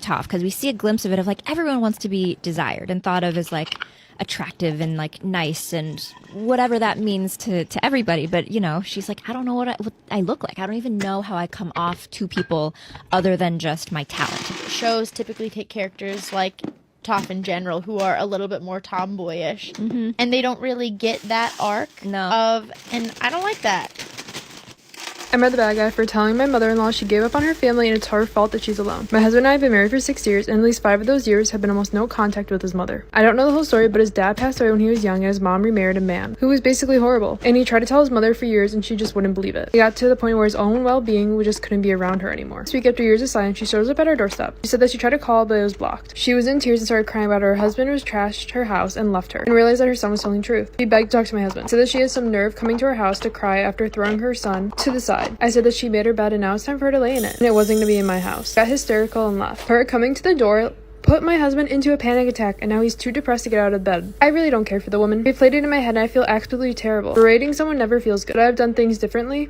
Toph, because we see a glimpse of it of like everyone wants to be desired and thought of as like attractive and like nice and whatever that means to everybody. But you know, she's like, I don't know what I look like. I don't even know how I come off to people other than just my talent. Shows typically take characters like Toph in general who are a little bit more tomboyish, and they don't really get that arc of, and I don't like that. I'm the bad guy for telling my mother-in-law she gave up on her family and it's her fault that she's alone. My husband and I have been married for 6 years, and at least 5 of those years have been almost no contact with his mother. I don't know the whole story, but his dad passed away when he was young and his mom remarried a man who was basically horrible. And he tried to tell his mother for years and she just wouldn't believe it. It got to the point where his own well-being just couldn't be around her anymore. This week, after years of silence, she shows up at our doorstep. She said that she tried to call, but it was blocked. She was in tears and started crying about her husband who trashed her house and left her, and realized that her son was telling the truth. She begged to talk to my husband. Said that she has some nerve coming to her house to cry after throwing her son to the side. I said that she made her bed and now it's time for her to lay in it, and it wasn't going to be in my house. Got hysterical and left. Her coming to the door put my husband into a panic attack, and now he's too depressed to get out of bed. I really don't care for the woman. It played it in my head and I feel absolutely terrible. Berating someone never feels good. Could I have done things differently?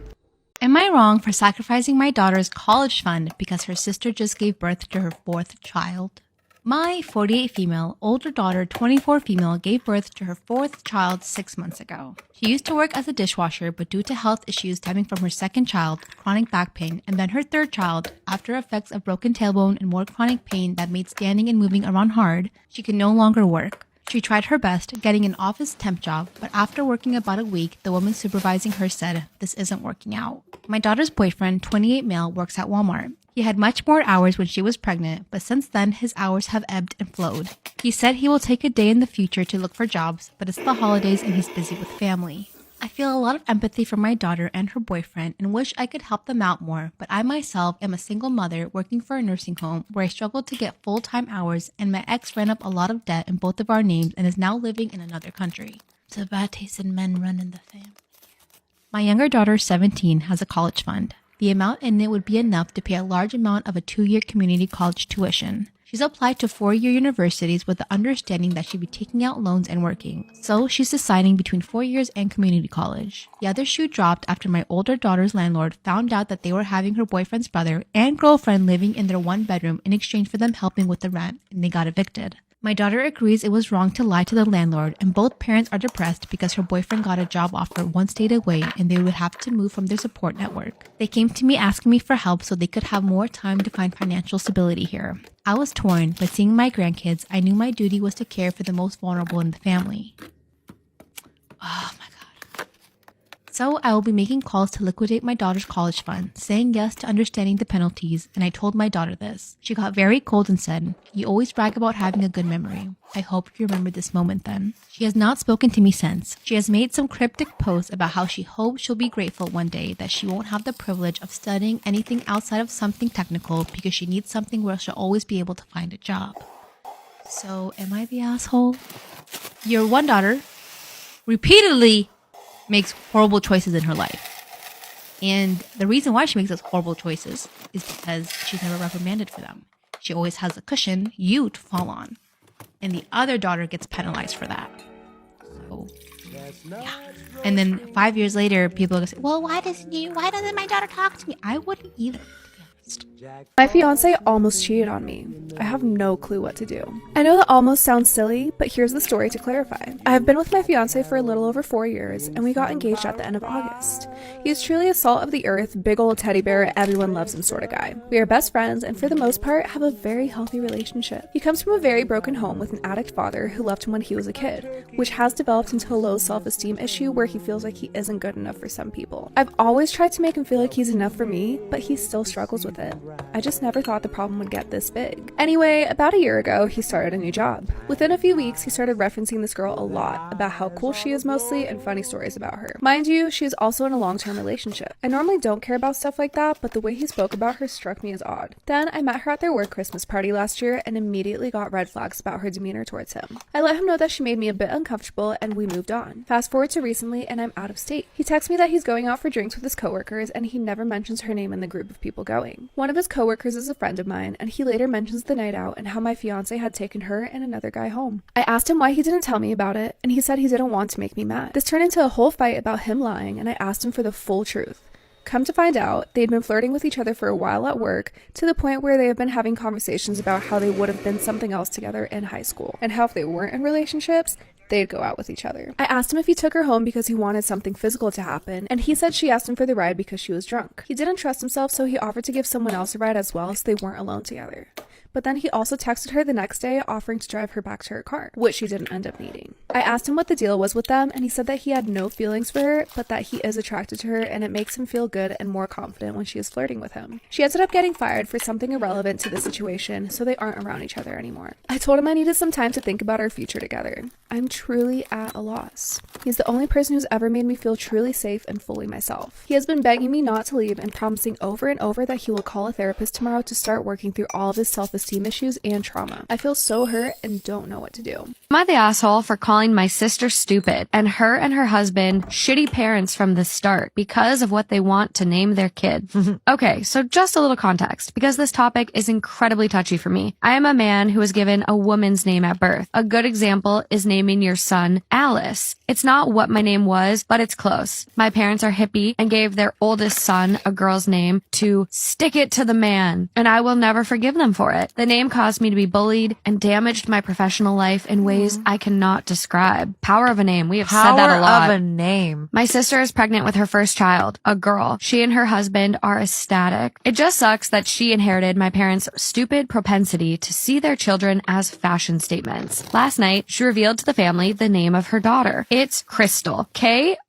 Am I wrong for sacrificing my daughter's college fund because her sister just gave birth to her 4th child? My 48 female, older daughter, 24 female, gave birth to her 4th child 6 months ago. She used to work as a dishwasher, but due to health issues stemming from her 2nd child, chronic back pain, and then her 3rd child, after effects of broken tailbone and more chronic pain that made standing and moving around hard, she could no longer work. She tried her best, getting an office temp job, but after working about a week, the woman supervising her said, "This isn't working out." My daughter's boyfriend, 28 male, works at Walmart. He had much more hours when she was pregnant, but since then, his hours have ebbed and flowed. He said he will take a day in the future to look for jobs, but it's the holidays and he's busy with family. I feel a lot of empathy for my daughter and her boyfriend and wish I could help them out more, but I myself am a single mother working for a nursing home where I struggled to get full-time hours, and my ex ran up a lot of debt in both of our names and is now living in another country. So bad taste in men run in the family. My younger daughter, 17, has a college fund. The amount in it would be enough to pay a large amount of a 2-year community college tuition. She's applied to 4-year universities with the understanding that she'd be taking out loans and working. So she's deciding between 4 years and community college. The other shoe dropped after my older daughter's landlord found out that they were having her boyfriend's brother and girlfriend living in their 1-bedroom in exchange for them helping with the rent, and they got evicted. My daughter agrees it was wrong to lie to the landlord, and both parents are depressed because her boyfriend got a job offer 1 state away and they would have to move from their support network. They came to me asking me for help so they could have more time to find financial stability here. I was torn, but seeing my grandkids, I knew my duty was to care for the most vulnerable in the family. Oh my God. So I will be making calls to liquidate my daughter's college fund, saying yes to understanding the penalties, and I told my daughter this. She got very cold and said, "You always brag about having a good memory. I hope you remember this moment then." She has not spoken to me since. She has made some cryptic posts about how she hopes she'll be grateful one day that she won't have the privilege of studying anything outside of something technical because she needs something where she'll always be able to find a job. So am I the asshole? Your one daughter repeatedly makes horrible choices in her life. And the reason why she makes those horrible choices is because she's never reprimanded for them. She always has a cushion, you, to fall on. And the other daughter gets penalized for that. So, yeah. And then 5 years later, people are going to say, well, why doesn't my daughter talk to me? I wouldn't either. My fiance almost cheated on me. I have no clue what to do. I know that almost sounds silly, but here's the story to clarify. I have been with my fiance for a little over 4 years, and we got engaged at the end of August. He is truly a salt of the earth, big old teddy bear, everyone loves him sort of guy. We are best friends, and for the most part, have a very healthy relationship. He comes from a very broken home with an addict father who left him when he was a kid, which has developed into a low self-esteem issue where he feels like he isn't good enough for some people. I've always tried to make him feel like he's enough for me, but he still struggles with it. I just never thought the problem would get this big. Anyway, about a year ago, he started a new job. Within a few weeks, he started referencing this girl a lot, about how cool she is mostly, and funny stories about her. Mind you, she is also in a long-term relationship. I normally don't care about stuff like that, but the way he spoke about her struck me as odd. Then, I met her at their work Christmas party last year, and immediately got red flags about her demeanor towards him. I let him know that she made me a bit uncomfortable, and we moved on. Fast forward to recently, and I'm out of state. He texts me that he's going out for drinks with his coworkers, and he never mentions her name in the group of people going. One of his coworkers is a friend of mine, and he later mentions the night out and how my fiance had taken her and another guy home. I asked him why he didn't tell me about it, and he said he didn't want to make me mad. This turned into a whole fight about him lying, and I asked him for the full truth. Come to find out, they'd been flirting with each other for a while at work, to the point where they have been having conversations about how they would have been something else together in high school, and how if they weren't in relationships, they'd go out with each other. I asked him if he took her home because he wanted something physical to happen, and he said she asked him for the ride because she was drunk. He didn't trust himself, so he offered to give someone else a ride as well, so they weren't alone together. But then he also texted her the next day offering to drive her back to her car, which she didn't end up needing. I asked him what the deal was with them, and he said that he had no feelings for her, but that he is attracted to her and it makes him feel good and more confident when she is flirting with him. She ended up getting fired for something irrelevant to the situation, so they aren't around each other anymore. I told him I needed some time to think about our future together. I'm truly at a loss. He's the only person who's ever made me feel truly safe and fully myself. He has been begging me not to leave and promising over and over that he will call a therapist tomorrow to start working through all of his self-esteem issues and trauma. I feel so hurt and don't know what to do. Am I the asshole for calling calling my sister stupid and her husband shitty parents from the start because of what they want to name their kid. Okay, so just a little context, because this topic is incredibly touchy for me. I am a man who was given a woman's name at birth. A good example is naming your son Alice. It's not what my name was, but it's close. My parents are hippie and gave their oldest son a girl's name to stick it to the man, and I will never forgive them for it. The name caused me to be bullied and damaged my professional life in ways I cannot describe. Power of a name. We have said that a lot. Power of a name. My sister is pregnant with her first child, a girl. She and her husband are ecstatic. It just sucks that she inherited my parents' stupid propensity to see their children as fashion statements. Last night, she revealed to the family the name of her daughter. It's Crystal. Krxstxl.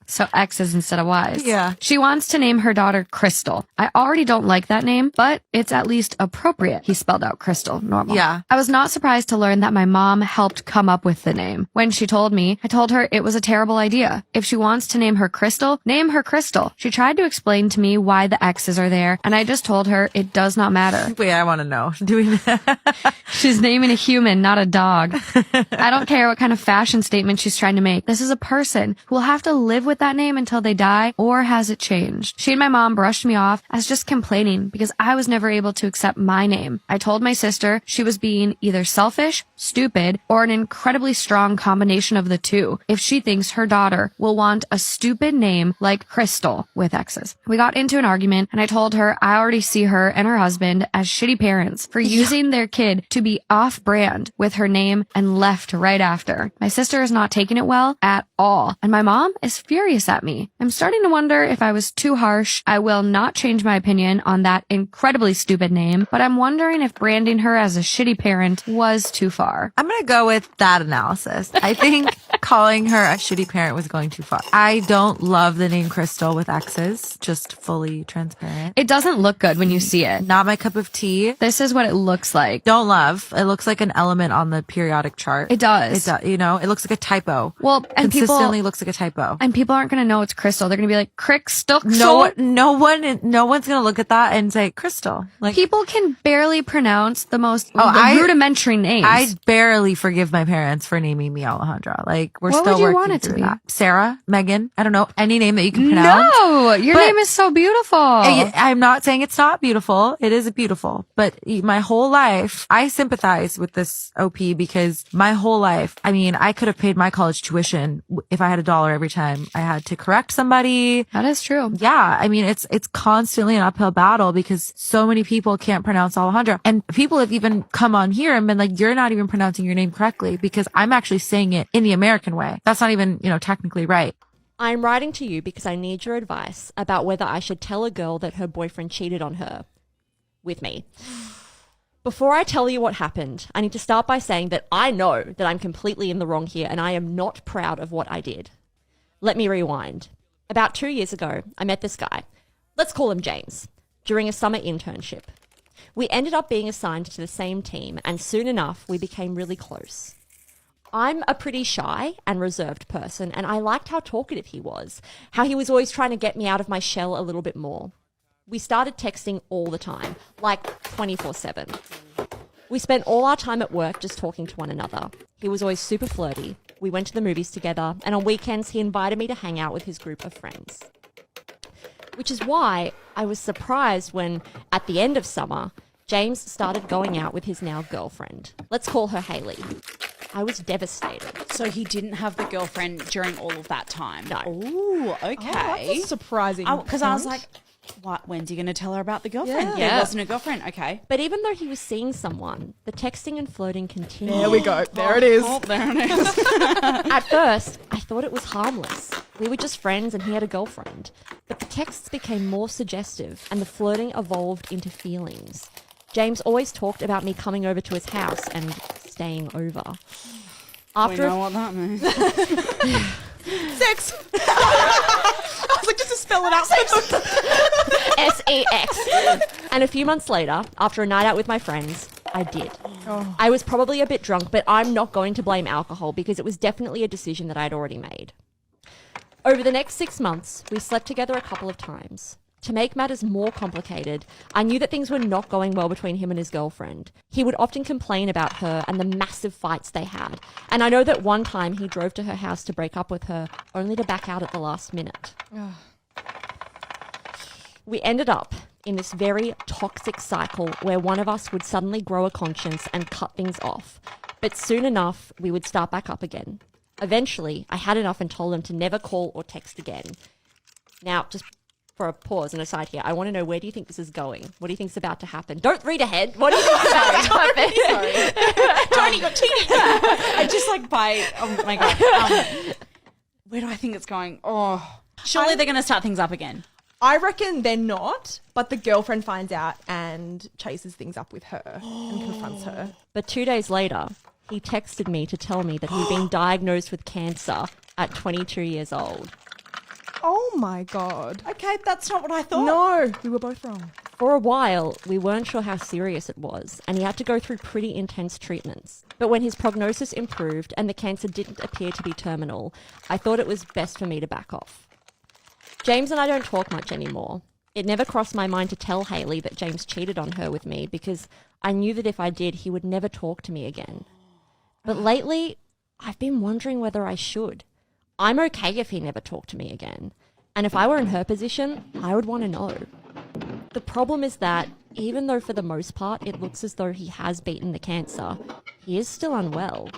So X's instead of Y's. Yeah. She wants to name her daughter Crystal. I already don't like that name, but it's at least appropriate. He spelled out Crystal, normal. Yeah. I was not surprised to learn that my mom helped come up with the name. When she told me, I told her it was a terrible idea. If she wants to name her Crystal, name her Crystal. She tried to explain to me why the X's are there, and I just told her it does not matter. Wait, I want to know. Doing that. She's naming a human, not a dog. I don't care what kind of fashion statement she's trying to make. This is a person who will have to live with that name until they die, or has it changed? She and my mom brushed me off as just complaining because I was never able to accept my name. I told my sister she was being either selfish, stupid, or an incredibly strong combination of the two if she thinks her daughter will want a stupid name like Crystal with X's. We got into an argument and I told her I already see her and her husband as shitty parents for using their kid to be off-brand with her name and left right after. My sister is not taking it well at all, and my mom is furious at me. I'm starting to wonder if I was too harsh. I will not change my opinion on that incredibly stupid name, but I'm wondering if branding her as a shitty parent was too far. I'm going to go with that analysis. I think calling her a shitty parent was going too far. I don't love the name Crystal with X's, just fully transparent. It doesn't look good when you see it. Not my cup of tea. This is what it looks like. Don't love. It looks like an element on the periodic chart. It does. You know, it looks like a typo. Well, and consistently looks like a typo. And people aren't going to know it's Crystal. They're going to be like, Crystal. No one's going to look at that and say Crystal. Like, people can barely pronounce the most rudimentary names. I barely forgive my parents for naming me Alejandra. Like, we're what still would you working want it through to be? that. Sarah, Megan, I don't know, any name that you can pronounce. No, your name is so beautiful. I'm not saying it's not beautiful. It is beautiful. But my whole life, I sympathize with this OP because my whole life, I mean, I could have paid my college tuition if I had $1 every time I had to correct somebody. That is true. Yeah. I mean, it's constantly an uphill battle because so many people can't pronounce Alejandra. And people have even come on here and been like, you're not even pronouncing your name correctly because I'm actually saying it in the American way. That's not even, technically right. I'm writing to you because I need your advice about whether I should tell a girl that her boyfriend cheated on her with me. Before I tell you what happened, I need to start by saying that I know that I'm completely in the wrong here and I am not proud of what I did. Let me rewind. About 2 years ago, I met this guy. Let's call him James, during a summer internship. We ended up being assigned to the same team, and soon enough, we became really close. I'm a pretty shy and reserved person, and I liked how talkative he was, how he was always trying to get me out of my shell a little bit more. We started texting all the time, like 24/7. We spent all our time at work just talking to one another. He was always super flirty. We went to the movies together, and on weekends he invited me to hang out with his group of friends. Which is why I was surprised when, at the end of summer, James started going out with his now girlfriend. Let's call her Haley. I was devastated. So he didn't have the girlfriend during all of that time? No. Ooh, okay. That's a surprising Because I was like, what? When's he going to tell her about the girlfriend? Yeah. There wasn't a girlfriend. Okay. But even though he was seeing someone, the texting and flirting continued. There we go. There it is. Oh, there it is. At first, I thought it was harmless. We were just friends and he had a girlfriend. But the texts became more suggestive and the flirting evolved into feelings. James always talked about me coming over to his house and staying over. We know what that means. Sex. I was like, just to spell it out. SEX. And a few months later, after a night out with my friends, I did. Oh. I was probably a bit drunk, but I'm not going to blame alcohol because it was definitely a decision that I'd already made. Over the next 6 months, we slept together a couple of times. To make matters more complicated, I knew that things were not going well between him and his girlfriend. He would often complain about her and the massive fights they had, and I know that one time he drove to her house to break up with her, only to back out at the last minute. We ended up in this very toxic cycle where one of us would suddenly grow a conscience and cut things off, but soon enough we would start back up again. Eventually, I had enough and told him to never call or text again. Now, just for a pause and aside here, I want to know, where do you think this is going? What do you think's about to happen? Don't read ahead. What do you think's about to happen? Sorry. Tony got cheated. I just oh my God. Where do I think it's going? Oh, surely they're going to start things up again. I reckon they're not, but the girlfriend finds out and chases things up with her and confronts her. But 2 days later, he texted me to tell me that he'd been diagnosed with cancer at 22 years old. Oh my God. Okay, that's not what I thought. No, we were both wrong. For a while, we weren't sure how serious it was, and he had to go through pretty intense treatments. But when his prognosis improved and the cancer didn't appear to be terminal, I thought it was best for me to back off. James and I don't talk much anymore. It never crossed my mind to tell Hayley that James cheated on her with me because I knew that if I did, he would never talk to me again. But lately, I've been wondering whether I should. I'm okay if he never talked to me again. And if I were in her position, I would want to know. The problem is that, even though for the most part it looks as though he has beaten the cancer, he is still unwell.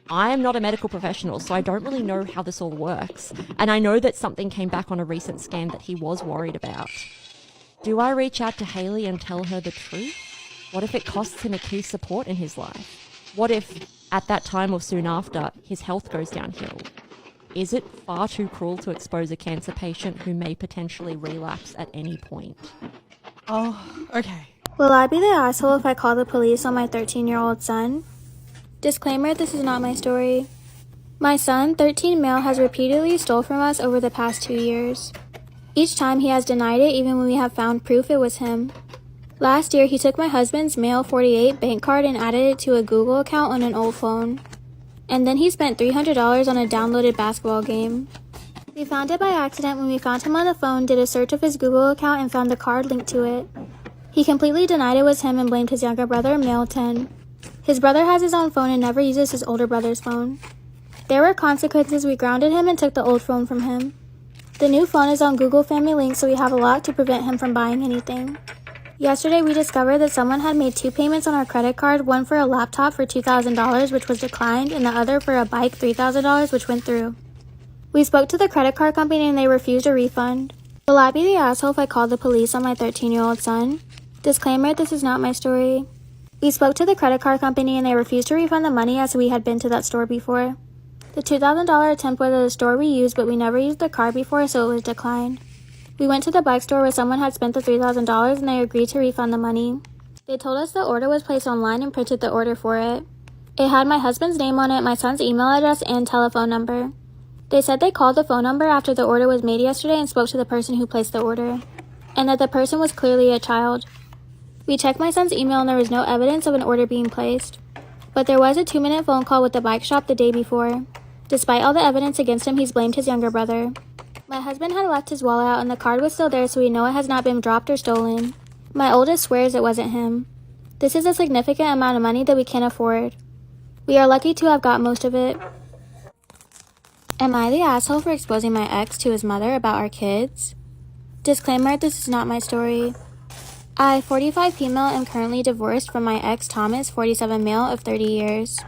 I am not a medical professional, so I don't really know how this all works. And I know that something came back on a recent scan that he was worried about. Do I reach out to Hayley and tell her the truth? What if it costs him a key support in his life? What if, at that time or soon after, his health goes downhill? Is it far too cruel to expose a cancer patient who may potentially relapse at any point? Oh, okay. Will I be the asshole if I call the police on my 13-year-old son? Disclaimer, this is not my story. My son, 13 male, has repeatedly stole from us over the past 2 years. Each time he has denied it, even when we have found proof it was him. Last year, he took my husband's male 48 bank card and added it to a Google account on an old phone. And then he spent $300 on a downloaded basketball game. We found it by accident when we found him on the phone, did a search of his Google account, and found the card linked to it. He completely denied it was him and blamed his younger brother, male 10. His brother has his own phone and never uses his older brother's phone. There were consequences. We grounded him and took the old phone from him. The new phone is on Google Family Link, so we have a lock to prevent him from buying anything. Yesterday, we discovered that someone had made 2 payments on our credit card, one for a laptop for $2,000, which was declined, and the other for a bike, $3,000, which went through. We spoke to the credit card company and they refused a refund. Will I be the asshole if I call the police on my 13-year-old son? Disclaimer, this is not my story. We spoke to the credit card company and they refused to refund the money as we had been to that store before. The $2,000 attempt was at a store we used, but we never used the card before, so it was declined. We went to the bike store where someone had spent the $3,000 and they agreed to refund the money. They told us the order was placed online and printed the order for it. It had my husband's name on it, my son's email address, and telephone number. They said they called the phone number after the order was made yesterday and spoke to the person who placed the order, and that the person was clearly a child. We checked my son's email and there was no evidence of an order being placed. But there was a 2-minute phone call with the bike shop the day before. Despite all the evidence against him, he's blamed his younger brother. My husband had left his wallet out and the card was still there, so we know it has not been dropped or stolen. My oldest swears it wasn't him. This is a significant amount of money that we can't afford. We are lucky to have got most of it. Am I the asshole for exposing my ex to his mother about our kids? Disclaimer, this is not my story. I, 45 female, am currently divorced from my ex Thomas, 47 male, of 30 years.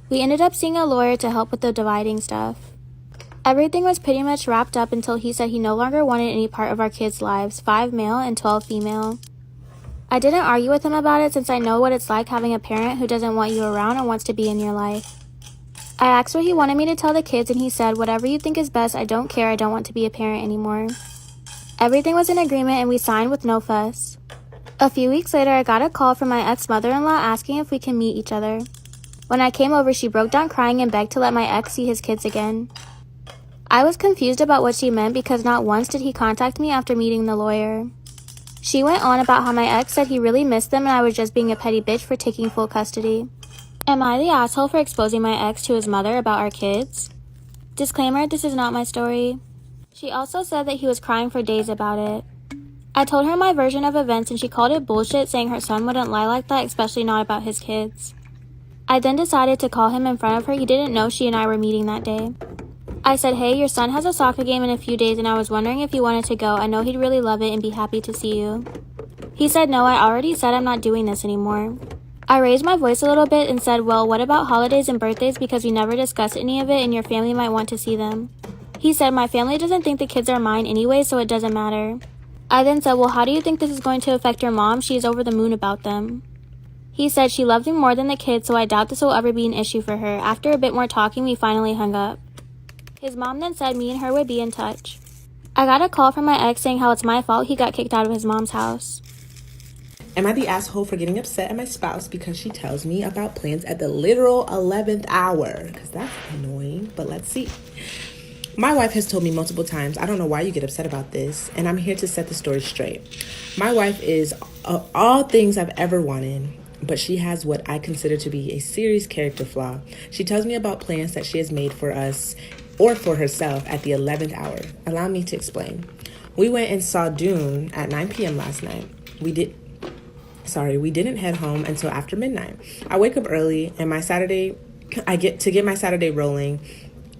We ended up seeing a lawyer to help with the dividing stuff. Everything was pretty much wrapped up until he said he no longer wanted any part of our kids' lives, 5 male and 12 female. I didn't argue with him about it since I know what it's like having a parent who doesn't want you around or wants to be in your life. I asked what he wanted me to tell the kids and he said, whatever you think is best, I don't care, I don't want to be a parent anymore. Everything was in agreement and we signed with no fuss. A few weeks later, I got a call from my ex-mother-in-law asking if we can meet each other. When I came over, she broke down crying and begged to let my ex see his kids again. I was confused about what she meant because not once did he contact me after meeting the lawyer. She went on about how my ex said he really missed them and I was just being a petty bitch for taking full custody. Am I the asshole for exposing my ex to his mother about our kids? Disclaimer, this is not my story. She also said that he was crying for days about it. I told her my version of events and she called it bullshit, saying her son wouldn't lie like that, especially not about his kids. I then decided to call him in front of her. He didn't know she and I were meeting that day. I said, hey, your son has a soccer game in a few days and I was wondering if you wanted to go. I know he'd really love it and be happy to see you. He said, no, I already said I'm not doing this anymore. I raised my voice a little bit and said, well, what about holidays and birthdays, because we never discussed any of it and your family might want to see them. He said, my family doesn't think the kids are mine anyway, so it doesn't matter. I then said, well, how do you think this is going to affect your mom? She is over the moon about them. He said she loved me more than the kids, so I doubt this will ever be an issue for her. After a bit more talking, we finally hung up. His mom then said me and her would be in touch. I got a call from my ex saying how it's my fault he got kicked out of his mom's house. Am I the asshole for getting upset at my spouse because she tells me about plans at the literal 11th hour? Because that's annoying, but let's see. My wife has told me multiple times, I don't know why you get upset about this, and I'm here to set the story straight. My wife is all things I've ever wanted, but she has what I consider to be a serious character flaw. She tells me about plans that she has made for us or for herself at the 11th hour. Allow me to explain. We went and saw Dune at 9 p.m. last night. We didn't head home until after midnight. I wake up early and I get my Saturday rolling,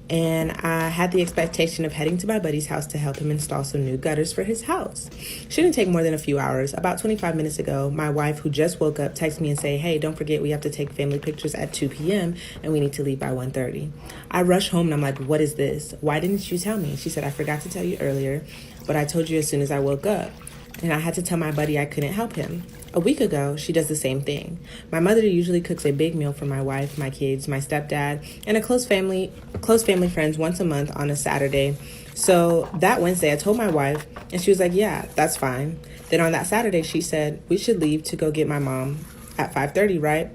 and I had the expectation of heading to my buddy's house to help him install some new gutters for his house. Shouldn't take more than a few hours. About 25 minutes ago, my wife, who just woke up, texted me and say, hey, don't forget we have to take family pictures at 2 p.m. and we need to leave by 1:30. I rush home and I'm like, what is this? Why didn't you tell me? She said, I forgot to tell you earlier, but I told you as soon as I woke up. And I had to tell my buddy I couldn't help him. A week ago, she does the same thing. My mother usually cooks a big meal for my wife, my kids, my stepdad, and a close family friends once a month on a Saturday. So that Wednesday, I told my wife, and she was like, yeah, that's fine. Then on that Saturday, she said, we should leave to go get my mom at 5:30, right?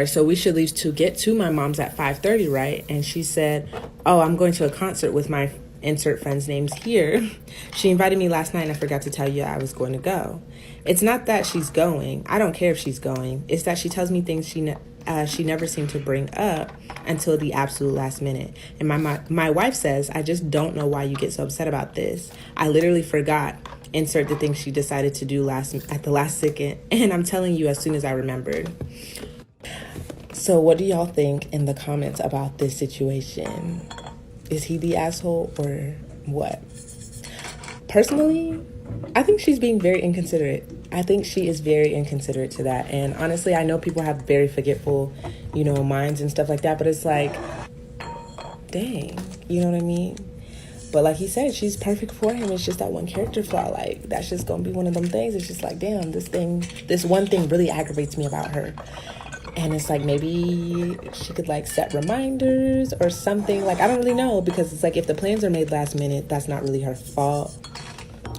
So we should leave to get to my mom's at 5:30, right? And she said, oh, I'm going to a concert with my insert friends' names here. She invited me last night and I forgot to tell you I was going to go. It's not that she's going. I don't care if she's going. It's that she tells me things she never seemed to bring up until the absolute last minute. And my wife says, I just don't know why you get so upset about this. I literally forgot. Insert the thing she decided to do at the last second. And I'm telling you as soon as I remembered. So what do y'all think in the comments about this situation? Is he the asshole or what? Personally, I think she's being very inconsiderate. I think she is very inconsiderate to that. And honestly, I know people have very forgetful, minds and stuff like that. But it's like, dang, you know what I mean? But like he said, she's perfect for him. It's just that one character flaw. Like, that's just going to be one of them things. It's just like, damn, this one thing really aggravates me about her. And it's like, maybe she could like set reminders or something. Like, I don't really know, because it's like, if the plans are made last minute, that's not really her fault.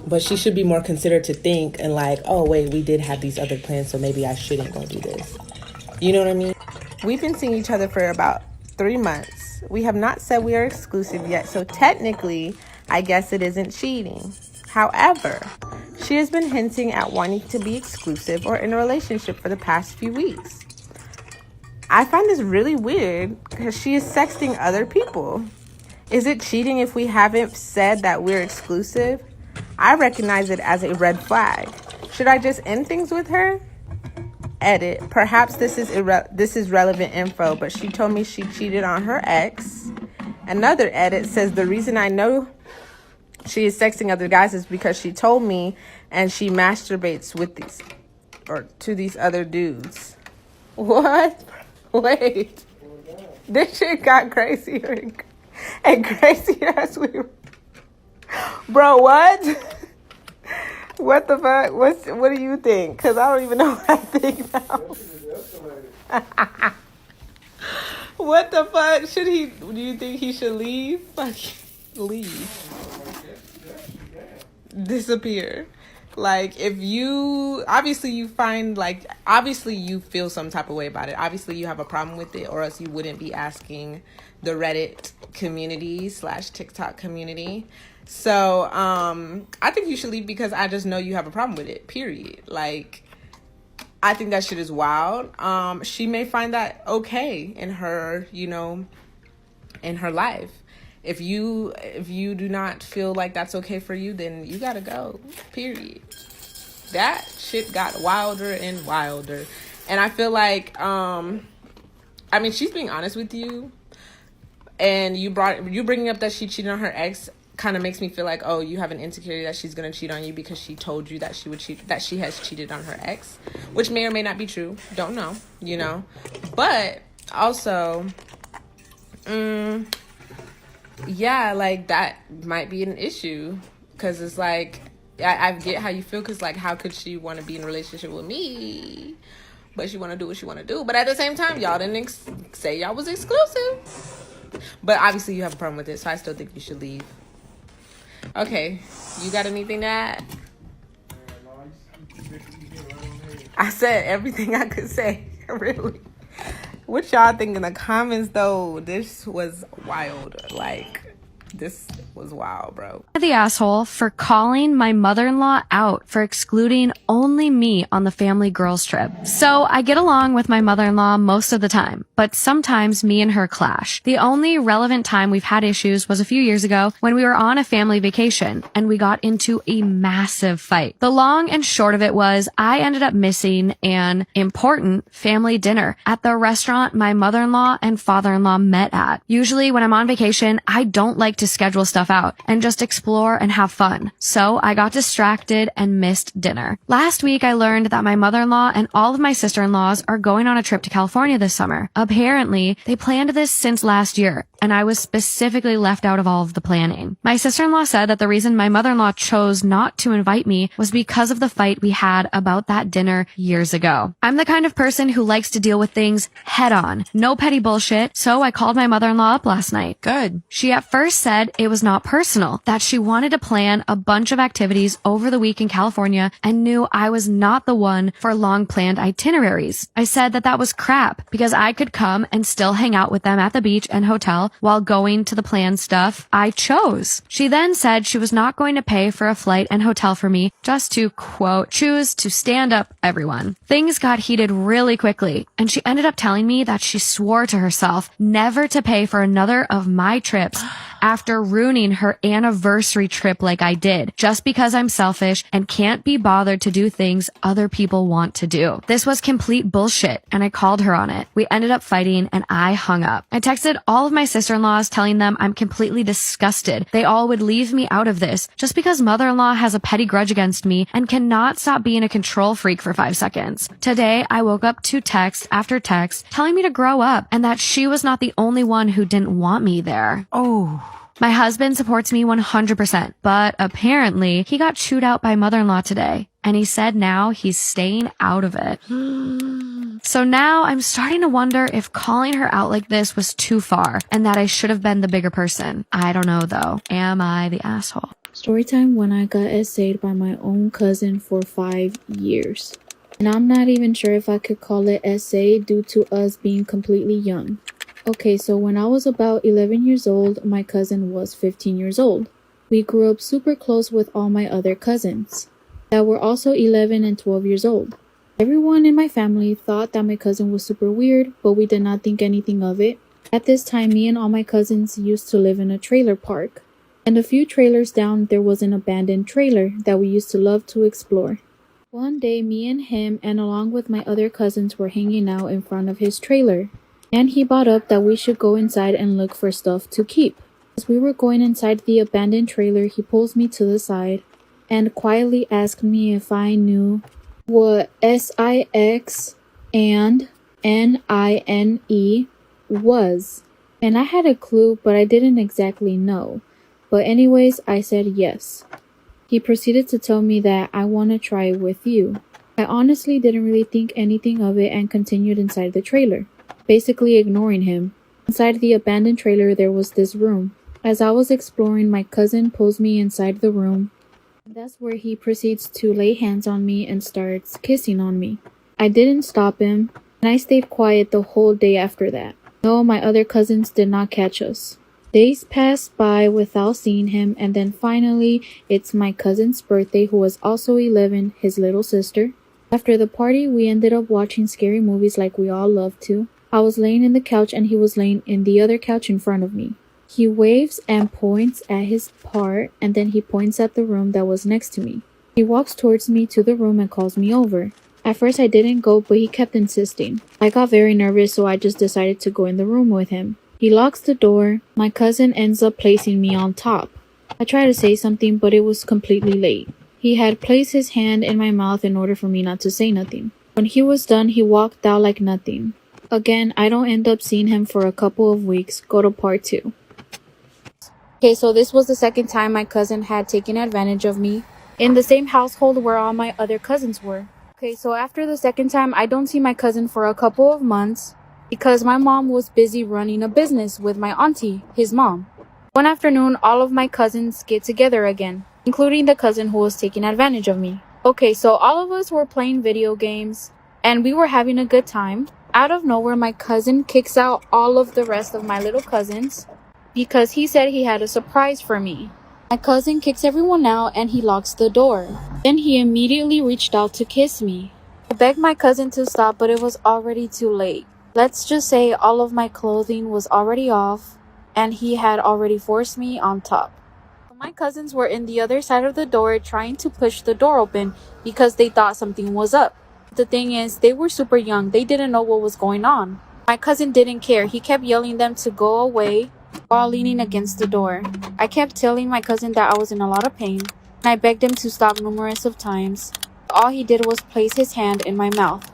But she should be more considerate to think and like, oh, wait, we did have these other plans, so maybe I shouldn't go do this. You know what I mean? We've been seeing each other for about 3 months. We have not said we are exclusive yet, so technically, I guess it isn't cheating. However, she has been hinting at wanting to be exclusive or in a relationship for the past few weeks. I find this really weird because she is sexting other people. Is it cheating if we haven't said that we're exclusive? I recognize it as a red flag. Should I just end things with her? Edit. Perhaps this is relevant info, but she told me she cheated on her ex. Another edit says the reason I know she is sexting other guys is because she told me and she masturbates to these other dudes. What? Wait, this shit got crazier and crazier as we were. Bro, what? What the fuck? What do you think? Because I don't even know what I think now. What the fuck? Do you think he should leave? Like, leave. Disappear. Like, if you feel some type of way about it. Obviously you have a problem with it, or else you wouldn't be asking the Reddit community / TikTok community. So, I think you should leave because I just know you have a problem with it, period. Like, I think that shit is wild. She may find that okay in her, in her life. If you do not feel like that's okay for you, then you gotta go. Period. That shit got wilder and wilder. And I feel like she's being honest with you. And you bringing up that she cheated on her ex kind of makes me feel like, oh, you have an insecurity that she's gonna cheat on you because she told you that she has cheated on her ex, which may or may not be true. Don't know, But also, yeah, like that might be an issue because it's like I get how you feel because like how could she want to be in a relationship with me, but she want to do what she want to do. But at the same time, y'all didn't say y'all was exclusive. But obviously you have a problem with it, so I still think you should leave. Okay, you got anything to add? I said everything I could say, really. What y'all think in the comments, though? This was wild. Like, this was wild, bro. The asshole for calling my mother-in-law out for excluding only me on the family girls trip. So I get along with my mother-in-law most of the time, but sometimes me and her clash. The only relevant time we've had issues was a few years ago when we were on a family vacation and we got into a massive fight. The long and short of it was I ended up missing an important family dinner at the restaurant my mother-in-law and father-in-law met at. Usually when I'm on vacation, I don't like to schedule stuff out and just explore and have fun. So I got distracted and missed dinner. Last week, I learned that my mother-in-law and all of my sister-in-laws are going on a trip to California this summer. Apparently, they planned this since last year, and I was specifically left out of all of the planning. My sister-in-law said that the reason my mother-in-law chose not to invite me was because of the fight we had about that dinner years ago. I'm the kind of person who likes to deal with things head on. No petty bullshit, so I called my mother-in-law up last night. Good. She at first said it was not personal, that she wanted to plan a bunch of activities over the week in California and knew I was not the one for long planned itineraries. I said that was crap because I could come and still hang out with them at the beach and hotel while going to the planned stuff I chose. She then said she was not going to pay for a flight and hotel for me, just to, quote, choose to stand up everyone. Things got heated really quickly, and she ended up telling me that she swore to herself never to pay for another of my trips after ruining her anniversary trip like I did, just because I'm selfish and can't be bothered to do things other people want to do. This was complete bullshit, and I called her on it. We ended up fighting, and I hung up. I texted all of my sister-in-laws telling them I'm completely disgusted. They all would leave me out of this just because mother-in-law has a petty grudge against me and cannot stop being a control freak for 5 seconds. Today, I woke up to text after text telling me to grow up and that she was not the only one who didn't want me there. Oh. My husband supports me 100%, but apparently he got chewed out by mother-in-law today, and he said now he's staying out of it. So now I'm starting to wonder if calling her out like this was too far, and that I should have been the bigger person. I don't know though. Am I the asshole? Storytime when I got essayed by my own cousin for 5 years. And I'm not even sure if I could call it essay due to us being completely young. Okay, so when I was about 11 years old, my cousin was 15 years old. We grew up super close with all my other cousins that were also 11 and 12 years old. Everyone in my family thought that my cousin was super weird, but we did not think anything of it. At this time, me and all my cousins used to live in a trailer park. And a few trailers down, there was an abandoned trailer that we used to love to explore. One day, me and him, and along with my other cousins, were hanging out in front of his trailer. And he brought up that we should go inside and look for stuff to keep. As we were going inside the abandoned trailer, he pulls me to the side and quietly asked me if I knew what SIX and NINE was. And I had a clue, but I didn't exactly know. But anyways, I said yes. He proceeded to tell me that I want to try it with you. I honestly didn't really think anything of it and continued inside the trailer, basically ignoring him. Inside the abandoned trailer, there was this room. As I was exploring, my cousin pulls me inside the room. That's where he proceeds to lay hands on me and starts kissing on me. I didn't stop him, and I stayed quiet the whole day after that. No, my other cousins did not catch us. Days passed by without seeing him, and then finally, it's my cousin's birthday, who was also 11, his little sister. After the party, we ended up watching scary movies like we all love to. I was laying in the couch and he was laying in the other couch in front of me. He waves and points at his part, and then he points at the room that was next to me. He walks towards me to the room and calls me over. At first I didn't go, but he kept insisting. I got very nervous, so I just decided to go in the room with him. He locks the door. My cousin ends up placing me on top. I tried to say something, but it was completely late. He had placed his hand in my mouth in order for me not to say nothing. When he was done, he walked out like nothing. Again, I don't end up seeing him for a couple of weeks. Go to part 2. Okay, so this was the second time my cousin had taken advantage of me in the same household where all my other cousins were. Okay, so after the second time, I don't see my cousin for a couple of months because my mom was busy running a business with my auntie, his mom. One afternoon, all of my cousins get together again, including the cousin who was taking advantage of me. Okay, so all of us were playing video games and we were having a good time. Out of nowhere, my cousin kicks out all of the rest of my little cousins because he said he had a surprise for me. My cousin kicks everyone out and he locks the door. Then he immediately reached out to kiss me. I begged my cousin to stop, but it was already too late. Let's just say all of my clothing was already off and he had already forced me on top. My cousins were in the other side of the door trying to push the door open because they thought something was up. The thing is, they were super young. They didn't know what was going on. My cousin didn't care. He kept yelling them to go away while leaning against the door. I kept telling my cousin that I was in a lot of pain, and I begged him to stop numerous of times. All he did was place his hand in my mouth.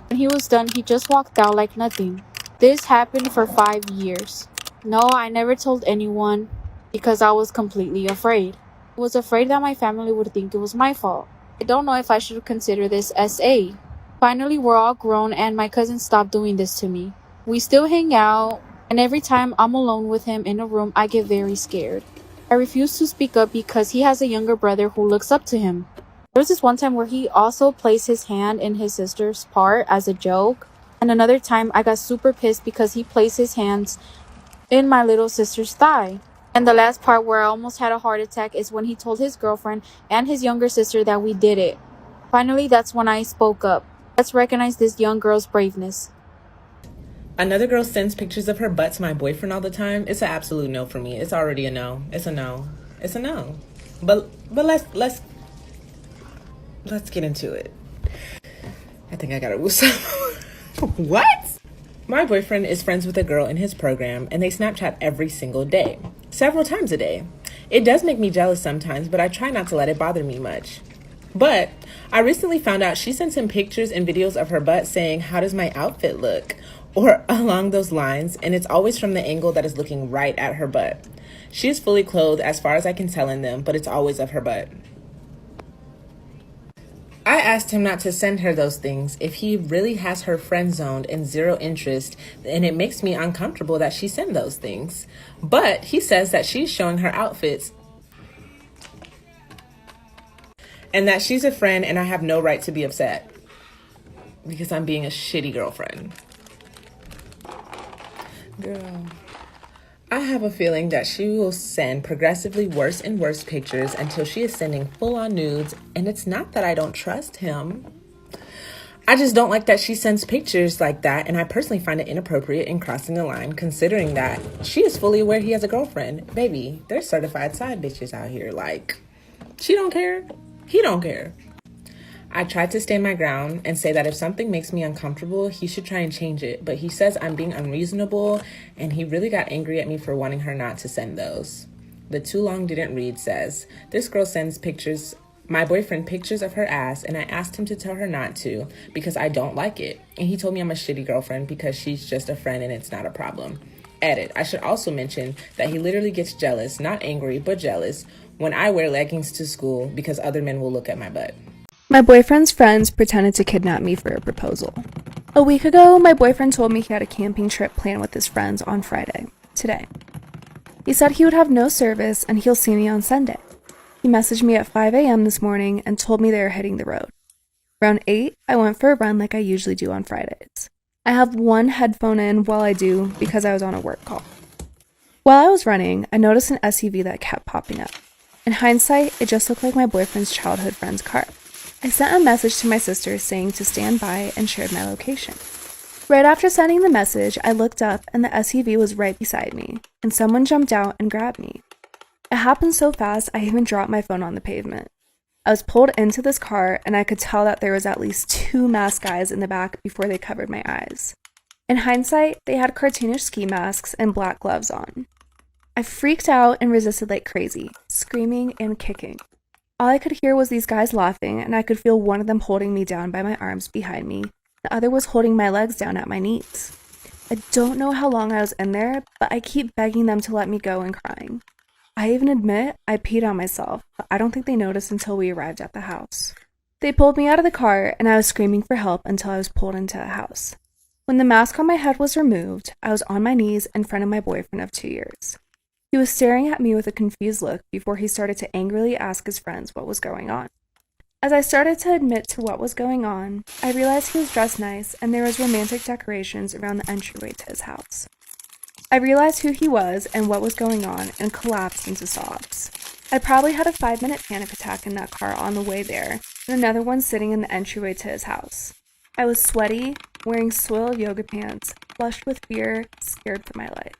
When he was done, he just walked out like nothing. This happened for 5 years. No, I never told anyone because I was completely afraid. I was afraid that my family would think it was my fault. I don't know if I should consider this SA. Finally, we're all grown and my cousin stopped doing this to me. We still hang out, and every time I'm alone with him in a room, I get very scared. I refuse to speak up because he has a younger brother who looks up to him. There was this one time where he also placed his hand in his sister's part as a joke, and another time I got super pissed because he placed his hands in my little sister's thigh. And the last part where I almost had a heart attack is when he told his girlfriend and his younger sister that we did it. Finally, that's when I spoke up. Let's recognize this young girl's braveness. Another girl sends pictures of her butt to my boyfriend all the time. It's an absolute no for me. It's already a no. It's a no. It's a no. But let's get into it. I think I gotta woo some. What? My boyfriend is friends with a girl in his program, and they Snapchat every single day, several times a day. It does make me jealous sometimes, but I try not to let it bother me much. But I recently found out she sends him pictures and videos of her butt saying, "How does my outfit look?" or along those lines, and it's always from the angle that is looking right at her butt. She is fully clothed as far as I can tell in them, but it's always of her butt. I asked him not to send her those things. If he really has her friend zoned and zero interest, and it makes me uncomfortable that she send those things. But he says that she's showing her outfits and that she's a friend and I have no right to be upset because I'm being a shitty girlfriend. Girl, I have a feeling that she will send progressively worse and worse pictures until she is sending full-on nudes, and it's not that I don't trust him. I just don't like that she sends pictures like that, and I personally find it inappropriate and crossing the line, considering that she is fully aware he has a girlfriend. Baby, there's certified side bitches out here. Like, she don't care. He don't care. I tried to stand my ground and say that if something makes me uncomfortable, he should try and change it. But he says I'm being unreasonable, and he really got angry at me for wanting her not to send those. The too long didn't read says, this girl sends pictures, my boyfriend pictures of her ass, and I asked him to tell her not to because I don't like it. And he told me I'm a shitty girlfriend because she's just a friend and it's not a problem. Edit. I should also mention that he literally gets jealous, not angry, but jealous, when I wear leggings to school because other men will look at my butt. My boyfriend's friends pretended to kidnap me for a proposal. A week ago, my boyfriend told me he had a camping trip planned with his friends on Friday, today. He said he would have no service and he'll see me on Sunday. He messaged me at 5 a.m. this morning and told me they were hitting the road. Around 8, I went for a run like I usually do on Fridays. I have one headphone in while I do because I was on a work call. While I was running, I noticed an SUV that kept popping up. In hindsight, it just looked like my boyfriend's childhood friend's car. I sent a message to my sister saying to stand by and shared my location. Right after sending the message, I looked up and the SUV was right beside me, and someone jumped out and grabbed me. It happened so fast I even dropped my phone on the pavement. I was pulled into this car and I could tell that there was at least 2 masked guys in the back before they covered my eyes. In hindsight, they had cartoonish ski masks and black gloves on. I freaked out and resisted like crazy, screaming and kicking. All I could hear was these guys laughing, and I could feel one of them holding me down by my arms behind me. The other was holding my legs down at my knees. I don't know how long I was in there, but I keep begging them to let me go and crying. I even admit I peed on myself, but I don't think they noticed until we arrived at the house. They pulled me out of the car, and I was screaming for help until I was pulled into a house. When the mask on my head was removed, I was on my knees in front of my boyfriend of 2 years. He was staring at me with a confused look before he started to angrily ask his friends what was going on. As I started to admit to what was going on, I realized he was dressed nice and there was romantic decorations around the entryway to his house. I realized who he was and what was going on and collapsed into sobs. I probably had a 5-minute panic attack in that car on the way there and another one sitting in the entryway to his house. I was sweaty, wearing soiled yoga pants, flushed with fear, scared for my life.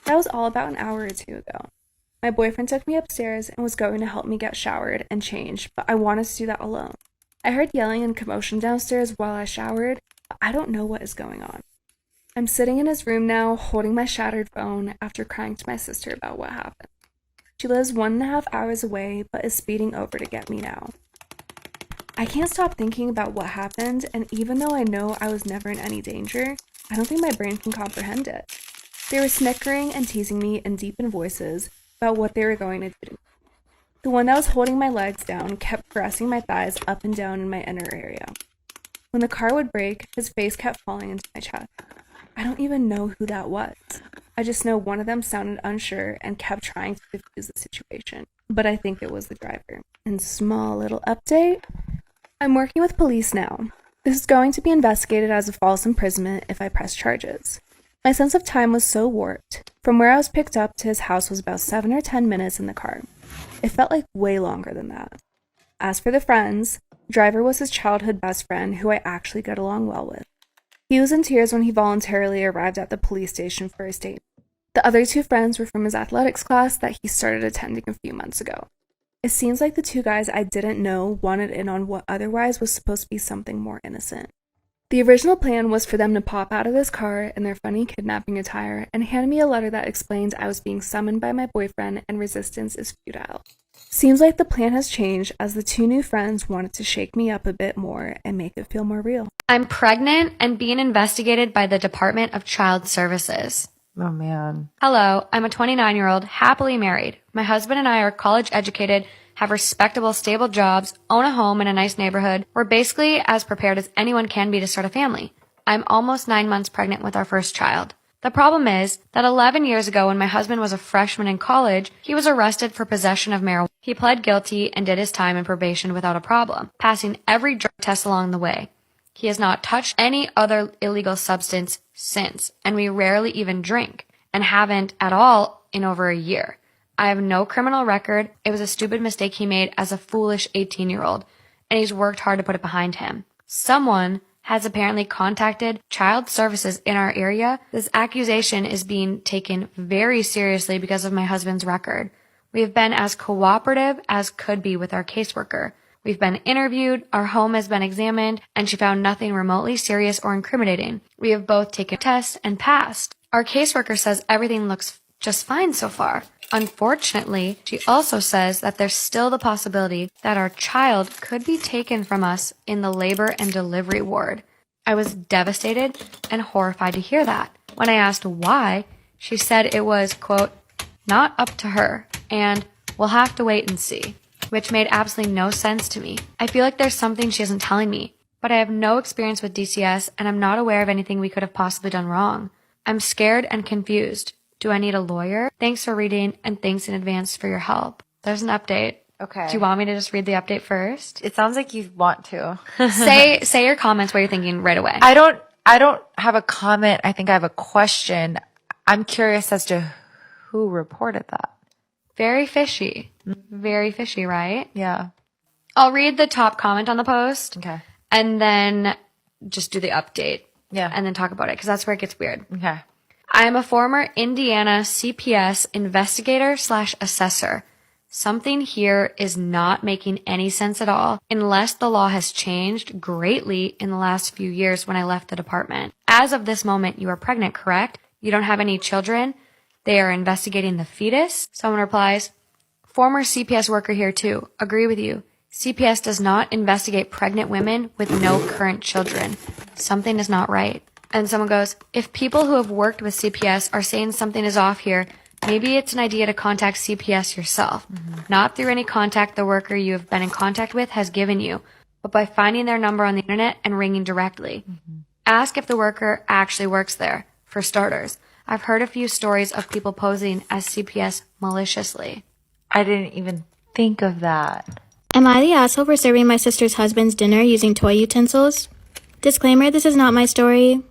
That was all about an hour or 2 ago. My boyfriend took me upstairs and was going to help me get showered and changed, but I wanted to do that alone. I heard yelling and commotion downstairs while I showered, but I don't know what is going on. I'm sitting in his room now, holding my shattered phone after crying to my sister about what happened. She lives 1.5 hours away, but is speeding over to get me now. I can't stop thinking about what happened, and even though I know I was never in any danger, I don't think my brain can comprehend it. They were snickering and teasing me in deepened voices about what they were going to do. The one that was holding my legs down kept pressing my thighs up and down in my inner area. When the car would brake, his face kept falling into my chest. I don't even know who that was. I just know one of them sounded unsure and kept trying to defuse the situation, but I think it was the driver. And small little update, I'm working with police now. This is going to be investigated as a false imprisonment if I press charges. My sense of time was so warped. From where I was picked up to his house was about 7 or 10 minutes in the car. It felt like way longer than that. As for the friends, the driver was his childhood best friend who I actually got along well with. He was in tears when he voluntarily arrived at the police station for a statement. The other 2 friends were from his athletics class that he started attending a few months ago. It seems like the 2 guys I didn't know wanted in on what otherwise was supposed to be something more innocent. The original plan was for them to pop out of this car in their funny kidnapping attire and hand me a letter that explains I was being summoned by my boyfriend and resistance is futile. Seems like the plan has changed as the 2 new friends wanted to shake me up a bit more and make it feel more real. I'm pregnant and being investigated by the Department of Child Services. Oh, man. Hello, I'm a 29-year-old, happily married. My husband and I are college educated, have respectable, stable jobs, own a home in a nice neighborhood. We're basically as prepared as anyone can be to start a family. I'm almost 9 months pregnant with our first child. The problem is that 11 years ago when my husband was a freshman in college, he was arrested for possession of marijuana. He pled guilty and did his time in probation without a problem, passing every drug test along the way. He has not touched any other illegal substance since, and we rarely even drink, and haven't at all in over a year. I have no criminal record. It was a stupid mistake he made as a foolish 18-year-old, and he's worked hard to put it behind him. Someone has apparently contacted child services in our area. This accusation is being taken very seriously because of my husband's record. We have been as cooperative as could be with our caseworker. We've been interviewed, our home has been examined, and she found nothing remotely serious or incriminating. We have both taken tests and passed. Our caseworker says everything looks just fine so far. Unfortunately, she also says that there's still the possibility that our child could be taken from us in the labor and delivery ward. I was devastated and horrified to hear that. When I asked why, she said it was, quote, not up to her, and we'll have to wait and see, which made absolutely no sense to me. I feel like there's something she isn't telling me, but I have no experience with DCS and I'm not aware of anything we could have possibly done wrong. I'm scared and confused. Do I need a lawyer? Thanks for reading and thanks in advance for your help. There's an update. Okay. Do you want me to just read the update first? It sounds like you want to. Say your comments, what you're thinking right away. I don't have a comment. I think I have a question. I'm curious as to who reported that. Very fishy. Very fishy, right? Yeah. I'll read the top comment on the post. Okay. And then just do the update. Yeah. And then talk about it, because that's where it gets weird. Okay. I am a former Indiana CPS investigator / assessor. Something here is not making any sense at all unless the law has changed greatly in the last few years when I left the department. As of this moment, you are pregnant, correct? You don't have any children? They are investigating the fetus? Someone replies, former CPS worker here too. Agree with you. CPS does not investigate pregnant women with no current children. Something is not right. And someone goes, if people who have worked with CPS are saying something is off here, maybe it's an idea to contact CPS yourself, not through any contact the worker you have been in contact with has given you, but by finding their number on the internet and ringing directly. Ask if the worker actually works there, for starters. I've heard a few stories of people posing as CPS maliciously. I didn't even think of that. Am I the asshole for serving my sister's husband's dinner using toy utensils? Disclaimer, this is not my story.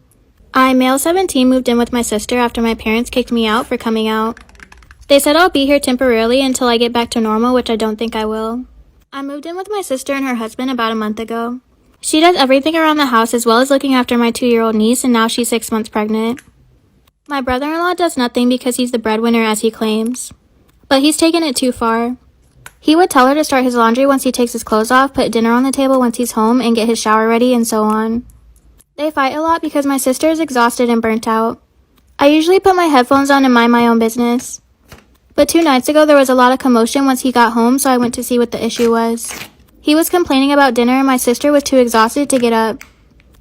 I, male 17, moved in with my sister after my parents kicked me out for coming out. They said I'll be here temporarily until I get back to normal, which I don't think I will. I moved in with my sister and her husband about a month ago. She does everything around the house as well as looking after my 2-year-old niece, and now she's 6 months pregnant. My brother-in-law does nothing because he's the breadwinner, as he claims. But he's taken it too far. He would tell her to start his laundry once he takes his clothes off, put dinner on the table once he's home, and get his shower ready, and so on. They fight a lot because my sister is exhausted and burnt out. I usually put my headphones on and mind my own business. But 2 nights ago there was a lot of commotion once he got home, so I went to see what the issue was. He was complaining about dinner and my sister was too exhausted to get up.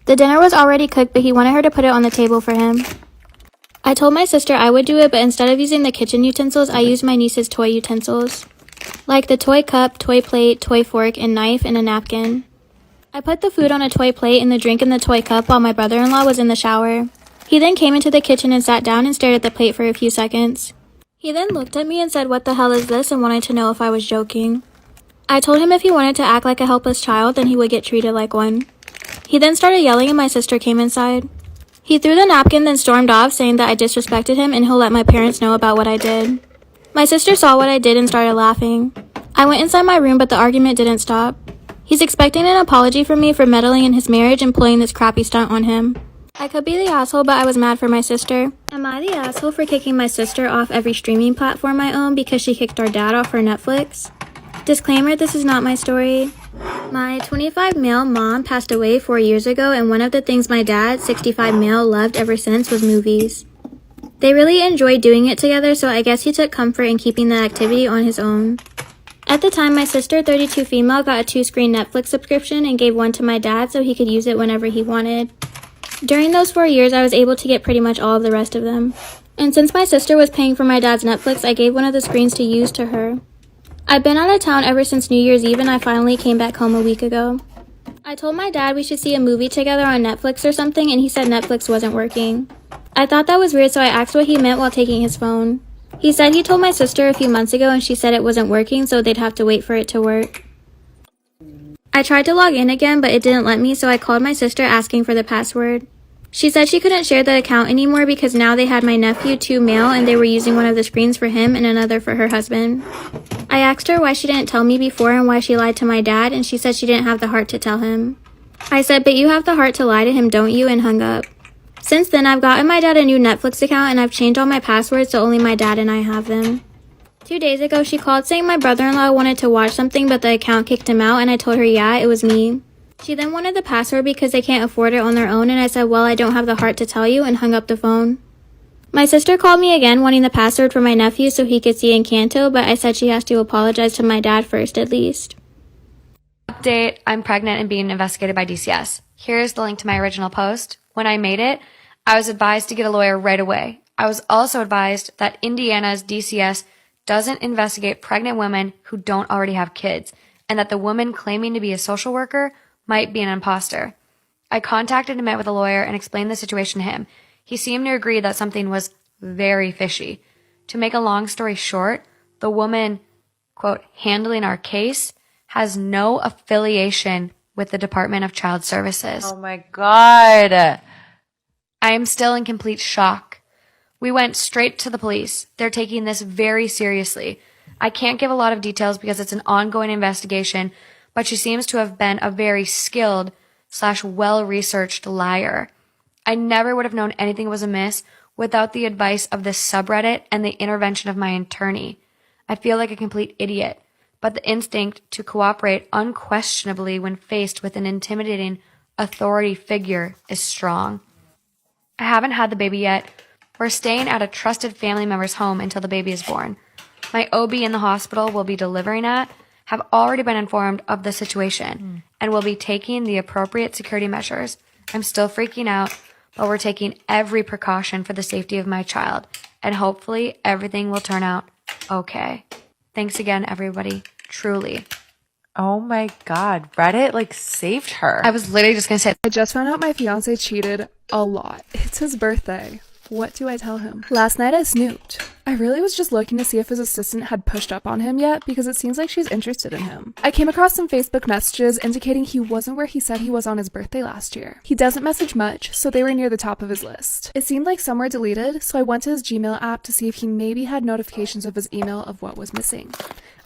The dinner was already cooked, but he wanted her to put it on the table for him. I told my sister I would do it, but instead of using the kitchen utensils, I used my niece's toy utensils. Like the toy cup, toy plate, toy fork, and knife, and a napkin. I put the food on a toy plate and the drink in the toy cup while my brother-in-law was in the shower. He then came into the kitchen and sat down and stared at the plate for a few seconds. He then looked at me and said, "What the hell is this?" and wanted to know if I was joking. I told him if he wanted to act like a helpless child, then he would get treated like one. He then started yelling and my sister came inside. He threw the napkin, then stormed off, saying that I disrespected him and he'll let my parents know about what I did. My sister saw what I did and started laughing. I went inside my room, but the argument didn't stop. He's expecting an apology from me for meddling in his marriage and pulling this crappy stunt on him. I could be the asshole, but I was mad for my sister. Am I the asshole for kicking my sister off every streaming platform I own because she kicked our dad off for Netflix? Disclaimer, this is not my story. My 25 male mom passed away 4 years ago, and one of the things my dad, 65 male, loved ever since was movies. They really enjoyed doing it together, so I guess he took comfort in keeping that activity on his own. At the time, my sister, 32 female, got a 2-screen Netflix subscription and gave one to my dad so he could use it whenever he wanted. During those 4 years, I was able to get pretty much all of the rest of them. And since my sister was paying for my dad's Netflix, I gave one of the screens to use to her. I've been out of town ever since New Year's Eve and I finally came back home a week ago. I told my dad we should see a movie together on Netflix or something, and he said Netflix wasn't working. I thought that was weird, so I asked what he meant while taking his phone. He said he told my sister a few months ago and she said it wasn't working, so they'd have to wait for it to work. I tried to log in again, but it didn't let me, so I called my sister asking for the password. She said she couldn't share the account anymore because now they had my nephew, 2 male, and they were using one of the screens for him and another for her husband. I asked her why she didn't tell me before and why she lied to my dad, and she said she didn't have the heart to tell him. I said, "But you have the heart to lie to him, don't you?" and hung up. Since then, I've gotten my dad a new Netflix account and I've changed all my passwords so only my dad and I have them. 2 days ago, she called saying my brother-in-law wanted to watch something but the account kicked him out, and I told her yeah, it was me. She then wanted the password because they can't afford it on their own, and I said, "Well, I don't have the heart to tell you," and hung up the phone. My sister called me again wanting the password for my nephew so he could see Encanto, but I said she has to apologize to my dad first at least. Update, I'm pregnant and being investigated by DCS. Here's the link to my original post. When I made it, I was advised to get a lawyer right away. I was also advised that Indiana's DCS doesn't investigate pregnant women who don't already have kids, and that the woman claiming to be a social worker might be an imposter. I contacted and met with a lawyer and explained the situation to him. He seemed to agree that something was very fishy. To make a long story short, the woman, quote, handling our case has no affiliation with the Department of Child Services. Oh my God. I am still in complete shock. We went straight to the police. They're taking this very seriously. I can't give a lot of details because it's an ongoing investigation, but she seems to have been a very skilled / well-researched liar. I never would have known anything was amiss without the advice of this subreddit and the intervention of my attorney. I feel like a complete idiot, but the instinct to cooperate unquestionably when faced with an intimidating authority figure is strong. I haven't had the baby yet. We're staying at a trusted family member's home until the baby is born. My OB in the hospital we'll be delivering at have already been informed of the situation and will be taking the appropriate security measures. I'm still freaking out, but we're taking every precaution for the safety of my child, and hopefully everything will turn out okay. Thanks again, everybody. Truly. Oh my God. Reddit like saved her. I was literally just going to say, I just found out my fiance cheated a lot. It's his birthday. What do I tell him? Last night I snooped. I really was just looking to see if his assistant had pushed up on him yet because it seems like she's interested in him. I came across some Facebook messages indicating he wasn't where he said he was on his birthday last year. He doesn't message much, so they were near the top of his list. It seemed like some were deleted, so I went to his Gmail app to see if he maybe had notifications of his email of what was missing.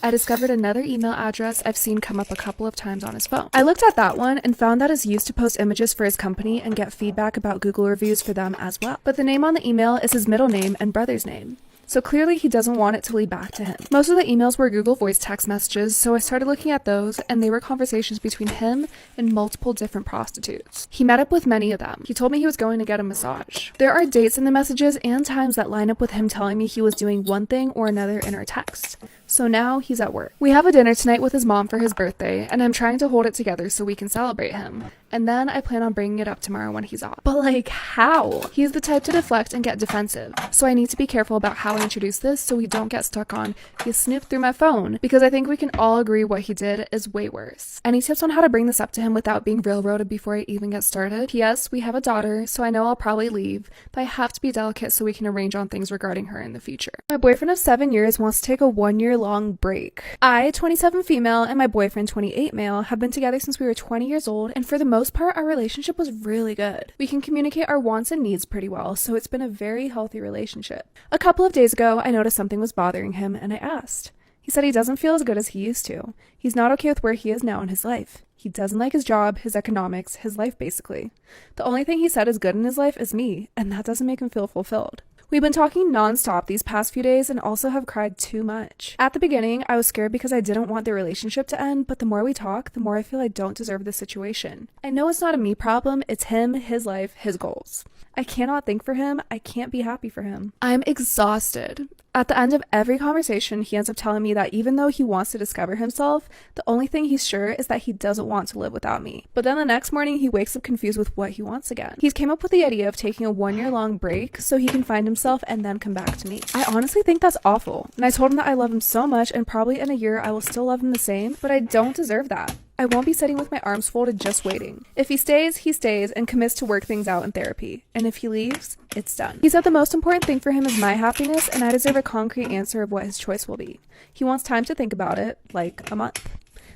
I discovered another email address I've seen come up a couple of times on his phone. I looked at that one and found that it's used to post images for his company and get feedback about Google reviews for them as well. But the name on the email is his middle name and brother's name. So clearly he doesn't want it to lead back to him. Most of the emails were Google voice text messages, so I started looking at those, and they were conversations between him and multiple different prostitutes. He met up with many of them. He told me he was going to get a massage. There are dates in the messages and times that line up with him telling me he was doing one thing or another in our text. So now he's at work. We have a dinner tonight with his mom for his birthday, and I'm trying to hold it together so we can celebrate him. And then I plan on bringing it up tomorrow when he's off. But like, how? He's the type to deflect and get defensive. So I need to be careful about how I introduce this so we don't get stuck on, he snooped through my phone, because I think we can all agree what he did is way worse. Any tips on how to bring this up to him without being railroaded before I even get started? P.S. We have a daughter, so I know I'll probably leave, but I have to be delicate so we can arrange on things regarding her in the future. My boyfriend of 7 years wants to take a 1-year-long break. I, 27 female, and my boyfriend, 28 male, have been together since we were 20 years old, and for the most part, our relationship was really good. We can communicate our wants and needs pretty well, so it's been a very healthy relationship. A couple of days ago, I noticed something was bothering him, and I asked. He said he doesn't feel as good as he used to. He's not okay with where he is now in his life. He doesn't like his job, his economics, his life basically. The only thing he said is good in his life is me, and that doesn't make him feel fulfilled. We've been talking nonstop these past few days and also have cried too much. At the beginning, I was scared because I didn't want the relationship to end, but the more we talk, the more I feel I don't deserve this situation. I know it's not a me problem, it's him, his life, his goals. I cannot think for him, I can't be happy for him. I'm exhausted. At the end of every conversation, he ends up telling me that even though he wants to discover himself, the only thing he's sure is that he doesn't want to live without me. But then the next morning, he wakes up confused with what he wants again. He's came up with the idea of taking a 1-year-long break so he can find himself and then come back to me. I honestly think that's awful. And I told him that I love him so much and probably in a year I will still love him the same, but I don't deserve that. I won't be sitting with my arms folded just waiting. If he stays and commits to work things out in therapy. And if he leaves, it's done. He said the most important thing for him is my happiness, and I deserve a concrete answer of what his choice will be. He wants time to think about it, like a month.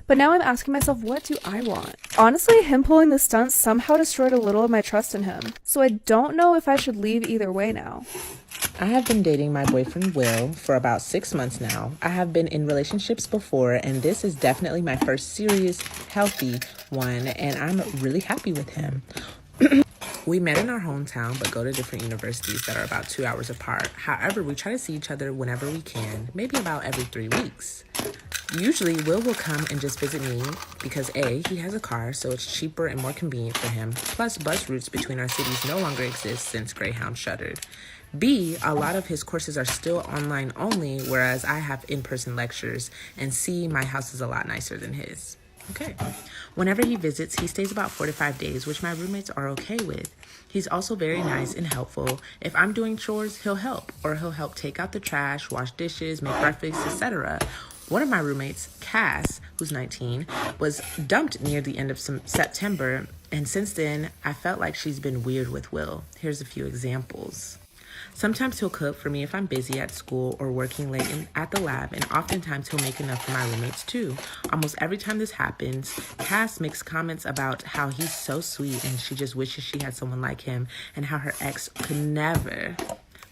But now I'm asking myself, what do I want? Honestly, him pulling this stunt somehow destroyed a little of my trust in him. So I don't know if I should leave either way now. I have been dating my boyfriend Will for about 6 months now. I have been in relationships before, and this is definitely my first serious, healthy one, and I'm really happy with him. We met in our hometown, but go to different universities that are about 2 hours apart. However, we try to see each other whenever we can, maybe about every 3 weeks. Usually, Will come and just visit me because A, he has a car, so it's cheaper and more convenient for him. Plus, bus routes between our cities no longer exist since Greyhound shuttered. B, a lot of his courses are still online only, whereas I have in-person lectures. And C, my house is a lot nicer than his. Okay. Whenever he visits, he stays about 4 to 5 days, which my roommates are okay with. He's also very nice and helpful. If I'm doing chores, he'll help, or he'll help take out the trash, wash dishes, make breakfast, etc. One of my roommates, Cass, who's 19, was dumped near the end of September, and since then, I felt like she's been weird with Will. Here's a few examples. Sometimes he'll cook for me if I'm busy at school or working late at the lab, and oftentimes he'll make enough for my roommates too. Almost every time this happens, Cass makes comments about how he's so sweet and she just wishes she had someone like him and how her ex could never.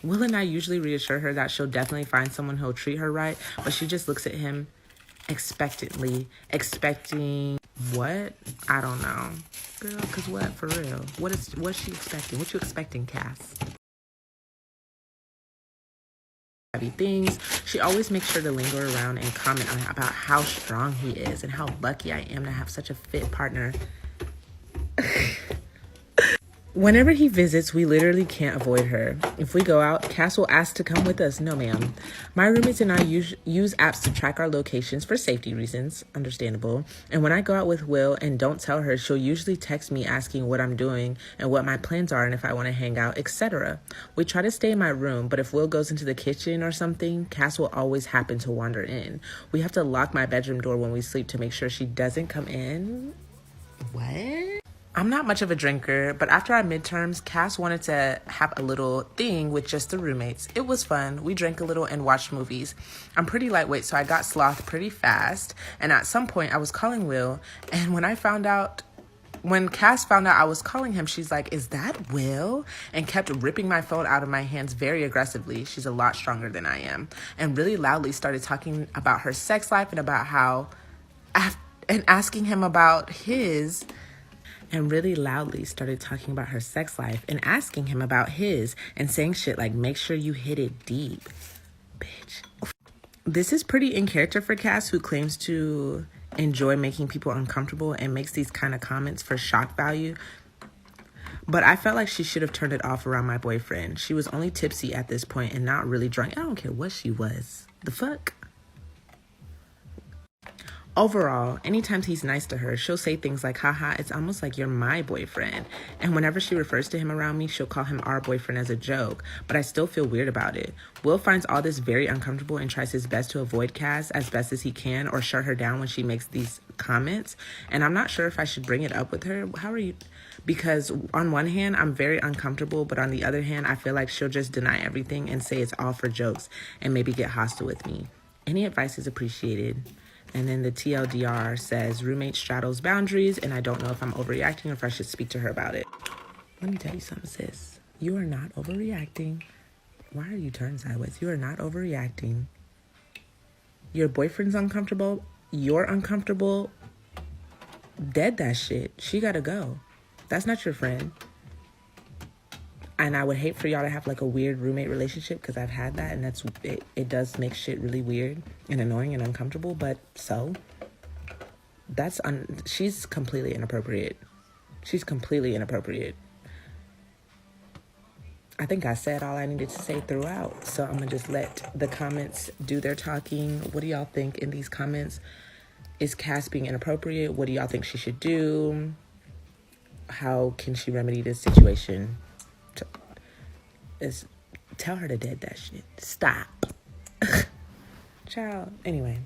Will and I usually reassure her that she'll definitely find someone who'll treat her right, but she just looks at him expectantly, expecting What? I don't know. Girl, cause what, for real? What's she expecting? What you expecting, Cass? Things. She always makes sure to linger around and comment on about how strong he is and how lucky I am to have such a fit partner. Whenever he visits, we literally can't avoid her. If we go out, Cass will ask to come with us. No, ma'am. My roommates and I use apps to track our locations for safety reasons. Understandable. And when I go out with Will and don't tell her, she'll usually text me asking what I'm doing and what my plans are and if I want to hang out, etc. We try to stay in my room, but if Will goes into the kitchen or something, Cass will always happen to wander in. We have to lock my bedroom door when we sleep to make sure she doesn't come in. What? I'm not much of a drinker, but after our midterms, Cass wanted to have a little thing with just the roommates. It was fun. We drank a little and watched movies. I'm pretty lightweight, so I got slothed pretty fast. And at some point, I was calling Will. And when Cass found out I was calling him, she's like, "Is that Will?" And kept ripping my phone out of my hands very aggressively. She's a lot stronger than I am. And really loudly started talking about her sex life and about how, and asking him about his... and really loudly started talking about her sex life and asking him about his and saying shit like, "Make sure you hit it deep, bitch." This is pretty in character for Cass, who claims to enjoy making people uncomfortable and makes these kind of comments for shock value. But I felt like she should have turned it off around my boyfriend. She was only tipsy at this point and not really drunk. I don't care what she was. The fuck? Overall, anytime he's nice to her, she'll say things like, "Haha, it's almost like you're my boyfriend." And whenever she refers to him around me, she'll call him our boyfriend as a joke, but I still feel weird about it. Will finds all this very uncomfortable and tries his best to avoid Cass as best as he can or shut her down when she makes these comments. And I'm not sure if I should bring it up with her. How are you? Because on one hand, I'm very uncomfortable, but on the other hand, I feel like she'll just deny everything and say it's all for jokes and maybe get hostile with me. Any advice is appreciated. And then the TLDR says, "Roommate straddles boundaries, and I don't know if I'm overreacting or if I should speak to her about it." Let me tell you something, sis. You are not overreacting. Why are you turned sideways? You are not overreacting. Your boyfriend's uncomfortable. You're uncomfortable. Dead that shit. She gotta go. That's not your friend. And I would hate for y'all to have like a weird roommate relationship, because I've had that, and it does make shit really weird and annoying and uncomfortable. But so she's completely inappropriate. She's completely inappropriate. I think I said all I needed to say throughout, so I'm gonna just let the comments do their talking. What do y'all think in these comments? Is Cass being inappropriate? What do y'all think she should do? How can she remedy this situation? Tell her to dead that shit. Stop. Child. Anyway.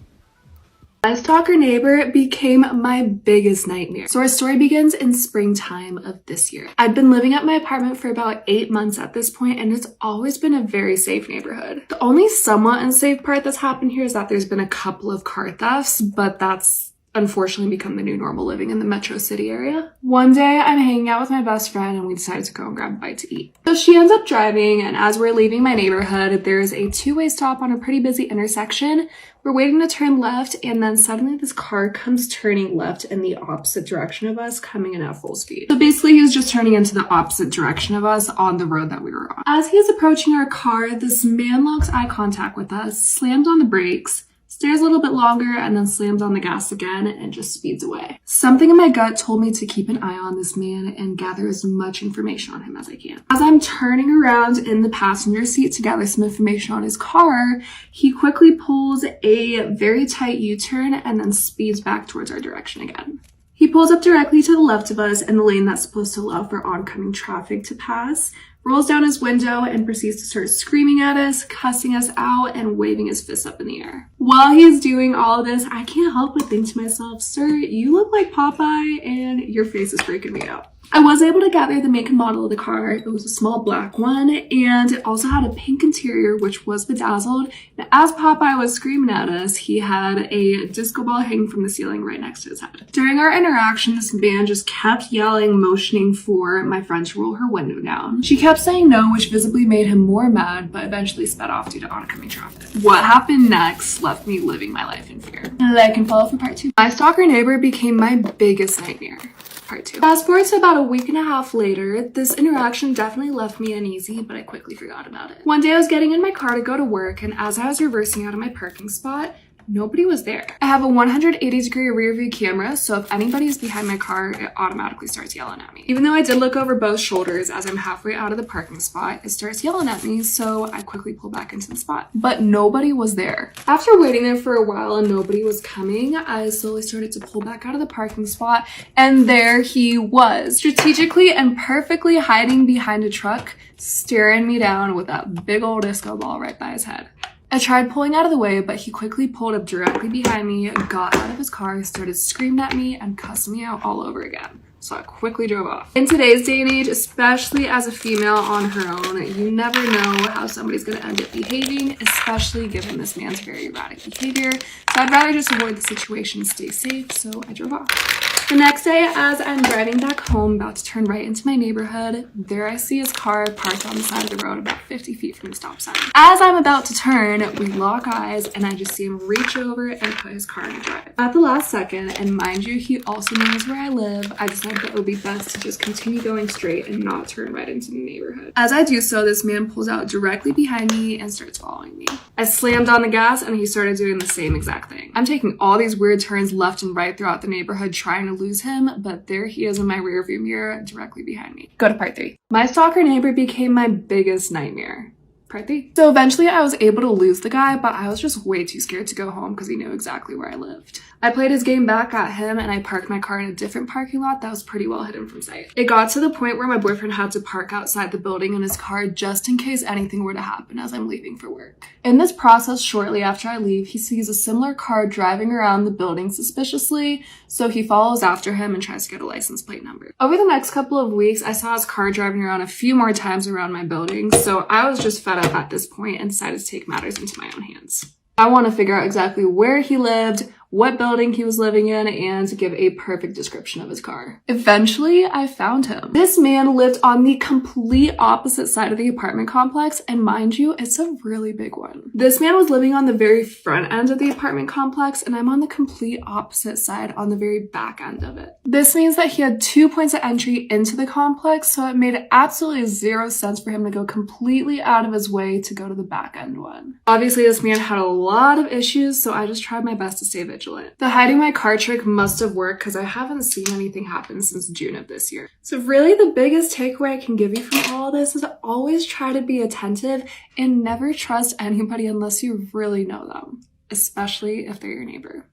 My stalker neighbor became my biggest nightmare. So our story begins in springtime of this year. I'd been living at my apartment for about 8 months at this point, and it's always been a very safe neighborhood. The only somewhat unsafe part that's happened here is that there's been a couple of car thefts, but that's unfortunately become the new normal living in the metro city area. One day I'm hanging out with my best friend and we decided to go and grab a bite to eat. So she ends up driving, and as we're leaving my neighborhood, there's a two-way stop on a pretty busy intersection. We're waiting to turn left, and then suddenly this car comes turning left in the opposite direction of us, coming in at full speed. So basically he was just turning into the opposite direction of us on the road that we were on. As he is approaching our car, this man locks eye contact with us, slams on the brakes, stares a little bit longer, and then slams on the gas again and just speeds away. Something in my gut told me to keep an eye on this man and gather as much information on him as I can. As I'm turning around in the passenger seat to gather some information on his car, he quickly pulls a very tight U-turn and then speeds back towards our direction again. He pulls up directly to the left of us in the lane that's supposed to allow for oncoming traffic to pass, rolls down his window, and proceeds to start screaming at us, cussing us out, and waving his fists up in the air. While he's doing all of this, I can't help but think to myself, "Sir, you look like Popeye, and your face is freaking me out." I was able to gather the make and model of the car. It was a small black one, and it also had a pink interior, which was bedazzled. And as Popeye was screaming at us, he had a disco ball hanging from the ceiling right next to his head. During our interaction, this man just kept yelling, motioning for my friend to roll her window down. She kept saying no, which visibly made him more mad, but eventually sped off due to oncoming traffic. What happened next left me living my life in fear. Like and follow for part 2. My stalker neighbor became my biggest nightmare. Part 2. Fast forward to about a week and a half later, this interaction definitely left me uneasy, but I quickly forgot about it. One day I was getting in my car to go to work, and as I was reversing out of my parking spot, nobody was there. I have a 180-degree rear view camera, so if anybody's behind my car, it automatically starts yelling at me. Even though I did look over both shoulders as I'm halfway out of the parking spot, it starts yelling at me, so I quickly pull back into the spot. But nobody was there. After waiting there for a while and nobody was coming, I slowly started to pull back out of the parking spot, and there he was, strategically and perfectly hiding behind a truck, staring me down with that big old disco ball right by his head. I tried pulling out of the way, but he quickly pulled up directly behind me, got out of his car, started screaming at me, and cussing me out all over again. So I quickly drove off. In today's day and age, especially as a female on her own, you never know how somebody's gonna end up behaving, especially given this man's very erratic behavior. So I'd rather just avoid the situation, stay safe, so I drove off. The next day, as I'm driving back home, about to turn right into my neighborhood, there I see his car parked on the side of the road about 50 feet from the stop sign. As I'm about to turn, we lock eyes and I just see him reach over and put his car in drive. At the last second, and mind you, he also knows where I live, I decided that it would be best to just continue going straight and not turn right into the neighborhood. As I do so, this man pulls out directly behind me and starts following me. I slammed on the gas and he started doing the same exact thing. I'm taking all these weird turns left and right throughout the neighborhood trying to lose him, but there he is in my rearview mirror directly behind me. Go to part 3. My stalker neighbor became my biggest nightmare. Part 3. So eventually I was able to lose the guy, but I was just way too scared to go home because he knew exactly where I lived. I played his game back at him and I parked my car in a different parking lot that was pretty well hidden from sight. It got to the point where my boyfriend had to park outside the building in his car just in case anything were to happen as I'm leaving for work. In this process, shortly after I leave, he sees a similar car driving around the building suspiciously, so he follows after him and tries to get a license plate number. Over the next couple of weeks, I saw his car driving around a few more times around my building, so I was just fed up at this point and decided to take matters into my own hands. I want to figure out exactly where he lived, what building he was living in, and to give a perfect description of his car. Eventually, I found him. This man lived on the complete opposite side of the apartment complex, and mind you, it's a really big one. This man was living on the very front end of the apartment complex, and I'm on the complete opposite side on the very back end of it. This means that he had 2 points of entry into the complex, so it made absolutely zero sense for him to go completely out of his way to go to the back end one. Obviously, this man had a lot of issues, so I just tried my best to stay vigilant. The hiding my car trick must have worked because I haven't seen anything happen since June of this year. So really the biggest takeaway I can give you from all this is always try to be attentive and never trust anybody unless you really know them, especially if they're your neighbor.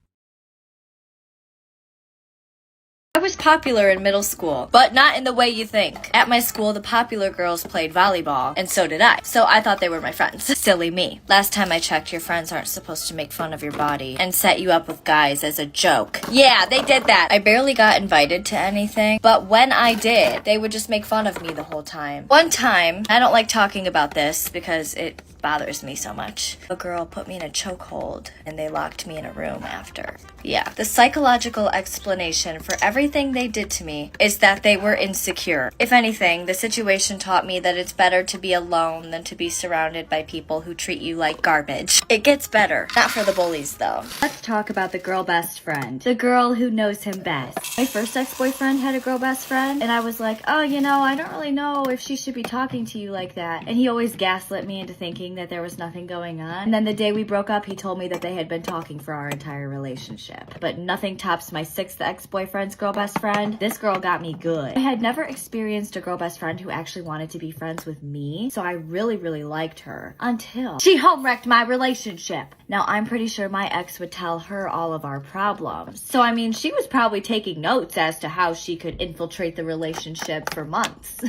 I was popular in middle school, but not in the way you think. At my school, the popular girls played volleyball, and so did I. So I thought they were my friends. Silly me. Last time I checked, your friends aren't supposed to make fun of your body and set you up with guys as a joke. Yeah, they did that. I barely got invited to anything, but when I did, they would just make fun of me the whole time. One time, I don't like talking about this because it bothers me so much. A girl put me in a chokehold and they locked me in a room after. Yeah, the psychological explanation for everything they did to me is that they were insecure. If anything, the situation taught me that it's better to be alone than to be surrounded by people who treat you like garbage. It gets better. Not for the bullies though. Let's talk about the girl best friend. The girl who knows him best. My first ex-boyfriend had a girl best friend and I was like, oh, you know, I don't really know if she should be talking to you like that. And he always gaslit me into thinking that there was nothing going on. And then the day we broke up, he told me that they had been talking for our entire relationship. But nothing tops my sixth ex-boyfriend's girl best friend. This girl got me good. I had never experienced a girl best friend who actually wanted to be friends with me, so I really, really liked her until she home wrecked my relationship. Now, I'm pretty sure my ex would tell her all of our problems. So, I mean, she was probably taking notes as to how she could infiltrate the relationship for months.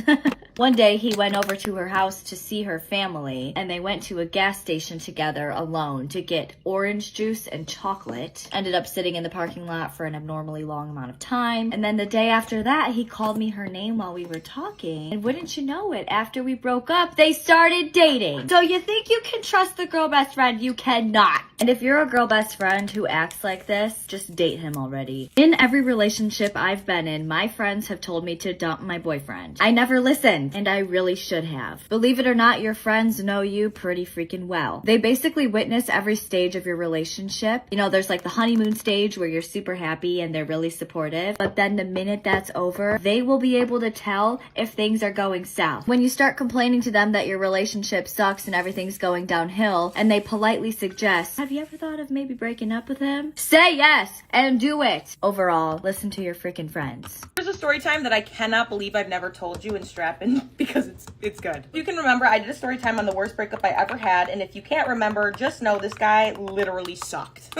One day he went over to her house to see her family, and they went to a gas station together alone to get orange juice and chocolate. Ended up sitting in the parking lot for an abnormally long amount of time. And then the day after that, he called me her name while we were talking. And wouldn't you know it, after we broke up, they started dating. So you think you can trust the girl best friend? You cannot. And if you're a girl best friend who acts like this, just date him already. In every relationship I've been in, my friends have told me to dump my boyfriend. I never listened, and I really should have. Believe it or not, your friends know you pretty freaking well. They basically witness every stage of your relationship. You know, there's like the honeymoon stage where you're super happy and they're really supportive, but then the minute that's over, they will be able to tell if things are going south. When you start complaining to them that your relationship sucks and everything's going downhill, and they politely suggest, have you ever thought of maybe breaking up with him? Say yes and do it. Overall, listen to your freaking friends. There's a story time that I cannot believe I've never told you in Strappin' because it's good. You can remember I did a story time on the worst breakup I ever had, and if you can't remember, just know this guy literally sucked.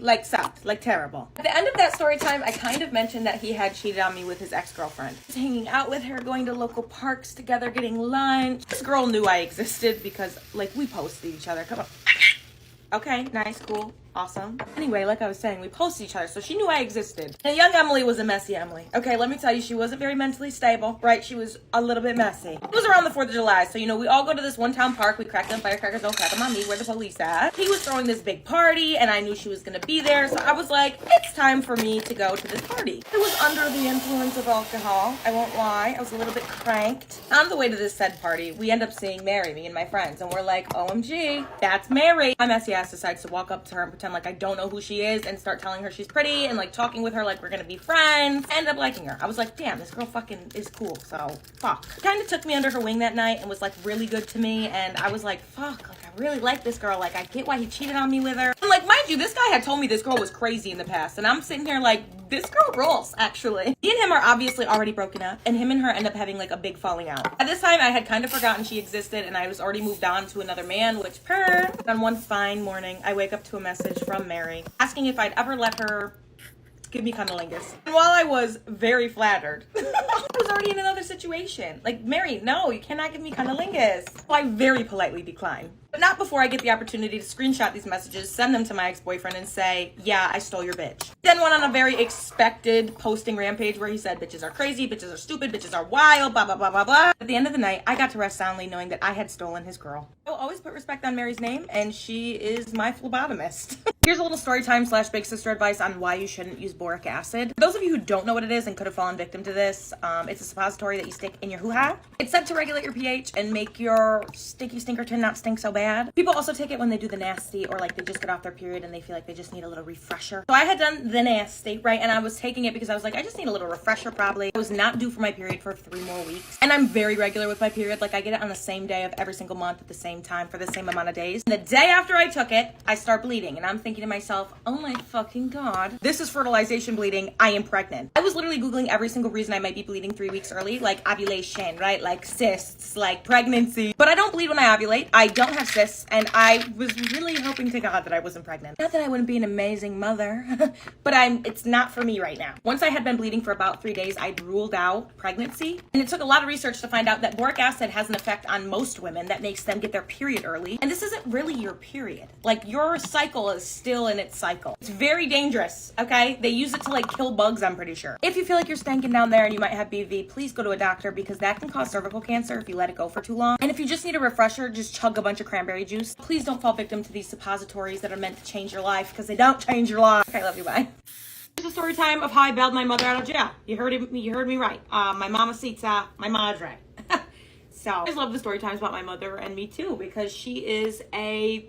like terrible. At the end of that story time, I kind of mentioned that he had cheated on me with his ex-girlfriend. He was hanging out with her, going to local parks together, getting lunch. This girl knew I existed because, like, we posted each other. Come on. Okay, nice, cool, awesome. Anyway, like I was saying, we posted each other, so she knew I existed. And young Emily was a messy Emily. Okay, let me tell you, she wasn't very mentally stable, right? She was a little bit messy. It was around the 4th of July, so, you know, we all go to this one town park, we crack them firecrackers, don't crack them on me, where the police at. He was throwing this big party, and I knew she was gonna be there, so I was like, it's time for me to go to this party. I was under the influence of alcohol, I won't lie, I was a little bit cranked. On the way to this said party, we end up seeing Mary, me and my friends, and we're like, OMG, that's Mary. My messy ass decides to walk up to her and pretend like I don't know who she is and start telling her she's pretty and like talking with her like we're gonna be friends. End up liking her. I was like, damn, this girl fucking is cool, so fuck. Kind of took me under her wing that night and was like really good to me, and I was like, fuck, like I really like this girl, like I get why he cheated on me with her. And like, mind you, this guy had told me this girl was crazy in the past, and I'm sitting here like, this girl rules, actually. Me and him are obviously already broken up, and him and her end up having like a big falling out. At this time, I had kind of forgotten she existed, and I was already moved on to another man, which on one fine morning, I wake up to a message from Mary asking if I'd ever let her give me cunnilingus. And while I was very flattered, I was already in another situation. Like, Mary, no, you cannot give me cunnilingus. So I very politely decline. But not before I get the opportunity to screenshot these messages, send them to my ex-boyfriend, and say, yeah, I stole your bitch. Then went on a very expected posting rampage where he said, bitches are crazy, bitches are stupid, bitches are wild, blah, blah, blah, blah, blah. At the end of the night, I got to rest soundly knowing that I had stolen his girl. I will always put respect on Mary's name, and she is my phlebotomist. Here's a little story time / big sister advice on why you shouldn't use boric acid. For those of you who don't know what it is and could have fallen victim to this, it's a suppository that you stick in your hoo-ha. It's said to regulate your pH and make your stinky stinkerton not stink so bad. People also take it when they do the nasty, or like they just get off their period and they feel like they just need a little refresher. So I had done the nasty, right? And I was taking it because I was like, I just need a little refresher probably. I was not due for my period for 3 more weeks. And I'm very regular with my period. Like I get it on the same day of every single month at the same time for the same amount of days. And the day after I took it, I start bleeding. And I'm thinking to myself, oh my fucking God, this is fertilization bleeding. I am pregnant. I was literally Googling every single reason I might be bleeding 3 weeks early, like ovulation, right? Like cysts, like pregnancy. But I don't bleed when I ovulate. I don't have cysts. And I was really hoping to God that I wasn't pregnant. Not that I wouldn't be an amazing mother, but it's not for me right now. Once I had been bleeding for about 3 days, I'd ruled out pregnancy. And it took a lot of research to find out that boric acid has an effect on most women that makes them get their period early. And this isn't really your period. Like your cycle is still in its cycle. It's very dangerous, okay? They use it to like kill bugs, I'm pretty sure. If you feel like you're stanking down there and you might have BV, please go to a doctor because that can cause cervical cancer if you let it go for too long. And if you just need a refresher, just chug a bunch of cranberry juice. Please don't fall victim to these suppositories that are meant to change your life because they don't change your life. Okay, love you, bye. Here's a story time of how I bailed my mother out of jail. You heard me right. My mamacita, my madre. So I just love the story times about my mother and me too because she is a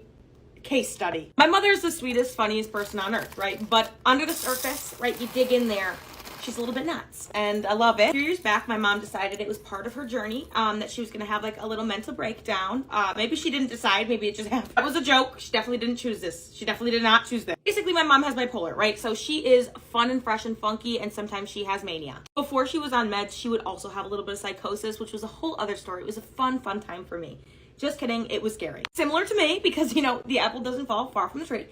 case study. My mother is the sweetest, funniest person on earth, right? But under the surface, right, you dig in there, she's a little bit nuts and I love it. A few years back, my mom decided it was part of her journey that she was going to have like a little mental breakdown. Maybe she didn't decide, maybe it just happened. That was a joke. She definitely didn't choose this. She definitely did not choose this. Basically, my mom has bipolar, right? So she is fun and fresh and funky, and sometimes she has mania. Before she was on meds, she would also have a little bit of psychosis, which was a whole other story. It was a fun time for me. Just kidding, it was scary. Similar to me, because, you know, the apple doesn't fall far from the tree.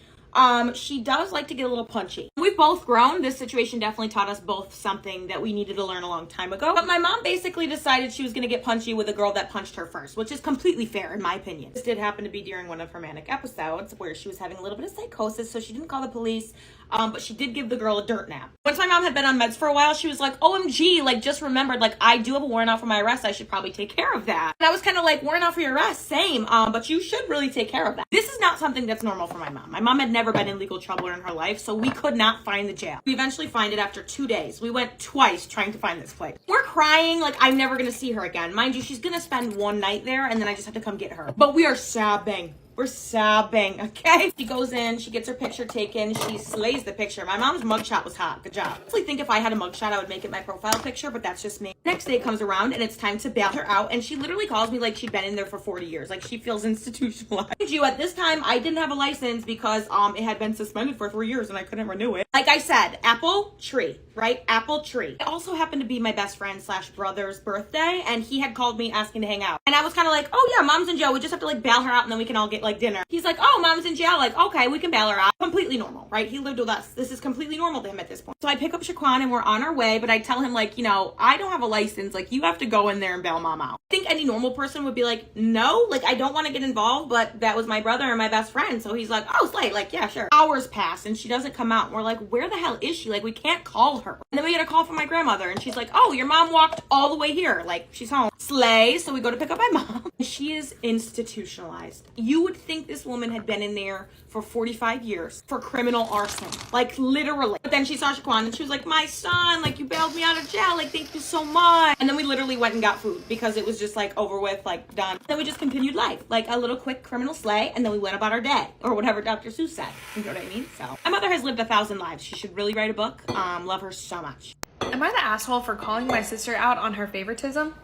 She does like to get a little punchy. We've we've both grown. This situation definitely taught us both something that we needed to learn a long time ago. But my mom basically decided she was going to get punchy with a girl that punched her first, which is completely fair in my opinion. This did happen to be during one of her manic episodes where she was having a little bit of psychosis, so she didn't call the police. But she did give the girl a dirt nap. Once my mom had been on meds for a while, she was like, OMG, like just remembered, like I do have a warrant out for my arrest. I should probably take care of that. And I was kind of like, warrant out for your arrest, same. But you should really take care of that. This is not something that's normal for my mom. My mom had never been in legal trouble in her life, so we could not find the jail. We eventually find it after 2 days. We went twice trying to find this place. We're crying like I'm never gonna see her again. Mind you, she's gonna spend one night there and then I just have to come get her. But we are sobbing. We're sobbing, okay? She goes in, she gets her picture taken, she slays the picture. My mom's mugshot was hot, good job. I honestly think if I had a mugshot, I would make it my profile picture, but that's just me. Next day comes around and it's time to bail her out, and she literally calls me like she'd been in there for 40 years. Like she feels institutionalized. Mind you, at this time, I didn't have a license because it had been suspended for 3 years and I couldn't renew it. Like I said, apple tree, right? Apple tree. It also happened to be my best friend / brother's birthday, and he had called me asking to hang out. And I was kind of like, oh yeah, mom's in jail. We just have to like bail her out and then we can all get like dinner. He's like, oh, mom's in jail. Like, okay, we can bail her out. Completely normal, right? He lived with us. This is completely normal to him at this point. So I pick up Shaquan and we're on our way, but I tell him like, you know, I don't have a license. Like, you have to go in there and bail mom out. I think any normal person would be like, no, like, I don't want to get involved, but that was my brother and my best friend. So he's like, oh, Slay, like, yeah, sure. Hours pass and she doesn't come out. And we're like, where the hell is she? Like, we can't call her. And then we get a call from my grandmother and she's like, oh, your mom walked all the way here. Like, she's home. Slay. So we go to pick up my mom. She is institutionalized. You would think this woman had been in there for 45 years for criminal arson. Like, literally. But then she saw Shaquan and she was like, my son, like, you bailed me out of jail. Like, thank you so much. And then we literally went and got food because it was just like over with, like done. Then we just continued life. Like a little quick criminal slay, and then we went about our day. Or whatever Dr. Seuss said. You know what I mean? So my mother has lived 1,000 lives. She should really write a book. Love her so much. Am I the asshole for calling my sister out on her favoritism?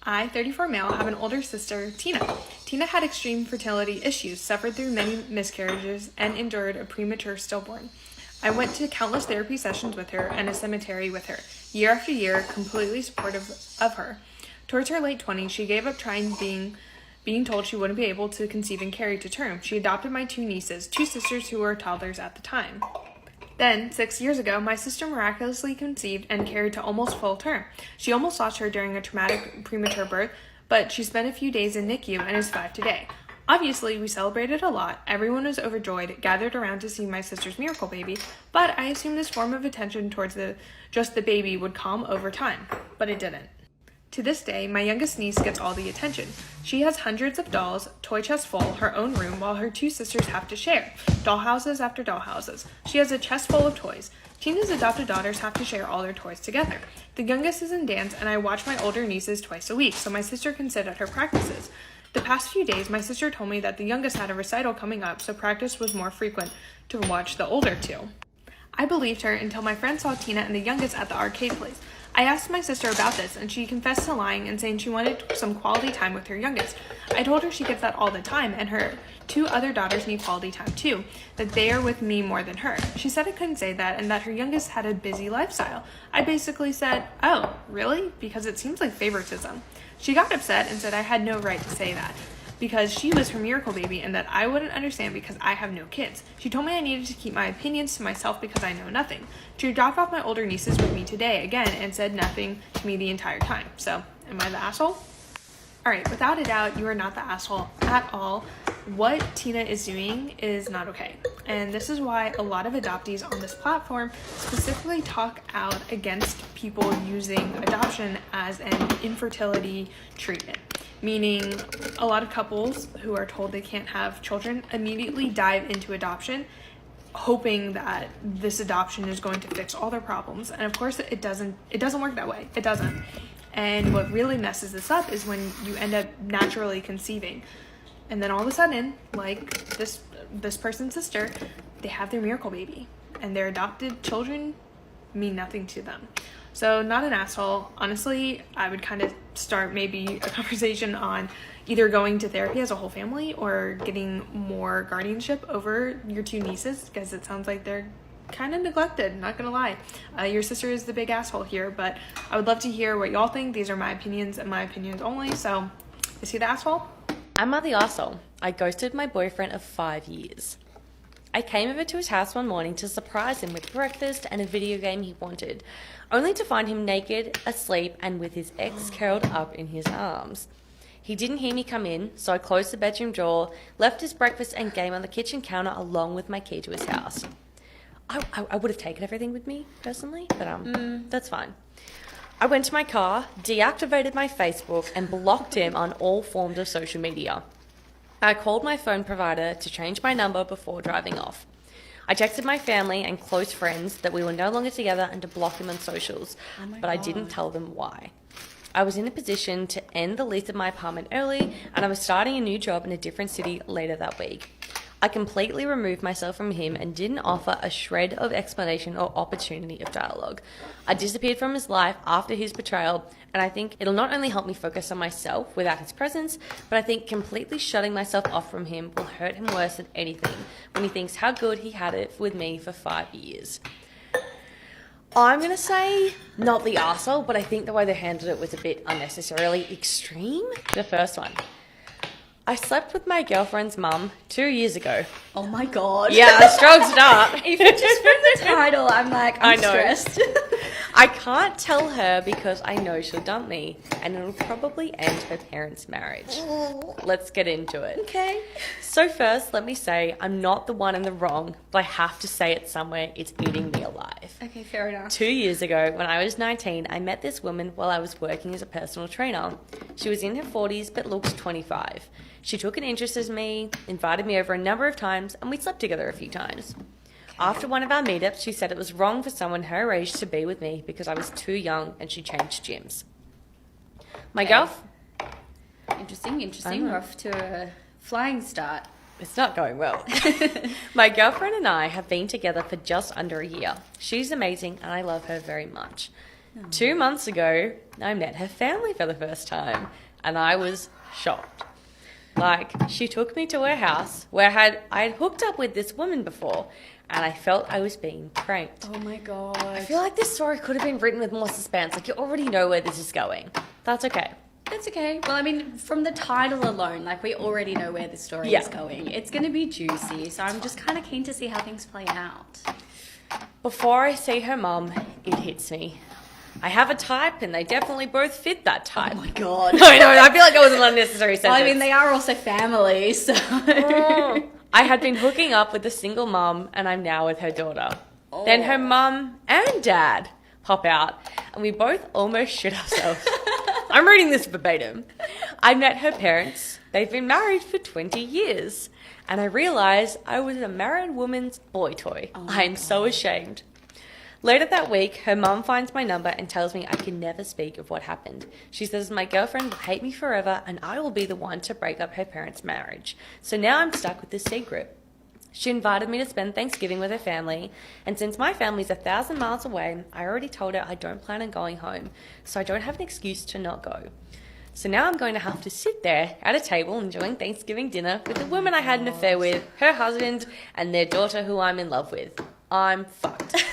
I, 34 male, have an older sister, Tina. Tina had extreme fertility issues, suffered through many miscarriages, and endured a premature stillborn. I went to countless therapy sessions with her and a cemetery with her, year after year, completely supportive of her. Towards her late 20s, she gave up trying being told she wouldn't be able to conceive and carry to term. She adopted my 2 nieces, 2 sisters who were toddlers at the time. Then, 6 years ago, my sister miraculously conceived and carried to almost full term. She almost lost her during a traumatic premature birth, but she spent a few days in NICU and is 5 today. Obviously, we celebrated a lot. Everyone was overjoyed, gathered around to see my sister's miracle baby, but I assumed this form of attention towards just the baby would calm over time, but it didn't. To this day, my youngest niece gets all the attention. She has hundreds of dolls, toy chest full, her own room, while her 2 sisters have to share. Dollhouses after dollhouses. She has a chest full of toys. Tina's adopted daughters have to share all their toys together. The youngest is in dance, and I watch my older nieces twice a week, so my sister can sit at her practices. The past few days, my sister told me that the youngest had a recital coming up, so practice was more frequent to watch the older 2. I believed her until my friend saw Tina and the youngest at the arcade place. I asked my sister about this, and she confessed to lying and saying she wanted some quality time with her youngest. I told her she gets that all the time, and her 2 other daughters need quality time too, that they are with me more than her. She said I couldn't say that, and that her youngest had a busy lifestyle. I basically said, oh, really? Because it seems like favoritism. She got upset and said I had no right to say that, because she was her miracle baby and that I wouldn't understand because I have no kids. She told me I needed to keep my opinions to myself because I know nothing. She dropped off my older nieces with me today again and said nothing to me the entire time. So, am I the asshole? Alright, without a doubt, you are not the asshole at all. What Tina is doing is not okay. And this is why a lot of adoptees on this platform specifically talk out against people using adoption as an infertility treatment. Meaning a lot of couples who are told they can't have children immediately dive into adoption, hoping that this adoption is going to fix all their problems. And of course it doesn't work that way. It doesn't. And what really messes this up is when you end up naturally conceiving. And then all of a sudden, like this person's sister, they have their miracle baby. And their adopted children mean nothing to them. So not an asshole. Honestly, I would kind of start maybe a conversation on either going to therapy as a whole family or getting more guardianship over your 2 nieces, because it sounds like they're kind of neglected, not gonna lie. Your sister is the big asshole here, but I would love to hear what y'all think. These are my opinions and my opinions only, so is he the asshole? I'm not the asshole. I ghosted my boyfriend of 5 years. I came over to his house one morning to surprise him with breakfast and a video game he wanted, only to find him naked, asleep, and with his ex curled up in his arms. He didn't hear me come in, so I closed the bedroom door, left his breakfast and game on the kitchen counter along with my key to his house. I would have taken everything with me, personally, but that's fine. I went to my car, deactivated my Facebook, and blocked him on all forms of social media. I called my phone provider to change my number before driving off. I texted my family and close friends that we were no longer together and to block him on socials, but I didn't tell them why. I was in a position to end the lease of my apartment early, and I was starting a new job in a different city later that week. I completely removed myself from him and didn't offer a shred of explanation or opportunity of dialogue. I disappeared from his life after his betrayal, and I think it'll not only help me focus on myself without his presence, but I think completely shutting myself off from him will hurt him worse than anything when he thinks how good he had it with me for 5 years. I'm going to say not the arsehole, but I think the way they handled it was a bit unnecessarily extreme. The first one. I slept with my girlfriend's mum 2 years ago. Oh my god. Yeah, a strong start. Even just from the title, I'm like, I'm stressed. I can't tell her because I know she'll dump me and it'll probably end her parents' marriage. Let's get into it. Okay. So first, let me say I'm not the one in the wrong, but I have to say it somewhere. It's eating me alive. Okay, fair enough. 2 years ago, when I was 19, I met this woman while I was working as a personal trainer. She was in her 40s but looks 25. She took an interest in me, invited me over a number of times, and we slept together a few times. After one of our meetups, she said it was wrong for someone her age to be with me because I was too young and she changed gyms. My girlfriend... Interesting. We're off to a flying start. It's not going well. My girlfriend and I have been together for just under a year. She's amazing and I love her very much. 2 months ago, I met her family for the first time and I was shocked. Like, she took me to her house where I had hooked up with this woman before and I felt I was being pranked. Oh my god. I feel like this story could have been written with more suspense. Like, you already know where this is going. That's okay. That's okay. Well, I mean, from the title alone, like, we already know where the story is going. It's going to be juicy, so I'm just kind of keen to see how things play out. Before I see her mum, it hits me. I have a type, and they definitely both fit that type. Oh my god. No, I feel like that was an unnecessary sentence. Well, I mean, they are also family, so... I had been hooking up with a single mum, and I'm now with her daughter. Then her mum and dad pop out, and we both almost shit ourselves. I'm reading this verbatim. I met her parents. They've been married for 20 years. And I realised I was a married woman's boy toy. I'm so ashamed. Later that week, her mum finds my number and tells me I can never speak of what happened. She says my girlfriend will hate me forever and I will be the one to break up her parents' marriage. So now I'm stuck with this secret. She invited me to spend Thanksgiving with her family, and since my family's 1,000 miles away, I already told her I don't plan on going home, so I don't have an excuse to not go. So now I'm going to have to sit there at a table enjoying Thanksgiving dinner with the woman I had an affair with, her husband, and their daughter who I'm in love with. I'm fucked.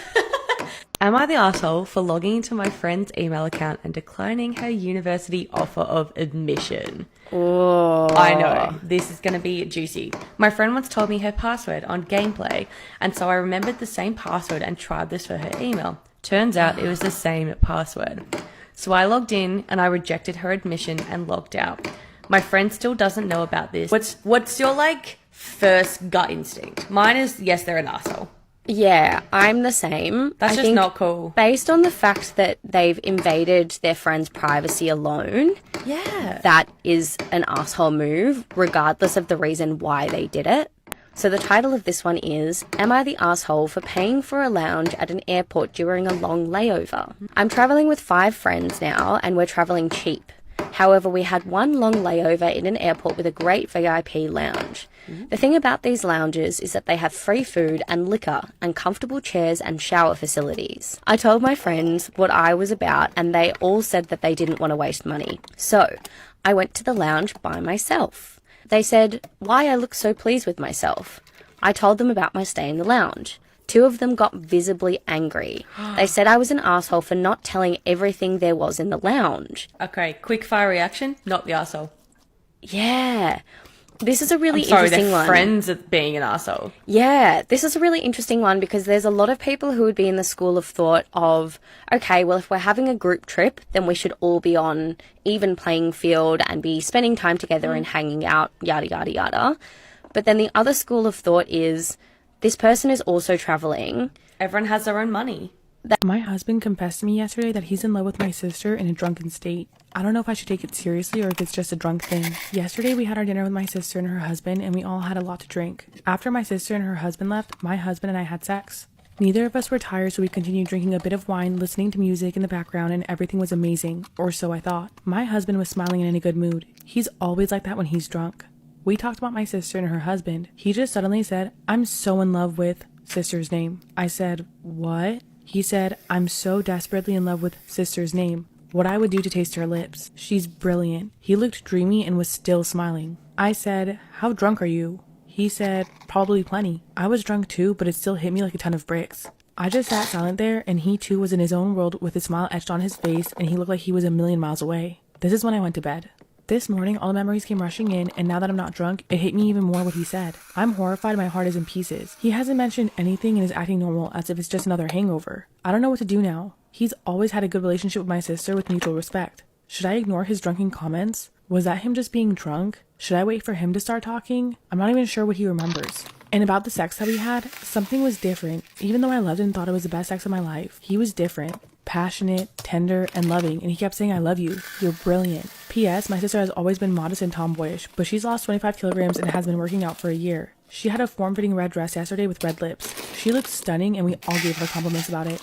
Am I the asshole for logging into my friend's email account and declining her university offer of admission? Oh. I know, this is going to be juicy. My friend once told me her password on gameplay, and so I remembered the same password and tried this for her email. Turns out it was the same password. So I logged in and I rejected her admission and logged out. My friend still doesn't know about this. What's your, first gut instinct? Mine is, yes, they're an asshole. Yeah, I'm the same. That's just not cool. Based on the fact that they've invaded their friend's privacy alone, that is an asshole move, regardless of the reason why they did it. So the title of this one is, Am I the Asshole for Paying for a Lounge at an Airport During a Long Layover? I'm travelling with 5 friends now, and we're travelling cheap. However, we had one long layover in an airport with a great VIP lounge. The thing about these lounges is that they have free food and liquor and comfortable chairs and shower facilities. I told my friends what I was about and they all said that they didn't want to waste money. So I went to the lounge by myself. They said why I looked so pleased with myself. I told them about my stay in the lounge. 2 of them got visibly angry. They said I was an asshole for not telling everything there was in the lounge. Okay, quick fire reaction, not the asshole. Yeah. This is a really I'm sorry, interesting they're one. friends at being an arsehole. Yeah, this is a really interesting one because there's a lot of people who would be in the school of thought of, okay, well, if we're having a group trip, then we should all be on even playing field and be spending time together and hanging out, yada, yada, yada. But then the other school of thought is, this person is also traveling. Everyone has their own money. My husband confessed to me yesterday that he's in love with my sister in a drunken state. I don't know if I should take it seriously or if it's just a drunk thing. Yesterday we had our dinner with my sister and her husband and we all had a lot to drink. After my sister and her husband left, my husband and I had sex. Neither of us were tired, so we continued drinking a bit of wine, listening to music in the background, and everything was amazing, or so I thought. My husband was smiling and in a good mood. He's always like that when he's drunk. We talked about my sister and her husband. He just suddenly said, "I'm so in love with sister's name." I said, "What?" He said, "I'm so desperately in love with sister's name. What I would do to taste her lips. She's brilliant." He looked dreamy and was still smiling. I said, "How drunk are you?" He said, "Probably plenty." I was drunk too, but it still hit me like a ton of bricks. I just sat silent there, and he too was in his own world with a smile etched on his face, and he looked like he was a million miles away. This is when I went to bed. This morning, all the memories came rushing in, and now that I'm not drunk, it hit me even more what he said. I'm horrified, my heart is in pieces. He hasn't mentioned anything and is acting normal as if it's just another hangover. I don't know what to do now. He's always had a good relationship with my sister with mutual respect. Should I ignore his drunken comments? Was that him just being drunk? Should I wait for him to start talking? I'm not even sure what he remembers. And about the sex that we had, something was different. Even though I loved and thought it was the best sex of my life, he was different. Passionate, tender, and loving, and he kept saying, "I love you. You're brilliant." P.S. My sister has always been modest and tomboyish, but she's lost 25 kilograms and has been working out for a year. She had a form-fitting red dress yesterday with red lips. She looked stunning, and we all gave her compliments about it.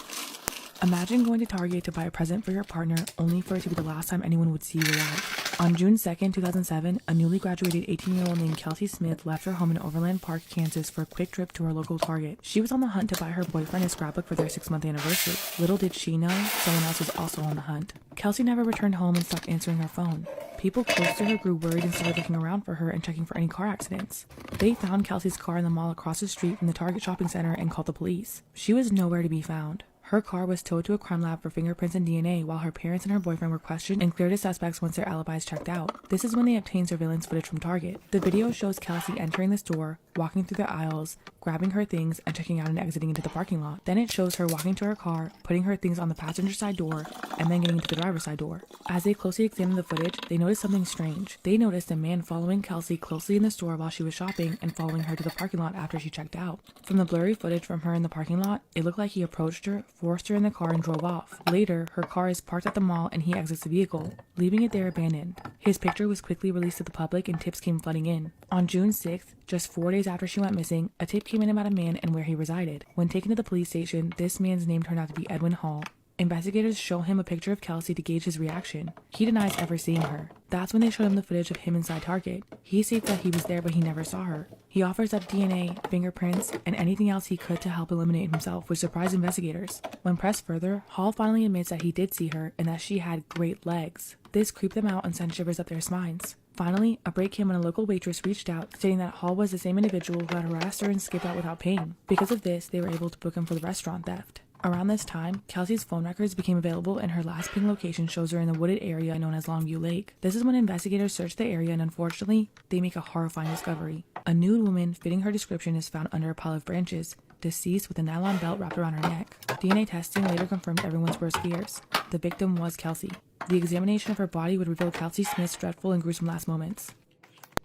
Imagine going to Target to buy a present for your partner only for it to be the last time anyone would see you alive. On June 2nd, 2007, a newly graduated 18-year-old named Kelsey Smith left her home in Overland Park, Kansas for a quick trip to her local Target. She was on the hunt to buy her boyfriend a scrapbook for their 6-month anniversary. Little did she know, someone else was also on the hunt. Kelsey never returned home and stopped answering her phone. People close to her grew worried and started looking around for her and checking for any car accidents. They found Kelsey's car in the mall across the street from the Target shopping center and called the police. She was nowhere to be found. Her car was towed to a crime lab for fingerprints and DNA while her parents and her boyfriend were questioned and cleared as suspects once their alibis checked out. This is when they obtained surveillance footage from Target. The video shows Kelsey entering the store, walking through the aisles, grabbing her things, and checking out and exiting into the parking lot. Then it shows her walking to her car, putting her things on the passenger side door, and then getting into the driver's side door. As they closely examined the footage, they noticed something strange. They noticed a man following Kelsey closely in the store while she was shopping and following her to the parking lot after she checked out. From the blurry footage from her in the parking lot, it looked like he approached her, forced her in the car, and drove off. Later, her car is parked at the mall and he exits the vehicle, leaving it there abandoned. His picture was quickly released to the public and tips came flooding in. On June 6th, just 4 days after she went missing, a tip came in about a man and where he resided. When taken to the police station, this man's name turned out to be Edwin Hall. Investigators show him a picture of Kelsey to gauge his reaction. He denies ever seeing her. That's when they showed him the footage of him inside Target. He states that he was there but he never saw her. He offers up DNA, fingerprints, and anything else he could to help eliminate himself, which surprised investigators. When pressed further, Hall finally admits that he did see her and that she had great legs. This creeped them out and sent shivers up their spines. Finally, a break came when a local waitress reached out, stating that Hall was the same individual who had harassed her and skipped out without paying. Because of this, they were able to book him for the restaurant theft. Around this time, Kelsey's phone records became available and her last ping location shows her in the wooded area known as Longview Lake. This is when investigators search the area and unfortunately, they make a horrifying discovery. A nude woman fitting her description is found under a pile of branches, deceased with a nylon belt wrapped around her neck. DNA testing later confirmed everyone's worst fears. The victim was Kelsey. The examination of her body would reveal Kelsey Smith's dreadful and gruesome last moments.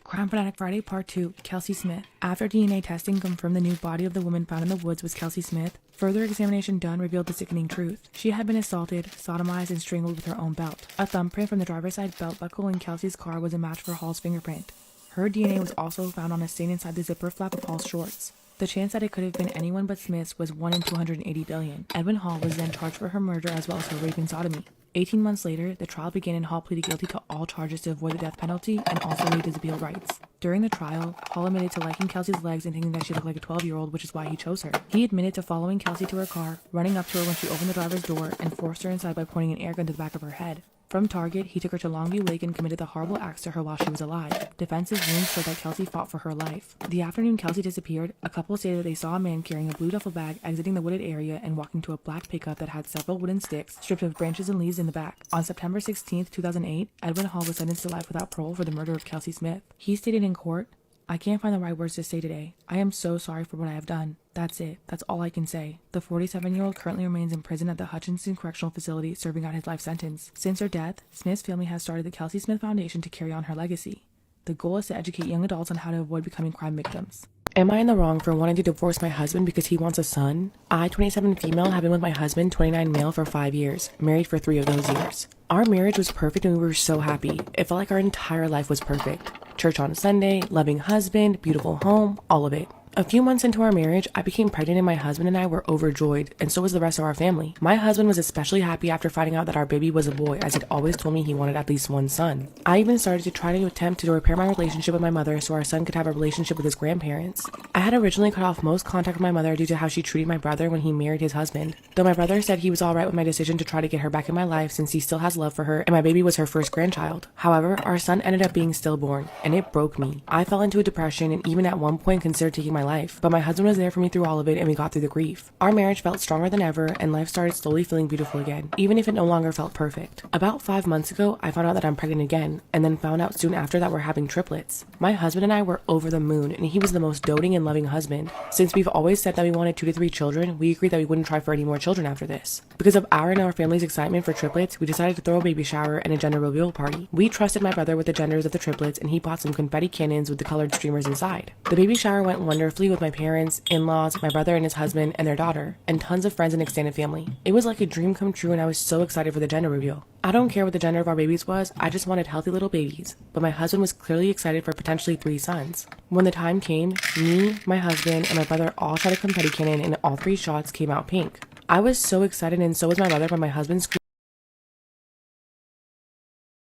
Crime Fanatic Friday Part 2, Kelsey Smith. After DNA testing confirmed the nude body of the woman found in the woods was Kelsey Smith, further examination done revealed the sickening truth. She had been assaulted, sodomized, and strangled with her own belt. A thumbprint from the driver's side belt buckle in Kelsey's car was a match for Hall's fingerprint. Her DNA was also found on a stain inside the zipper flap of Hall's shorts. The chance that it could have been anyone but Smith's was 1 in 280 billion. Edwin Hall was then charged for her murder as well as her rape and sodomy. 18 months later, the trial began and Hall pleaded guilty to all charges to avoid the death penalty and also waived his appeal rights. During the trial, Hall admitted to liking Kelsey's legs and thinking that she looked like a 12-year-old, which is why he chose her. He admitted to following Kelsey to her car, running up to her when she opened the driver's door, and forced her inside by pointing an air gun to the back of her head. From Target, he took her to Longview Lake and committed the horrible acts to her while she was alive. Defense's wounds showed that Kelsey fought for her life. The afternoon Kelsey disappeared, a couple stated that they saw a man carrying a blue duffel bag exiting the wooded area and walking to a black pickup that had several wooden sticks stripped of branches and leaves in the back. On September 16, 2008, Edwin Hall was sentenced to life without parole for the murder of Kelsey Smith. He stated in court, I can't find the right words to say today. I am so sorry for what I have done. That's it. That's all I can say. The 47-year-old currently remains in prison at the Hutchinson Correctional Facility serving out his life sentence. Since her death, Smith's family has started the Kelsey Smith Foundation to carry on her legacy. The goal is to educate young adults on how to avoid becoming crime victims. Am I in the wrong for wanting to divorce my husband because he wants a son? I, 27 female, have been with my husband, 29 male, for 5 years, married for 3 of those years. Our marriage was perfect and we were so happy. It felt like our entire life was perfect. Church on Sunday, loving husband, beautiful home, all of it. A few months into our marriage, I became pregnant and my husband and I were overjoyed, and so was the rest of our family. My husband was especially happy after finding out that our baby was a boy, as he'd always told me he wanted at least one son. I even started to try to attempt to repair my relationship with my mother so our son could have a relationship with his grandparents. I had originally cut off most contact with my mother due to how she treated my brother when he married his husband, though my brother said he was alright with my decision to try to get her back in my life since he still has love for her and my baby was her first grandchild. However, our son ended up being stillborn, and it broke me. I fell into a depression and even at one point considered taking my life, but my husband was there for me through all of it and we got through the grief. Our marriage felt stronger than ever and life started slowly feeling beautiful again, even if it no longer felt perfect. About 5 months ago, I found out that I'm pregnant again, and then found out soon after that we're having triplets. My husband and I were over the moon, and he was the most doting and loving husband. Since we've always said that we wanted 2 to 3 children, we agreed that we wouldn't try for any more children after this. Because of our and our family's excitement for triplets, we decided to throw a baby shower and a gender reveal party. We trusted my brother with the genders of the triplets, and he bought some confetti cannons with the colored streamers inside. The baby shower went wonderfully with my parents, in-laws, my brother and his husband, and their daughter, and tons of friends and extended family. It was like a dream come true and I was so excited for the gender reveal. I don't care what the gender of our babies was, I just wanted healthy little babies, but my husband was clearly excited for potentially 3 sons. When the time came, me, my husband, and my brother all shot a confetti cannon and all 3 shots came out pink. I was so excited and so was my brother, but my husband screamed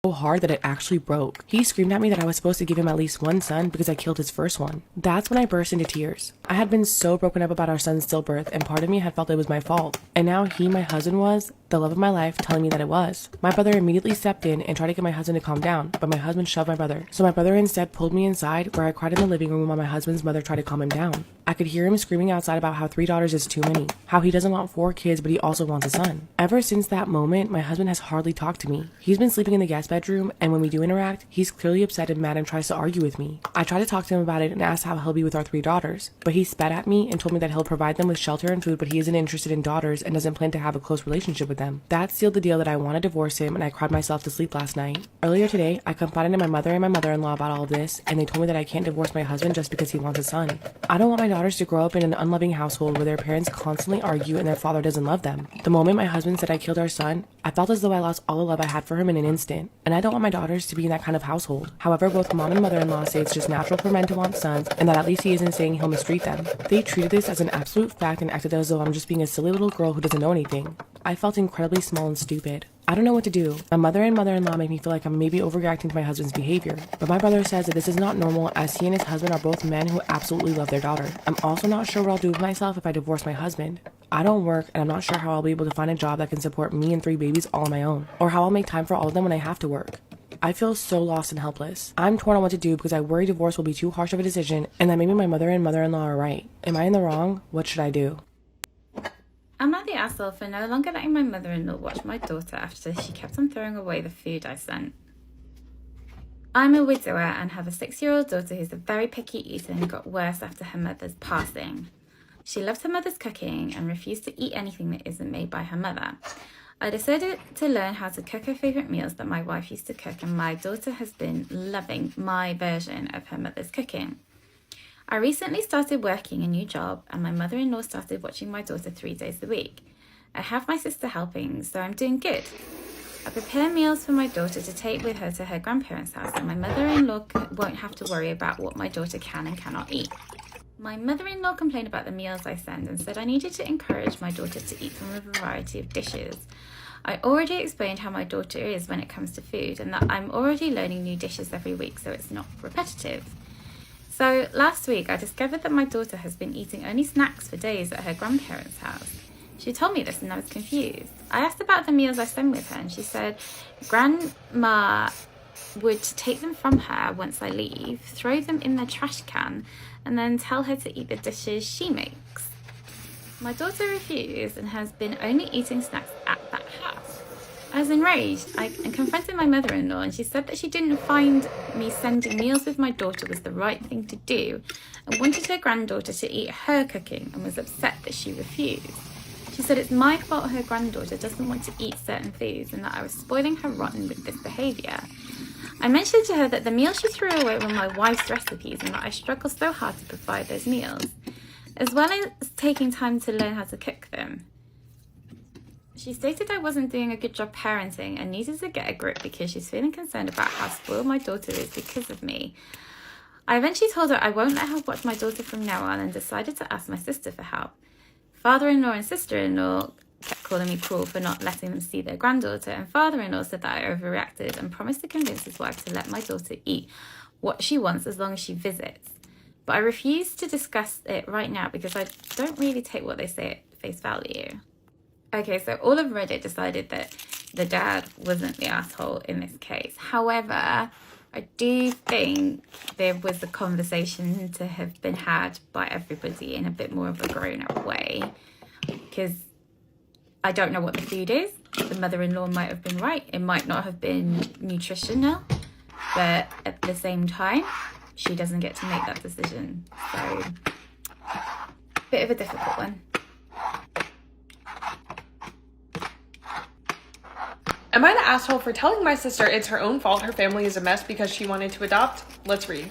so hard that it actually broke. He screamed at me that I was supposed to give him at least 1 son because I killed his first one. That's when I burst into tears. I had been so broken up about our son's stillbirth, and part of me had felt it was my fault. And now he, my husband, was the love of my life, telling me that it was. My brother immediately stepped in and tried to get my husband to calm down, but my husband shoved my brother. So my brother instead pulled me inside, where I cried in the living room while my husband's mother tried to calm him down. I could hear him screaming outside about how 3 daughters is too many, how he doesn't want 4 kids but he also wants a son. Ever since that moment, my husband has hardly talked to me. He's been sleeping in the guest bedroom, and when we do interact, he's clearly upset and mad and tries to argue with me. I tried to talk to him about it and asked how he'll be with our 3 daughters, but he spat at me and told me that he'll provide them with shelter and food, but he isn't interested in daughters and doesn't plan to have a close relationship with them. That sealed the deal that I want to divorce him, and I cried myself to sleep last night. Earlier today, I confided in my mother and my mother-in-law about all of this, and they told me that I can't divorce my husband just because he wants a son. I don't want my daughters to grow up in an unloving household where their parents constantly argue and their father doesn't love them. The moment my husband said I killed our son, I felt as though I lost all the love I had for him in an instant, and I don't want my daughters to be in that kind of household. However, both mom and mother-in-law say it's just natural for men to want sons, and that at least he isn't saying he'll mistreat them. They treated this as an absolute fact and acted as though I'm just being a silly little girl who doesn't know anything. I felt incredibly small and stupid. I don't know what to do. My mother and mother-in-law make me feel like I'm maybe overreacting to my husband's behavior, but my brother says that this is not normal as he and his husband are both men who absolutely love their daughter. I'm also not sure what I'll do with myself if I divorce my husband. I don't work, and I'm not sure how I'll be able to find a job that can support me and 3 babies all on my own, or how I'll make time for all of them when I have to work. I feel so lost and helpless. I'm torn on what to do because I worry divorce will be too harsh of a decision and that maybe my mother and mother-in-law are right. Am I in the wrong? What should I do? Am I the asshole for no longer letting my mother-in-law watch my daughter after she kept on throwing away the food I sent? I'm a widower and have a 6-year-old daughter who's a very picky eater and got worse after her mother's passing. She loved her mother's cooking and refused to eat anything that isn't made by her mother. I decided to learn how to cook her favourite meals that my wife used to cook, and my daughter has been loving my version of her mother's cooking. I recently started working a new job, and my mother-in-law started watching my daughter 3 days a week. I have my sister helping, so I'm doing good. I prepare meals for my daughter to take with her to her grandparents' house, and my mother-in-law won't have to worry about what my daughter can and cannot eat. My mother-in-law complained about the meals I send and said I needed to encourage my daughter to eat from a variety of dishes. I already explained how my daughter is when it comes to food, and that I'm already learning new dishes every week so it's not repetitive. So last week I discovered that my daughter has been eating only snacks for days at her grandparents' house. She told me this and I was confused. I asked about the meals I send with her and she said Grandma would take them from her once I leave, throw them in the trash can, and then tell her to eat the dishes she makes. My daughter refused and has been only eating snacks at that house. I was enraged. I confronted my mother-in-law, and she said that she didn't find me sending meals with my daughter was the right thing to do, and wanted her granddaughter to eat her cooking, and was upset that she refused. She said it's my fault her granddaughter doesn't want to eat certain foods, and that I was spoiling her rotten with this behaviour. I mentioned to her that the meals she threw away were my wife's recipes, and that I struggle so hard to provide those meals, as well as taking time to learn how to cook them. She stated I wasn't doing a good job parenting and needed to get a grip because she's feeling concerned about how spoiled my daughter is because of me. I eventually told her I won't let her watch my daughter from now on, and decided to ask my sister for help. Father-in-law and sister-in-law kept calling me cruel for not letting them see their granddaughter, and father-in-law said that I overreacted and promised to convince his wife to let my daughter eat what she wants as long as she visits. But I refuse to discuss it right now because I don't really take what they say at face value. Okay, so all of Reddit decided that the dad wasn't the asshole in this case. However, I do think there was a conversation to have been had by everybody in a bit more of a grown-up way, because I don't know what the food is. The mother-in-law might have been right. It might not have been nutritional, but at the same time, she doesn't get to make that decision. So, bit of a difficult one. Am I the asshole for telling my sister it's her own fault her family is a mess because she wanted to adopt? Let's read.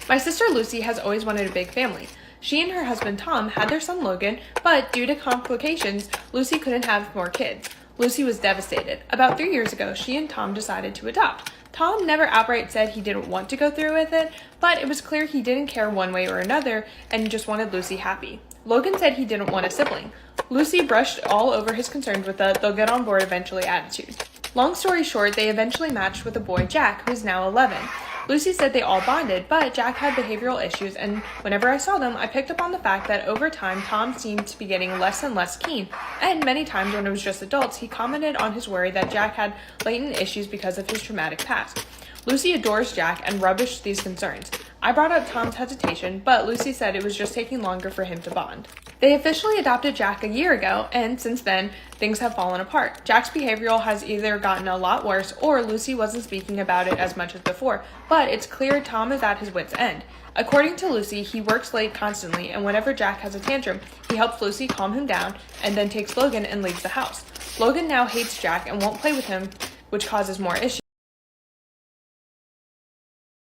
My sister Lucy has always wanted a big family. She and her husband Tom had their son Logan, but due to complications, Lucy couldn't have more kids. Lucy was devastated. About 3 years ago, she and Tom decided to adopt. Tom never outright said he didn't want to go through with it, but it was clear he didn't care one way or another and just wanted Lucy happy. Logan said he didn't want a sibling. Lucy brushed all over his concerns with the "they'll get on board eventually" attitude. Long story short, they eventually matched with a boy, Jack, who is now 11. Lucy said they all bonded, but Jack had behavioral issues, and whenever I saw them, I picked up on the fact that over time, Tom seemed to be getting less and less keen, and many times when it was just adults, he commented on his worry that Jack had latent issues because of his traumatic past. Lucy adores Jack and rubbished these concerns. I brought up Tom's hesitation, but Lucy said it was just taking longer for him to bond. They officially adopted Jack a year ago, and since then, things have fallen apart. Jack's behavioral has either gotten a lot worse, or Lucy wasn't speaking about it as much as before, but it's clear Tom is at his wit's end. According to Lucy, he works late constantly, and whenever Jack has a tantrum, he helps Lucy calm him down, and then takes Logan and leaves the house. Logan now hates Jack and won't play with him, which causes more issues.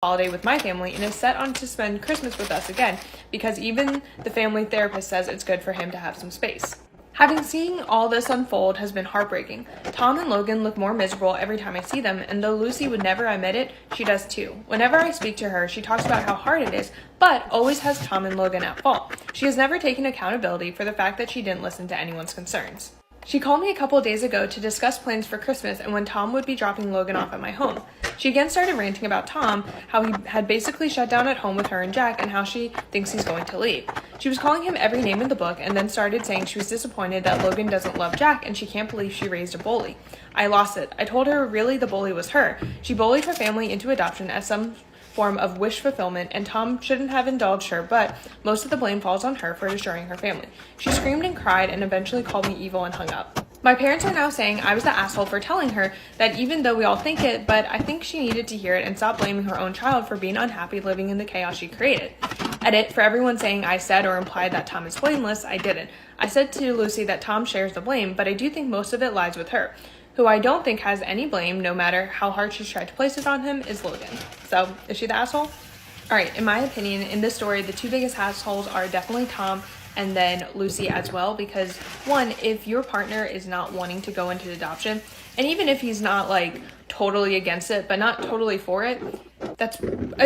Holiday with my family and is set on to spend Christmas with us again because even the family therapist says it's good for him to have some space. Having seen all this unfold has been heartbreaking. Tom and Logan look more miserable every time I see them, and though Lucy would never admit it, she does too. Whenever I speak to her, she talks about how hard it is, but always has Tom and Logan at fault. She has never taken accountability for the fact that she didn't listen to anyone's concerns. She called me a couple days ago to discuss plans for Christmas and when Tom would be dropping Logan off at my home. She again started ranting about Tom, how he had basically shut down at home with her and Jack, and how she thinks he's going to leave. She was calling him every name in the book and then started saying she was disappointed that Logan doesn't love Jack and she can't believe she raised a bully. I lost it. I told her really the bully was her. She bullied her family into adoption as some form of wish fulfillment, and Tom shouldn't have indulged her, but most of the blame falls on her for destroying her family. She screamed and cried and eventually called me evil and hung up. My parents are now saying I was the asshole for telling her that even though we all think it, but I think she needed to hear it and stop blaming her own child for being unhappy living in the chaos she created. Edit, for everyone saying I said or implied that Tom is blameless, I didn't. I said to Lucy that Tom shares the blame, but I do think most of it lies with her. Who I don't think has any blame, no matter how hard she's tried to place it on him, is Logan. So, is she the asshole? Alright, in my opinion, in this story, the two biggest assholes are definitely Tom and then Lucy as well, because one, if your partner is not wanting to go into adoption, and even if he's not like totally against it, but not totally for it, that's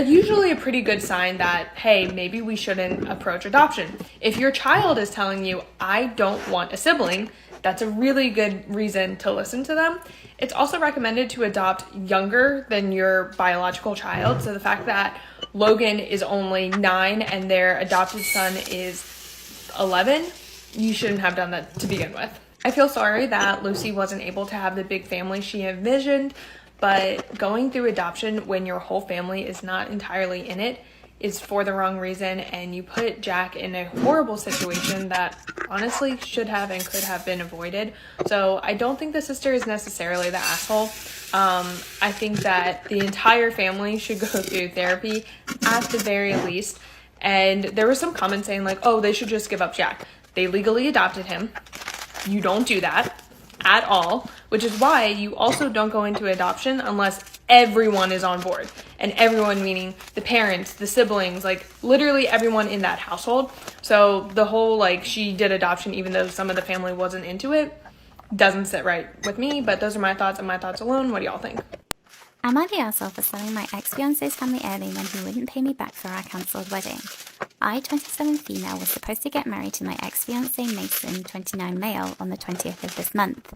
usually a pretty good sign that, hey, maybe we shouldn't approach adoption. If your child is telling you, I don't want a sibling, that's a really good reason to listen to them. It's also recommended to adopt younger than your biological child. So the fact that Logan is only 9 and their adopted son is 11, you shouldn't have done that to begin with. I feel sorry that Lucy wasn't able to have the big family she envisioned, but going through adoption when your whole family is not entirely in it is for the wrong reason, and you put Jack in a horrible situation that honestly should have and could have been avoided. So I don't think the sister is necessarily the asshole. I think that the entire family should go through therapy at the very least. And there was some comments saying like, oh, they should just give up Jack. They legally adopted him. You don't do that at all, which is why you also don't go into adoption unless everyone is on board. And everyone meaning the parents, the siblings, like literally everyone in that household. So the whole like she did adoption even though some of the family wasn't into it doesn't sit right with me. But those are my thoughts and my thoughts alone. What do y'all think? Am I the asshole for selling my ex-fiance's family heirloom when he wouldn't pay me back for our cancelled wedding? I, 27 female, was supposed to get married to my ex-fiance Mason, 29 male, on the 20th of this month.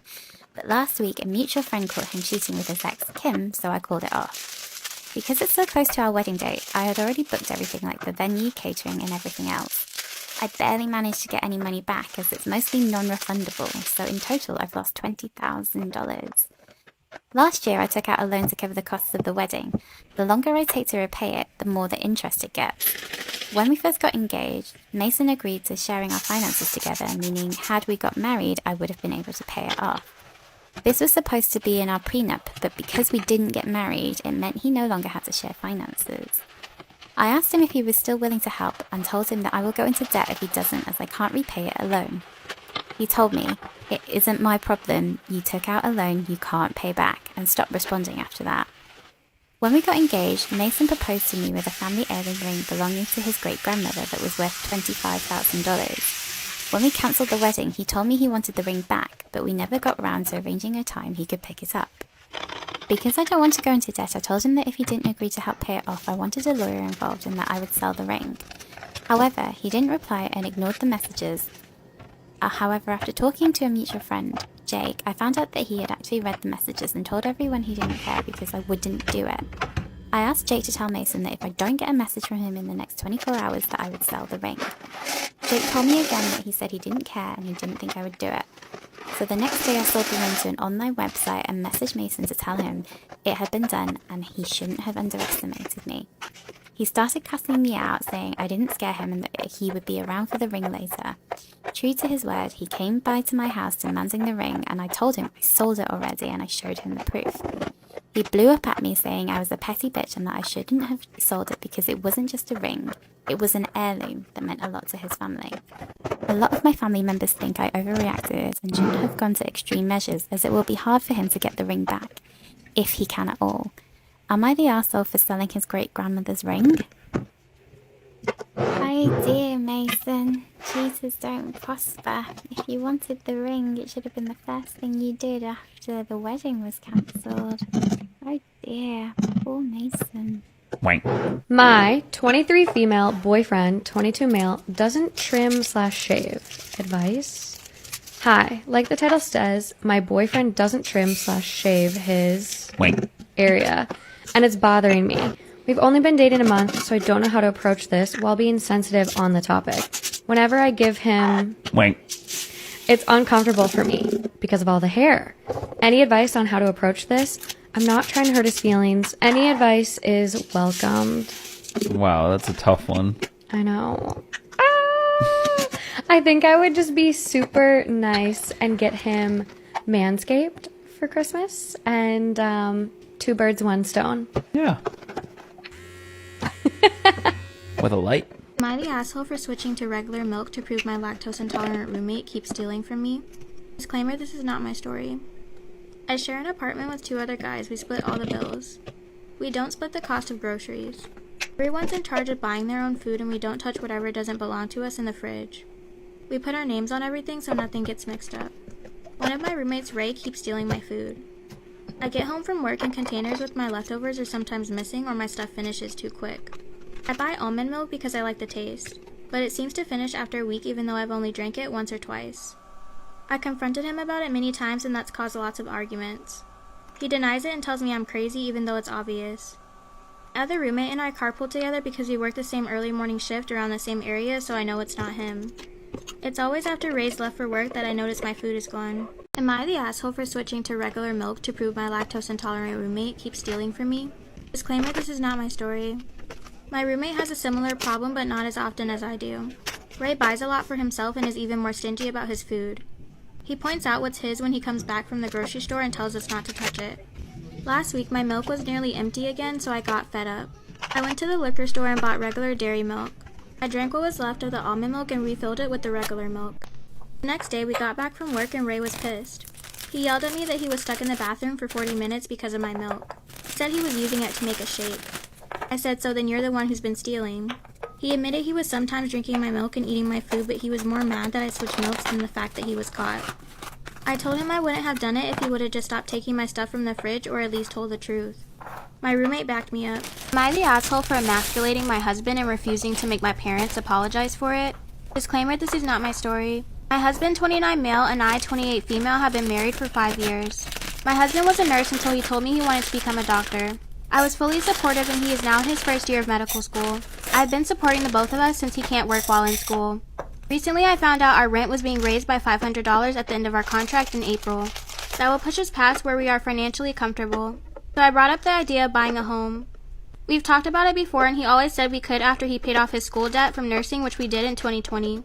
But last week, a mutual friend caught him cheating with his ex, Kim, so I called it off. Because it's so close to our wedding date, I had already booked everything like the venue, catering, and everything else. I barely managed to get any money back as it's mostly non-refundable, so in total I've lost $20,000. Last year I took out a loan to cover the costs of the wedding. The longer I take to repay it, the more the interest it gets. When we first got engaged, Mason agreed to sharing our finances together, meaning had we got married, I would have been able to pay it off. This was supposed to be in our prenup, but because we didn't get married, it meant he no longer had to share finances. I asked him if he was still willing to help and told him that I will go into debt if he doesn't, as I can't repay it alone. He told me, "It isn't my problem, you took out a loan you can't pay back," and stopped responding after that. When we got engaged, Mason proposed to me with a family heirloom ring belonging to his great-grandmother that was worth $25,000. When we cancelled the wedding, he told me he wanted the ring back, but we never got round to arranging a time he could pick it up. Because I don't want to go into debt, I told him that if he didn't agree to help pay it off, I wanted a lawyer involved and that I would sell the ring. However, he didn't reply and ignored the messages. However, after talking to a mutual friend, Jake, I found out that he had actually read the messages and told everyone he didn't care because I wouldn't do it. I asked Jake to tell Mason that if I don't get a message from him in the next 24 hours that I would sell the ring. Jake told me again that he said he didn't care and he didn't think I would do it. So the next day I sold the ring to an online website and messaged Mason to tell him it had been done and he shouldn't have underestimated me. He started cussing me out, saying I didn't scare him and that he would be around for the ring later. True to his word, he came by to my house demanding the ring, and I told him I sold it already and I showed him the proof. He blew up at me saying I was a petty bitch and that I shouldn't have sold it because it wasn't just a ring, it was an heirloom that meant a lot to his family. A lot of my family members think I overreacted and shouldn't have gone to extreme measures, as it will be hard for him to get the ring back, if he can at all. Am I the arsehole for selling his great-grandmother's ring? Oh dear, Mason. Cheaters don't prosper. If you wanted the ring, it should have been the first thing you did after the wedding was cancelled. Oh dear, poor Mason. Wank. My 23 female boyfriend, 22 male, doesn't trim/shave. Advice? Hi, like the title says, my boyfriend doesn't trim/shave his Wank. area, and it's bothering me. We've only been dating a month, so I don't know how to approach this while being sensitive on the topic. Whenever I give him Wank. it's uncomfortable for me because of all the hair. Any advice on how to approach this? I'm not trying to hurt his feelings. Any advice is welcomed. Wow, that's a tough one. I know. I think I would just be super nice and get him Manscaped for Christmas and 2 birds, 1 stone. Yeah. With a light. Am I the asshole for switching to regular milk to prove my lactose intolerant roommate keeps stealing from me? Disclaimer, this is not my story. I share an apartment with 2 other guys. We split all the bills. We don't split the cost of groceries. Everyone's in charge of buying their own food and we don't touch whatever doesn't belong to us in the fridge. We put our names on everything so nothing gets mixed up. One of my roommates, Ray, keeps stealing my food. I get home from work and containers with my leftovers are sometimes missing or my stuff finishes too quick. I buy almond milk because I like the taste, but it seems to finish after a week even though I've only drank it once or twice. I confronted him about it many times and that's caused lots of arguments. He denies it and tells me I'm crazy even though it's obvious. My other roommate and I carpool together because we work the same early morning shift around the same area, so I know it's not him. It's always after Ray's left for work that I notice my food is gone. Am I the asshole for switching to regular milk to prove my lactose intolerant roommate keeps stealing from me? Disclaimer, this is not my story. My roommate has a similar problem, but not as often as I do. Ray buys a lot for himself and is even more stingy about his food. He points out what's his when he comes back from the grocery store and tells us not to touch it. Last week, my milk was nearly empty again, so I got fed up. I went to the liquor store and bought regular dairy milk. I drank what was left of the almond milk and refilled it with the regular milk. The next day, we got back from work and Ray was pissed. He yelled at me that he was stuck in the bathroom for 40 minutes because of my milk. He said he was using it to make a shake. I said, so then you're the one who's been stealing. He admitted he was sometimes drinking my milk and eating my food, but he was more mad that I switched milks than the fact that he was caught. I told him I wouldn't have done it if he would have just stopped taking my stuff from the fridge or at least told the truth. My roommate backed me up. Am I the asshole for emasculating my husband and refusing to make my parents apologize for it? Disclaimer, this is not my story. My husband, 29 male, and I, 28 female, have been married for 5 years. My husband was a nurse until he told me he wanted to become a doctor. I was fully supportive and he is now in his first year of medical school. I've been supporting the both of us since he can't work while in school. Recently I found out our rent was being raised by $500 at the end of our contract in April. That will push us past where we are financially comfortable. So I brought up the idea of buying a home. We've talked about it before and he always said we could after he paid off his school debt from nursing, which we did in 2020.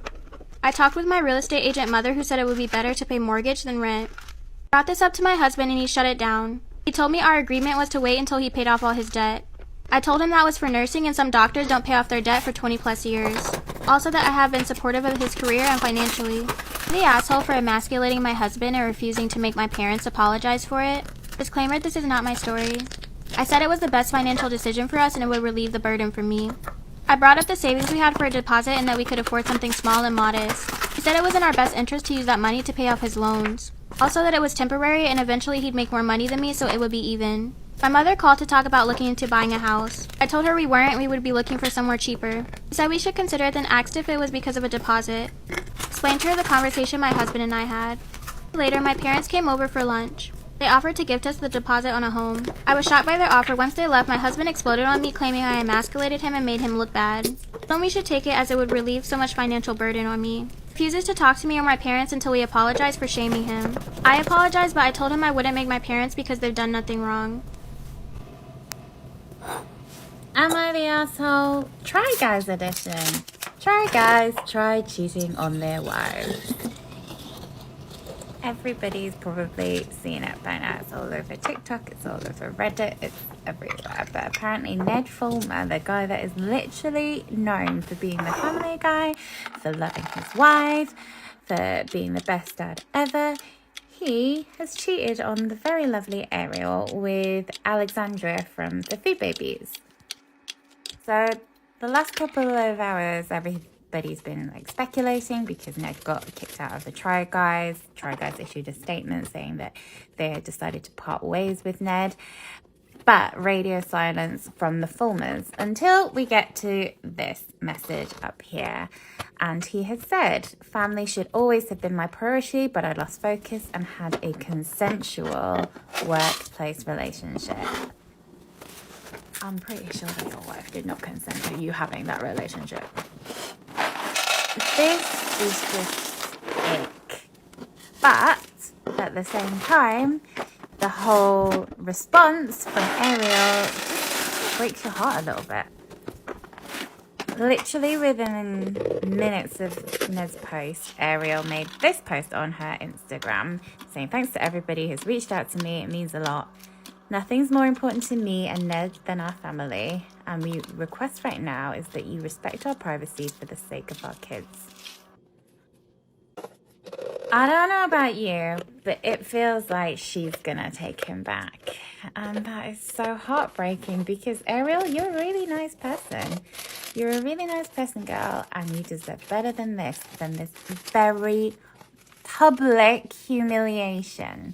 I talked with my real estate agent mother who said it would be better to pay mortgage than rent. I brought this up to my husband and he shut it down. He told me our agreement was to wait until he paid off all his debt. I told him that was for nursing and some doctors don't pay off their debt for 20 plus years. Also that I have been supportive of his career and financially. I'm the asshole for emasculating my husband and refusing to make my parents apologize for it. Disclaimer, this is not my story. I said it was the best financial decision for us and it would relieve the burden from me. I brought up the savings we had for a deposit and that we could afford something small and modest. He said it was in our best interest to use that money to pay off his loans. Also that it was temporary and eventually he'd make more money than me so it would be even. My mother called to talk about looking into buying a house. I told her we weren't and we would be looking for somewhere cheaper. She said we should consider it, then asked if it was because of a deposit. Explained to her the conversation my husband and I had. Later, my parents came over for lunch. They offered to gift us the deposit on a home. I was shocked by their offer. Once they left, my husband exploded on me, claiming I emasculated him and made him look bad. I told him we should take it as it would relieve so much financial burden on me. He refuses to talk to me or my parents until we apologize for shaming him. I apologized, but I told him I wouldn't make my parents because they've done nothing wrong. Am I the asshole? Try Guys edition. Try guys, try cheating on their wives. Everybody's probably seen it by now. It's all over TikTok, it's all over Reddit, it's everywhere. But apparently Ned Fulmer, the guy that is literally known for being the family guy, for loving his wife, for being the best dad ever, he has cheated on the very lovely Ariel with Alexandria from the Food Babies. So the last couple of hours, everybody's been like speculating because Ned got kicked out of the Try Guys. Try Guys issued a statement saying that they had decided to part ways with Ned. But radio silence from the Fulmers until we get to this message up here. And he had said, family should always have been my priority, but I lost focus and had a consensual workplace relationship. I'm pretty sure that your wife did not consent to you having that relationship. This is just ick. But at the same time, the whole response from Ariel just breaks your heart a little bit. Literally within minutes of Ned's post, Ariel made this post on her Instagram saying, thanks to everybody who's reached out to me, it means a lot. Nothing's more important to me and Ned than our family, and we request right now is that you respect our privacy for the sake of our kids. I don't know about you, but it feels like she's gonna take him back. And that is so heartbreaking because Ariel, you're a really nice person. You're a really nice person, girl, and you deserve better than this very public humiliation.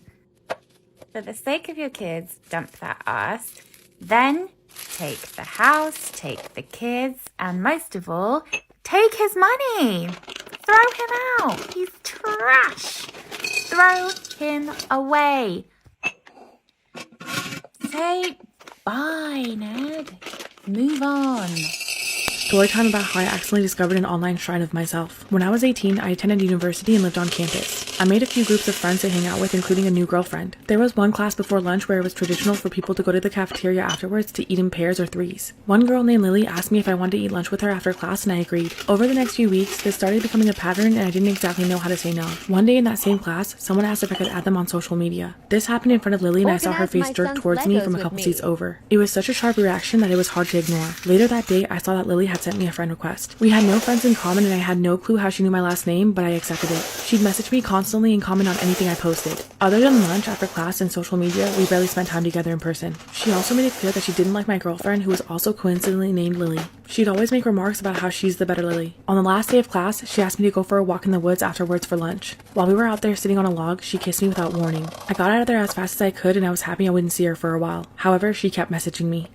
For the sake of your kids, dump that ass. Then take the house, take the kids, and most of all, take his money. Throw him out. He's trash. Throw him away. Say bye, Ned. Move on. Storytime about how I accidentally discovered an online shrine of myself. When I was 18, I attended university and lived on campus. I made a few groups of friends to hang out with, including a new girlfriend. There was one class before lunch where it was traditional for people to go to the cafeteria afterwards to eat in pairs or threes. One girl named Lily asked me if I wanted to eat lunch with her after class, and I agreed. Over the next few weeks, this started becoming a pattern, and I didn't exactly know how to say no. One day in that same class, someone asked if I could add them on social media. This happened in front of Lily, and I saw her face jerk towards me from a couple seats over. It was such a sharp reaction that it was hard to ignore. Later that day, I saw that Lily had sent me a friend request. We had no friends in common, and I had no clue how she knew my last name, but I accepted it. She'd message me constantly and comment on anything I posted. Other than lunch, after class, and social media, we barely spent time together in person. She also made it clear that she didn't like my girlfriend, who was also coincidentally named Lily. She'd always make remarks about how she's the better Lily. On the last day of class, she asked me to go for a walk in the woods afterwards for lunch. While we were out there sitting on a log, she kissed me without warning. I got out of there as fast as I could, and I was happy I wouldn't see her for a while. However, she kept messaging me.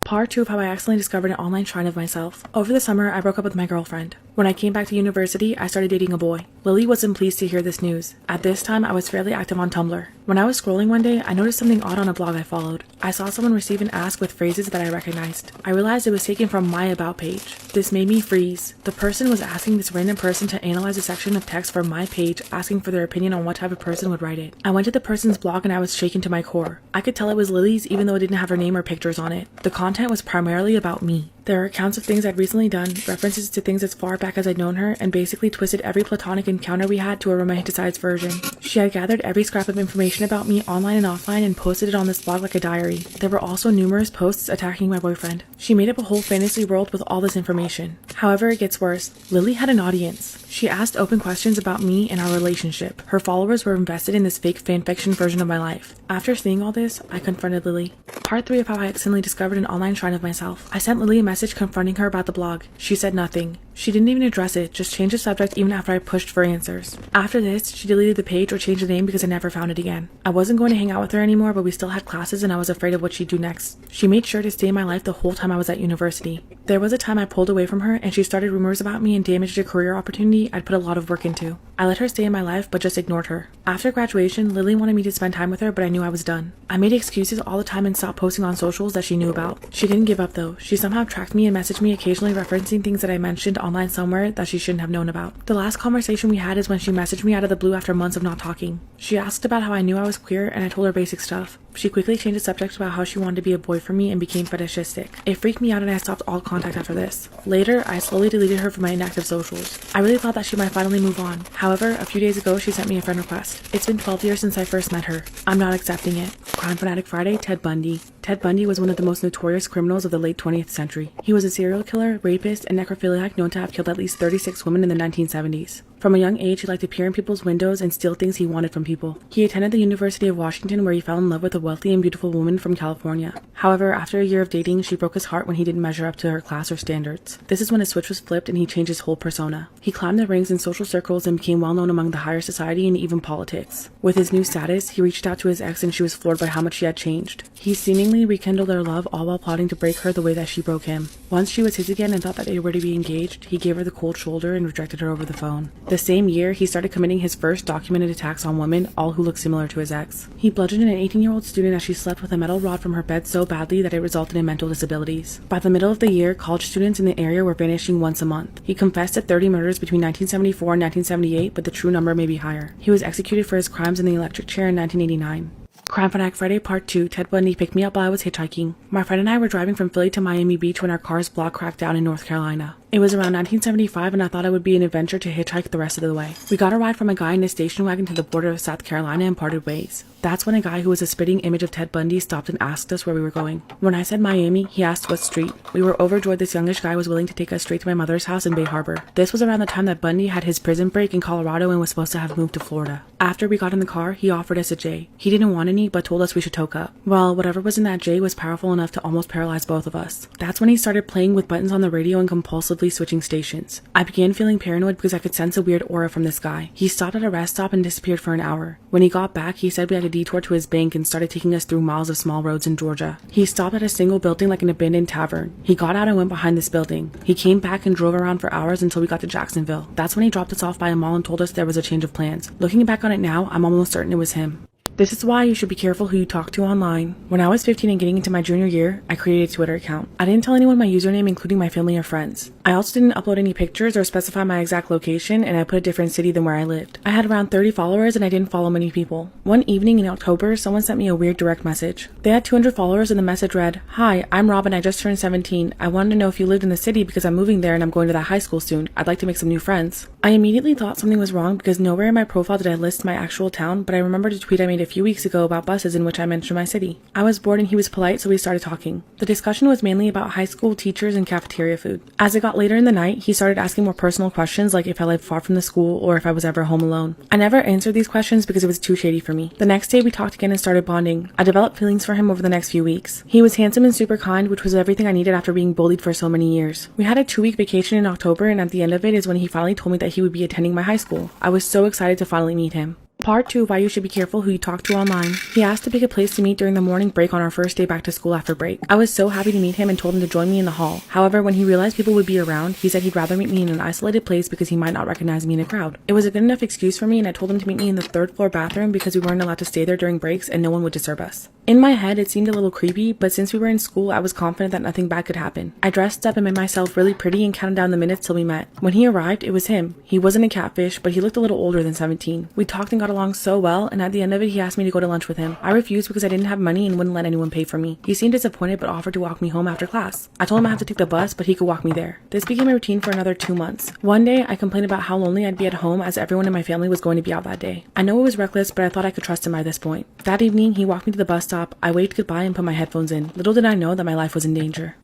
Part 2 of how I accidentally discovered an online shrine of myself. Over the summer, I broke up with my girlfriend. When I came back to university, I started dating a boy. Lily wasn't pleased to hear this news. At this time, I was fairly active on Tumblr. When I was scrolling one day, I noticed something odd on a blog I followed. I saw someone receive an ask with phrases that I recognized. I realized it was taken from my About page. This made me freeze. The person was asking this random person to analyze a section of text from my page, asking for their opinion on what type of person would write it. I went to the person's blog and I was shaken to my core. I could tell it was Lily's even though it didn't have her name or pictures on it. The content was primarily about me. There are accounts of things I'd recently done, references to things as far back as I'd known her, and basically twisted every platonic encounter we had to a romanticized version. She had gathered every scrap of information about me online and offline and posted it on this blog like a diary. There were also numerous posts attacking my boyfriend. She made up a whole fantasy world with all this information. However, it gets worse. Lily had an audience. She asked open questions about me and our relationship. Her followers were invested in this fake fanfiction version of my life. After seeing all this, I confronted Lily. Part 3 of how I accidentally discovered an online shrine of myself. I sent Lily a message confronting her about the blog. She said nothing. She didn't even address it, just changed the subject even after I pushed for answers. After this, she deleted the page or changed the name because I never found it again. I wasn't going to hang out with her anymore, but we still had classes and I was afraid of what she'd do next. She made sure to stay in my life the whole time I was at university. There was a time I pulled away from her and she started rumors about me and damaged a career opportunity I'd put a lot of work into. I let her stay in my life, but just ignored her. After graduation, Lily wanted me to spend time with her, but I knew I was done. I made excuses all the time and stopped posting on socials that she knew about. She didn't give up though. She somehow tracked me and messaged me occasionally referencing things that I mentioned online somewhere that she shouldn't have known about. The last conversation we had is when she messaged me out of the blue after months of not talking. She asked about how I knew I was queer and I told her basic stuff. She quickly changed the subject about how she wanted to be a boy for me and became fetishistic. It freaked me out and I stopped all contact after this. Later, I slowly deleted her from my inactive socials. I really thought that she might finally move on. However, a few days ago, she sent me a friend request. It's been 12 years since I first met her. I'm not accepting it. Crime Fanatic Friday, Ted Bundy. Ted Bundy was one of the most notorious criminals of the late 20th century. He was a serial killer, rapist, and necrophiliac known to have killed at least 36 women in the 1970s. From a young age, he liked to peer in people's windows and steal things he wanted from people. He attended the University of Washington where he fell in love with a wealthy and beautiful woman from California. However, after a year of dating, she broke his heart when he didn't measure up to her class or standards. This is when his switch was flipped and he changed his whole persona. He climbed the ranks in social circles and became well known among the higher society and even politics. With his new status, he reached out to his ex and she was floored by how much she had changed. He seemingly rekindled their love all while plotting to break her the way that she broke him. Once she was his again and thought that they were to be engaged, he gave her the cold shoulder and rejected her over the phone. The same year, he started committing his first documented attacks on women, all who looked similar to his ex. He bludgeoned an 18-year-old student as she slept with a metal rod from her bed so badly that it resulted in mental disabilities. By the middle of the year, college students in the area were vanishing once a month. He confessed to 30 murders between 1974 and 1978, but the true number may be higher. He was executed for his crimes in the electric chair in 1989. Crime Fanatic Friday Part 2, Ted Bundy picked me up while I was hitchhiking. My friend and I were driving from Philly to Miami Beach when our car's block cracked down in North Carolina. It was around 1975 and I thought it would be an adventure to hitchhike the rest of the way. We got a ride from a guy in a station wagon to the border of South Carolina and parted ways. That's when a guy who was a spitting image of Ted Bundy stopped and asked us where we were going. When I said Miami, he asked what street. We were overjoyed this youngish guy was willing to take us straight to my mother's house in Bay Harbor. This was around the time that Bundy had his prison break in Colorado and was supposed to have moved to Florida. After we got in the car, he offered us a J. He didn't want any, but told us we should toke up. Well, whatever was in that J was powerful enough to almost paralyze both of us. That's when he started playing with buttons on the radio and compulsively switching stations. I began feeling paranoid because I could sense a weird aura from this guy. He stopped at a rest stop and disappeared for an hour. When he got back, he said we had a detour to his bank and started taking us through miles of small roads in Georgia. He stopped at a single building like an abandoned tavern. He got out and went behind this building. He came back and drove around for hours until we got to Jacksonville. That's when he dropped us off by a mall and told us there was a change of plans. Looking back on it now, I'm almost certain it was him. This is why you should be careful who you talk to online. When I was 15 and getting into my junior year, I created a Twitter account. I didn't tell anyone my username, including my family or friends. I also didn't upload any pictures or specify my exact location, and I put a different city than where I lived. I had around 30 followers and I didn't follow many people. One evening in October, someone sent me a weird direct message. They had 200 followers and the message read, "Hi, I'm Robin. I just turned 17. I wanted to know if you lived in the city because I'm moving there and I'm going to that high school soon. I'd like to make some new friends." I immediately thought something was wrong because nowhere in my profile did I list my actual town, but I remembered a tweet I made a few weeks ago about buses in which I mentioned my city. I was bored and he was polite, so we started talking. The discussion was mainly about high school, teachers, and cafeteria food. As it got later in the night, he started asking more personal questions like if I lived far from the school or if I was ever home alone. I never answered these questions because it was too shady for me. The next day we talked again and started bonding. I developed feelings for him over the next few weeks. He was handsome and super kind, which was everything I needed after being bullied for so many years. We had a 2-week vacation in October, and at the end of it is when he finally told me that he would be attending my high school. I was so excited to finally meet him. Part 2 of why you should be careful who you talk to online. He asked to pick a place to meet during the morning break on our first day back to school after break. I was so happy to meet him and told him to join me in the hall. However, when he realized people would be around, he said he'd rather meet me in an isolated place because he might not recognize me in a crowd. It was a good enough excuse for me, and I told him to meet me in the 3rd floor bathroom because we weren't allowed to stay there during breaks and no one would disturb us. In my head, it seemed a little creepy, but since we were in school, I was confident that nothing bad could happen. I dressed up and made myself really pretty and counted down the minutes till we met. When he arrived, it was him. He wasn't a catfish, but he looked a little older than 17. We talked and got along so well, and at the end of it, he asked me to go to lunch with him. I refused because I didn't have money and wouldn't let anyone pay for me. He seemed disappointed but offered to walk me home after class. I told him I have to take the bus, but he could walk me there. This became a routine for another 2 months. One day, I complained about how lonely I'd be at home as everyone in my family was going to be out that day. I know it was reckless, but I thought I could trust him by this point. That evening, he walked me to the bus stop. I waved goodbye and put my headphones in. Little did I know that my life was in danger.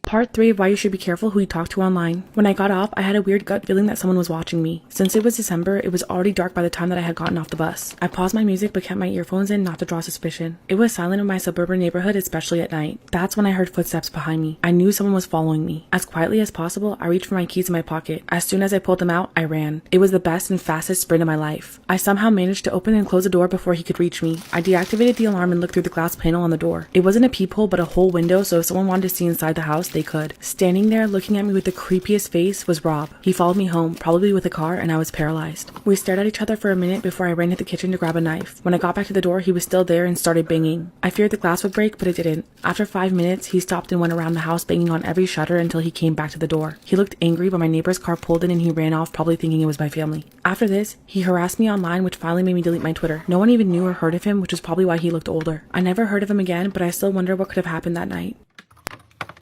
Part 3 of why you should be careful who you talk to online. When I got off, I had a weird gut feeling that someone was watching me. Since it was December, it was already dark by the time that I had gotten off the bus. I paused my music but kept my earphones in not to draw suspicion. It was silent in my suburban neighborhood, especially at night. That's when I heard footsteps behind me. I knew someone was following me. As quietly as possible, I reached for my keys in my pocket. As soon as I pulled them out, I ran. It was the best and fastest sprint of my life. I somehow managed to open and close the door before he could reach me. I deactivated the alarm and looked through the glass panel on the door. It wasn't a peephole but a whole window, so if someone wanted to see inside the house, they could. Standing there looking at me with the creepiest face was Rob. He followed me home, probably with a car, and I was paralyzed. We stared at each other for a minute before I ran to the kitchen to grab a knife. When I got back to the door, he was still there and started banging. I feared the glass would break, but it didn't. After 5 minutes, he stopped and went around the house banging on every shutter until he came back to the door. He looked angry, but my neighbor's car pulled in and he ran off, probably thinking it was my family. After this, he harassed me online, which finally made me delete my Twitter. No one even knew or heard of him, which is probably why he looked older. I never heard of him again, but I still wonder what could have happened that night.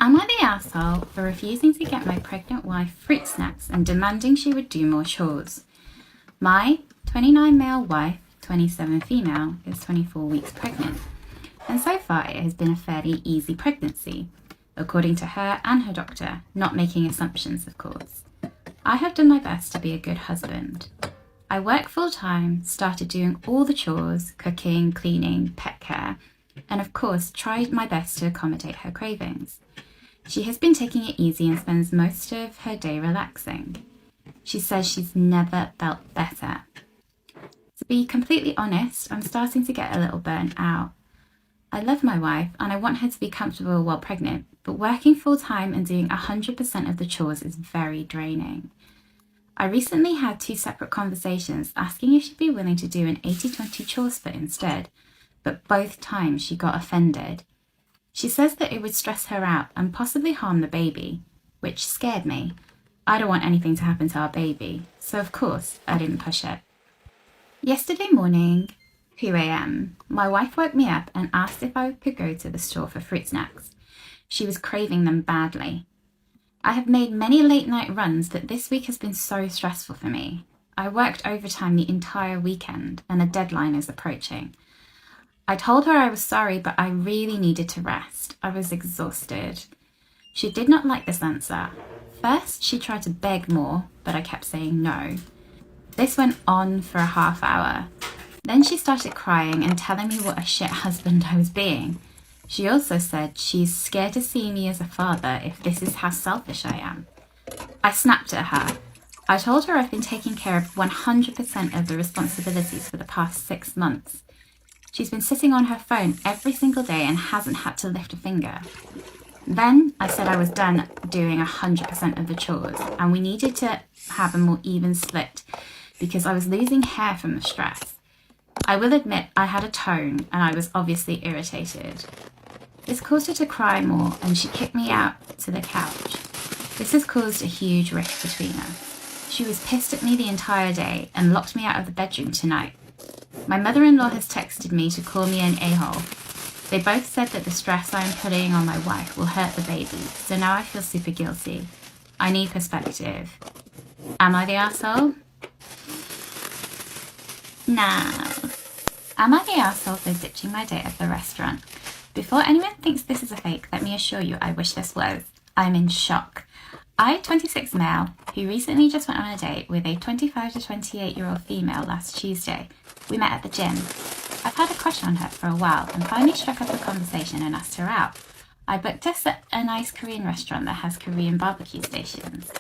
Am I the asshole for refusing to get my pregnant wife fruit snacks and demanding she would do more chores? My 29 male wife, 27 female, is 24 weeks pregnant, and so far it has been a fairly easy pregnancy, according to her and her doctor, not making assumptions, of course. I have done my best to be a good husband. I work full-time, started doing all the chores, cooking, cleaning, pet care, and of course tried my best to accommodate her cravings. She has been taking it easy and spends most of her day relaxing. She says she's never felt better. To be completely honest, I'm starting to get a little burnt out. I love my wife and I want her to be comfortable while pregnant, but working full-time and doing 100% of the chores is very draining. I recently had 2 separate conversations asking if she'd be willing to do an 80-20 chore split instead, but both times she got offended. She says that it would stress her out and possibly harm the baby, which scared me. I don't want anything to happen to our baby, so of course I didn't push it. Yesterday morning, 2 a.m, my wife woke me up and asked if I could go to the store for fruit snacks. She was craving them badly. I have made many late night runs, but this week has been so stressful for me. I worked overtime the entire weekend and a deadline is approaching. I told her I was sorry, but I really needed to rest. I was exhausted. She did not like this answer. First, she tried to beg more, but I kept saying no. This went on for a half hour. Then she started crying and telling me what a shit husband I was being. She also said she's scared to see me as a father if this is how selfish I am. I snapped at her. I told her I've been taking care of 100% of the responsibilities for the past 6 months. She's been sitting on her phone every single day and hasn't had to lift a finger. Then I said I was done doing 100% of the chores and we needed to have a more even split because I was losing hair from the stress. I will admit I had a tone and I was obviously irritated. This caused her to cry more and she kicked me out to the couch. This has caused a huge rift between us. She was pissed at me the entire day and locked me out of the bedroom tonight. My mother-in-law has texted me to call me an a-hole. They both said that the stress I am putting on my wife will hurt the baby, so now I feel super guilty. I need perspective. Am I the asshole? Now, am I the asshole for ditching my date at the restaurant? Before anyone thinks this is a fake, let me assure you I wish this was. I'm in shock. I, 26 male, who recently just went on a date with a 25 to 28-year-old female last Tuesday. We met at the gym. I've had a crush on her for a while and finally struck up a conversation and asked her out. I booked us at a nice Korean restaurant that has Korean barbecue stations.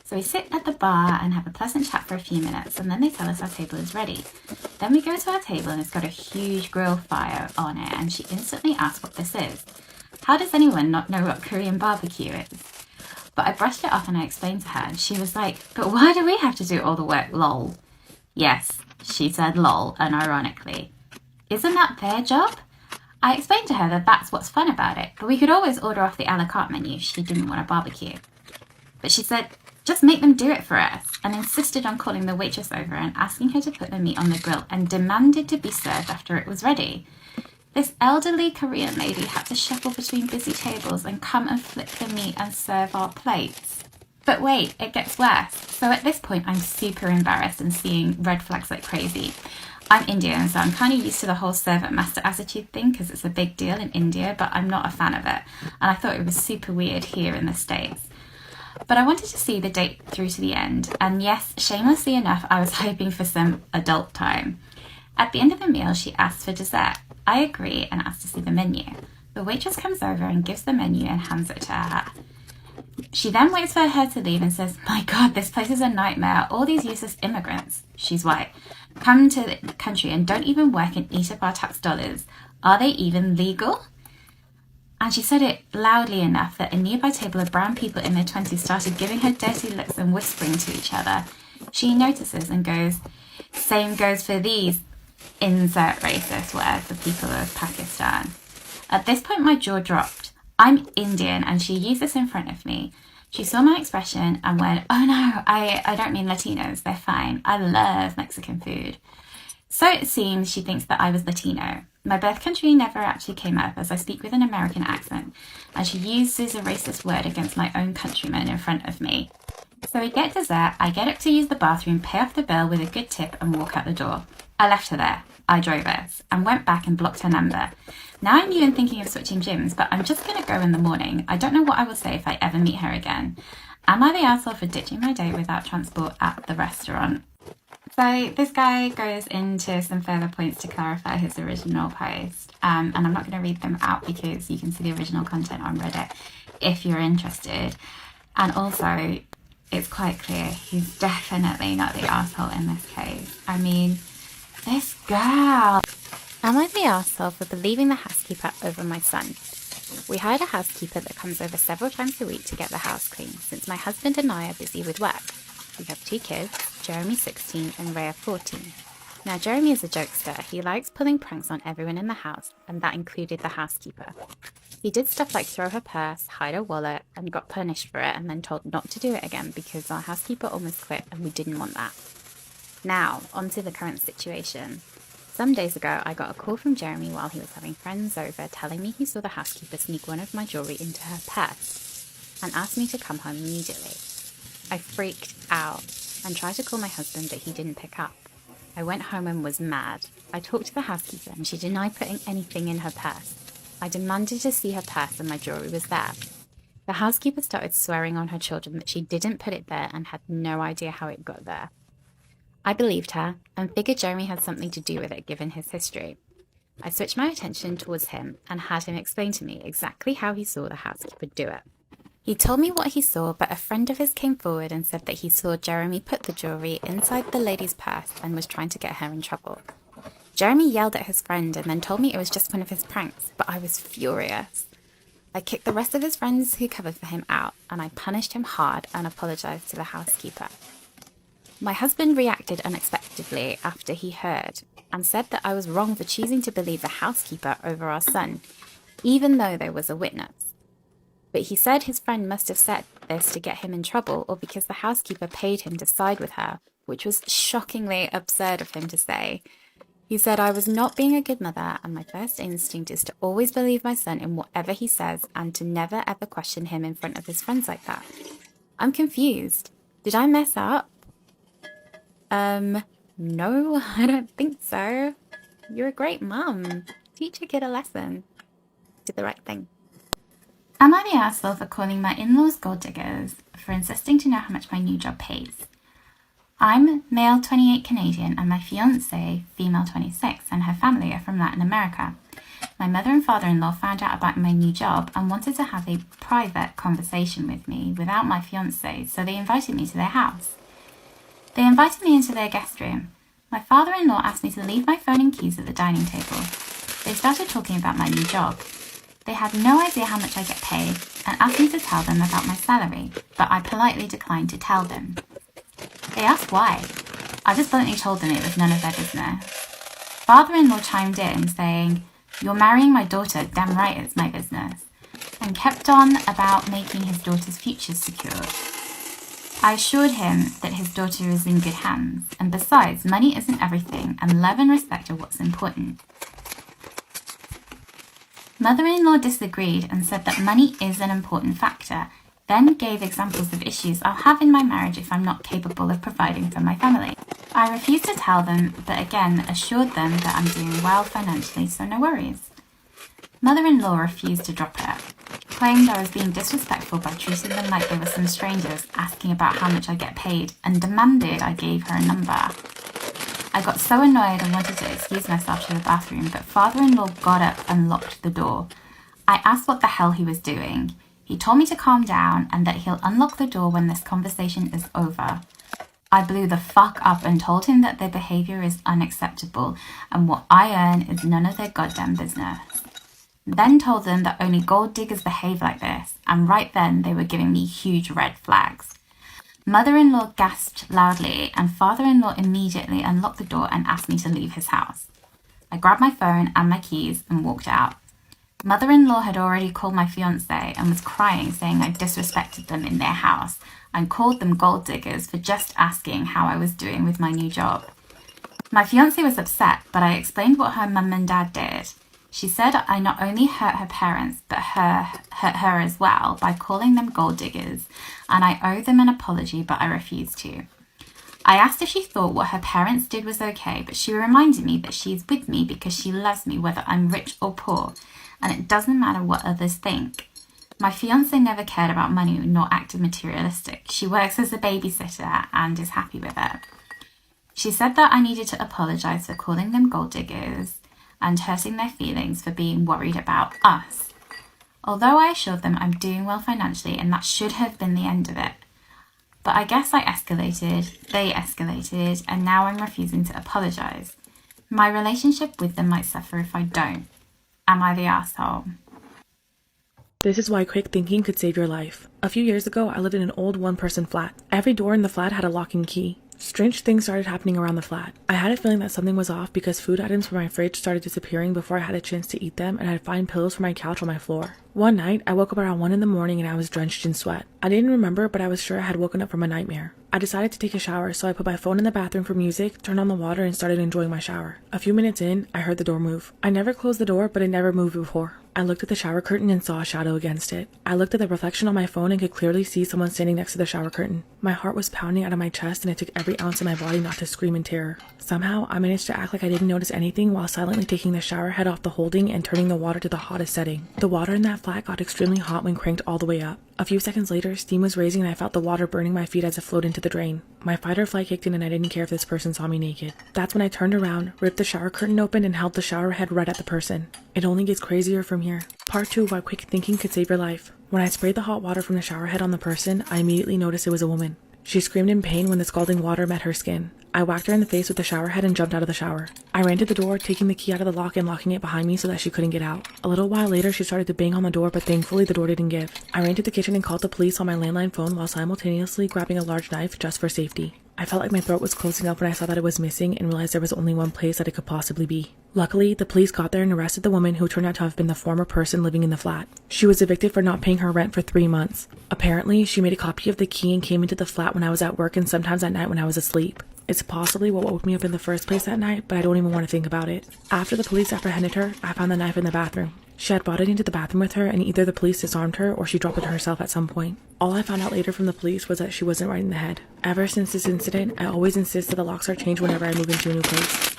So we sit at the bar and have a pleasant chat for a few minutes and then they tell us our table is ready. Then we go to our table and it's got a huge grill fire on it and she instantly asks what this is. How does anyone not know what Korean barbecue is? But I brushed it off and I explained to her and she was like, but why do we have to do all the work, lol? Yes, she said lol unironically. Isn't that their job? I explained to her that that's what's fun about it, but we could always order off the a la carte menu if she didn't want a barbecue. But she said, just make them do it for us, and insisted on calling the waitress over and asking her to put the meat on the grill and demanded to be served after it was ready. This elderly Korean lady had to shuffle between busy tables and come and flip the meat and serve our plates. But wait, it gets worse. So at this point, I'm super embarrassed and seeing red flags like crazy. I'm Indian, so I'm kind of used to the whole servant master attitude thing because it's a big deal in India, but I'm not a fan of it. And I thought it was super weird here in the States. But I wanted to see the date through to the end. And yes, shamelessly enough, I was hoping for some adult time. At the end of the meal, she asked for dessert. I agree and asked to see the menu. The waitress comes over and gives the menu and hands it to her. She then waits for her to leave and says, my God, this place is a nightmare. All these useless immigrants, she's white, come to the country and don't even work and eat up our tax dollars. Are they even legal? And she said it loudly enough that a nearby table of brown people in their 20s started giving her dirty looks and whispering to each other. She notices and goes, same goes for these, insert racist word for people of Pakistan. At this point, my jaw dropped. I'm Indian and she used this in front of me. She saw my expression and went, oh no, I don't mean Latinos, they're fine. I love Mexican food. So it seems she thinks that I was Latino. My birth country never actually came up as I speak with an American accent, and she uses a racist word against my own countrymen in front of me. So we get dessert, I get up to use the bathroom, pay off the bill with a good tip and walk out the door. I left her there. I drove us and went back and blocked her number. Now I'm even thinking of switching gyms, but I'm just going to go in the morning. I don't know what I will say if I ever meet her again. Am I the asshole for ditching my date without transport at the restaurant? So this guy goes into some further points to clarify his original post, and I'm not going to read them out because you can see the original content on Reddit if you're interested. And also, it's quite clear he's definitely not the asshole in this case. I mean, this girl. Am I the arsehole for believing the housekeeper over my son? We hired a housekeeper that comes over several times a week to get the house clean, since my husband and I are busy with work. We have 2 kids, Jeremy 16 and Rhea 14. Now Jeremy is a jokester. He likes pulling pranks on everyone in the house, and that included the housekeeper. He did stuff like throw her purse, hide her wallet, and got punished for it and then told not to do it again because our housekeeper almost quit and we didn't want that. Now, on to the current situation. Some days ago, I got a call from Jeremy while he was having friends over telling me he saw the housekeeper sneak one of my jewellery into her purse and asked me to come home immediately. I freaked out and tried to call my husband, but he didn't pick up. I went home and was mad. I talked to the housekeeper and she denied putting anything in her purse. I demanded to see her purse and my jewellery was there. The housekeeper started swearing on her children that she didn't put it there and had no idea how it got there. I believed her and figured Jeremy had something to do with it given his history. I switched my attention towards him and had him explain to me exactly how he saw the housekeeper do it. He told me what he saw, but a friend of his came forward and said that he saw Jeremy put the jewellery inside the lady's purse and was trying to get her in trouble. Jeremy yelled at his friend and then told me it was just one of his pranks, but I was furious. I kicked the rest of his friends who covered for him out, and I punished him hard and apologised to the housekeeper. My husband reacted unexpectedly after he heard and said that I was wrong for choosing to believe the housekeeper over our son, even though there was a witness. But he said his friend must have said this to get him in trouble or because the housekeeper paid him to side with her, which was shockingly absurd of him to say. He said I was not being a good mother and my first instinct is to always believe my son in whatever he says and to never ever question him in front of his friends like that. I'm confused. Did I mess up? No, I don't think so. You're a great mum. Teach a kid a lesson. Did the right thing. Am I the asshole for calling my in-laws gold diggers for insisting to know how much my new job pays? I'm male 28 Canadian and my fiancée, female 26, and her family are from Latin America. My mother and father-in-law found out about my new job and wanted to have a private conversation with me without my fiancé, so they invited me to their house. They invited me into their guest room. My father-in-law asked me to leave my phone and keys at the dining table. They started talking about my new job. They had no idea how much I get paid and asked me to tell them about my salary, but I politely declined to tell them. They asked why. I just bluntly told them it was none of their business. Father-in-law chimed in saying, "You're marrying my daughter, damn right it's my business," and kept on about making his daughter's future secure. I assured him that his daughter is in good hands, and besides, money isn't everything, and love and respect are what's important. Mother-in-law disagreed and said that money is an important factor, then gave examples of issues I'll have in my marriage if I'm not capable of providing for my family. I refused to tell them, but again assured them that I'm doing well financially, so no worries. Mother-in-law refused to drop it, claimed I was being disrespectful by treating them like they were some strangers, asking about how much I get paid, and demanded I gave her a number. I got so annoyed and wanted to excuse myself to the bathroom, but father-in-law got up and locked the door. I asked what the hell he was doing. He told me to calm down and that he'll unlock the door when this conversation is over. I blew the fuck up and told him that their behaviour is unacceptable and what I earn is none of their goddamn business. Then told them that only gold diggers behave like this, and right then they were giving me huge red flags. Mother-in-law gasped loudly and father-in-law immediately unlocked the door and asked me to leave his house. I grabbed my phone and my keys and walked out. Mother-in-law had already called my fiancé and was crying, saying I disrespected them in their house and called them gold diggers for just asking how I was doing with my new job. My fiancé was upset, but I explained what her mum and dad did. She said I not only hurt her parents, but hurt her as well by calling them gold diggers, and I owe them an apology, but I refused to. I asked if she thought what her parents did was okay, but she reminded me that she's with me because she loves me whether I'm rich or poor, and it doesn't matter what others think. My fiancé never cared about money nor acted materialistic. She works as a babysitter and is happy with it. She said that I needed to apologise for calling them gold diggers and hurting their feelings for being worried about us. Although I assured them I'm doing well financially and that should have been the end of it. But I guess I escalated, they escalated, and now I'm refusing to apologise. My relationship with them might suffer if I don't. Am I the asshole? This is why quick thinking could save your life. A few years ago, I lived in an old one-person flat. Every door in the flat had a lock and key. Strange things started happening around the flat. I had a feeling that something was off because food items from my fridge started disappearing before I had a chance to eat them, and I'd find pillows from my couch on my floor. One night, I woke up around 1 a.m. and I was drenched in sweat. I didn't remember, but I was sure I had woken up from a nightmare. I decided to take a shower, so I put my phone in the bathroom for music, turned on the water, and started enjoying my shower. A few minutes in, I heard the door move. I never closed the door, but it never moved before. I looked at the shower curtain and saw a shadow against it. I looked at the reflection on my phone and could clearly see someone standing next to the shower curtain. My heart was pounding out of my chest and it took every ounce of my body not to scream in terror. Somehow, I managed to act like I didn't notice anything while silently taking the shower head off the holding and turning the water to the hottest setting. The water in that flat got extremely hot when cranked all the way up. A few seconds later, steam was raising and I felt the water burning my feet as it flowed into the drain. My fight or flight kicked in and I didn't care if this person saw me naked. That's when I turned around, ripped the shower curtain open, and held the shower head right at the person. It only gets crazier from here. Part 2 of why quick thinking could save your life. When I sprayed the hot water from the shower head on the person, I immediately noticed it was a woman. She screamed in pain when the scalding water met her skin. I whacked her in the face with the shower head and jumped out of the shower. I ran to the door, taking the key out of the lock and locking it behind me so that she couldn't get out. A little while later, she started to bang on the door, but thankfully the door didn't give. I ran to the kitchen and called the police on my landline phone while simultaneously grabbing a large knife just for safety. I felt like my throat was closing up when I saw that it was missing and realized there was only one place that it could possibly be. Luckily, the police got there and arrested the woman who turned out to have been the former person living in the flat. She was evicted for not paying her rent for 3 months. Apparently, she made a copy of the key and came into the flat when I was at work and sometimes at night when I was asleep. It's possibly what woke me up in the first place that night, but I don't even want to think about it. After the police apprehended her, I found the knife in the bathroom. She had brought it into the bathroom with her, and either the police disarmed her or she dropped it herself at some point. All I found out later from the police was that she wasn't right in the head. Ever since this incident, I always insist that the locks are changed whenever I move into a new place.